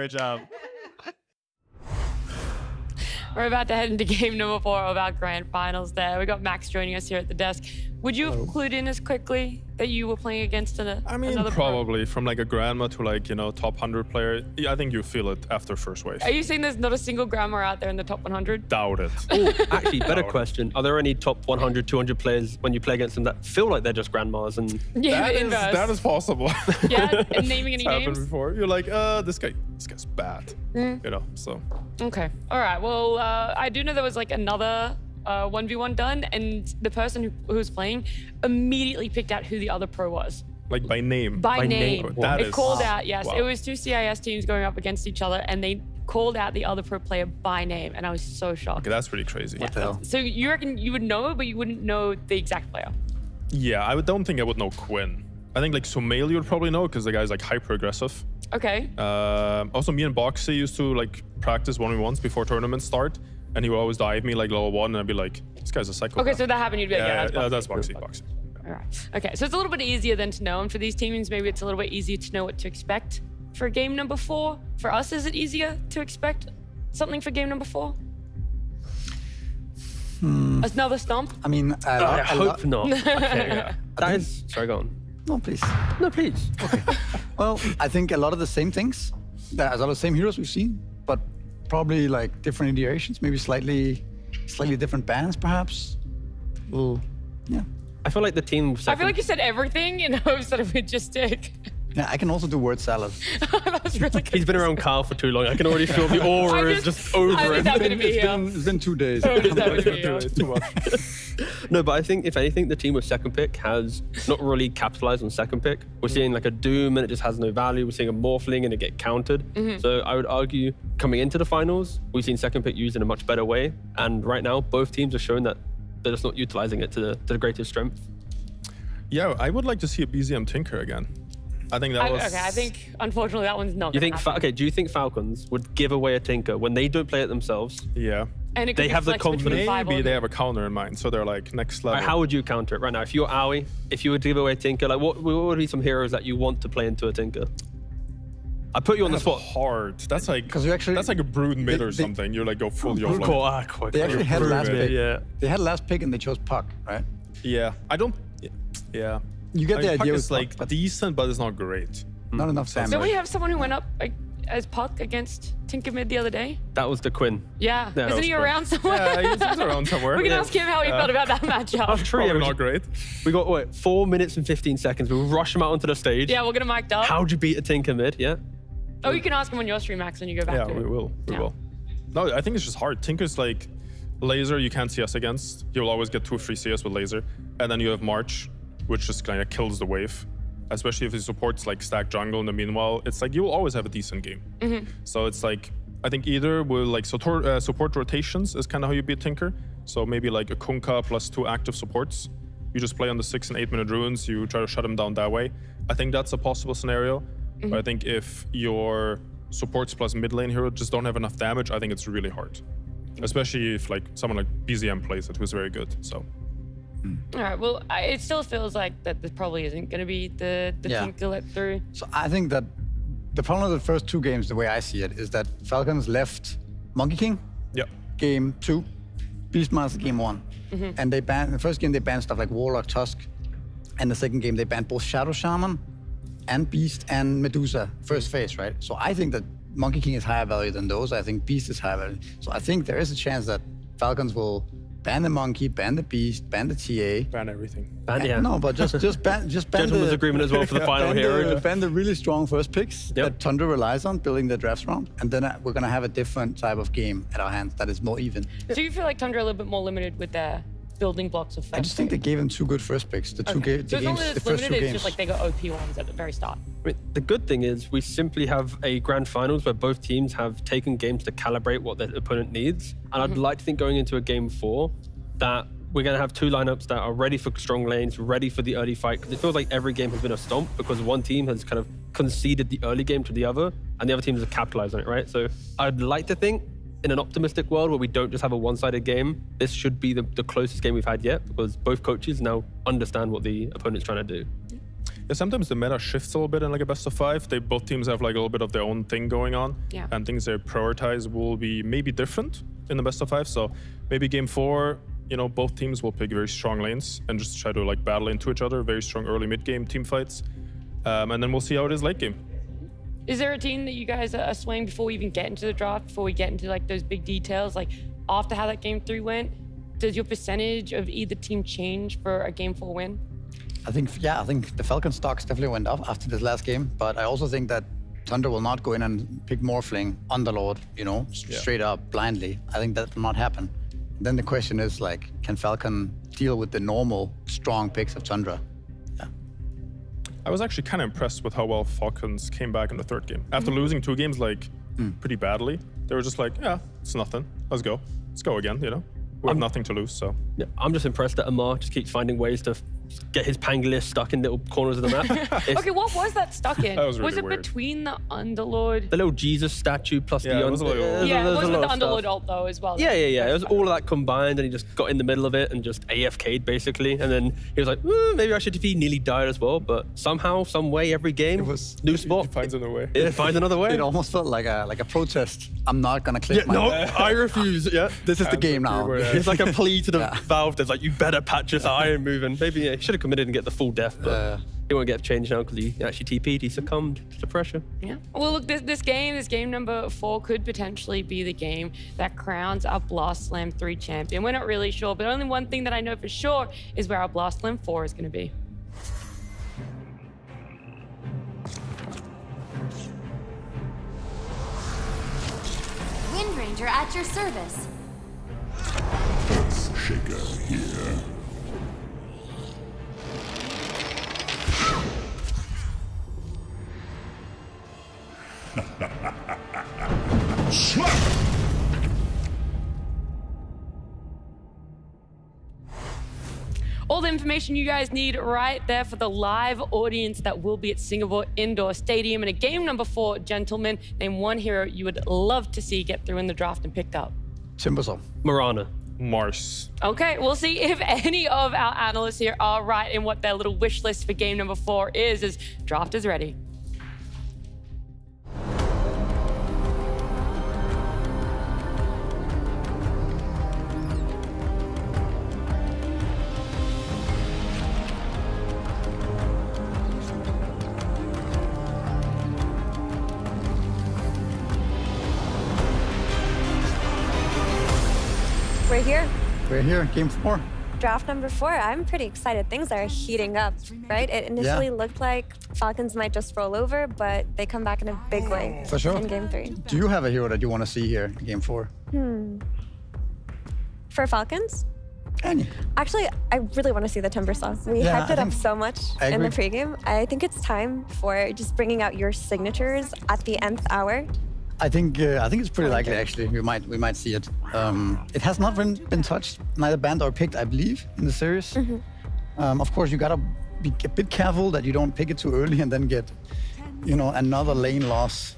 We're about to head into game number 4 of our grand finals there. We got Max joining us here at the desk. Would you have clued in as quickly that you were playing against another probably from like a grandma to like, top 100 player. Yeah, I think you feel it after first wave. Are you saying there's not a single grandma out there in the top 100? Doubt it. Oh, actually, better question. Are there any top 100, 200 players when you play against them that feel like they're just grandmas? And that is possible. Yeah, and naming any happened names? before. You're like, this guy's bad. So. Okay. All right. Well, I do know there was like another 1v1 done, and the person who was playing immediately picked out who the other pro was. Like by name? By name. That it is, called out, yes. wow. It was 2 CIS teams going up against each other, and they called out the other pro player by name, and I was so shocked. Okay, that's pretty crazy. What the hell? So you reckon you would know, but you wouldn't know the exact player? Yeah, I don't think I would know Quinn. I think like Sumail you would probably know because the guy's like hyper aggressive. Okay. Also, me and Boxy used to like practice 1v1s before tournaments start, and he would always dive me like level 1, and I'd be like, this guy's a psycho. Okay, so that happened, you'd be like, yeah, that's Boxy. All right. Okay, so it's a little bit easier then to know, and for these teams, maybe it's a little bit easier to know what to expect for game number 4. For us, is it easier to expect something for game number 4? Another stomp? I mean, I hope not. Okay, that is. Sorry, go on. No, please. No, please. Okay. Well, I think a lot of the same things. There's all the same heroes we've seen, but probably like different iterations, maybe slightly different bans, perhaps. Well, yeah. I feel like the team. I feel like you said everything in hopes that it would just stick. Yeah, I can also do word salad. That's really good. He's been around Carl for too long. I can already feel the aura is just over I'm it. just happy to be here. It's been 2 days. I'm just happy to be here. Too much. No, but I think if anything, the team with second pick has not really capitalized on second pick. We're seeing like a Doom and it just has no value. We're seeing a Morphling and it get countered. So I would argue coming into the finals, we've seen second pick used in a much better way. And right now, both teams are showing that they're just not utilizing it to the greatest strength. Yeah, I would like to see a BZM Tinker again. I think that was... Okay, I think, unfortunately, that one's not You gonna think? happen. Okay, do you think Falcons would give away a Tinker when they don't play it themselves? Yeah. And it could They be have the flexed between confidence. five Maybe or- they have a counter in mind, so they're like next level. Right, how would you counter it right now? If you're Aoi, if you would give away a Tinker, like what would be some heroes that you want to play into a Tinker? I put you on the That's spot. hard. That's like actually that's like a brood mid or something. You like go full YOLO. They actually had last pick. Yeah. They had last pick and they chose Puck, right? Yeah, I don't. Yeah. You get the Puck idea is with like Puck, but decent, but it's not great. not enough damage. Don't we have someone who went up like, as Puck against Tinker Mid the other day? That was the Quinn. Yeah. Yeah, Isn't he that was around somewhere? Yeah, he's around somewhere. We can ask him how he felt about that matchup. That's true. Probably not great. We got what 4 minutes and 15 seconds. We'll rush him out onto the stage. Yeah, we're gonna mic up. How'd you beat a Tinker mid? Yeah. Oh, you can ask him on your stream, Max, when you go back Yeah, to we it. will. We Yeah. will. No, I think it's just hard. Tinker's like laser. You can't CS against. You'll always get 2 or 3 CS with laser, and then you have March, which just kind of kills the wave. Especially if he supports like stack jungle in the meanwhile, it's like you'll always have a decent game. So it's like I think either will like support rotations is kind of how you beat Tinker. So maybe like a Kunkka plus 2 active supports. You just play on the 6 and 8 minute runes. You try to shut him down that way. I think that's a possible scenario. But I think if your supports plus mid lane hero just don't have enough damage, I think it's really hard. Especially if like someone like BZM plays it, who's very good. So. All right. Well, it still feels like that this probably isn't going to be the Yeah. Tinker let through. So I think that the problem with the first 2 games, the way I see it, is that Falcons left Monkey King game 2, Beastmaster game 1. And they banned, the first game they banned stuff like Warlock, Tusk. And the second game they banned both Shadow Shaman and Beast and Medusa, first phase, right? So I think that Monkey King is higher value than those. I think Beast is higher value. So I think there is a chance that Falcons will ban the Monkey, ban the Beast, ban the TA. Ban everything. Yeah. No, but just ban Gentleman's the agreement as well for the final hero. ban the really strong first picks that Tundra relies on building their drafts around, and then we're gonna have a different type of game at our hands that is more even. So you feel like Tundra a little bit more limited with their building blocks of first I just think they gave him 2 good first picks. The two So as long games, as the it's first 2 limited, it's games. just like they got OP ones at the very start. I mean, the good thing is we simply have a grand finals where both teams have taken games to calibrate what their opponent needs. And I'd like to think going into a game 4 that we're going to have 2 lineups that are ready for strong lanes, ready for the early fight. Because it feels like every game has been a stomp because one team has kind of conceded the early game to the other and the other teams have capitalized on it, right? So I'd like to think in an optimistic world where we don't just have a one-sided game, this should be the closest game we've had yet because both coaches now understand what the opponent's trying to do. Yeah, sometimes the meta shifts a little bit in like a best of 5. Both teams have like a little bit of their own thing going on. Yeah. And things they prioritize will be maybe different in the best of 5. So maybe game 4, you know, both teams will pick very strong lanes and just try to like battle into each other, very strong early mid game team fights. And then we'll see how it is late game. Is there a team that you guys are swaying before we even get into the draft, before we get into like those big details? Like after how that game 3 went, does your percentage of either team change for a game 4 win? I think the Falcon stocks definitely went up after this last game, but I also think that Tundra will not go in and pick Morphling, Underlord, you know, straight up, blindly. I think that will not happen. Then the question is like, can Falcon deal with the normal strong picks of Tundra? I was actually kind of impressed with how well Falcons came back in the 3rd game. After losing 2 games like pretty badly, they were just like, yeah, it's nothing. Let's go. Let's go again, you know? We have nothing to lose, so. Yeah, I'm just impressed that Amar just keeps finding ways to get his Pangolier stuck in little corners of the map. Okay, what was that stuck in? That was really it weird. between the Underlord? The little Jesus statue plus Yeah, the it was a little- Yeah, it there's was a with the lot of stuff. Underlord ult though as well. Yeah. It was all of that combined, and he just got in the middle of it and just AFK'd basically. And then he was like, maybe I should have nearly died as well. But somehow, some way, every game, new spot. He finds another way. Yeah, finds another way. It almost felt like a protest. I'm not gonna click my. No, I refuse. Yeah, This is the game now. It's like a plea to the Valve. That's like, you better patch this iron moving. Maybe should have committed and get the full death, but he won't get changed now because he actually TP'd. He succumbed to pressure. Yeah. Well, look, this game number 4 could potentially be the game that crowns our Blast Slam 3 champion. We're not really sure, but only one thing that I know for sure is where our Blast Slam 4 is going to be. Wind Ranger at your service. Earthshaker here. Slap! All the information you guys need right there for the live audience that will be at Singapore Indoor Stadium. And a game number 4, gentlemen, name one hero you would love to see get through in the draft and picked up. Timbersaw. Mirana. Mars. Okay, we'll see if any of our analysts here are right in what their little wish list for game number 4 is, as draft is ready. We're here. We're here, game 4. Draft number 4. I'm pretty excited. Things are heating up, right? It initially looked like Falcons might just roll over, but they come back in a big way For sure. in game 3. Do you have a hero that you want to see here in game 4? For Falcons? Any. Actually, I really want to see the Timbersaw. We Yeah, hyped it I up think- so much I in the agree. pregame. I think it's time for just bringing out your signatures at the nth hour. I think it's pretty likely actually. We might see it. It has not been touched, neither banned or picked, I believe, in the series. Of course, you gotta be a bit careful that you don't pick it too early and then get, another lane loss.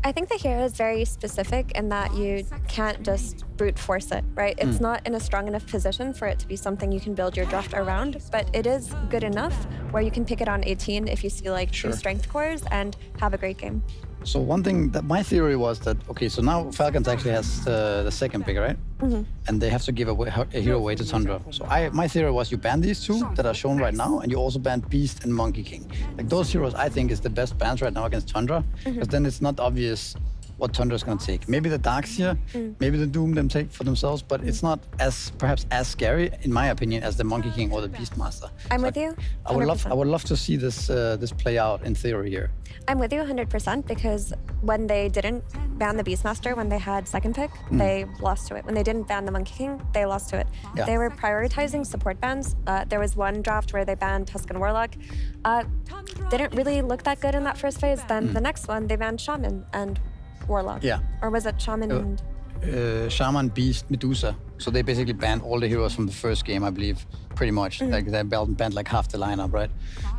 I think the hero is very specific in that you can't just brute force it, right? It's not in a strong enough position for it to be something you can build your draft around, but it is good enough where you can pick it on 18 if you see like 2 strength cores and have a great game. So one thing that my theory was that, okay, so now Falcons actually has the second pick, right? And they have to give a hero away to Tundra. So my theory was you ban these 2 that are shown right now, and you also ban Beast and Monkey King. Like those heroes, I think, is the best bans right now against Tundra, because then it's not obvious what Tundra's gonna take. Maybe the Darkseer, maybe the Doom them take for themselves, but it's not perhaps as scary, in my opinion, as the Monkey King or the Beastmaster. I'm with you. I would 100%. love to see this play out in theory here. I'm with you 100% because when they didn't ban the Beastmaster when they had second pick, they lost to it. When they didn't ban the Monkey King, they lost to it. Yeah. They were prioritizing support bans. There was one draft where they banned Tusken Warlock. Didn't really look that good in that first phase. Then the next one, they banned Shaman and Warlock. Yeah. Or was it Shaman and... Shaman, Beast, Medusa. So they basically banned all the heroes from the first game, I believe, pretty much. Like they banned like half the lineup, right?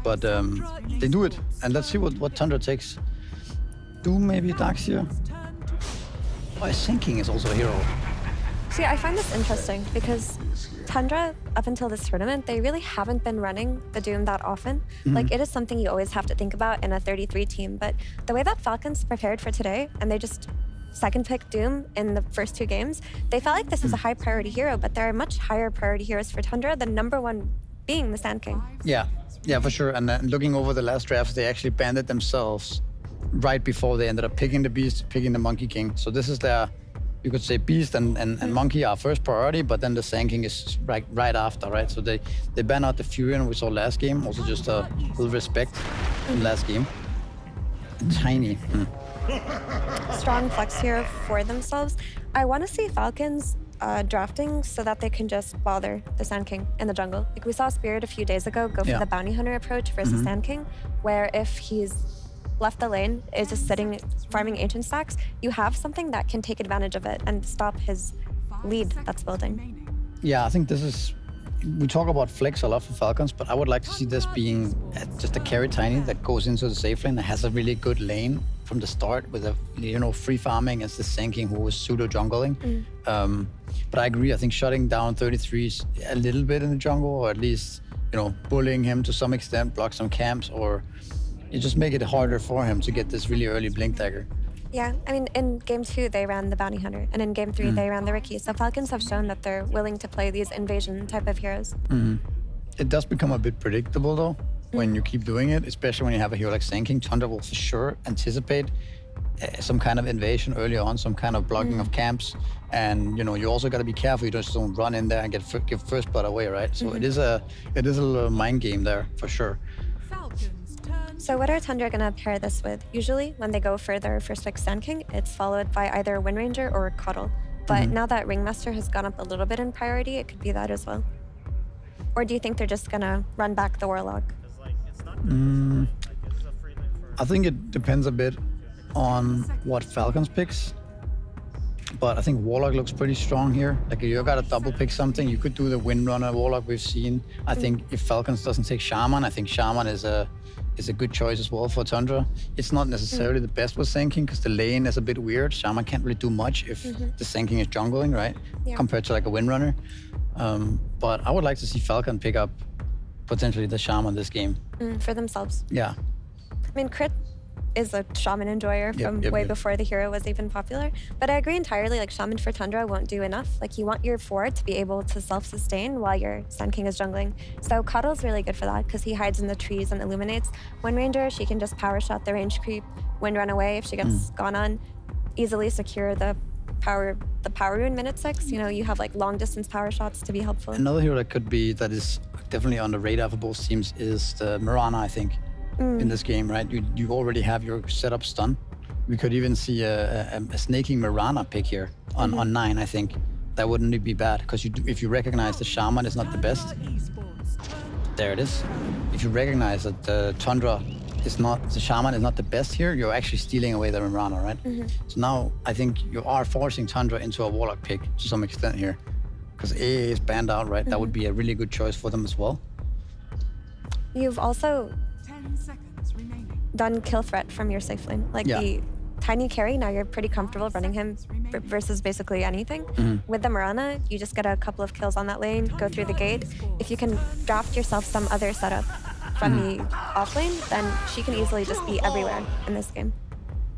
But they do it, and let's see what Tundra takes. Doom, maybe Darkseer. Oh, Sinking is also a hero. See, I find this interesting because Tundra, up until this tournament, they really haven't been running the Doom that often. Like, it is something you always have to think about in a 33 team. But the way that Falcons prepared for today, and they just second pick Doom in the first 2 games, they felt like this was a high priority hero, but there are much higher priority heroes for Tundra, the number 1 being the Sand King. Yeah, for sure. And looking over the last drafts, they actually banned it themselves right before they ended up picking the Beast, picking the Monkey King. So this is their, you could say, Beast and Monkey are first priority, but then the Sand King is right after, right? So they ban out the Furion we saw last game, also just a little respect in last game. Tiny. Strong flex hero for themselves. I want to see Falcons drafting so that they can just bother the Sand King in the jungle. Like we saw Spirit a few days ago go for the Bounty Hunter approach versus Sand King, where if he's left the lane, is just sitting farming ancient stacks, you have something that can take advantage of it and stop his lead that's building. Yeah, I think this is, we talk about flex a lot for Falcons, but I would like to see this being just a carry tiny that goes into the safe lane that has a really good lane from the start with a free farming as the Sand King who was pseudo jungling. But I agree, I think shutting down 33s a little bit in the jungle, or at least bullying him to some extent, block some camps, or you just make it harder for him to get this really early blink dagger. Yeah, I mean, in game 2, they ran the Bounty Hunter, and in game 3, they ran the Riki. So Falcons have shown that they're willing to play these invasion type of heroes. It does become a bit predictable though when you keep doing it, especially when you have a hero like Sand King. Tundra will for sure anticipate some kind of invasion early on, some kind of blocking of camps, and you also got to be careful you just don't run in there and give first blood away, right? So it is a little mind game there for sure. So what are Tundra gonna pair this with? Usually when they go for their first pick Sand King, it's followed by either Wind Ranger or Cuddle. But now that Ringmaster has gone up a little bit in priority, it could be that as well. Or do you think they're just gonna run back the Warlock? I think it depends a bit on what Falcons picks. But I think Warlock looks pretty strong here. Like if you got to double pick something, you could do the Windrunner Warlock we've seen. I think if Falcons doesn't take Shaman, I think Shaman is a good choice as well for Tundra. It's not necessarily the best with Sand King because the lane is a bit weird. Shaman can't really do much if the Sand King is jungling, right? Yeah. Compared to like a Windrunner. But I would like to see Falcon pick up potentially the Shaman this game. For themselves. Yeah. I mean, Crit is a Shaman enjoyer from way before the hero was even popular. But I agree entirely, like Shaman for Tundra won't do enough. Like you want your forward to be able to self-sustain while your Sand King is jungling. So Cuddle's really good for that because he hides in the trees and illuminates. Wind Ranger, she can just power shot the range creep, wind run away if she gets gone on, easily secure the power rune minute 6. You have like long distance power shots to be helpful. Another hero that is definitely on the radar for both teams is the Mirana, I think. In this game, right? You already have your setup stun. We could even see a snaking Mirana pick here on 9, I think. That wouldn't be bad, because if you recognize the Shaman is not the best, there it is. If you recognize that the Shaman is not the best here, you're actually stealing away the Mirana, right? So now I think you are forcing Tundra into a Warlock pick to some extent here, because AA is banned out, right? That would be a really good choice for them as well. You've also done kill threat from your safe lane. Like the tiny carry, now you're pretty comfortable running him versus basically anything. With the Mirana, you just get a couple of kills on that lane, go through the gate. If you can draft yourself some other setup from the off lane, then she can easily just be everywhere in this game.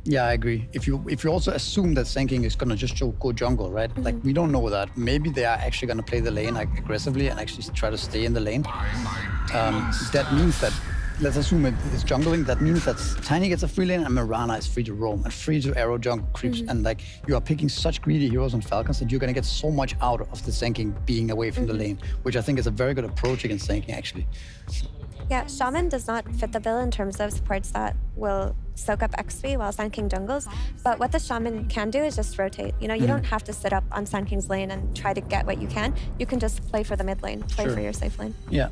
Yeah, I agree. If you also assume that Sand King is gonna just go jungle, right? Like we don't know that. Maybe they are actually gonna play the lane like aggressively and actually try to stay in the lane. That means that, let's assume it's jungling. That means that Tiny gets a free lane and Mirana is free to roam and free to arrow jungle creeps. And like you are picking such greedy heroes on Falcons that you're gonna get so much out of the Sand King being away from the lane, which I think is a very good approach against Sand King actually. Yeah, Shaman does not fit the bill in terms of supports that will soak up XP while Sand King jungles. But what the Shaman can do is just rotate. You don't have to sit up on Sand King's lane and try to get what you can. You can just play for the mid lane, play for your safe lane. Yeah.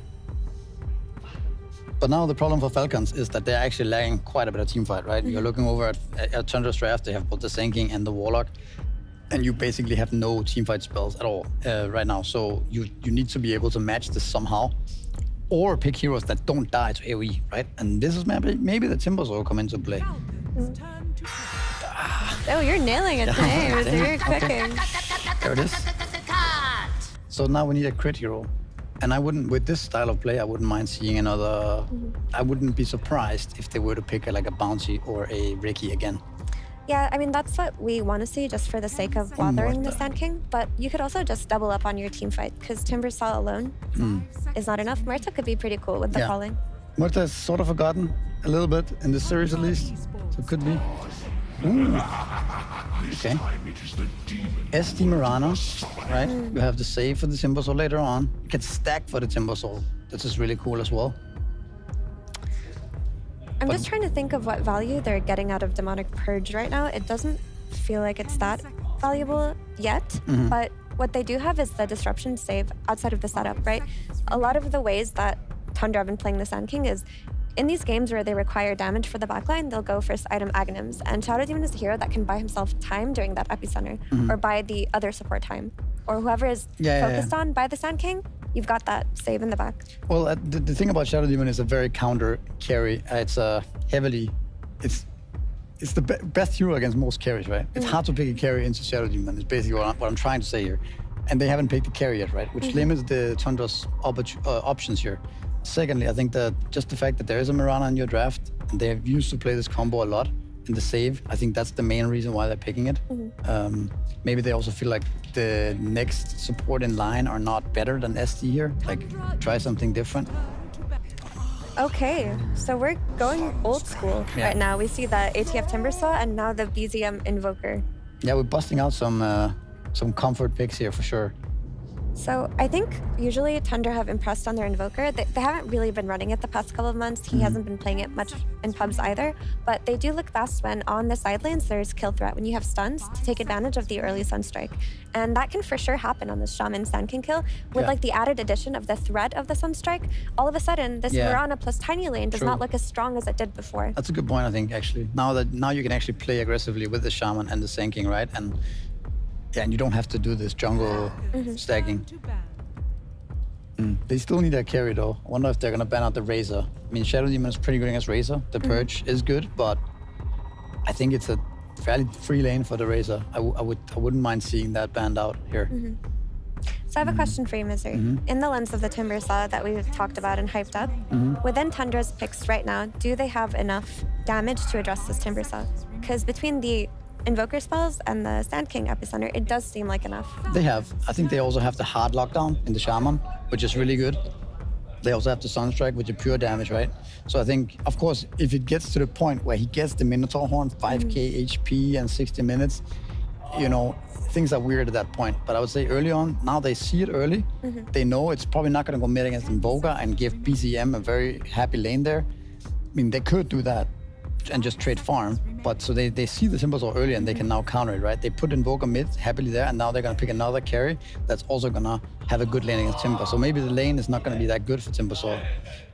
But now the problem for Falcons is that they're actually lagging quite a bit of teamfight, right? You're looking over at Tundra's draft, they have both the Sand King and the Warlock, and you basically have no teamfight spells at all right now. So you need to be able to match this somehow, or pick heroes that don't die to AoE, right? And this is maybe the Timbers will come into play. Oh, you're nailing it today. You're cooking. There it is. So now we need a crit hero. And I wouldn't, with this style of play, I wouldn't mind seeing another. I wouldn't be surprised if they were to pick like a Bounty or a Ricky again. Yeah, I mean, that's what we want to see just for the sake of bothering the Sand King. But you could also just double up on your team fight because Timbersaw alone is not enough. Murta could be pretty cool with the calling. Murta is sort of forgotten a little bit in this series at least. So it could be. Ooh. Okay. SD Mirana, right? You have the save for the Timbersaw later on. You can stack for the Timbersaw. This is really cool as well. I'm just trying to think of what value they're getting out of Demonic Purge right now. It doesn't feel like it's that valuable yet, but what they do have is the disruption save outside of the setup, right? A lot of the ways that Tundra have been playing the Sand King is in these games where they require damage for the backline, they'll go first item Aghanims. And Shadow Demon is a hero that can buy himself time during that epicenter, or buy the other support time, or whoever is focused on by the Sand King. You've got that save in the back. Well, the thing about Shadow Demon is a very counter carry. It's it's the best hero against most carries, right? It's hard to pick a carry into Shadow Demon. It's basically what I'm trying to say here. And they haven't picked the carry yet, right? Which limits the Tundra's options here. Secondly, I think that just the fact that there is a Mirana in your draft, and they used to play this combo a lot, and in the save. I think that's the main reason why they're picking it. Maybe they also feel like the next support in line are not better than SD here. Like, try something different. Okay, so we're going old school right now. We see the ATF Timbersaw and now the BZM Invoker. Yeah, we're busting out some comfort picks here for sure. So I think usually Tundra have impressed on their Invoker. They haven't really been running it the past couple of months. He hasn't been playing it much in pubs either, but they do look best when on the side lanes there's kill threat, when you have stuns to take advantage of the early Sunstrike. And that can for sure happen on this Shaman Sand King kill. With like the added addition of the threat of the Sunstrike, all of a sudden this Mirana plus Tiny Lane does not look as strong as it did before. That's a good point, I think, actually. Now you can actually play aggressively with the Shaman and the Sand King, right? And you don't have to do this jungle stacking. They still need a carry though. I wonder if they're gonna ban out the Razor. I mean, Shadow Demon is pretty good against Razor. The Purge is good, but I think it's a fairly free lane for the Razor. I wouldn't mind seeing that banned out here. So I have a question for you, Misery. In the lens of the Timbersaw that we've talked about and hyped up, within Tundra's picks right now, do they have enough damage to address this Timbersaw? Because between the Invoker spells and the Sand King Epicenter, it does seem like enough. They have. I think they also have the hard lockdown in the Shaman, which is really good. They also have the Sunstrike, which is pure damage, right? So I think, of course, if it gets to the point where he gets the Minotaur Horn, 5k HP and 60 minutes, you know, things are weird at that point. But I would say early on, now they see it early. They know it's probably not going to go mid against Invoker and give BCM a very happy lane there. I mean, they could do that and just trade farm, but so they see the Timbersaw early and they can now counter it, right? They put Invoker mid happily there, and now they're gonna pick another carry that's also gonna have a good lane against Timber. So maybe the lane is not gonna be that good for Timbersaw,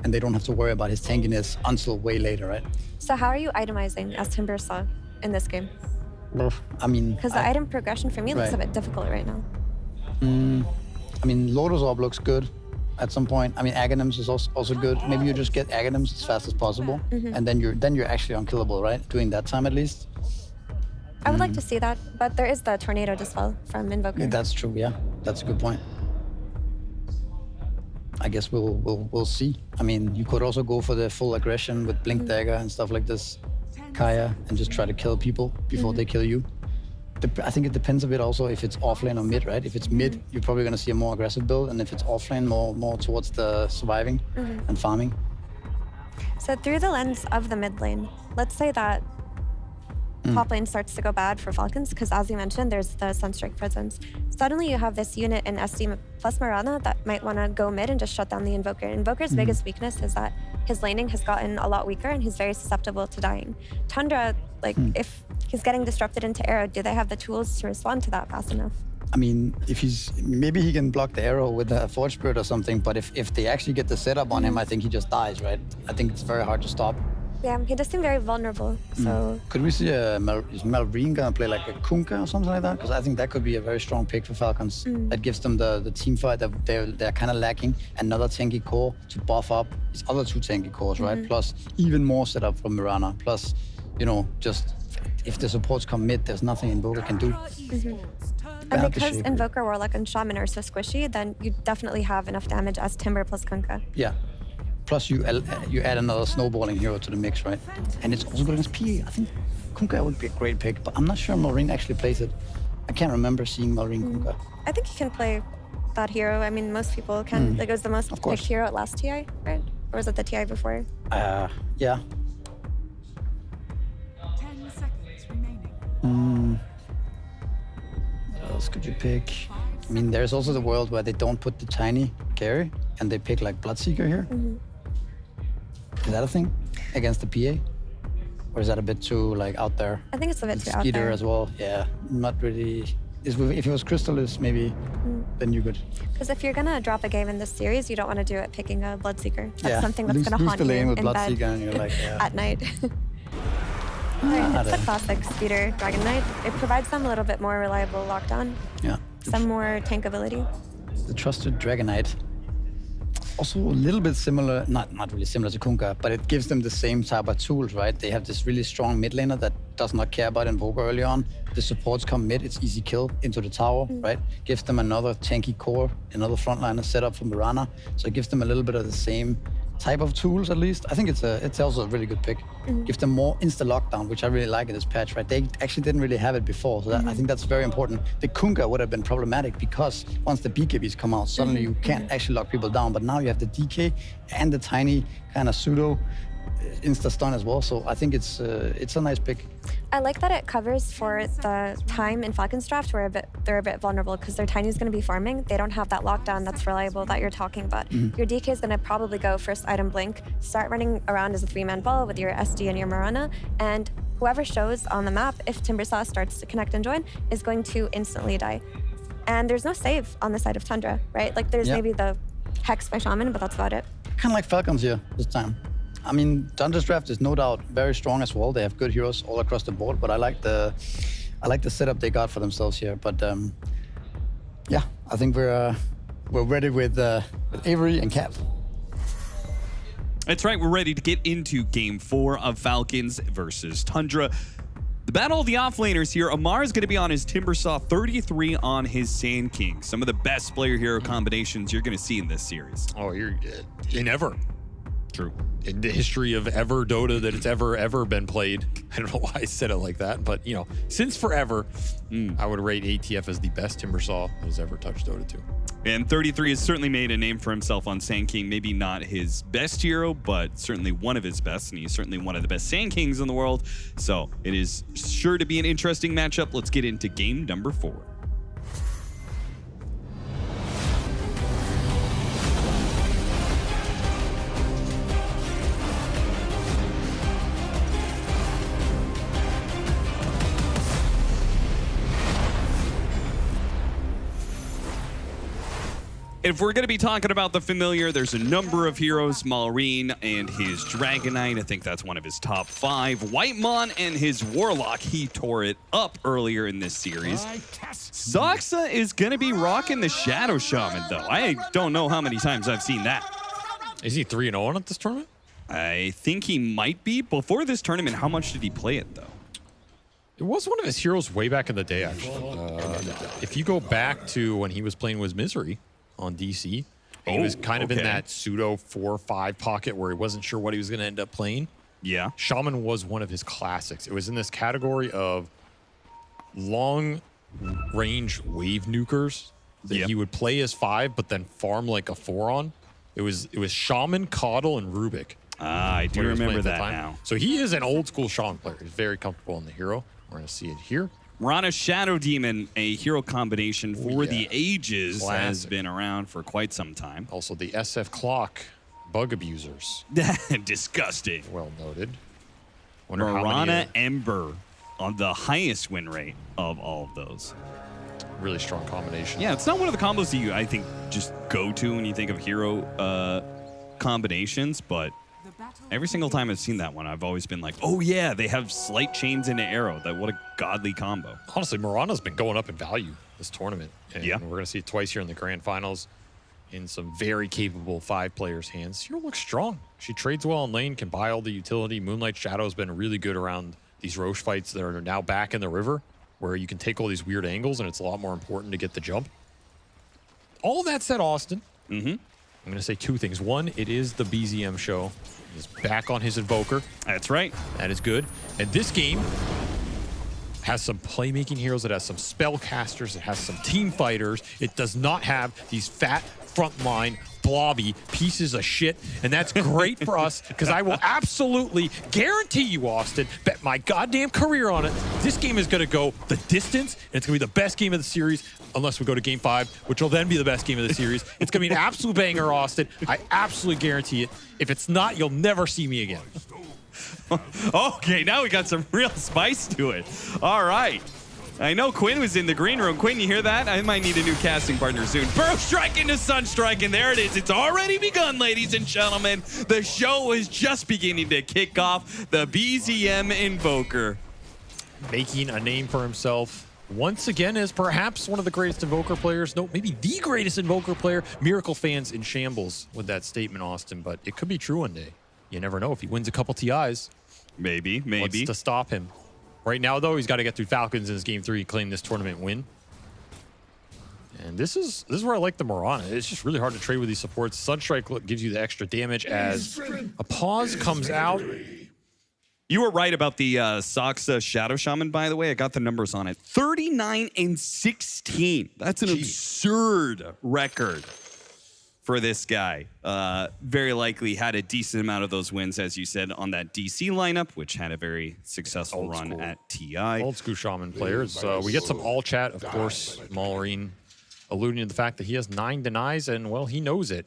and they don't have to worry about his tankiness until way later, right? So how are you itemizing as Timbersaw in this game? I mean, because the item progression for me looks a bit difficult right now. I mean, Lotus Orb looks good at some point. I mean, Aghanims is also good. Maybe you just get Aghanims as fast as possible, and then you're actually unkillable, right? During that time at least. I would like to see that, but there is the Tornado Dispel from Invoker. Yeah, that's true. Yeah, that's a good point. I guess we'll see. I mean, you could also go for the full aggression with Blink Dagger and stuff like this, Kaya, and just try to kill people before they kill you. I think it depends a bit also if it's offlane or mid, right? If it's mid, you're probably going to see a more aggressive build, and if it's offlane, more towards the surviving and farming. So through the lens of the mid lane, let's say that top lane starts to go bad for Falcons, because as you mentioned, there's the Sunstrike presence. Suddenly you have this unit in SD plus Mirana that might want to go mid and just shut down the Invoker. Invoker's biggest weakness is that his laning has gotten a lot weaker and he's very susceptible to dying. Tundra, if he's getting disrupted into arrow, do they have the tools to respond to that fast enough? I mean, maybe he can block the arrow with a Forge Spirit or something, but if they actually get the setup on him, I think he just dies, right? I think it's very hard to stop. Yeah, he does seem very vulnerable, so... Could we see is Malrine gonna play like a Kunkka or something like that? Because I think that could be a very strong pick for Falcons. That gives them the team fight that they're kind of lacking. Another tanky core to buff up his other two tanky cores, right? Plus even more setup from Mirana. Plus, you know, just if the supports come mid, there's nothing Invoker can do. And because Invoker, Warlock, and Shaman are so squishy, then you definitely have enough damage as Timber plus Kunkka. Yeah. Plus you add another snowballing hero to the mix, right? And it's also good against PA. I think Kunkka would be a great pick, but I'm not sure Malrine actually plays it. I can't remember seeing Malrine Kunkka. I think he can play that hero. I mean, most people can. Like, it was the most picked hero at last TI, right? Or was it the TI before? Yeah. 10 seconds remaining. What else could you pick? I mean, there's also the world where they don't put the tiny carry and they pick like Bloodseeker here. Is that a thing against the PA? Or is that a bit too like out there? I think it's a bit too out Skeeter there. as well. Yeah, not really. If it was Crystallis, maybe, then you could. Because if you're gonna drop a game in this series, you don't want to do it picking a Bloodseeker. That's something that's lose gonna haunt the lane you with in bed Bloodseeker and you're like, at night. It's a classic Skeeter Dragon Knight. It provides them a little bit more reliable lockdown. Yeah. Some more tankability. The Trusted Dragon Knight. Also a little bit similar, not really similar to Kunkka, but it gives them the same type of tools, right? They have this really strong mid laner that does not care about Invoker early on. The supports come mid, it's easy kill into the tower, right? Gives them another tanky core, another frontliner set up for Mirana. So it gives them a little bit of the same type of tools, at least, I think it's also a really good pick. Gives them more insta lockdown, which I really like in this patch. Right, they actually didn't really have it before, so I think that's very important. The Kunga would have been problematic because once the BKBs come out, suddenly you can't actually lock people down. But now you have the DK and the tiny kind of pseudo insta stun as well. So I think it's a nice pick. I like that it covers for the time in Falcons draft where they're a bit vulnerable because their tiny is going to be farming. They don't have that lockdown that's reliable that you're talking about. Your DK is going to probably go first item blink, start running around as a 3-man ball with your SD and your Mirana, and whoever shows on the map, if Timbersaw starts to connect and join, is going to instantly die. And there's no save on the side of Tundra, right? Like there's maybe the Hex by Shaman, but that's about it. Kind of like Falcons here this time. I mean, Tundra's draft is no doubt very strong as well. They have good heroes all across the board, but I like the setup they got for themselves here. But yeah, I think we're ready with Avery and Cap. That's right, we're ready to get into Game 4 of Falcons versus Tundra. The battle of the offlaners here. Amar is going to be on his Timbersaw, 33 on his Sand King. Some of the best player-hero combinations you're going to see in this series. Oh, you're in ever. True. In the history of ever Dota that it's ever been played. I don't know why I said it like that, but since forever, I would rate ATF as the best Timbersaw that has ever touched Dota 2. And 33 has certainly made a name for himself on Sand King. Maybe not his best hero, but certainly one of his best, and he's certainly one of the best Sand Kings in the world. So it is sure to be an interesting matchup. Let's get into game number 4. If we're going to be talking about the familiar, there's a number of heroes. Malrine and his Dragonite, I think that's one of his top 5. Whitemon and his Warlock, he tore it up earlier in this series. Zoxa is going to be rocking the Shadow Shaman, though. I don't know how many times I've seen that. Is he 3-0 at this tournament? I think he might be. Before this tournament, how much did he play it, though? It was one of his heroes way back in the day, actually. If you go back to when he was playing with Misery on DC, he was kind of in that pseudo 4-5 pocket where he wasn't sure what he was going to end up playing. Yeah. Shaman was one of his classics. It was in this category of long-range wave nukers that he would play as 5, but then farm like a 4 on. It was Shaman, Coddle, and Rubik. I do remember that now. So he is an old-school Shaman player. He's very comfortable in the hero. We're going to see it here. Rana Shadow Demon, a hero combination for the ages, has been around for quite some time. Also, the SF Clock Bug Abusers. Disgusting. Well noted. Rana Ember on the highest win rate of all of those. Really strong combination. Yeah, it's not one of the combos that you, I think, just go to when you think of hero combinations, but every single time I've seen that one, I've always been like, oh yeah, they have slight chains into arrow. What a godly combo. Honestly, Morana's been going up in value this tournament. And we're going to see it twice here in the grand finals in some very capable 5 players' hands. Hero looks strong. She trades well in lane, can buy all the utility. Moonlight Shadow has been really good around these Roche fights that are now back in the river, where you can take all these weird angles and it's a lot more important to get the jump. All that said, Austin, I'm going to say 2 things. One, it is the BZM show. He's back on his Invoker. That's right. That is good. And this game has some playmaking heroes. It has some spellcasters. It has some team fighters. It does not have these fat frontline blobby pieces of shit. And that's great for us because I will absolutely guarantee you, Austin, bet my goddamn career on it, this game is going to go the distance and it's going to be the best game of the series unless we go to game 5, which will then be the best game of the series. It's going to be an absolute banger, Austin. I absolutely guarantee it. If it's not, you'll never see me again. Okay, now we got some real spice to it. All right. I know Quinn was in the green room. Quinn, you hear that? I might need a new casting partner soon. Burrow Strike into Sunstrike, and there it is. It's already begun, ladies and gentlemen. The show is just beginning to kick off. The BZM Invoker. Making a name for himself once again as perhaps one of the greatest Invoker players. No, maybe the greatest Invoker player. Miracle fans in shambles with that statement, Austin, but it could be true one day. You never know. If he wins a couple TIs. Maybe. What's to stop him? Right now, though, he's got to get through Falcons in his game 3, claim this tournament win. And this is where I like the Morana. It's just really hard to trade with these supports. Sunstrike gives you the extra damage as a pause comes out. You were right about the Saksa Shadow Shaman, by the way. I got the numbers on it. 39 and 16. That's an absurd record for this guy. Very likely had a decent amount of those wins, as you said, on that DC lineup, which had a very successful run at TI. Old school Shaman players. We get some all chat, of course. Maureen alluding to the fact that he has 9 denies, and, well, he knows it.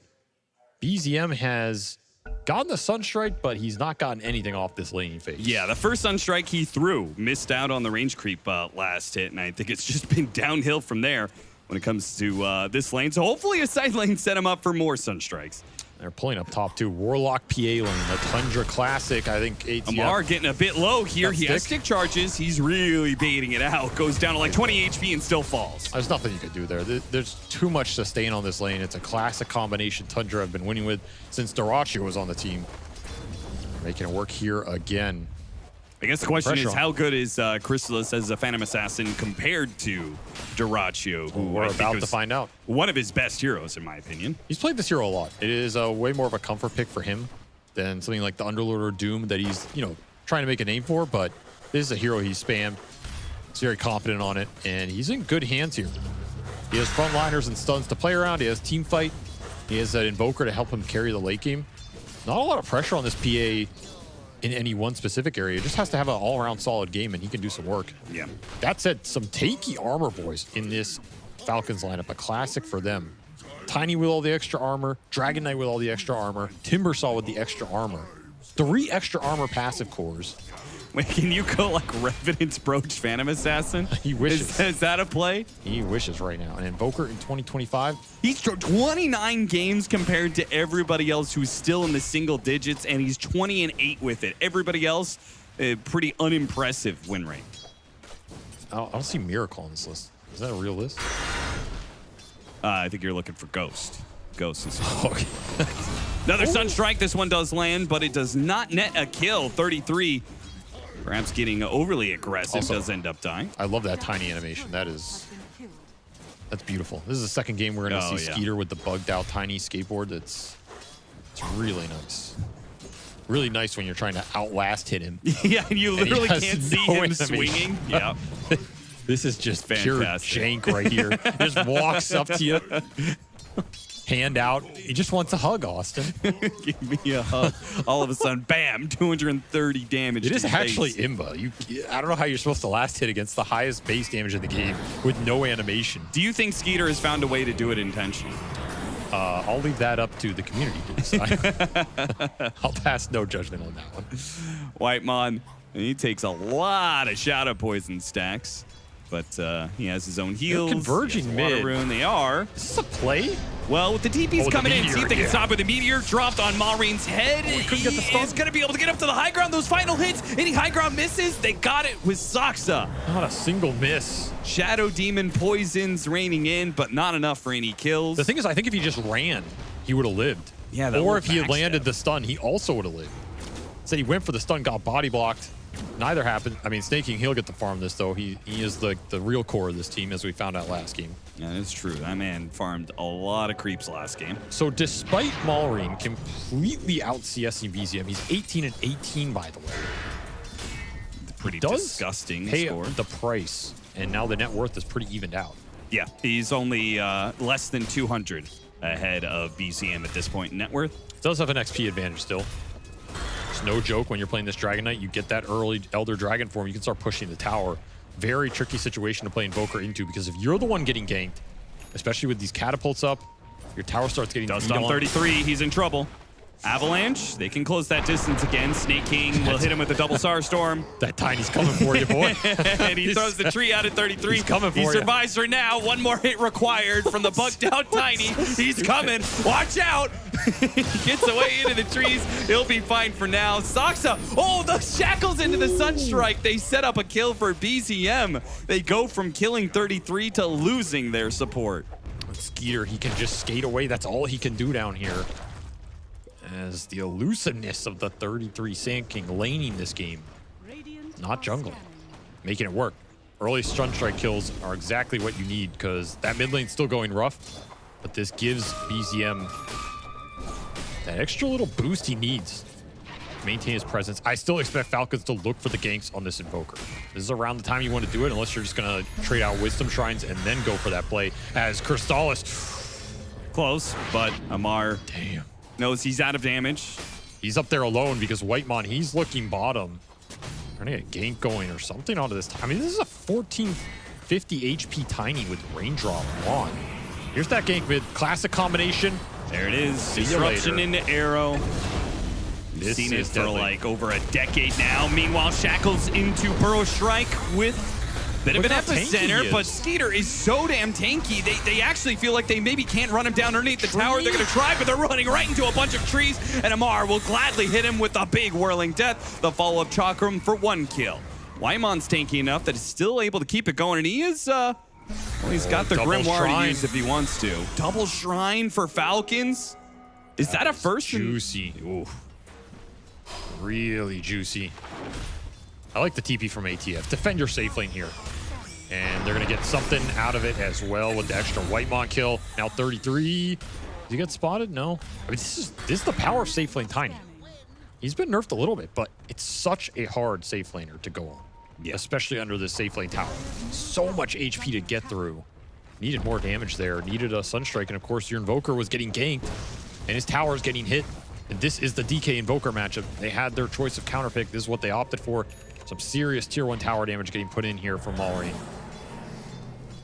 BZM has gotten the Sunstrike, but he's not gotten anything off this laning phase. Yeah, the first Sunstrike he threw missed out on the range creep last hit, and I think it's just been downhill from there when it comes to this lane. So hopefully a side lane set him up for more Sunstrikes. They're pulling up top 2. Warlock PA lane, the Tundra Classic. I think ATF. Amar getting a bit low here. He has stick charges. He's really baiting it out. Goes down to like 20 HP and still falls. There's nothing you could do there. There's too much sustain on this lane. It's a classic combination Tundra have been winning with since Dyrachyo was on the team. Making it work here again. I guess the question is, how good is Chrysalis as a Phantom Assassin compared to Dyrachyo, who we're about to find out. One of his best heroes, in my opinion. He's played this hero a lot. It is way more of a comfort pick for him than something like the Underlord or Doom that he's, trying to make a name for, but this is a hero he's spammed. He's very confident on it, and he's in good hands here. He has frontliners and stuns to play around. He has team fight. He has that Invoker to help him carry the late game. Not a lot of pressure on this PA in any one specific area. He just has to have an all-around solid game, and he can do some work. Yeah. That said, some tanky armor boys in this Falcons lineup, a classic for them. Tiny with all the extra armor, Dragon Knight with all the extra armor, Timbersaw with the extra armor. 3 extra armor passive cores. Wait, can you go like Revenant's Broach Phantom Assassin? He wishes. Is that a play? He wishes right now. An Invoker in 2025. He's 29 games compared to everybody else who's still in the single digits, and he's 20 and 8 with it. Everybody else, pretty unimpressive win rate. I don't see Miracle on this list. Is that a real list? I think you're looking for Ghost. Ghost is okay. Another Sunstrike. This one does land, but it does not net a kill. 33. Perhaps getting overly aggressive Also, does end up dying. I love that tiny animation. That's beautiful. This is the second game we're going to see Skeeter with the bugged out tiny skateboard. It's really nice. Really nice when you're trying to outlast hit him. Yeah, and you literally can't see him animation. swinging. Yeah. This is just fantastic. Pure jank right here. Just walks up to you, hand out. He just wants a hug, Austin. Give me a hug. All of a sudden, bam, 230 damage. It is actually Imba. I don't know how you're supposed to last hit against the highest base damage in the game with no animation. Do you think Skeeter has found a way to do it intentionally? I'll leave that up to the community to decide. I'll pass no judgment on that one. Whitemon, he takes a lot of Shadow Poison stacks, but he has his own heals. They're converging mid. Rune. They are. Is this a play? Well, with the DPs coming in, see if they can yeah. stop with the meteor. Dropped on Maureen's head. We couldn't get the stun. He's going to be able to get up to the high ground. Those final hits. Any high ground misses? They got it with Saksa. Not a single miss. Shadow Demon poisons raining in, but not enough for any kills. The thing is, I think if he just ran, he would have lived. Yeah, or if he had landed the stun, he also would have lived. Said he went for the stun, got body blocked. Neither happened. I mean, Snaking, he'll get the farm this, though. He is the real core of this team, as we found out last game. Yeah, it's true. That man farmed a lot of creeps last game. So despite Maureen completely out CSing BZM, he's 18 and 18, by the way. Pretty disgusting pay score. The price, and now the net worth is pretty evened out. Yeah, he's only less than 200 ahead of BCM at this point in net worth. Does have an XP advantage still. It's no joke when you're playing this Dragon Knight, you get that early Elder Dragon form, you can start pushing the tower. Very tricky situation to play Invoker into, because if you're the one getting ganked, especially with these catapults up, your tower starts getting Dust on 33, he's in trouble. Avalanche, they can close that distance again. Snake King will hit him with a double Starstorm. That Tiny's coming for you, boy. And he throws the tree out at 33. He's coming for you. He survives for now. One more hit required from the bugged out Tiny. He's coming. Watch out. He gets away into the trees. He'll be fine for now. Saksa, oh, the shackles into the Sunstrike. They set up a kill for BZM. They go from killing 33 to losing their support. Skeeter, he can just skate away. That's all he can do down here. As the elusiveness of the 33 Sand King laning this game. Not jungling. Making it work. early stun strike kills are exactly what you need because that mid lane's still going rough, but this gives BZM that extra little boost he needs to maintain his presence. I still expect Falcons to look for the ganks on this Invoker. This is around the time you want to do it, unless you're just going to trade out Wisdom Shrines and then go for that play as Crystallis. Close, but Amar knows he's out of damage. He's up there alone because Whitemon, he's looking bottom. Trying to get gank going or something onto this. I mean, this is a 1450 HP Tiny with Raindrop on. Here's that gank mid. Classic combination. There it is. Disruption into Arrow. We've seen it for like over a decade now. Meanwhile, Shackles into Burrow Strike with a bit of an epicenter, but Skeeter is so damn tanky. They actually feel like they maybe can't run him down underneath the tower. They're going to try, but they're running right into a bunch of trees, and Amar will gladly hit him with a big whirling death. The follow-up Chakram for 1 kill. Wymon's tanky enough that he's still able to keep it going, and he is, well, he's got the Grimoire to use if he wants to. Double Shrine for Falcons. Is that a first? Juicy. Ooh. Really juicy. I like the TP from ATF. Defend your safe lane here. And they're going to get something out of it as well with the extra Whitemon kill. Now 33. Did he get spotted? No. I mean, this is the power of safe lane Tiny. He's been nerfed a little bit, but it's such a hard safe laner to go on. Yeah. Especially under this safe lane tower. So much HP to get through. Needed more damage there. Needed a Sunstrike. And of course, your Invoker was getting ganked. And his tower is getting hit. And this is the DK Invoker matchup. They had their choice of counterpick. This is what they opted for. Some serious tier 1 tower damage getting put in here from Mallory.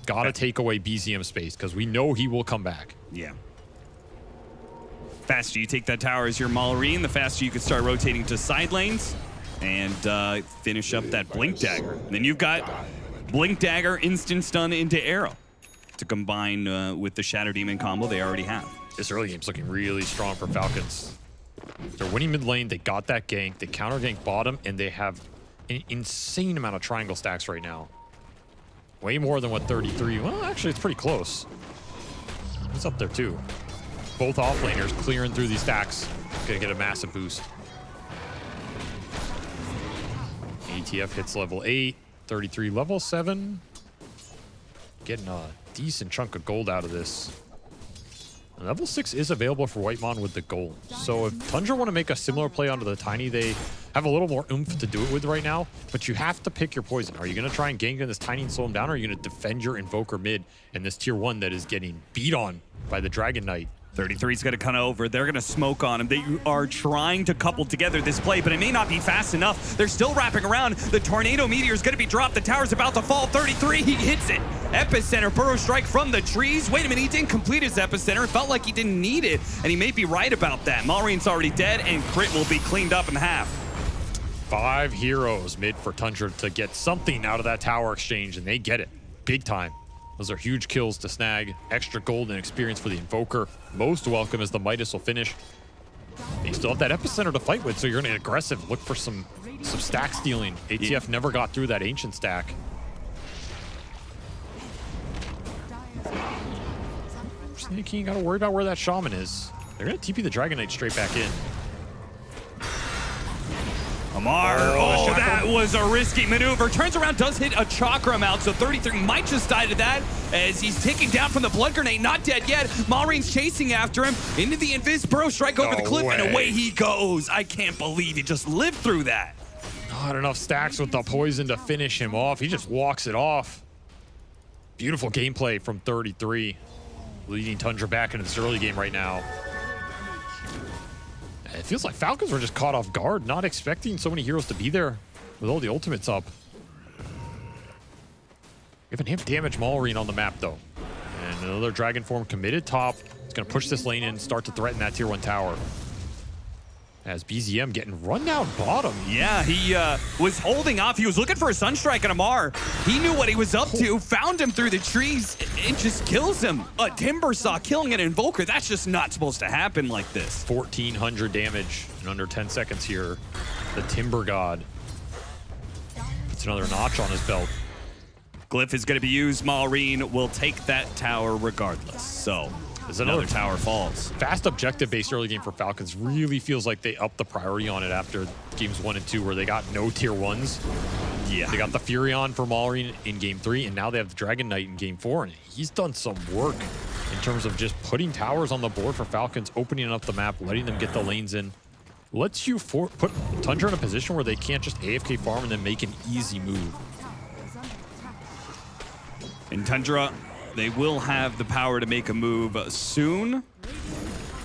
Gotta take away BZM space because we know he will come back. Yeah. Faster you take that tower as your Mallory, the faster you can start rotating to side lanes and finish up that Blink Dagger. And then you've got Blink Dagger instant stun into Arrow to combine with the Shadow Demon combo they already have. This early game's looking really strong for Falcons. They're winning mid lane, they got that gank, they counter gank bottom, and they have an insane amount of triangle stacks right now. Way more than what 33, well actually it's pretty close. It's up there too. Both offlaners clearing through these stacks. Gonna get a massive boost. ATF hits level 8, 33 level 7. Getting a decent chunk of gold out of this. Level 6 is available for Whitemon with the gold. So if Tundra want to make a similar play onto the Tiny, they have a little more oomph to do it with right now, but you have to pick your poison. Are you going to try and gank in this Tiny and slow him down, or are you going to defend your Invoker mid in this tier 1 that is getting beat on by the Dragon Knight? 33's going to come over. They're going to smoke on him. They are trying to couple together this play, but it may not be fast enough. They're still wrapping around. The Tornado Meteor is going to be dropped. The tower's about to fall. 33, he hits it. Epicenter, Burrow Strike from the trees. Wait a minute, he didn't complete his Epicenter. It felt like he didn't need it, and he may be right about that. Malreen's already dead, and Crit will be cleaned up in half. 5 heroes mid for Tundra to get something out of that tower exchange, and they get it big time. Those are huge kills to snag. Extra gold and experience for the Invoker. Most welcome as the Midas will finish. They still have that Epicenter to fight with, so you're going to get aggressive. Look for some stack stealing. ATF never got through that Ancient stack. Sneaky, got to worry about where that Shaman is. They're going to TP the Dragon Knight straight back in. Amar, oh, that was a risky maneuver. Turns around, does hit a Chakram out, so 33 might just die to that as he's taken down from the Blood Grenade, not dead yet. Malreen's chasing after him into the Invis. Burrow Strike over the cliff, and away he goes. I can't believe he just lived through that. Not enough stacks with the poison to finish him off. He just walks it off. Beautiful gameplay from 33. Leading Tundra back into this early game right now. It feels like Falcons were just caught off guard, not expecting so many heroes to be there with all the ultimates up. We have an imp damage Malreen on the map though. And another Dragon Form committed top. It's going to push this lane in, start to threaten that tier 1 tower. As BZM getting run down bottom. Yeah, he was holding off. He was looking for a Sunstrike on Amar. He knew what he was up to, found him through the trees, and just kills him. A Timber Saw killing an Invoker. That's just not supposed to happen like this. 1,400 damage in under 10 seconds here. The Timber God puts another notch on his belt. Glyph is going to be used. Malreen will take that tower regardless. So as another tower falls. Fast objective-based early game for Falcons really feels like they upped the priority on it after games 1 and 2 where they got no tier 1s. Yeah. They got the Furion for Maureen in game 3, and now they have the Dragon Knight in game 4, and he's done some work in terms of just putting towers on the board for Falcons, opening up the map, letting them get the lanes in. Lets you put Tundra in a position where they can't just AFK farm and then make an easy move. And Tundra, they will have the power to make a move soon.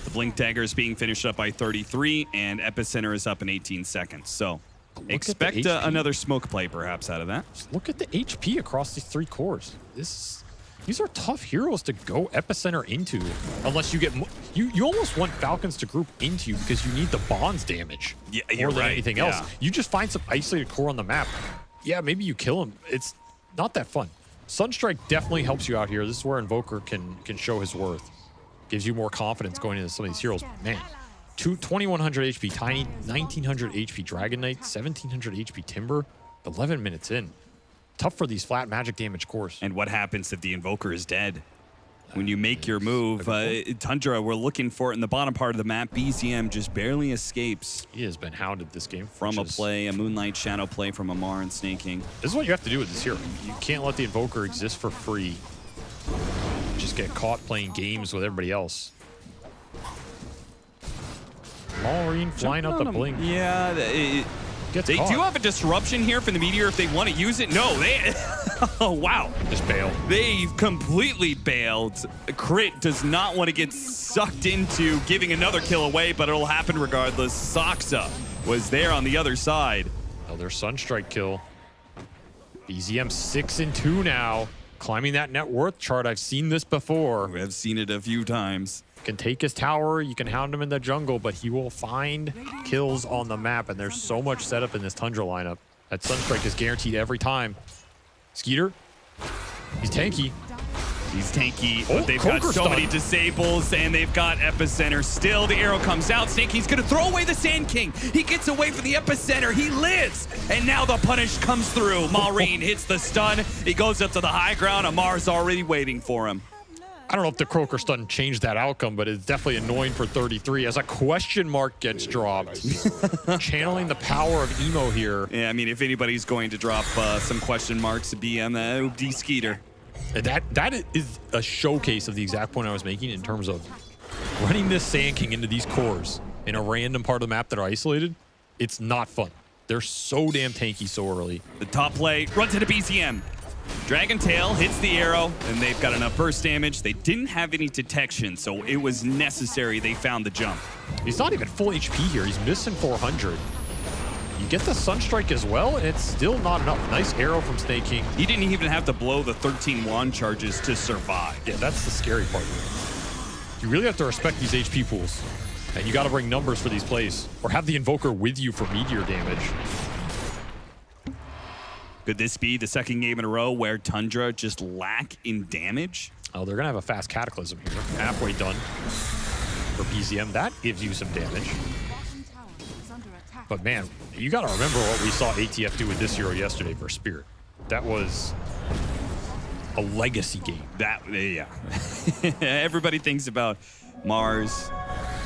The Blink Dagger is being finished up by 33, and Epicenter is up in 18 seconds. So expect another smoke play perhaps out of that. Just look at the HP across these 3 cores. These are tough heroes to go Epicenter into, unless you get you almost want Falcons to group into you because you need the bonds damage more than anything else. You just find some isolated core on the map. Yeah, maybe you kill him. It's not that fun. Sunstrike definitely helps you out here. This is where Invoker can show his worth. Gives you more confidence going into some of these heroes. Man, 2100 HP Tiny, 1900 HP Dragon Knight, 1700 HP Timber, 11 minutes in. Tough for these flat magic damage cores. And what happens if the Invoker is dead? When you make your move, Tundra, we're looking for it in the bottom part of the map. BZM just barely escapes. He has been hounded this game. From a play, a Moonlight Shadow play from Amar and Snaking. This is what you have to do with this hero. You can't let the Invoker exist for free. Just get caught playing games with everybody else. Maureen flying out the blink. Yeah, they do have a disruption here from the Meteor if they want to use it. No, they... oh, wow. Just bail. They've completely bailed. Crit does not want to get sucked into giving another kill away, but it'll happen regardless. Soxa was there on the other side. Another Sunstrike kill. BZM 6-2 now. Climbing that net worth chart. I've seen this before. We have seen it a few times. Can take his tower, you can hound him in the jungle, but he will find kills on the map, and there's so much setup in this Tundra lineup. That Sunstrike is guaranteed every time. Skeeter, he's tanky. He's tanky, but they've got so many disables, and they've got Epicenter. Still, the arrow comes out. Snaky's gonna throw away the Sand King. He gets away from the Epicenter. He lives, and now the punish comes through. Maureen hits the stun. He goes up to the high ground. Amar's already waiting for him. I don't know if the Croaker stun changed that outcome, but it's definitely annoying for 33 as a question mark gets dropped. Channeling the power of Emo here. Yeah, I mean, if anybody's going to drop some question marks, it'd be Skeeter. That is a showcase of the exact point I was making in terms of running this Sand King into these cores in a random part of the map that are isolated. It's not fun. They're so damn tanky so early. The top play runs into BCM. Dragon Tail hits the arrow, and they've got enough burst damage. They didn't have any detection, so it was necessary they found the jump. He's not even full HP here. He's missing 400. You get the Sunstrike as well, and it's still not enough. Nice arrow from Snake King. He didn't even have to blow the 13 wand charges to survive. Yeah, that's the scary part. You really have to respect these HP pools, and you got to bring numbers for these plays, or have the Invoker with you for meteor damage. Could this be the second game in a row where Tundra just lack in damage? Oh, they're going to have a fast Cataclysm here. Halfway done for BZM. That gives you some damage. But man, you got to remember what we saw ATF do with this hero yesterday for Spirit. That was a legacy game. Yeah. Everybody thinks about Mars,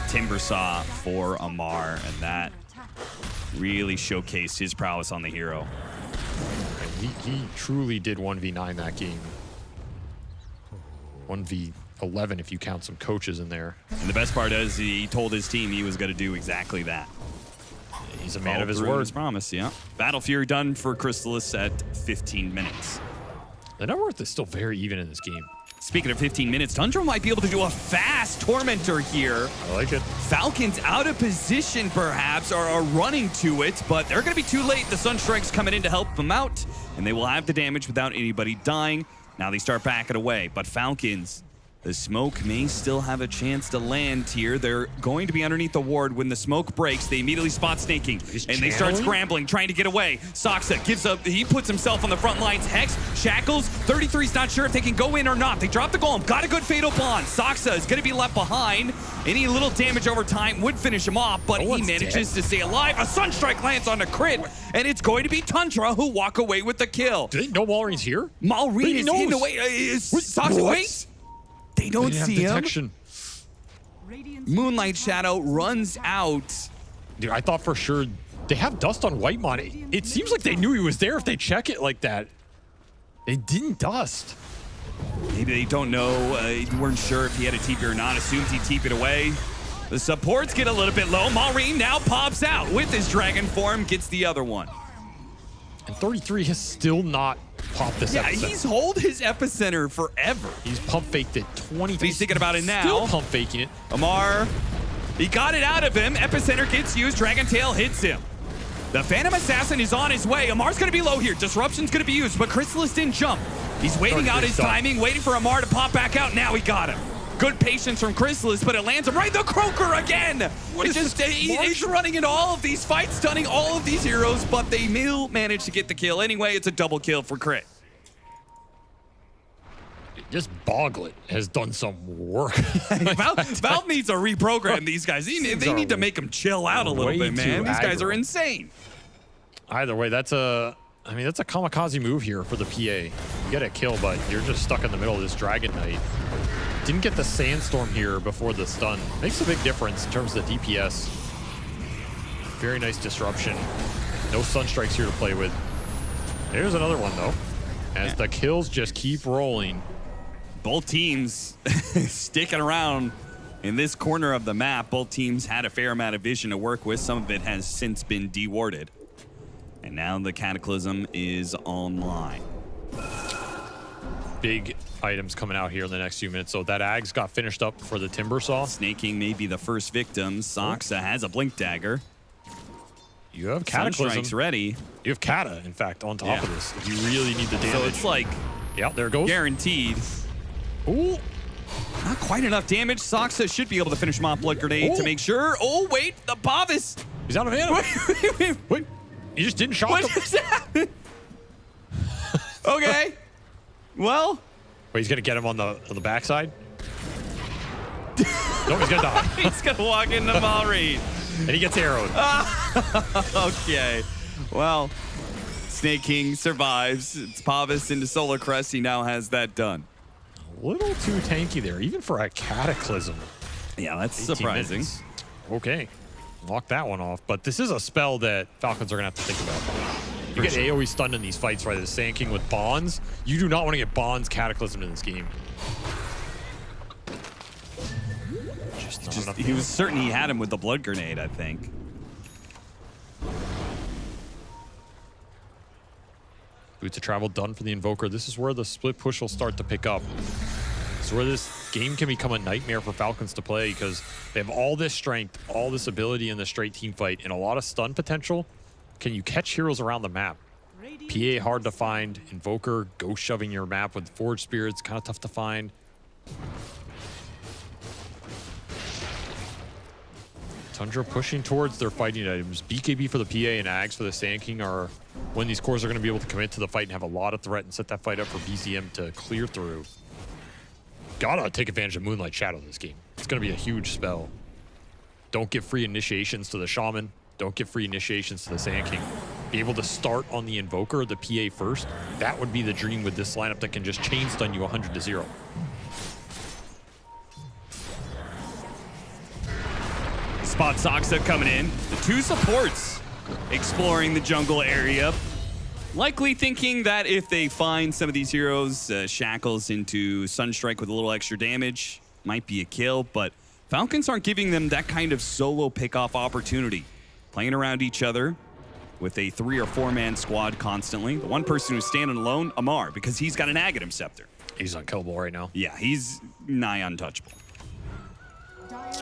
Timbersaw for Amar, and that really showcased his prowess on the hero. He truly did 1v9 that game. 1v11 if you count some coaches in there. And the best part is he told his team he was going to do exactly that. He's a man of his word. His promise, yeah. Battle Fury done for Chrysalis at 15 minutes. The net worth is still very even in this game. Speaking of 15 minutes, Tundra might be able to do a fast Tormentor here. I like it. Falcons out of position, perhaps, are running to it, but they're going to be too late. The Sunstrike's coming in to help them out, and they will have the damage without anybody dying. Now they start backing away, but Falcons, the smoke may still have a chance to land here. They're going to be underneath the ward. When the smoke breaks, they immediately spot Snaking, and they start scrambling, trying to get away. Soxa gives up. He puts himself on the front lines. Hex, Shackles, 33's not sure if they can go in or not. They drop the golem. Got a good Fatal Bond. Soxa is going to be left behind. Any little damage over time would finish him off, but he manages to stay alive. A Sunstrike lands on a crit, and it's going to be Tundra who walk away with the kill. Do they know Maureen's here? Maureen is hidden away. Soxa, wait. They don't see him. Moonlight Shadow runs out. Dude, I thought for sure They have dust on Whitemon. It seems like they knew he was there if they check it like that. They didn't dust. Maybe they don't know, weren't sure if he had a TP or not, assumed he'd TP it away. The supports get a little bit low. Maureen now pops out with his dragon form, gets the other one. And 33 has still not popped this epicenter. Yeah, he's hold his epicenter forever. He's pump faked it 20. He's thinking about it now. Still pump faking it. Amar, he got it out of him. Epicenter gets used. Dragon Tail hits him. The Phantom Assassin is on his way. Amar's going to be low here. Disruption's going to be used, but Chrysalis didn't jump. He's waiting out his timing, waiting for Amar to pop back out. Now he got him. Good patience from Chrysalis, but it lands him right in the Croaker again. He's running into all of these fights, stunning all of these heroes, but they will manage to get the kill anyway. It's a double kill for Crit. Just Boglet has done some work. Valve needs to reprogram these guys. They need to make them chill out a little bit, man. These guys are insane. Either way, that's a kamikaze move here for the PA. You get a kill, but you're just stuck in the middle of this Dragon Knight. Didn't get the Sandstorm here before the stun. Makes a big difference in terms of the DPS. Very nice disruption. No Sunstrikes here to play with. There's another one, though. As the kills just keep rolling. Both teams sticking around in this corner of the map. Both teams had a fair amount of vision to work with. Some of it has since been dewarded. And now the Cataclysm is online. Big items coming out here in the next few minutes. So that Ags got finished up for the Timber Saw. Snaking may be the first victim. Soxa has a Blink Dagger. You have Cataclysm. Sunstrike's ready. You have Kata, in fact, on top of this. If you really need the damage. So it's like... Yeah, there it goes. Guaranteed. Ooh. Not quite enough damage. Soxa should be able to finish him off. Blood Grenade to make sure. Oh, wait. The Pavis. He's out of mana. Wait. You just didn't shock him. What just happened? Okay. Well. Wait, he's going to get him on the backside? No, he's going to die. He's going to walk into Malreed. And he gets arrowed. Okay. Well, Snake King survives. It's Pavis into Solar Crest. He now has that done. A little too tanky there, even for a Cataclysm. Yeah, that's surprising. Minutes. Okay. Lock that one off. But this is a spell that Falcons are going to have to think about. You get AoE stunned in these fights, right? The Sand King with Bonds. You do not want to get Bonds Cataclysm in this game. He was certain he had him with the Blood Grenade, I think. Boots of Travel done for the Invoker. This is where the split push will start to pick up. This is where this game can become a nightmare for Falcons to play because they have all this strength, all this ability in the straight team fight, and a lot of stun potential. Can you catch heroes around the map? PA hard to find. Invoker ghost shoving your map with Forge Spirits, kind of tough to find. Tundra pushing towards their fighting items. BKB for the PA and Ags for the Sand King are when these cores are going to be able to commit to the fight and have a lot of threat and set that fight up for BZM to clear through. Gotta take advantage of Moonlight Shadow in this game. It's going to be a huge spell. Don't give free initiations to the Shaman. Don't give free initiations to the Sand King. Be able to start on the Invoker, the PA first. That would be the dream with this lineup that can just chain stun you 100-0. Spot Soxa coming in. The two supports exploring the jungle area. Likely thinking that if they find some of these heroes, Shackles into Sunstrike with a little extra damage, might be a kill, but Falcons aren't giving them that kind of solo pickoff opportunity. Playing around each other with a 3 or 4 man squad constantly. The one person who's standing alone, Amar, because he's got an Aghanim Scepter. He's unkillable right now. Yeah, he's nigh untouchable.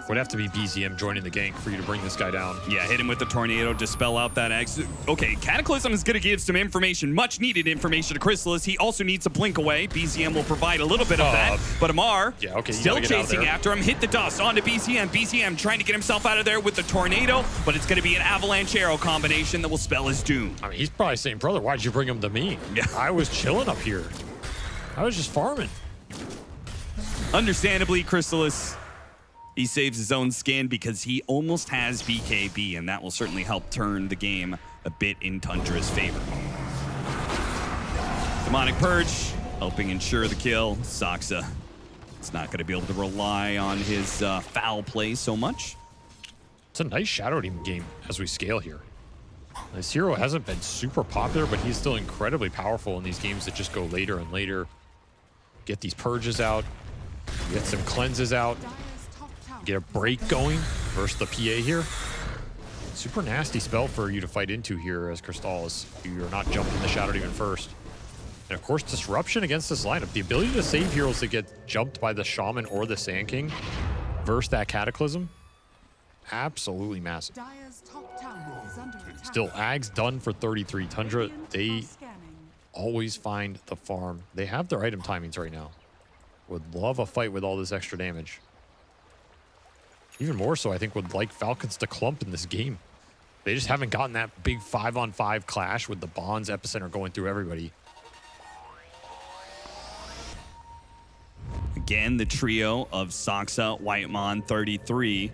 Would have to be BZM joining the gank for you to bring this guy down. Yeah, hit him with the tornado, dispel out that X. Okay, Cataclysm is going to give some information, much needed information to Chrysalis. He also needs to blink away. BZM will provide a little bit of that. But Amar, still chasing after him. Hit the dust onto BZM. BZM trying to get himself out of there with the tornado, but it's going to be an avalanche arrow combination that will spell his doom. I mean, he's probably saying, brother, why'd you bring him to me? Yeah. I was chilling up here. I was just farming. Understandably, Chrysalis, he saves his own skin because he almost has BKB, and that will certainly help turn the game a bit in Tundra's favor. Demonic Purge helping ensure the kill. Soxa, it's not going to be able to rely on his foul play so much. It's a nice Shadow Team game as we scale here. This hero hasn't been super popular, but he's still incredibly powerful in these games that just go later and later. Get these purges out, get some cleanses out, get a break going versus the PA here. Super nasty spell for you to fight into here as Crystallis. You're not jumping the Shadow Demon first. And of course, Disruption against this lineup. The ability to save heroes that get jumped by the Shaman or the Sand King versus that Cataclysm. Absolutely massive. Still, Ag's done for 33. Tundra, they always find the farm. They have their item timings right now. Would love a fight with all this extra damage. Even more so, I think, would like Falcons to clump in this game. They just haven't gotten that big 5-on-5 clash with the Bonds Epicenter going through everybody. Again, the trio of Saksa, Whitemon, 33,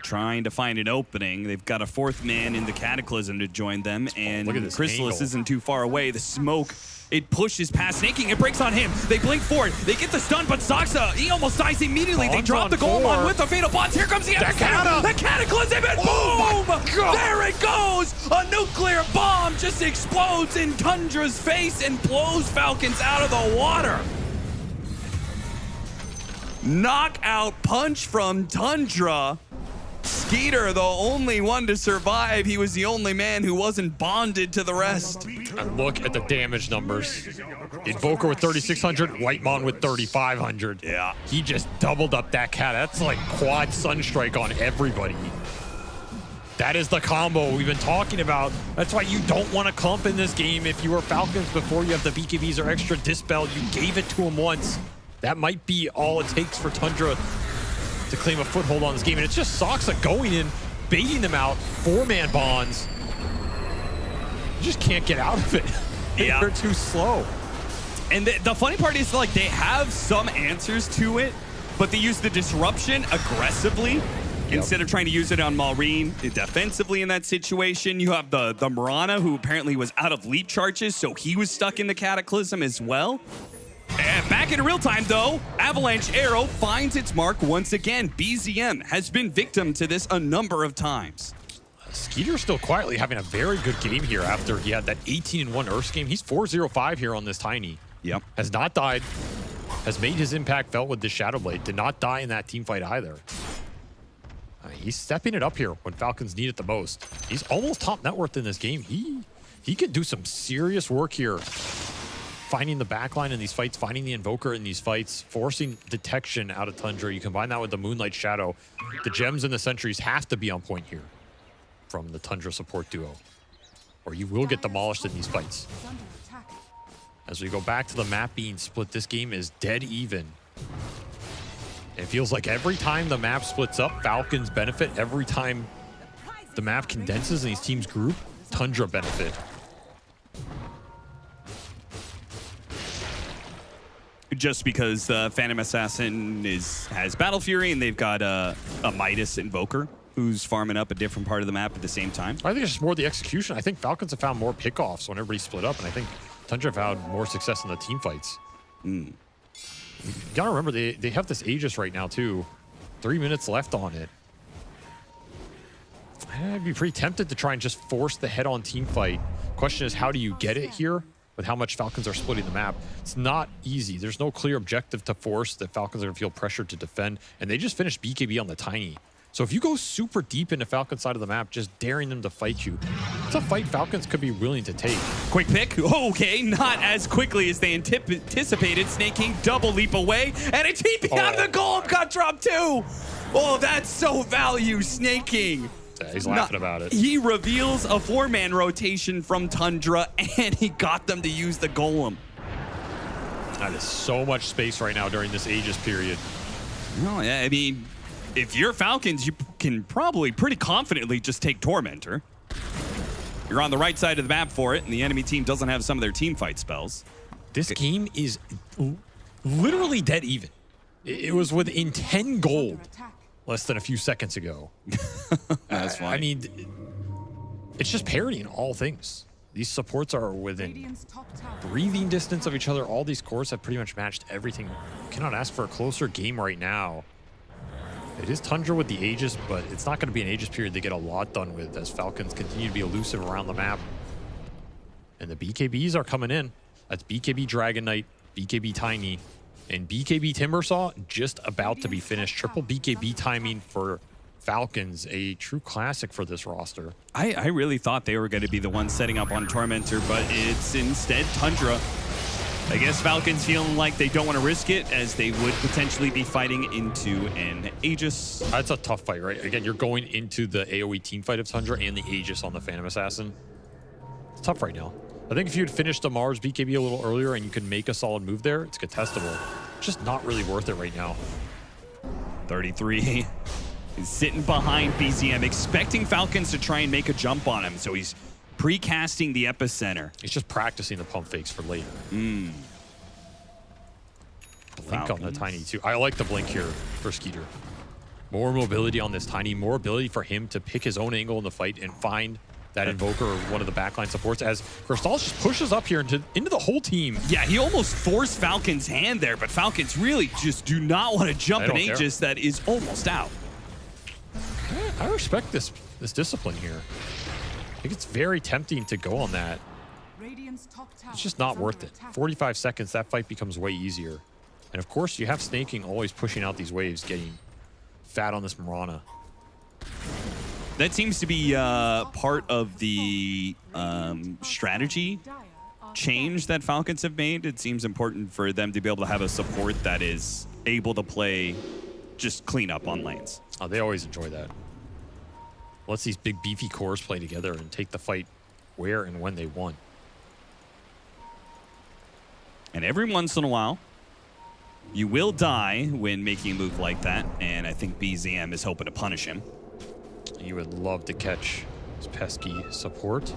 trying to find an opening. They've got a fourth man in the Cataclysm to join them, and Chrysalis isn't too far away. The smoke, it pushes past Snaking. It breaks on him. They blink forward. They get the stun, but Saksa, he almost dies immediately. They drop the Golem on with the Fatal Bonds. Here comes the Epicenter. The Cataclysm, and boom! There it goes! A nuclear bomb just explodes in Tundra's face and blows Falcons out of the water. Knockout punch from Tundra. Skeeter, the only one to survive. He was the only man who wasn't bonded to the rest. And look at the damage numbers. Invoker with 3,600, Whitemon with 3,500. Yeah. He just doubled up that cat. That's like quad Sunstrike on everybody. That is the combo we've been talking about. That's why you don't want to clump in this game. If you were Falcons before you have the BKBs or extra Dispel, you gave it to him once. That might be all it takes for Tundra to claim a foothold on this game. And it's just Saksa going in, baiting them out, 4-man bonds. You just can't get out of it. Yeah. They're too slow. And the funny part is, like, they have some answers to it, but they use the disruption aggressively instead of trying to use it on Maureen defensively in that situation. You have the Mirana, who apparently was out of leap charges, so he was stuck in the Cataclysm as well. And back in real time, though, Avalanche Arrow finds its mark once again. BZM has been victim to this a number of times. Skeeter still quietly having a very good game here after he had that 18-1 Earths game. He's 4-0-5 here on this Tiny. Yep. Has not died. Has made his impact felt with this Shadowblade. Did not die in that team fight either. He's stepping it up here when Falcons need it the most. He's almost top net worth in this game. He could do some serious work here. Finding the backline in these fights, finding the Invoker in these fights, forcing detection out of Tundra. You combine that with the Moonlight Shadow. The gems and the sentries have to be on point here from the Tundra support duo, or you will get demolished in these fights. As we go back to the map being split, this game is dead even. It feels like every time the map splits up, Falcons benefit. Every time the map condenses and these teams group, Tundra benefit. Just because Phantom Assassin has Battle Fury and they've got a Midas Invoker who's farming up a different part of the map at the same time. I think it's just more the execution. I think Falcons have found more pickoffs when everybody split up, and I think Tundra have had more success in the team fights. You gotta remember, they have this Aegis right now too. 3 minutes left on it. I'd be pretty tempted to try and just force the head-on team fight. Question is, how do you get it here with how much Falcons are splitting the map? It's not easy. There's no clear objective to force that Falcons are gonna feel pressured to defend, and they just finished BKB on the Tiny. So if you go super deep into Falcons' side of the map, just daring them to fight you, it's a fight Falcons could be willing to take. Quick pick. Okay, not as quickly as they anticipated. Snake King double leap away, and a TP out of the Golem got dropped too. Oh, that's so value, Snake King. Yeah, he's laughing about it. He reveals a 4-man rotation from Tundra, and he got them to use the Golem. That is so much space right now during this Aegis period. No, yeah, I mean, if you're Falcons, you can probably pretty confidently just take Tormentor. You're on the right side of the map for it, and the enemy team doesn't have some of their team fight spells. This game is literally dead even. It was within 10 gold less than a few seconds ago. That's fine. I mean, it's just parity in all things. These supports are within breathing distance of each other. All these cores have pretty much matched everything. You cannot ask for a closer game right now. It is Tundra with the Aegis, but it's not going to be an Aegis period they get a lot done with as Falcons continue to be elusive around the map. And the BKBs are coming in. That's BKB Dragon Knight, BKB Tiny, and BKB Timbersaw just about to be finished. Triple BKB timing for Falcons, a true classic for this roster. I really thought they were going to be the ones setting up on Tormentor, but it's instead Tundra. I guess Falcons feeling like they don't want to risk it, as they would potentially be fighting into an Aegis. That's a tough fight, right? Again, you're going into the AoE team fight of Tundra and the Aegis on the Phantom Assassin. It's tough right now. I think if you had finished the Mars BKB a little earlier and you could make a solid move there, it's contestable. It's just not really worth it right now. 33 is sitting behind BZM, expecting Falcons to try and make a jump on him, so he's precasting the epicenter. He's just practicing the pump fakes for later. Blink on the Tiny too. I like the blink here for Skeeter. More mobility on this Tiny, more ability for him to pick his own angle in the fight and find that Invoker or one of the backline supports as Crystal just pushes up here into the whole team. Yeah, he almost forced Falcons' hand there, but Falcons really just do not want to jump an Aegis that is almost out. I respect this discipline here. I think it's very tempting to go on that. It's just not worth it. 45 seconds, that fight becomes way easier. And of course, you have Snaking always pushing out these waves, getting fat on this Mirana. That seems to be part of the strategy change that Falcons have made. It seems important for them to be able to have a support that is able to play just clean up on lanes. Oh, they always enjoy that. Let's these big beefy cores play together and take the fight where and when they want. And every once in a while, you will die when making a move like that, and I think BZM is hoping to punish him. You would love to catch this pesky support.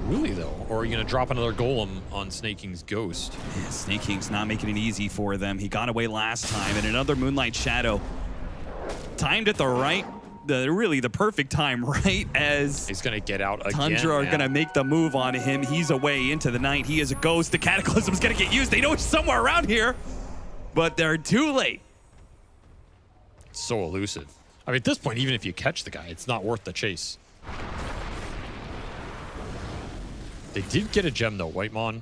Really, though? Or are you going to drop another golem on Snaking's Ghost? Yeah, Snaking's not making it easy for them. He got away last time, and another Moonlight Shadow. Timed at the right, really the perfect time, right? As he's going to get out again. Tundra are going to make the move on him. He's away into the night. He is a ghost. The Cataclysm's going to get used. They know it's somewhere around here, but they're too late. So elusive. I mean, at this point, even if you catch the guy, it's not worth the chase. They did get a gem, though. Whitemon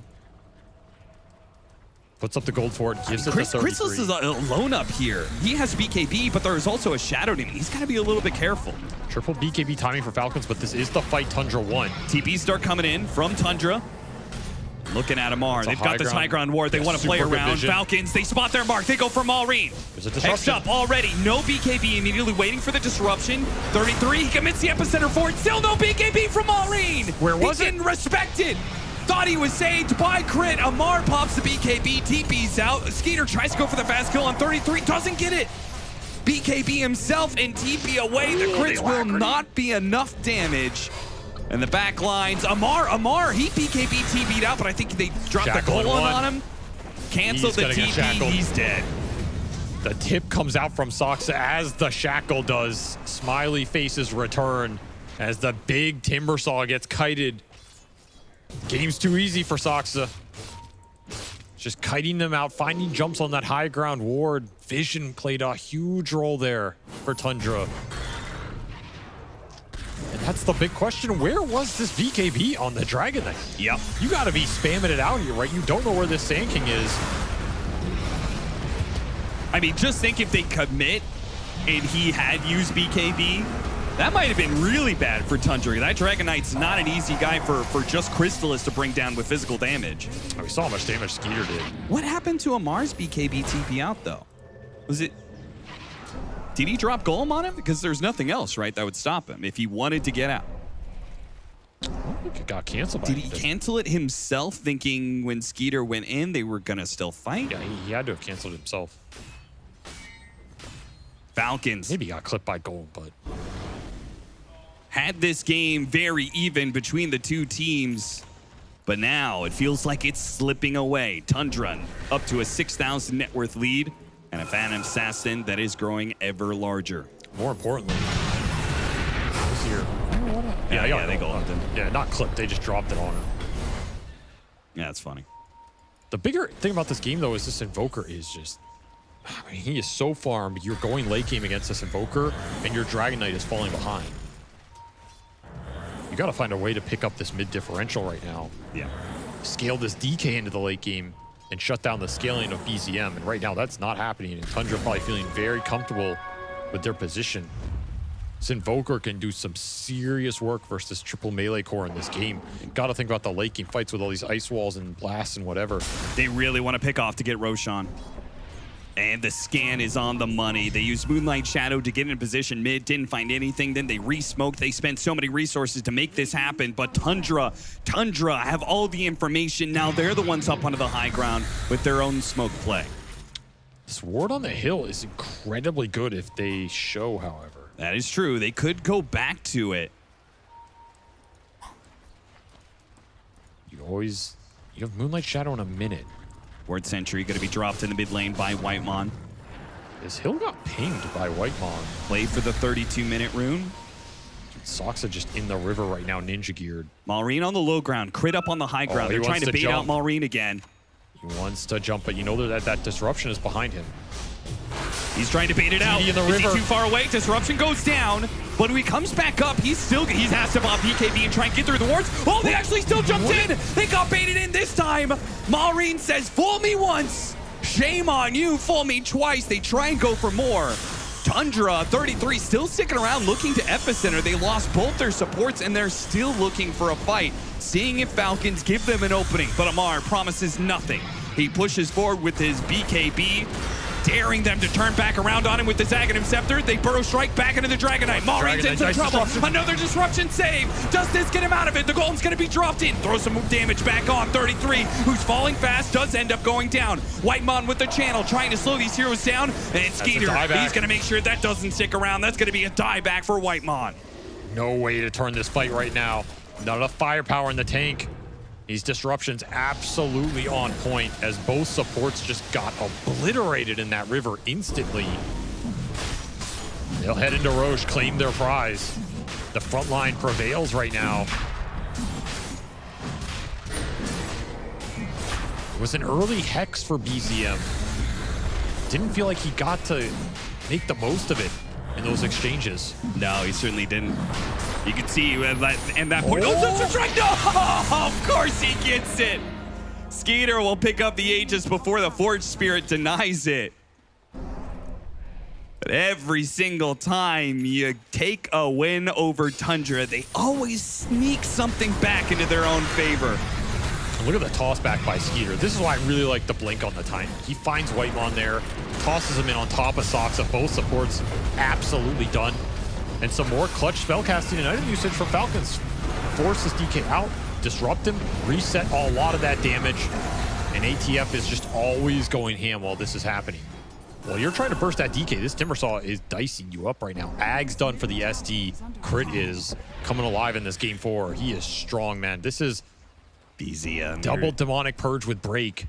puts up the gold for it, gives it to 33. Chrysalis is alone up here. He has BKB, but there's also a Shadow Demon. He's got to be a little bit careful. Triple BKB timing for Falcons, but this is the fight Tundra won. TPs start coming in from Tundra. Looking at Amar. They've got this high ground ward. They want to play around. Falcons, they spot their mark. They go for Maureen. There's a disruption. Next up already. No BKB immediately waiting for the disruption. 33, he commits the epicenter for it. Still no BKB from Maureen. Where was it? He didn't respect it. Thought he was saved by crit. Amar pops the BKB. TP's out. Skeeter tries to go for the fast kill on 33. Doesn't get it. BKB himself and TP away. The crits will not be enough damage. And the back lines, Amar, he BKB TP'd out, but I think they dropped the golem on him. Canceled the TP, he's dead. The tip comes out from Soxa as the shackle does. Smiley faces return as the big Timbersaw gets kited. Game's too easy for Soxa. Just kiting them out, finding jumps on that high ground ward. Vision played a huge role there for Tundra. And that's the big question. Where was this BKB on the Dragon Knight? Yep. You got to be spamming it out here, right? You don't know where this Sand King is. I mean, just think if they commit and he had used BKB, that might have been really bad for Tundra. That Dragon Knight's not an easy guy for just Crystallis to bring down with physical damage. Oh, we saw how much damage Skeeter did. What happened to Amar's BKB TP out, though? Was it... Did he drop Golem on him? Because there's nothing else, right, that would stop him if he wanted to get out. I think it got canceled. Did he cancel it himself, thinking when Skeeter went in, they were going to still fight? Yeah, he had to have canceled himself. Falcons. Maybe he got clipped by Golem, but... Had this game very even between the two teams, but now it feels like it's slipping away. Tundra up to a 6,000 net worth lead, and a Phantom Assassin that is growing ever larger. More importantly, who's here? Yeah, they go him. Yeah, not clipped. They just dropped it on him. Yeah, that's funny. The bigger thing about this game, though, is this Invoker is just I mean, he is so farmed. You're going late game against this Invoker, and your Dragon Knight is falling behind. You got to find a way to pick up this mid differential right now. Yeah. Scale this DK into the late game and shut down the scaling of BZM. And right now, that's not happening. And Tundra probably feeling very comfortable with their position. This Invoker can do some serious work versus this triple melee core in this game. Got to think about the late game fights with all these ice walls and blasts and whatever. They really want to pick off to get Roshan. And the scan is on the money. They used Moonlight Shadow to get in position mid, didn't find anything. Then they re-smoked. They spent so many resources to make this happen. But Tundra have all the information. Now they're the ones up onto the high ground with their own smoke play. This ward on the hill is incredibly good if they show, however. That is true. They could go back to it. You have Moonlight Shadow in a minute. Ward Sentry going to be dropped in the mid lane by Whitemon. This hill got pinged by Whitemon. Play for the 32-minute rune. Soxa just in the river right now, ninja geared. Maureen on the low ground, Crit up on the high ground. They're trying to bait out Maureen again. He wants to jump, but you know that disruption is behind him. He's trying to bait it out. In the Is he river. too far away? Disruption goes down, but when he comes back up, he has to pop BKB and try and get through the wards. Oh, they actually still jumped in. They got baited in this time. Maureen says, fool me once. Shame on you. Fool me twice. They try and go for more. Tundra, 33, still sticking around looking to Epicenter. They lost both their supports, and they're still looking for a fight, seeing if Falcons give them an opening. But Amar promises nothing. He pushes forward with his BKB, daring them to turn back around on him with the Aghanim Scepter. They burrow strike back into the Dragon Knight. Maureen's in some trouble. Another disruption save. Does this get him out of it? The Golden's going to be dropped in. Throws some damage back on. 33, who's falling fast, does end up going down. Whitemon with the channel, trying to slow these heroes down. And Skeeter, he's going to make sure that doesn't stick around. That's going to be a dieback for Whitemon. No way to turn this fight right now. Not enough firepower in the tank. These disruptions absolutely on point as both supports just got obliterated in that river instantly. They'll head into Roche, claim their prize. The front line prevails right now. It was an early Hex for BZM. Didn't feel like he got to make the most of it in those exchanges. No, he certainly didn't. You can see at that point. Oh, that's a strike! No! Of course he gets it. Skeeter will pick up the Aegis before the Forge Spirit denies it. But every single time you take a win over Tundra, they always sneak something back into their own favor. Look at the toss back by Skeeter. This is why I really like the blink on the timing. He finds Whitemon there, tosses him in on top of Soxa. Both supports absolutely done. And some more clutch spellcasting and item usage from Falcons. Force this DK out, disrupt him, reset a lot of that damage. And ATF is just always going ham while this is happening. While you're trying to burst that DK, this Timbersaw is dicing you up right now. Ag's done for the SD. Crit is coming alive in this game 4. He is strong, man. This is BZM. Double demonic purge with break.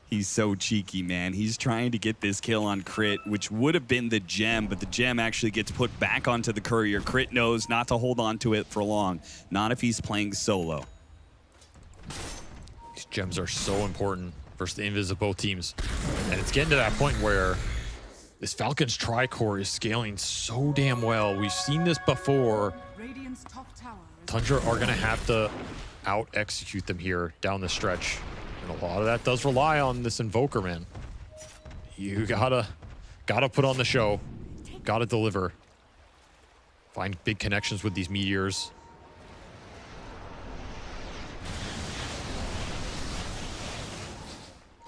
He's so cheeky, man. He's trying to get this kill on Crit, which would have been the gem, but the gem actually gets put back onto the courier. Crit knows not to hold on to it for long, not if he's playing solo. These gems are so important versus the invis of both teams. And it's getting to that point where this Falcons tri-core is scaling so damn well. We've seen this before. Radiant's top tower. Tundra are going to have to out-execute them here down the stretch. And a lot of that does rely on this Invoker, man. You gotta put on the show. Gotta deliver. Find big connections with these meteors.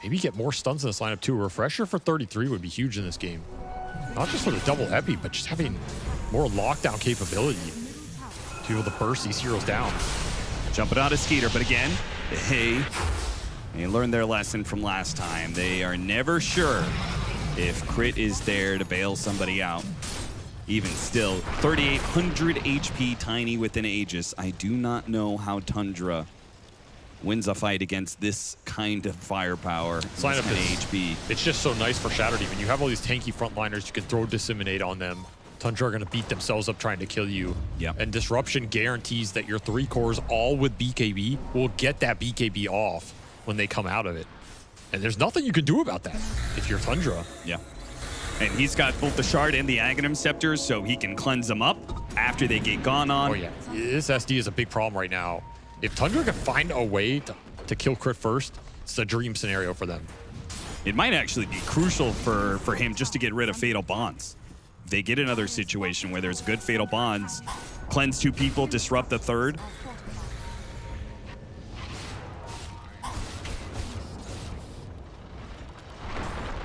Maybe get more stuns in this lineup too. A refresher for 33 would be huge in this game. Not just for the double epi, but just having more lockdown capability to be able to burst these heroes down. Jumping out of Skeeter, but again, they learned their lesson from last time. They are never sure if Crit is there to bail somebody out. Even still, 3,800 HP Tiny within Aegis. I do not know how Tundra wins a fight against this kind of firepower, this kind of HP. It's just so nice for Shatter Demon. You have all these tanky frontliners, you can throw Disseminate on them. Tundra are going to beat themselves up trying to kill you. Yep. And Disruption guarantees that your 3 cores, all with BKB, will get that BKB off when they come out of it. And there's nothing you can do about that if you're Tundra. Yeah. And he's got both the Shard and the Aghanim Scepter, so he can cleanse them up after they get gone on. Oh, yeah. This SD is a big problem right now. If Tundra can find a way to kill crit first, it's a dream scenario for them. It might actually be crucial for him just to get rid of Fatal Bonds. If they get another situation where there's good Fatal Bonds, cleanse 2 people, disrupt the 3rd.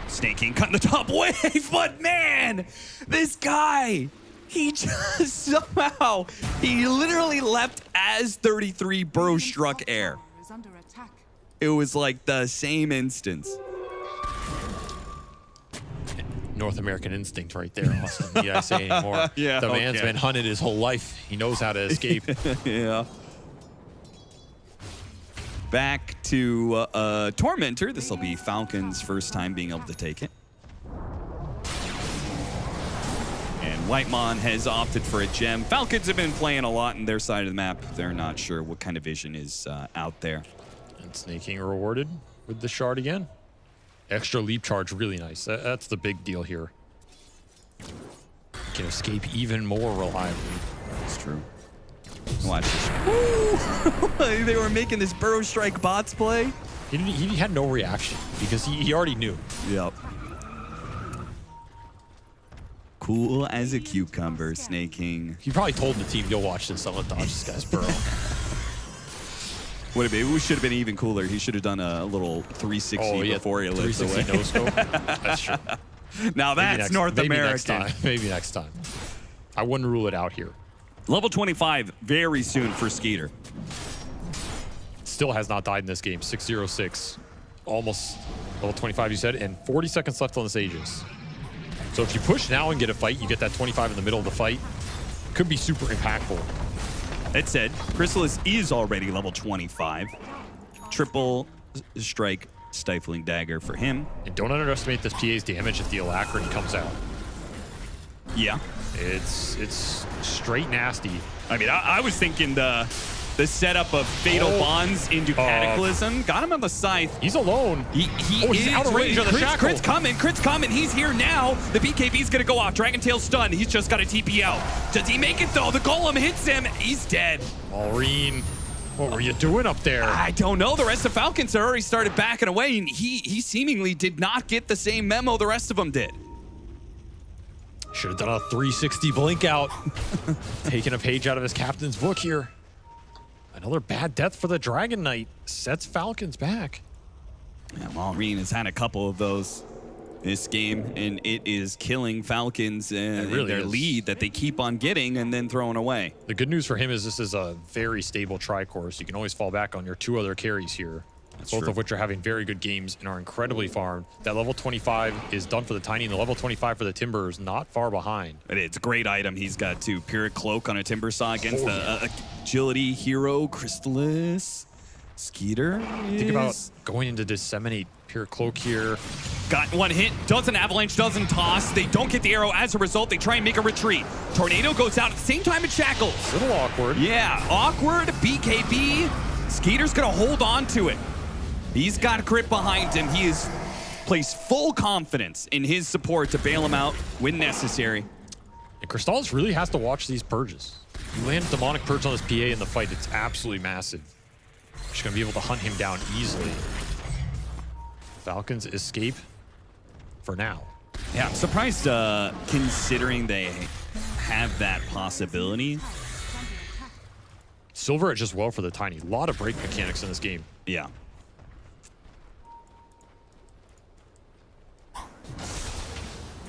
Snake King cutting the top wave, but man, this guy, he just somehow, he literally leapt as 33 bro struck air. It was like the same instance. North American instinct right there, Austin. You gotta say anymore. Yeah, the man's been hunted his whole life. He knows how to escape. Yeah. Back to Tormentor. This will be Falcons' first time being able to take it. And Whitemon has opted for a gem. Falcons have been playing a lot on their side of the map. They're not sure what kind of vision is out there. And Snake King rewarded with the Shard again. Extra leap charge, really nice. That's the big deal here. Can escape even more reliably. That's true. Watch this. They were making this Burrow Strike bots play. He had no reaction because he already knew. Yep. Cool as a cucumber, Snake King. He probably told the team, "You'll watch this. I'm gonna dodge this guy's Burrow." Would have been? We should have been even cooler. He should have done a little 360 before he lifts away. 360 no scope. That's true. Now that's North American. Maybe next time. I wouldn't rule it out here. Level 25 very soon for Skeeter. Still has not died in this game. 606. Almost level 25, you said, and 40 seconds left on this Aegis. So if you push now and get a fight, you get that 25 in the middle of the fight. Could be super impactful. That said, Chrysalis is already level 25. Triple strike stifling dagger for him. And don't underestimate this PA's damage if the Alacrity comes out. Yeah. It's straight nasty. I mean, I was thinking the setup of Fatal Bonds into Cataclysm. Got him on the scythe. He's alone. He's out of range of the shackle. Crit's coming. He's here now. The BKB's gonna go off. Dragon Tail stunned. He's just got a TP out. Does he make it though? The Golem hits him. He's dead. Maureen, what were you doing up there? I don't know. The rest of Falcons have already started backing away, and he seemingly did not get the same memo the rest of them did. Should have done a 360 blink out. Taking a page out of his captain's book here. Another bad death for the Dragon Knight. Sets Falcons back. Yeah, Maureen has had a couple of those this game, and it is killing Falcons and their lead that they keep on getting and then throwing away. The good news for him is this is a very stable tri-course. You can always fall back on your 2 other carries here. Both of which are having very good games and are incredibly farmed. That level 25 is done for the Tiny, and the level 25 for the Timber is not far behind. It's a great item he's got too. Pyrrhic Cloak on a Timber Saw against the agility hero, Chrysalis. Skeeter Think about going into Disseminate. Pyrrhic Cloak here. Got one hit, doesn't avalanche, doesn't toss. They don't get the arrow. As a result, they try and make a retreat. Tornado goes out at the same time as Shackles. A little awkward. Yeah, awkward. BKB. Skeeter's gonna hold on to it. He's got a crit behind him. He has placed full confidence in his support to bail him out when necessary. And Crystallis really has to watch these purges. You land a demonic purge on this PA in the fight, it's absolutely massive. She's going to be able to hunt him down easily. Falcons escape for now. Yeah, I'm surprised considering they have that possibility. Silver Edge as well for the Tiny. A lot of break mechanics in this game. Yeah.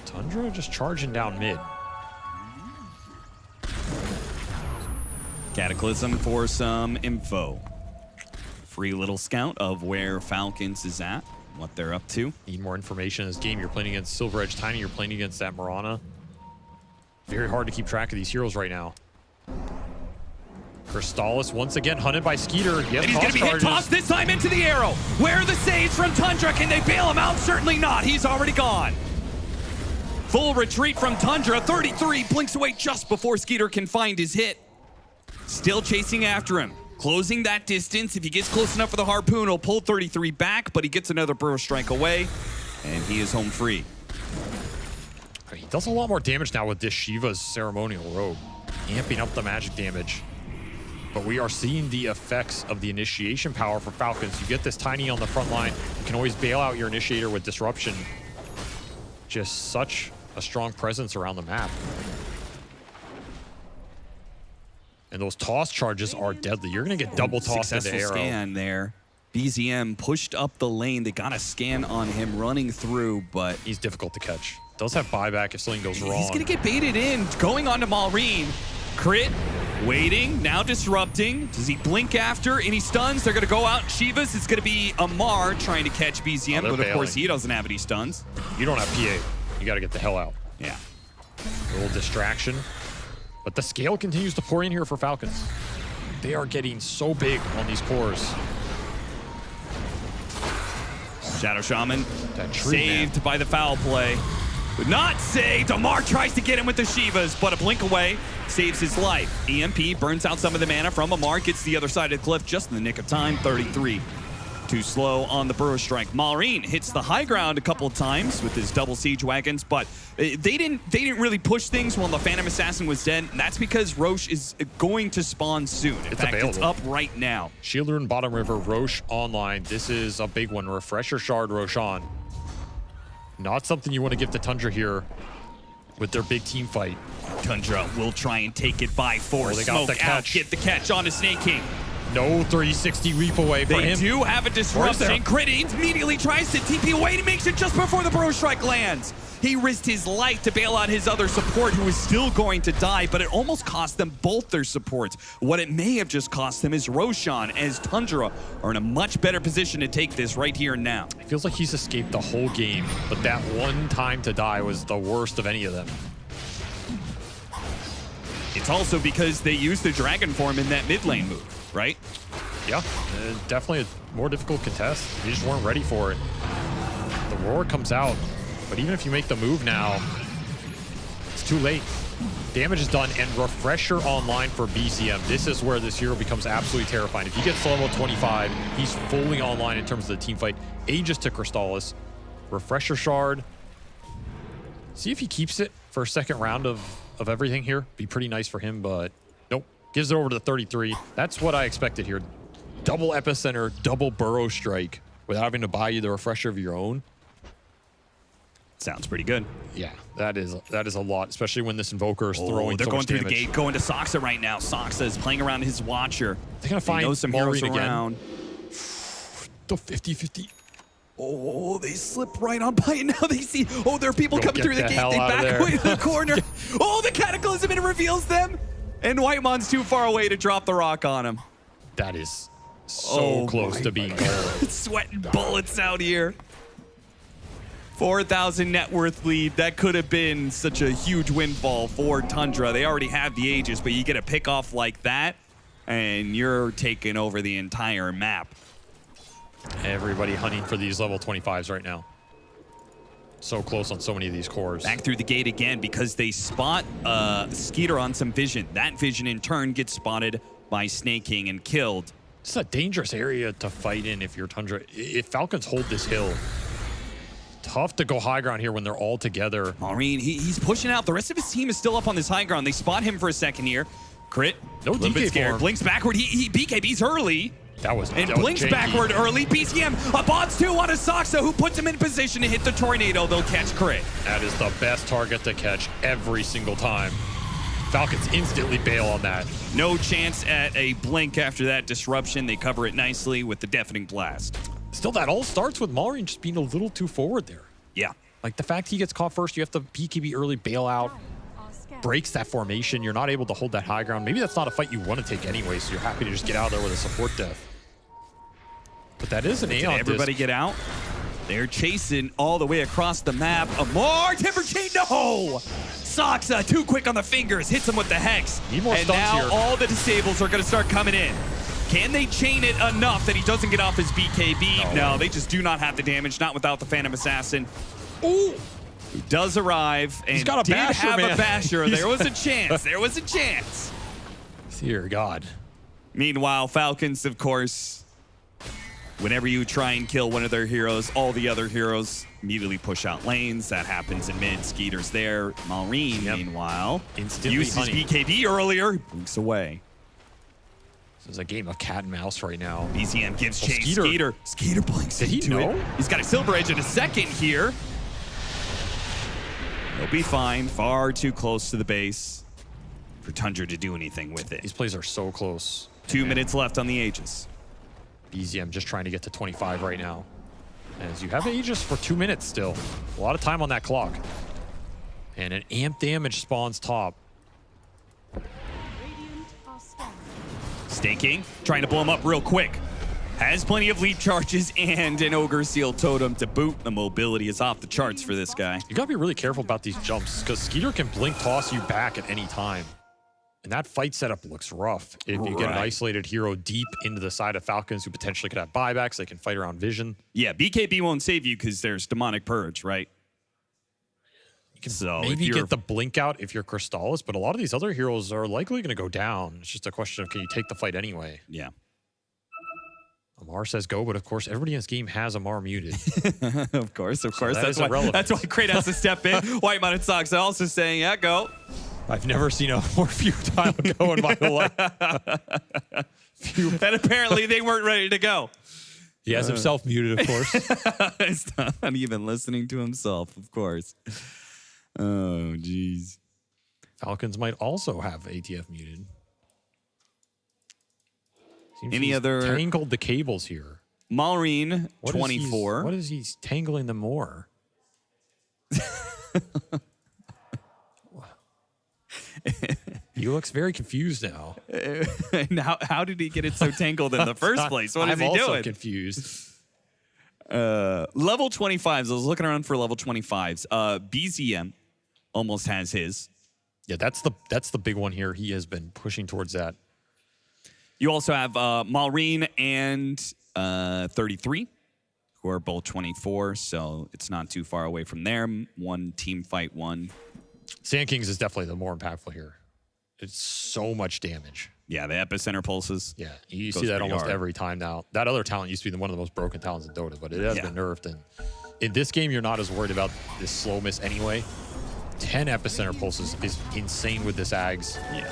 Tundra just charging down mid. Cataclysm for some info. Free little scout of where Falcons is at, what they're up to. Need more information in this game. You're playing against Silver Edge Tiny. You're playing against that Mirana. Very hard to keep track of these heroes right now. Crystallis once again hunted by Skeeter. And he's going to be hit tossed this time into the arrow. Where are the saves from Tundra? Can they bail him out? Certainly not. He's already gone. Full retreat from Tundra. 33 blinks away just before Skeeter can find his hit. Still chasing after him. Closing that distance. If he gets close enough for the harpoon, he'll pull 33 back, but he gets another burrow strike away, and he is home free. He does a lot more damage now with this Shiva's Ceremonial Robe, amping up the magic damage. But we are seeing the effects of the initiation power for Falcons. You get this Tiny on the front line. You can always bail out your initiator with Disruption. Just such a strong presence around the map. And those toss charges are deadly. You're going to get double tossed into Successful arrow. scan there. BZM pushed up the lane. They got a scan on him running through, but he's difficult to catch. Does have buyback if something goes wrong. He's going to get baited in. Going on to Maureen. Crit. Waiting. Now disrupting. Does he blink after? Any stuns? They're going to go out. Shivas. It's going to be Amar trying to catch BZM, but of course he doesn't have any stuns. You don't have PA. You got to get the hell out. Yeah. A little distraction. But the scale continues to pour in here for Falcons. They are getting so big on these cores. Shadow Shaman saved by the foul play. But not saved. Amar tries to get him with the Shivas, but a blink away saves his life. EMP burns out some of the mana from Amar, gets to the other side of the cliff just in the nick of time. 33. Too slow on the Burrow Strike. Maureen hits the high ground a couple of times with his double siege wagons, but they didn't really push things while the Phantom Assassin was dead. And that's because Roche is going to spawn soon. In fact, it's up right now. Shield Rune Bottom River, Roche online. This is a big one. Refresher Shard, Roshan. Not something you want to give to Tundra here with their big team fight. Tundra will try and take it by force. They got Smoke the out, catch. get the catch on to Snake King. No 360 leap away for him. They do have a disruption. Crit immediately tries to TP away and makes it just before the Burrow Strike lands. He risked his life to bail out his other support who is still going to die, but it almost cost them both their supports. What it may have just cost them is Roshan, as Tundra are in a much better position to take this right here and now. It feels like he's escaped the whole game, but that one time to die was the worst of any of them. It's also because they used the Dragon Form in that mid lane move, right? Yeah, definitely a more difficult contest. You just weren't ready for it. The roar comes out, but even if you make the move now, it's too late. Damage is done, and Refresher online for BCM. This is where this hero becomes absolutely terrifying. If he gets to level 25, he's fully online in terms of the team fight. Aegis to Crystallis. Refresher Shard. See if he keeps it for a second round of everything here. Be pretty nice for him, but nope. Gives it over to 33. That's what I expected here. Double Epicenter, double Burrow Strike without having to buy you the Refresher of your own. Sounds pretty good. Yeah, that is a lot, especially when this Invoker is throwing they're so going much through damage. the gate, going to Soxa right now. Soxa is playing around his Watcher. They're going to find some heroes Maureen around. The 50-50. Oh, they slip right on by it. Now they see, oh, there are people Go coming through the get the gate. hell They out of back there. away to the corner. Oh, the Cataclysm, and it reveals them. And Whitemon's too far away to drop the rock on him. That is so close to being gold. Sweating bullets out here. 4,000 net worth lead. That could have been such a huge windfall for Tundra. They already have the Aegis, but you get a pick off like that, and you're taking over the entire map. Everybody hunting for these level 25s right now. So close on so many of these cores. Back through the gate again because they spot Skeeter on some vision. That vision in turn gets spotted by Snake King and killed. It's a dangerous area to fight in if you're Tundra. If Falcons hold this hill, tough to go high ground here when they're all together. Maureen, he's pushing out. The rest of his team is still up on this high ground. They spot him for a second here. Crit. No little bit DK scared. form. Blinks backward. He BKB's early. That was Blinks janky. backward early. BCM, a bots 2 on a Soxa who puts him in position to hit the tornado. They'll catch Crit. That is the best target to catch every single time. Falcons instantly bail on that. No chance at a blink after that disruption. They cover it nicely with the deafening blast. Still, that all starts with Maureen just being a little too forward there. Yeah. Like the fact he gets caught first, you have to BKB early, bail out, breaks that formation. You're not able to hold that high ground. Maybe that's not a fight you want to take anyway, so you're happy to just get out of there with a support death. But that is an Did Aeon everybody disc. get out? They're chasing all the way across the map. Amar, Timber Chain, no! Soxa, too quick on the fingers, hits him with the Hex. Need more and stuns now here. all the disables are going to start coming in. Can they chain it enough that he doesn't get off his BKB? No, they just do not have the damage, not without the Phantom Assassin. Ooh! He does arrive and He's got a did basher, have man. a basher. There was a chance. There was a chance. Dear God. Meanwhile, Falcons, of course, Whenever you try and kill one of their heroes, all the other heroes immediately push out lanes. That happens in mid. Skeeter's there. Malrine, meanwhile, uses BKB earlier. Blinks away. This is a game of cat and mouse right now. BZM gives chase. Skeeter. Skeeter blinks Did he into know? it. He's got a Silver Edge in a second here. He'll be fine. Far too close to the base for Tundra to do anything with it. These plays are so close. 2 minutes left on the Aegis. BZM just trying to get to 25 right now. As you have Aegis for 2 minutes still. A lot of time on that clock. And an amp damage spawns top. Staking, trying to blow him up real quick. Has plenty of leap charges and an Ogre Seal Totem to boot. The mobility is off the charts for this guy. You gotta be really careful about these jumps because Skeeter can blink toss you back at any time. And that fight setup looks rough. If you get an isolated hero deep into the side of Falcons who potentially could have buybacks, they can fight around vision. Yeah, BKB won't save you because there's Demonic Purge, right? You can maybe get the blink out if you're Crystallis, but a lot of these other heroes are likely going to go down. It's just a question of can you take the fight anyway? Yeah. Amar says go, but of course everybody in this game has Amar muted. Of course. So That's why Crate has to step in. White Mounted Sox also saying, yeah, go. I've never seen a more futile go in my life. And apparently they weren't ready to go. He has himself muted, of course. He's not even listening to himself, of course. Oh, jeez. Falcons might also have ATF muted. Seems Any other tangled the cables here? Malrine, 24. What is he tangling them more? He looks very confused now. How did he get it so tangled in the first place? What is he doing? I'm also confused. Level 25s. I was looking around for level 25s. BZM almost has his. Yeah, that's the big one here. He has been pushing towards that. You also have Malrine and 33, who are both 24, so it's not too far away from there. One team fight, one. Sand Kings is definitely the more impactful here. It's so much damage. Yeah, the epicenter pulses. Yeah, you see that almost every time now. That other talent used to be one of the most broken talents in Dota, but it has been nerfed. And in this game, you're not as worried about this slow miss anyway. 10 epicenter pulses is insane with this Ags. Yeah.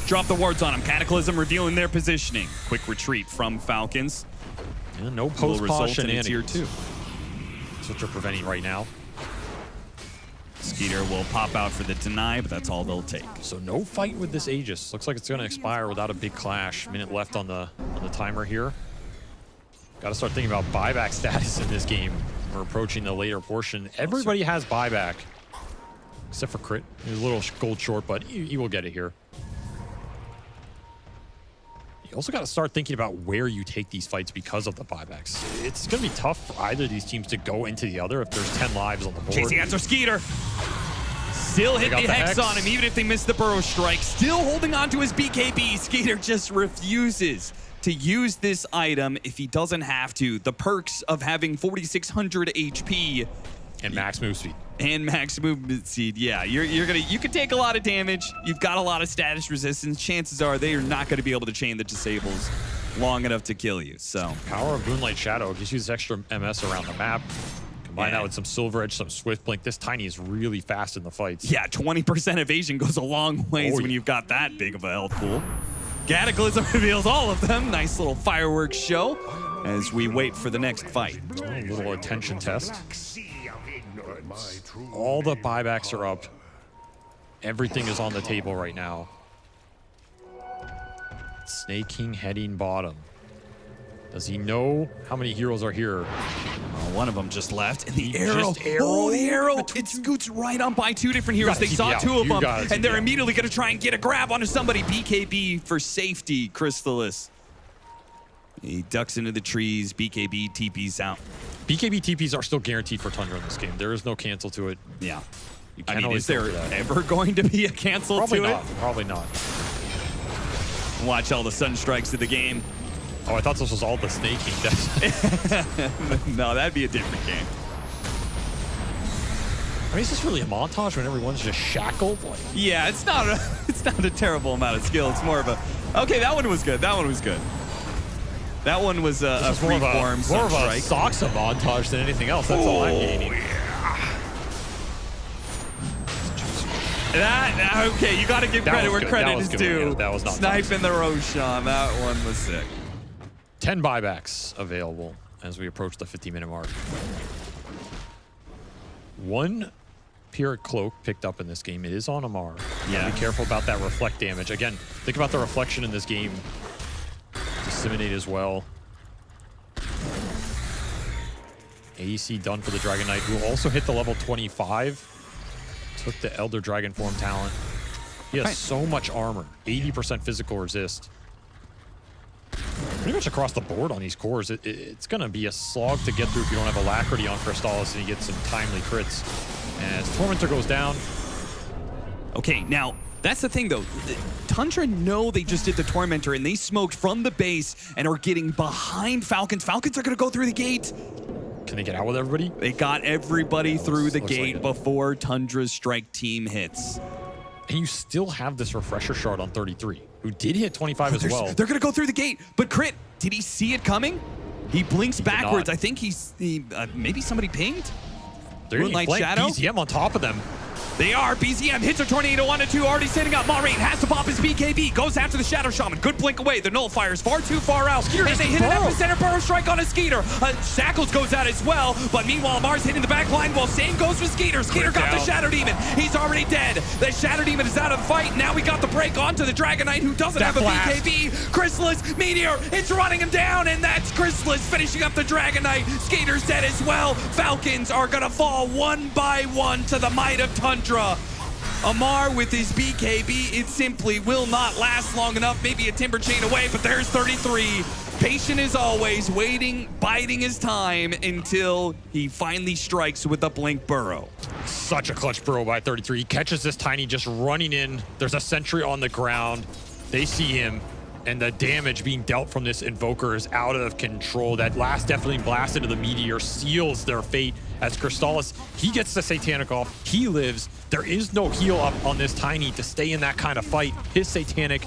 Drop the wards on him. Cataclysm revealing their positioning. Quick retreat from Falcons. Yeah, no post-pause shenanigans. Tier 2. That's what you're preventing right now. Skeeter will pop out for the deny, but that's all they'll take. So no fight with this Aegis. Looks like it's going to expire without a big clash. Minute left on the timer here. Got to start thinking about buyback status in this game. We're approaching the later portion. Everybody has buyback, except for Crit. He's a little gold short, but he will get it here. You also got to start thinking about where you take these fights because of the buybacks. It's going to be tough for either of these teams to go into the other if there's 10 lives on the board. Chasing after Skeeter. Still hit the Hex on him, even if they miss the Burrow Strike. Still holding on to his BKB. Skeeter just refuses to use this item if he doesn't have to. The perks of having 4,600 HP. And max move speed. And max movement speed. Yeah, you can take a lot of damage. You've got a lot of status resistance. Chances are they are not going to be able to chain the disables long enough to kill you. So power of Moonlight Shadow gives you this extra MS around the map. Combine that with some Silver Edge, some Swift Blink. This Tiny is really fast in the fights. Yeah, 20% evasion goes a long ways when you've got that big of a health pool. Cataclysm reveals all of them. Nice little fireworks show as we wait for the next fight. A little attention test. All the buybacks are up. Everything is on the table right now. Snake King heading bottom. Does he know how many heroes are here? One of them just left. And the arrow. Oh, the arrow. It scoots right on by two different heroes. They saw two of them, and they're immediately going to try and get a grab onto somebody. BKB for safety, Crystallis. He ducks into the trees. BKB TP's out. BKB TPs are still guaranteed for Tundra in this game. There is no cancel to it. Yeah. I mean, is there ever going to be a cancel to it? Probably not. Watch all the sunstrikes of the game. Oh, I thought this was all the Snake King. No, that'd be a different game. I mean, is this really a montage when everyone's just shackled? Like, yeah, it's not a terrible amount of skill. It's more of a, okay, that one was good. That one was good. That one was a free form more of a strike. Soxa montage than anything else. That's all I'm gaining. Okay, you got to give credit where credit is due. Yeah, that was not sniping the Roshan. That one was sick. 10 buybacks available as we approach the 50-minute mark. 1 Pyrrhic Cloak picked up in this game. It is on Amar. Yeah. Be careful about that reflect damage. Again, think about the reflection in this game. Disseminate as well. AEC done for the Dragon Knight, who also hit the level 25. Took the Elder Dragon form talent. He has so much armor. 80% physical resist. Pretty much across the board on these cores. It's going to be a slog to get through if you don't have Alacrity on Crystallis and you get some timely crits. As Tormentor goes down. Okay, now, that's the thing, though. Tundra know they just did the Tormentor, and they smoked from the base and are getting behind Falcons. Falcons are going to go through the gate. Can they get out with everybody? They got everybody through the gate before Tundra's strike team hits. And you still have this Refresher Shard on 33, who did hit 25 as well. They're going to go through the gate, but Crit, did he see it coming? He blinks backwards. I think maybe somebody pinged? They're getting flanked. Shadow? BZM on top of them. They are. BZM hits a Tornado 1-2, already setting up. Maureen has to pop his BKB, goes after the Shadow Shaman. Good blink away. The Nullifier is far too far out. And they hit an epicenter burrow strike on a Skeeter. Shackles goes out as well, but meanwhile, Mars hitting the back line while same goes for Skeeter. Skeeter got the Shadow Demon. He's already dead. The Shadow Demon is out of the fight. Now we got the break onto the Dragon Knight, who doesn't have a BKB. Chrysalis, Meteor, it's running him down, and that's Chrysalis finishing up the Dragon Knight. Skeeter's dead as well. Falcons are gonna fall one by one to the might of Tundra. Amar with his BKB, it simply will not last long enough. Maybe a Timber Chain away, but there's 33. Patient as always, waiting, biding his time until he finally strikes with the Blink Burrow. Such a clutch burrow by 33. He catches this Tiny just running in. There's a sentry on the ground. They see him, and the damage being dealt from this Invoker is out of control. That last definitely blast into the Meteor seals their fate as Crystallis, he gets the Satanic off. He lives. There is no heal up on this Tiny to stay in that kind of fight. His Satanic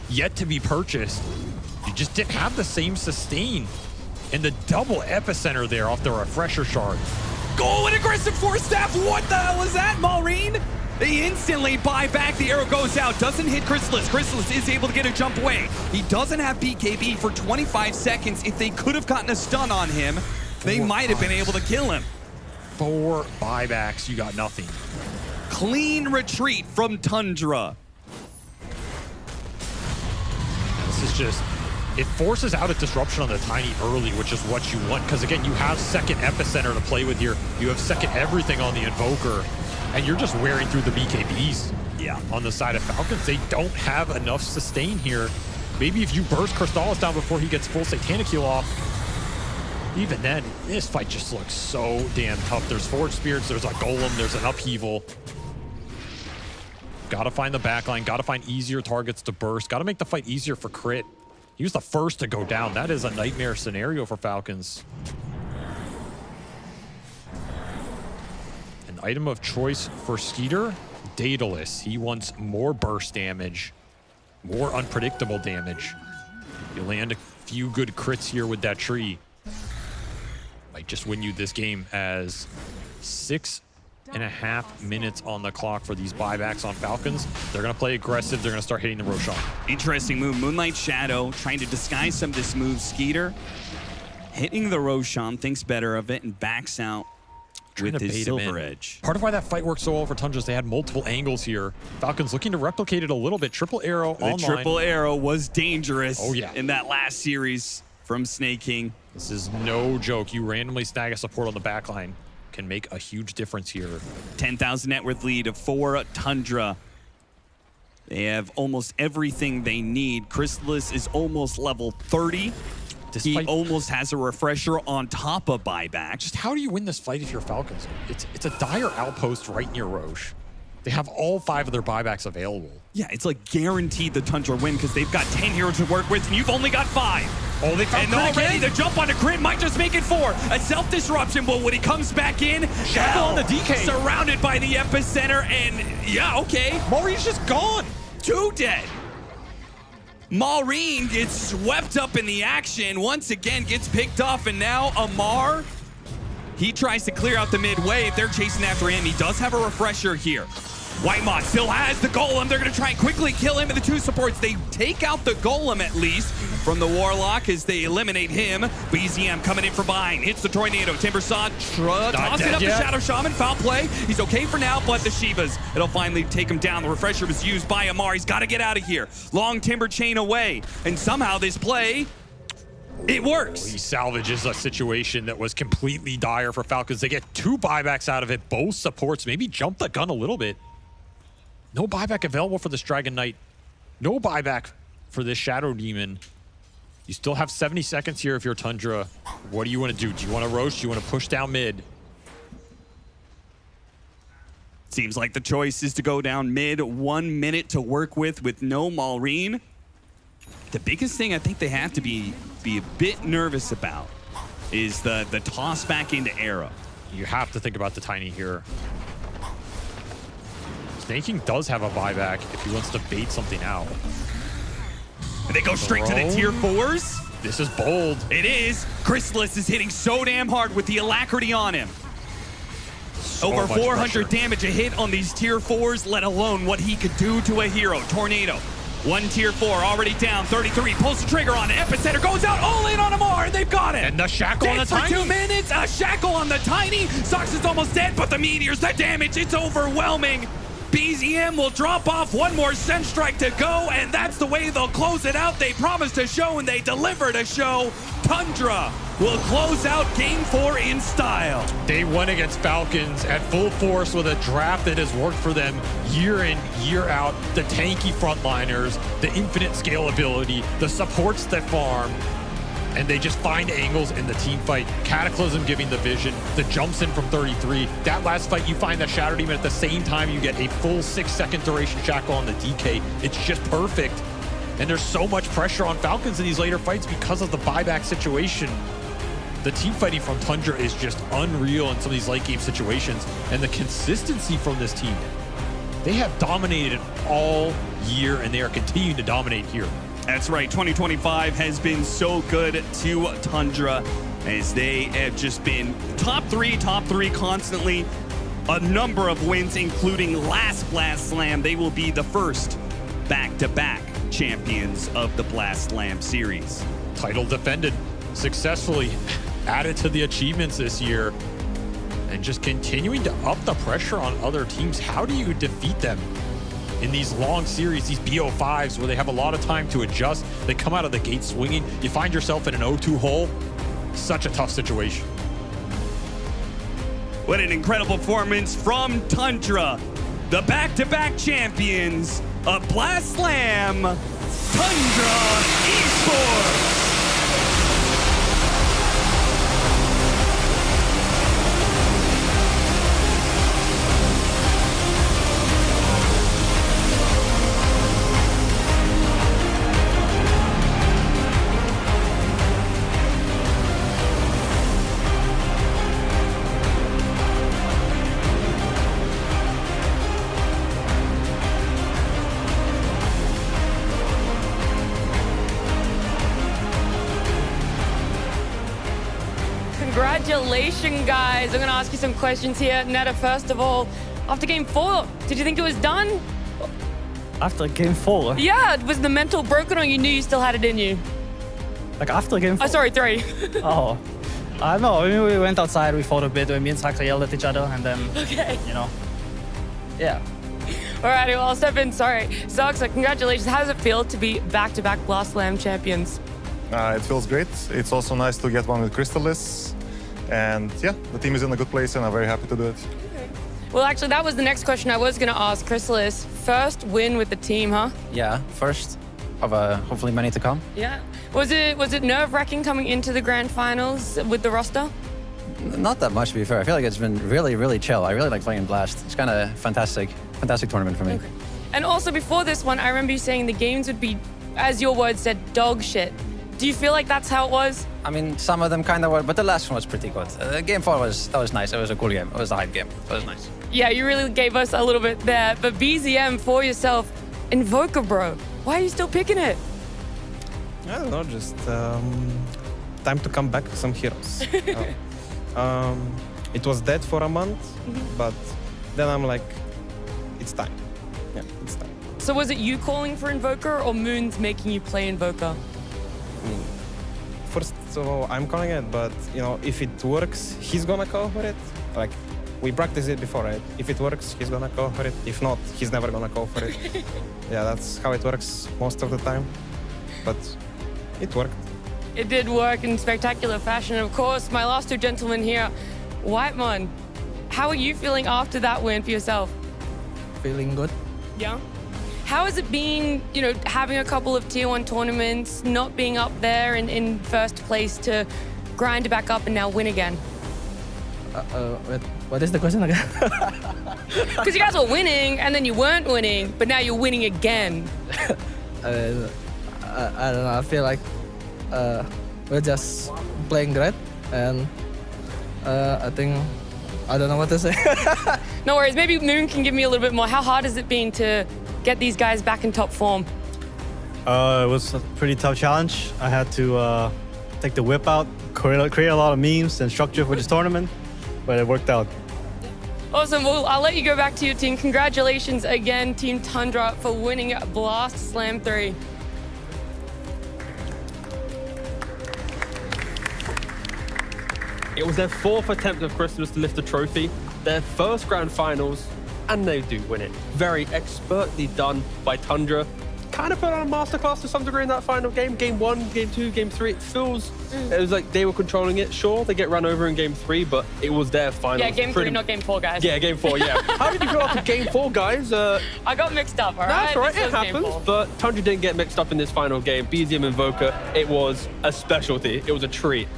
yet to be purchased. You just didn't have the same sustain. And the double epicenter there off the Refresher Shard. Go, an aggressive force staff. What the hell is that, Maureen? They instantly buy back. The arrow goes out. Doesn't hit Chrysalis. Chrysalis is able to get a jump away. He doesn't have BKB for 25 seconds. If they could have gotten a stun on him, they might have been able to kill him. 4 buybacks. You got nothing. Clean retreat from Tundra. This is just, it forces out a disruption on the Tiny early, which is what you want. Because again, you have second epicenter to play with here. You have second everything on the Invoker. And you're just wearing through the BKBs. Yeah. On the side of Falcons, they don't have enough sustain here. Maybe if you burst Crystallis down before he gets full Satanic heal off, even then, this fight just looks so damn tough. There's Forge Spirits, there's a Golem, there's an Upheaval. Gotta find the backline, gotta find easier targets to burst, gotta make the fight easier for Crit. He was the first to go down. That is a nightmare scenario for Falcons. An item of choice for Skeeter, Daedalus. He wants more burst damage, more unpredictable damage. You land a few good crits here with that tree. Might just win you this game as 6.5 minutes on the clock for these buybacks on Falcons. They're going to play aggressive. They're going to start hitting the Roshan. Interesting move. Moonlight Shadow trying to disguise some of this move. Skeeter hitting the Roshan, thinks better of it, and backs out with his Silver Edge. Part of why that fight worked so well for Tundra is they had multiple angles here. Falcons looking to replicate it a little bit. Triple arrow online. The triple arrow was dangerous yeah. in that last series from Snake King. This is no joke. You randomly snag a support on the backline. Can make a huge difference here. 10,000 net worth lead for Tundra. They have almost everything they need. Chrysalis is almost level 30. He almost has a refresher on top of buyback. Just how do you win this fight if you're Falcons? It's a dire outpost right near Roche. They have all 5 of their buybacks available. Yeah, it's like guaranteed the Tundra win because they've got 10 heroes to work with and you've only got 5. Oh, they found and already the jump on a crit might just make it 4. A self-disruption, but when he comes back in, Shackle on the DK. Surrounded by the epicenter, and yeah, okay. Mauri's just gone. 2 dead. Maureen gets swept up in the action, once again gets picked off, and now Amar, he tries to clear out the mid wave. They're chasing after him. He does have a refresher here. Whitemod still has the golem. They're going to try and quickly kill him and the two supports. They take out the golem at least from the Warlock as they eliminate him. BZM coming in from behind. Hits the Tornado. Timbersaw tossing up the Shadow Shaman. Foul play. He's okay for now, but the Shivas, it'll finally take him down. The refresher was used by Amar. He's got to get out of here. Long Timber chain away. And somehow this play, it works. He salvages a situation that was completely dire for Falcons. They get 2 buybacks out of it. Both supports maybe jump the gun a little bit. No buyback available for this Dragon Knight. No buyback for this Shadow Demon. You still have 70 seconds here if you're Tundra. What do you want to do? Do you want to roast? Do you want to push down mid? Seems like the choice is to go down mid. 1 minute to work with no Maureen. The biggest thing I think they have to be a bit nervous about is the toss back into Arrow. You have to think about the Tiny here. Snaking does have a buyback if he wants to bait something out. And they go straight to the tier 4s. This is bold. It is. Chrysalis is hitting so damn hard with the alacrity on him. So Over 400 pressure. damage a hit on these tier 4s, let alone what he could do to a hero. Tornado. 1 tier 4 already down. 33 pulls the trigger on it. Epicenter goes out all in on Amar, and they've got it. And the shackle on the Dead for Tiny. 2 minutes. A shackle on the Tiny. Sox is almost dead, but the meteors, the damage, it's overwhelming. BZM will drop off. 1 more Sen Strike to go, and that's the way they'll close it out. They promised a show, and they delivered a show. Tundra will close out Game 4 in style. They went against Falcons at full force with a draft that has worked for them year in, year out. The tanky frontliners, the infinite scalability, the supports that farm, and they just find angles in the team fight. Cataclysm giving the vision, the jumps in from 33. That last fight, you find that Shadow Demon at the same time. You get a full 6-second duration shackle on the DK. It's just perfect. And there's so much pressure on Falcons in these later fights because of the buyback situation. The team fighting from Tundra is just unreal in some of these late game situations. And the consistency from this team, they have dominated all year and they are continuing to dominate here. That's right, 2025 has been so good to Tundra as they have just been top three constantly. A number of wins, including last Blast Slam. They will be the first back-to-back champions of the Blast Slam series. Title defended successfully, added to the achievements this year, and just continuing to up the pressure on other teams. How do you defeat them in these long series, these BO5s, where they have a lot of time to adjust? They come out of the gate swinging. You find yourself in an 0-2 hole. Such a tough situation. What an incredible performance from Tundra, the back-to-back champions of Blast Slam, Tundra Esports. Congratulations, guys. I'm going to ask you some questions here. Netta, first of all, after Game 4, did you think it was done? After Game 4? Yeah, was the mental broken or you knew you still had it in you? Like after Game 4? Oh, sorry, 3. Oh. No, I mean, we went outside, we fought a bit, me and Saxa yelled at each other, and then, you know, yeah. Alrighty, well, I'll step in. Sorry. Saxa, congratulations. How does it feel to be back-to-back Blast Slam champions? It feels great. It's also nice to get one with Crystallis. And yeah, the team is in a good place and I'm very happy to do it. Well, actually, that was the next question I was going to ask. Chrysalis, first win with the team, huh? Yeah, first of hopefully many to come. Yeah. Was it nerve-wracking coming into the grand finals with the roster? Not that much, to be fair. I feel like it's been really, really chill. I really like playing Blast. It's kind of fantastic tournament for me. Okay. And also before this one, I remember you saying the games would be, as your words said, dog shit. Do you feel like that's how it was? I mean, some of them kind of were, but the last one was pretty good. Game 4 was nice. It was a cool game. It was a hype game. It was nice. Yeah, you really gave us a little bit there. But BZM, for yourself, Invoker, bro. Why are you still picking it? I don't know, just time to come back with some heroes. It was dead for a month, but then I'm like, it's time. Yeah, it's time. So was it you calling for Invoker or Moon's making you play Invoker? First of all, I'm calling it, but if it works, he's gonna call for it. Like, we practiced it before, right? If it works, he's gonna call for it. If not, he's never gonna call for it. Yeah, that's how it works most of the time. But it worked. It did work in spectacular fashion. Of course, my last two gentlemen here, Whitemon, how are you feeling after that win for yourself? Feeling good. Yeah. How has it been, having a couple of Tier 1 tournaments, not being up there in first place to grind back up and now win again? Wait, what is the question again? Because you guys were winning and then you weren't winning, but now you're winning again. I don't know. I feel like we're just playing great, and I think I don't know what to say. No worries. Maybe Moon can give me a little bit more. How hard has it been to get these guys back in top form? It was a pretty tough challenge. I had to take the whip out, create a lot of memes and structure for this tournament, but it worked out. Awesome. Well, I'll let you go back to your team. Congratulations again, Team Tundra, for winning Blast Slam 3. It was their 4th attempt of Christmas to lift the trophy, their first grand finals, and they do win it. Very expertly done by Tundra. Kind of put on a masterclass to some degree in that final game. Game 1, Game 2, Game 3, it feels... It was like they were controlling it. Sure, they get run over in Game 3, but it was their final. Yeah, Game 3, not Game 4, guys. Yeah, Game 4, yeah. How did you feel after Game 4, guys? I got mixed up, all right? That's all right, it happens. But Tundra didn't get mixed up in this final game. BZM Invoker, it was a specialty. It was a treat.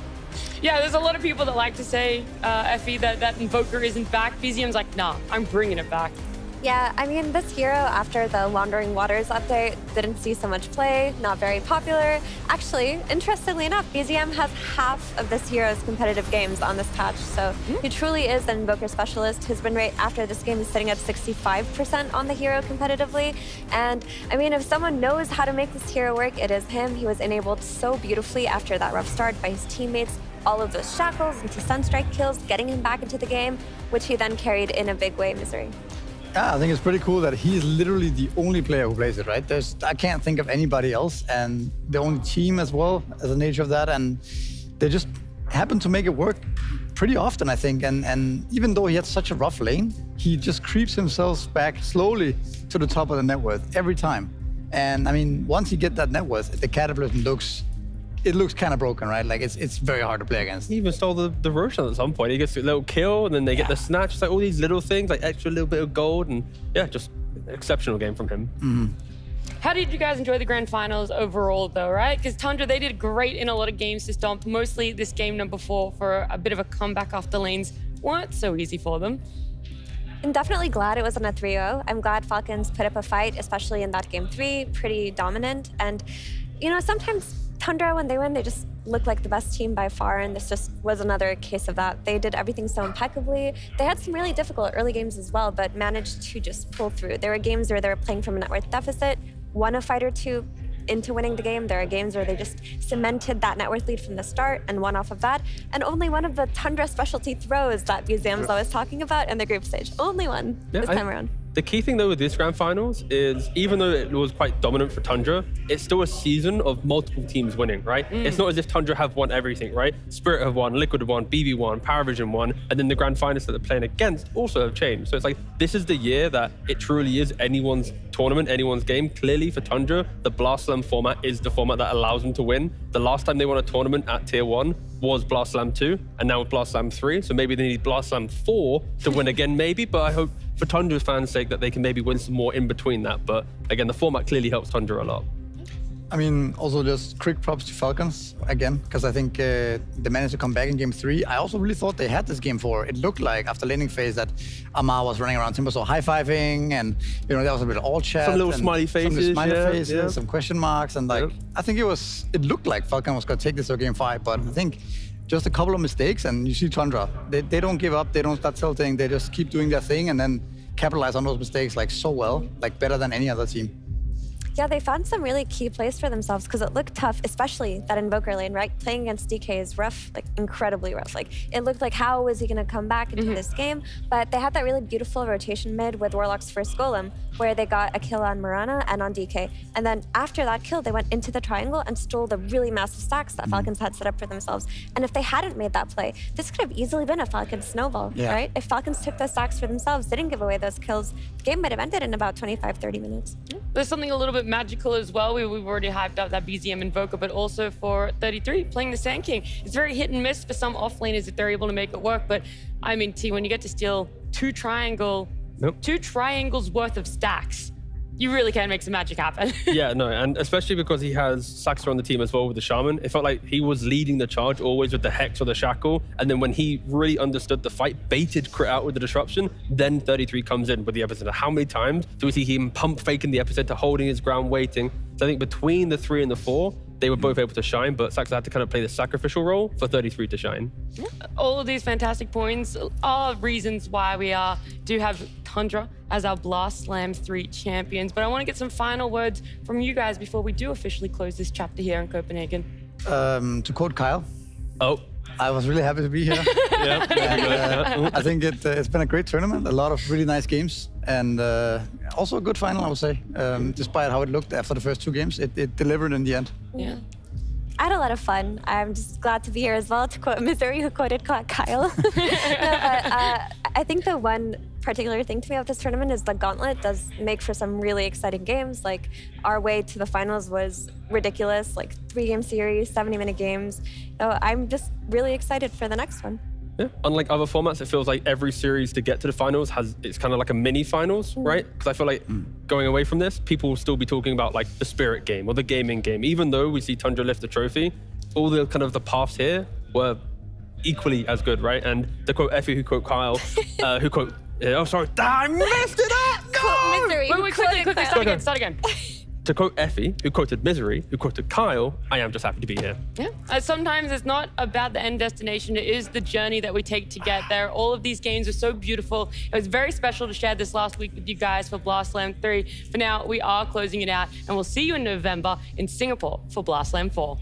Yeah, there's a lot of people that like to say, Effie, that Invoker isn't back. BZM's like, nah, I'm bringing it back. Yeah, I mean, this hero, after the Wandering Waters update, didn't see so much play, not very popular. Actually, interestingly enough, BZM has half of this hero's competitive games on this patch, so he truly is an Invoker specialist. His win rate after this game is sitting at 65% on the hero competitively. And, I mean, if someone knows how to make this hero work, it is him. He was enabled so beautifully after that rough start by his teammates. All of those shackles into Sunstrike kills, getting him back into the game, which he then carried in a big way, Misery. Yeah, I think it's pretty cool that he's literally the only player who plays it, right? I can't think of anybody else, and the only team as well, as the nature of that, and they just happen to make it work pretty often, I think. And even though he had such a rough lane, he just creeps himself back slowly to the top of the net worth every time. And I mean, once you get that net worth, the Cataclysm looks kind of broken, right? Like it's very hard to play against. He even stole the Roshan at some point. He gets a little kill, and then they get the snatch. It's like all these little things, like extra little bit of gold, and yeah, just an exceptional game from him. How did you guys enjoy the grand finals overall, though, right? Because Tundra, they did great in a lot of games to stomp. Mostly this game number 4 for a bit of a comeback after lanes weren't so easy for them. I'm definitely glad it wasn't a 3-0. I'm glad Falcons put up a fight, especially in that game 3, pretty dominant. And, sometimes Tundra, when they win, they just look like the best team by far, and this just was another case of that. They did everything so impeccably. They had some really difficult early games as well, but managed to just pull through. There were games where they were playing from a net worth deficit, won a fight or two into winning the game. There are games where they just cemented that net worth lead from the start and won off of that. And only one of the Tundra specialty throws that BZM's always talking about in the group stage. Only one this time around. The key thing, though, with this grand finals is even though it was quite dominant for Tundra, it's still a season of multiple teams winning, right? It's not as if Tundra have won everything, right? Spirit have won, Liquid have won, BB won, Paravision won, and then the grand finalists that they're playing against also have changed. So it's like, this is the year that it truly is anyone's tournament, anyone's game. Clearly for Tundra, the Blast Slam format is the format that allows them to win. The last time they won a tournament at Tier 1 was Blast Slam 2, and now with Blast Slam 3, so maybe they need Blast Slam 4 to win again, maybe, but I hope for Tundra's fans' sake that they can maybe win some more in between that. But again, the format clearly helps Tundra a lot. I mean, also just quick props to Falcons again, because I think they managed to come back in game 3. I also really thought they had this game 4. It looked like after laning phase that Amar was running around Timber, so high-fiving, and there was a bit of all chat. Some little smiley faces, some question marks, and I think it looked like Falcon was going to take this to game 5, but I think just a couple of mistakes, and you see Tundra. They don't give up, they don't start tilting, they just keep doing their thing, and then capitalize on those mistakes like so well, like better than any other team. Yeah, they found some really key plays for themselves because it looked tough, especially that Invoker lane, right? Playing against DK is rough, like incredibly rough. Like it looked like how was he going to come back into this game? But they had that really beautiful rotation mid with Warlock's first golem, where they got a kill on Mirana and on DK. And then after that kill, they went into the triangle and stole the really massive stacks that Falcons had set up for themselves. And if they hadn't made that play, this could have easily been a Falcons snowball, right? If Falcons took those stacks for themselves, didn't give away those kills, the game might have ended in about 25-30 minutes. There's something a little bit magical as well. We've already hyped up that BZM Invoker, but also for 33, playing the Sand King. It's very hit and miss for some offlaners if they're able to make it work. But I mean, T, when you get to steal two triangles worth of stacks, you really can make some magic happen. Yeah, no, and especially because he has Saxter on the team as well with the Shaman. It felt like he was leading the charge always with the Hex or the Shackle. And then when he really understood the fight, baited crit out with the Disruption, then 33 comes in with the Epicenter. How many times do we see him pump faking the Epicenter, holding his ground, waiting? So I think between the 3 and the 4, they were both able to shine, but Saxter had to kind of play the sacrificial role for 33 to shine. All of these fantastic points are reasons why we do have Tundra as our Blast Slam 3 champions. But I want to get some final words from you guys before we do officially close this chapter here in Copenhagen. To quote Kyle, I was really happy to be here. I think it's been a great tournament, a lot of really nice games, and also a good final, I would say. Despite how it looked after the first 2 games, it delivered in the end. Yeah. I had a lot of fun. I'm just glad to be here as well, to quote Misery, who quoted Kyle. I think the one particular thing to me about this tournament is the gauntlet does make for some really exciting games. Like, our way to the finals was ridiculous, like 3-game series, 70-minute games. So I'm just really excited for the next one. Yeah. Unlike other formats, it feels like every series to get to the finals it's kind of like a mini finals, right? Because I feel like going away from this, people will still be talking about like the spirit game or the gaming game. Even though we see Tundra lift the trophy, all the kind of the paths here were equally as good, right? And to quote Effie, who quote Kyle, who quote, oh sorry, I messed it up! No! Misery. Wait, quickly, start again. To quote Effie, who quoted Misery, who quoted Kyle, I am just happy to be here. Yeah. Sometimes it's not about the end destination, it is the journey that we take to get there. All of these games are so beautiful. It was very special to share this last week with you guys for Blast Slam 3. For now, we are closing it out, and we'll see you in November in Singapore for Blast Slam 4.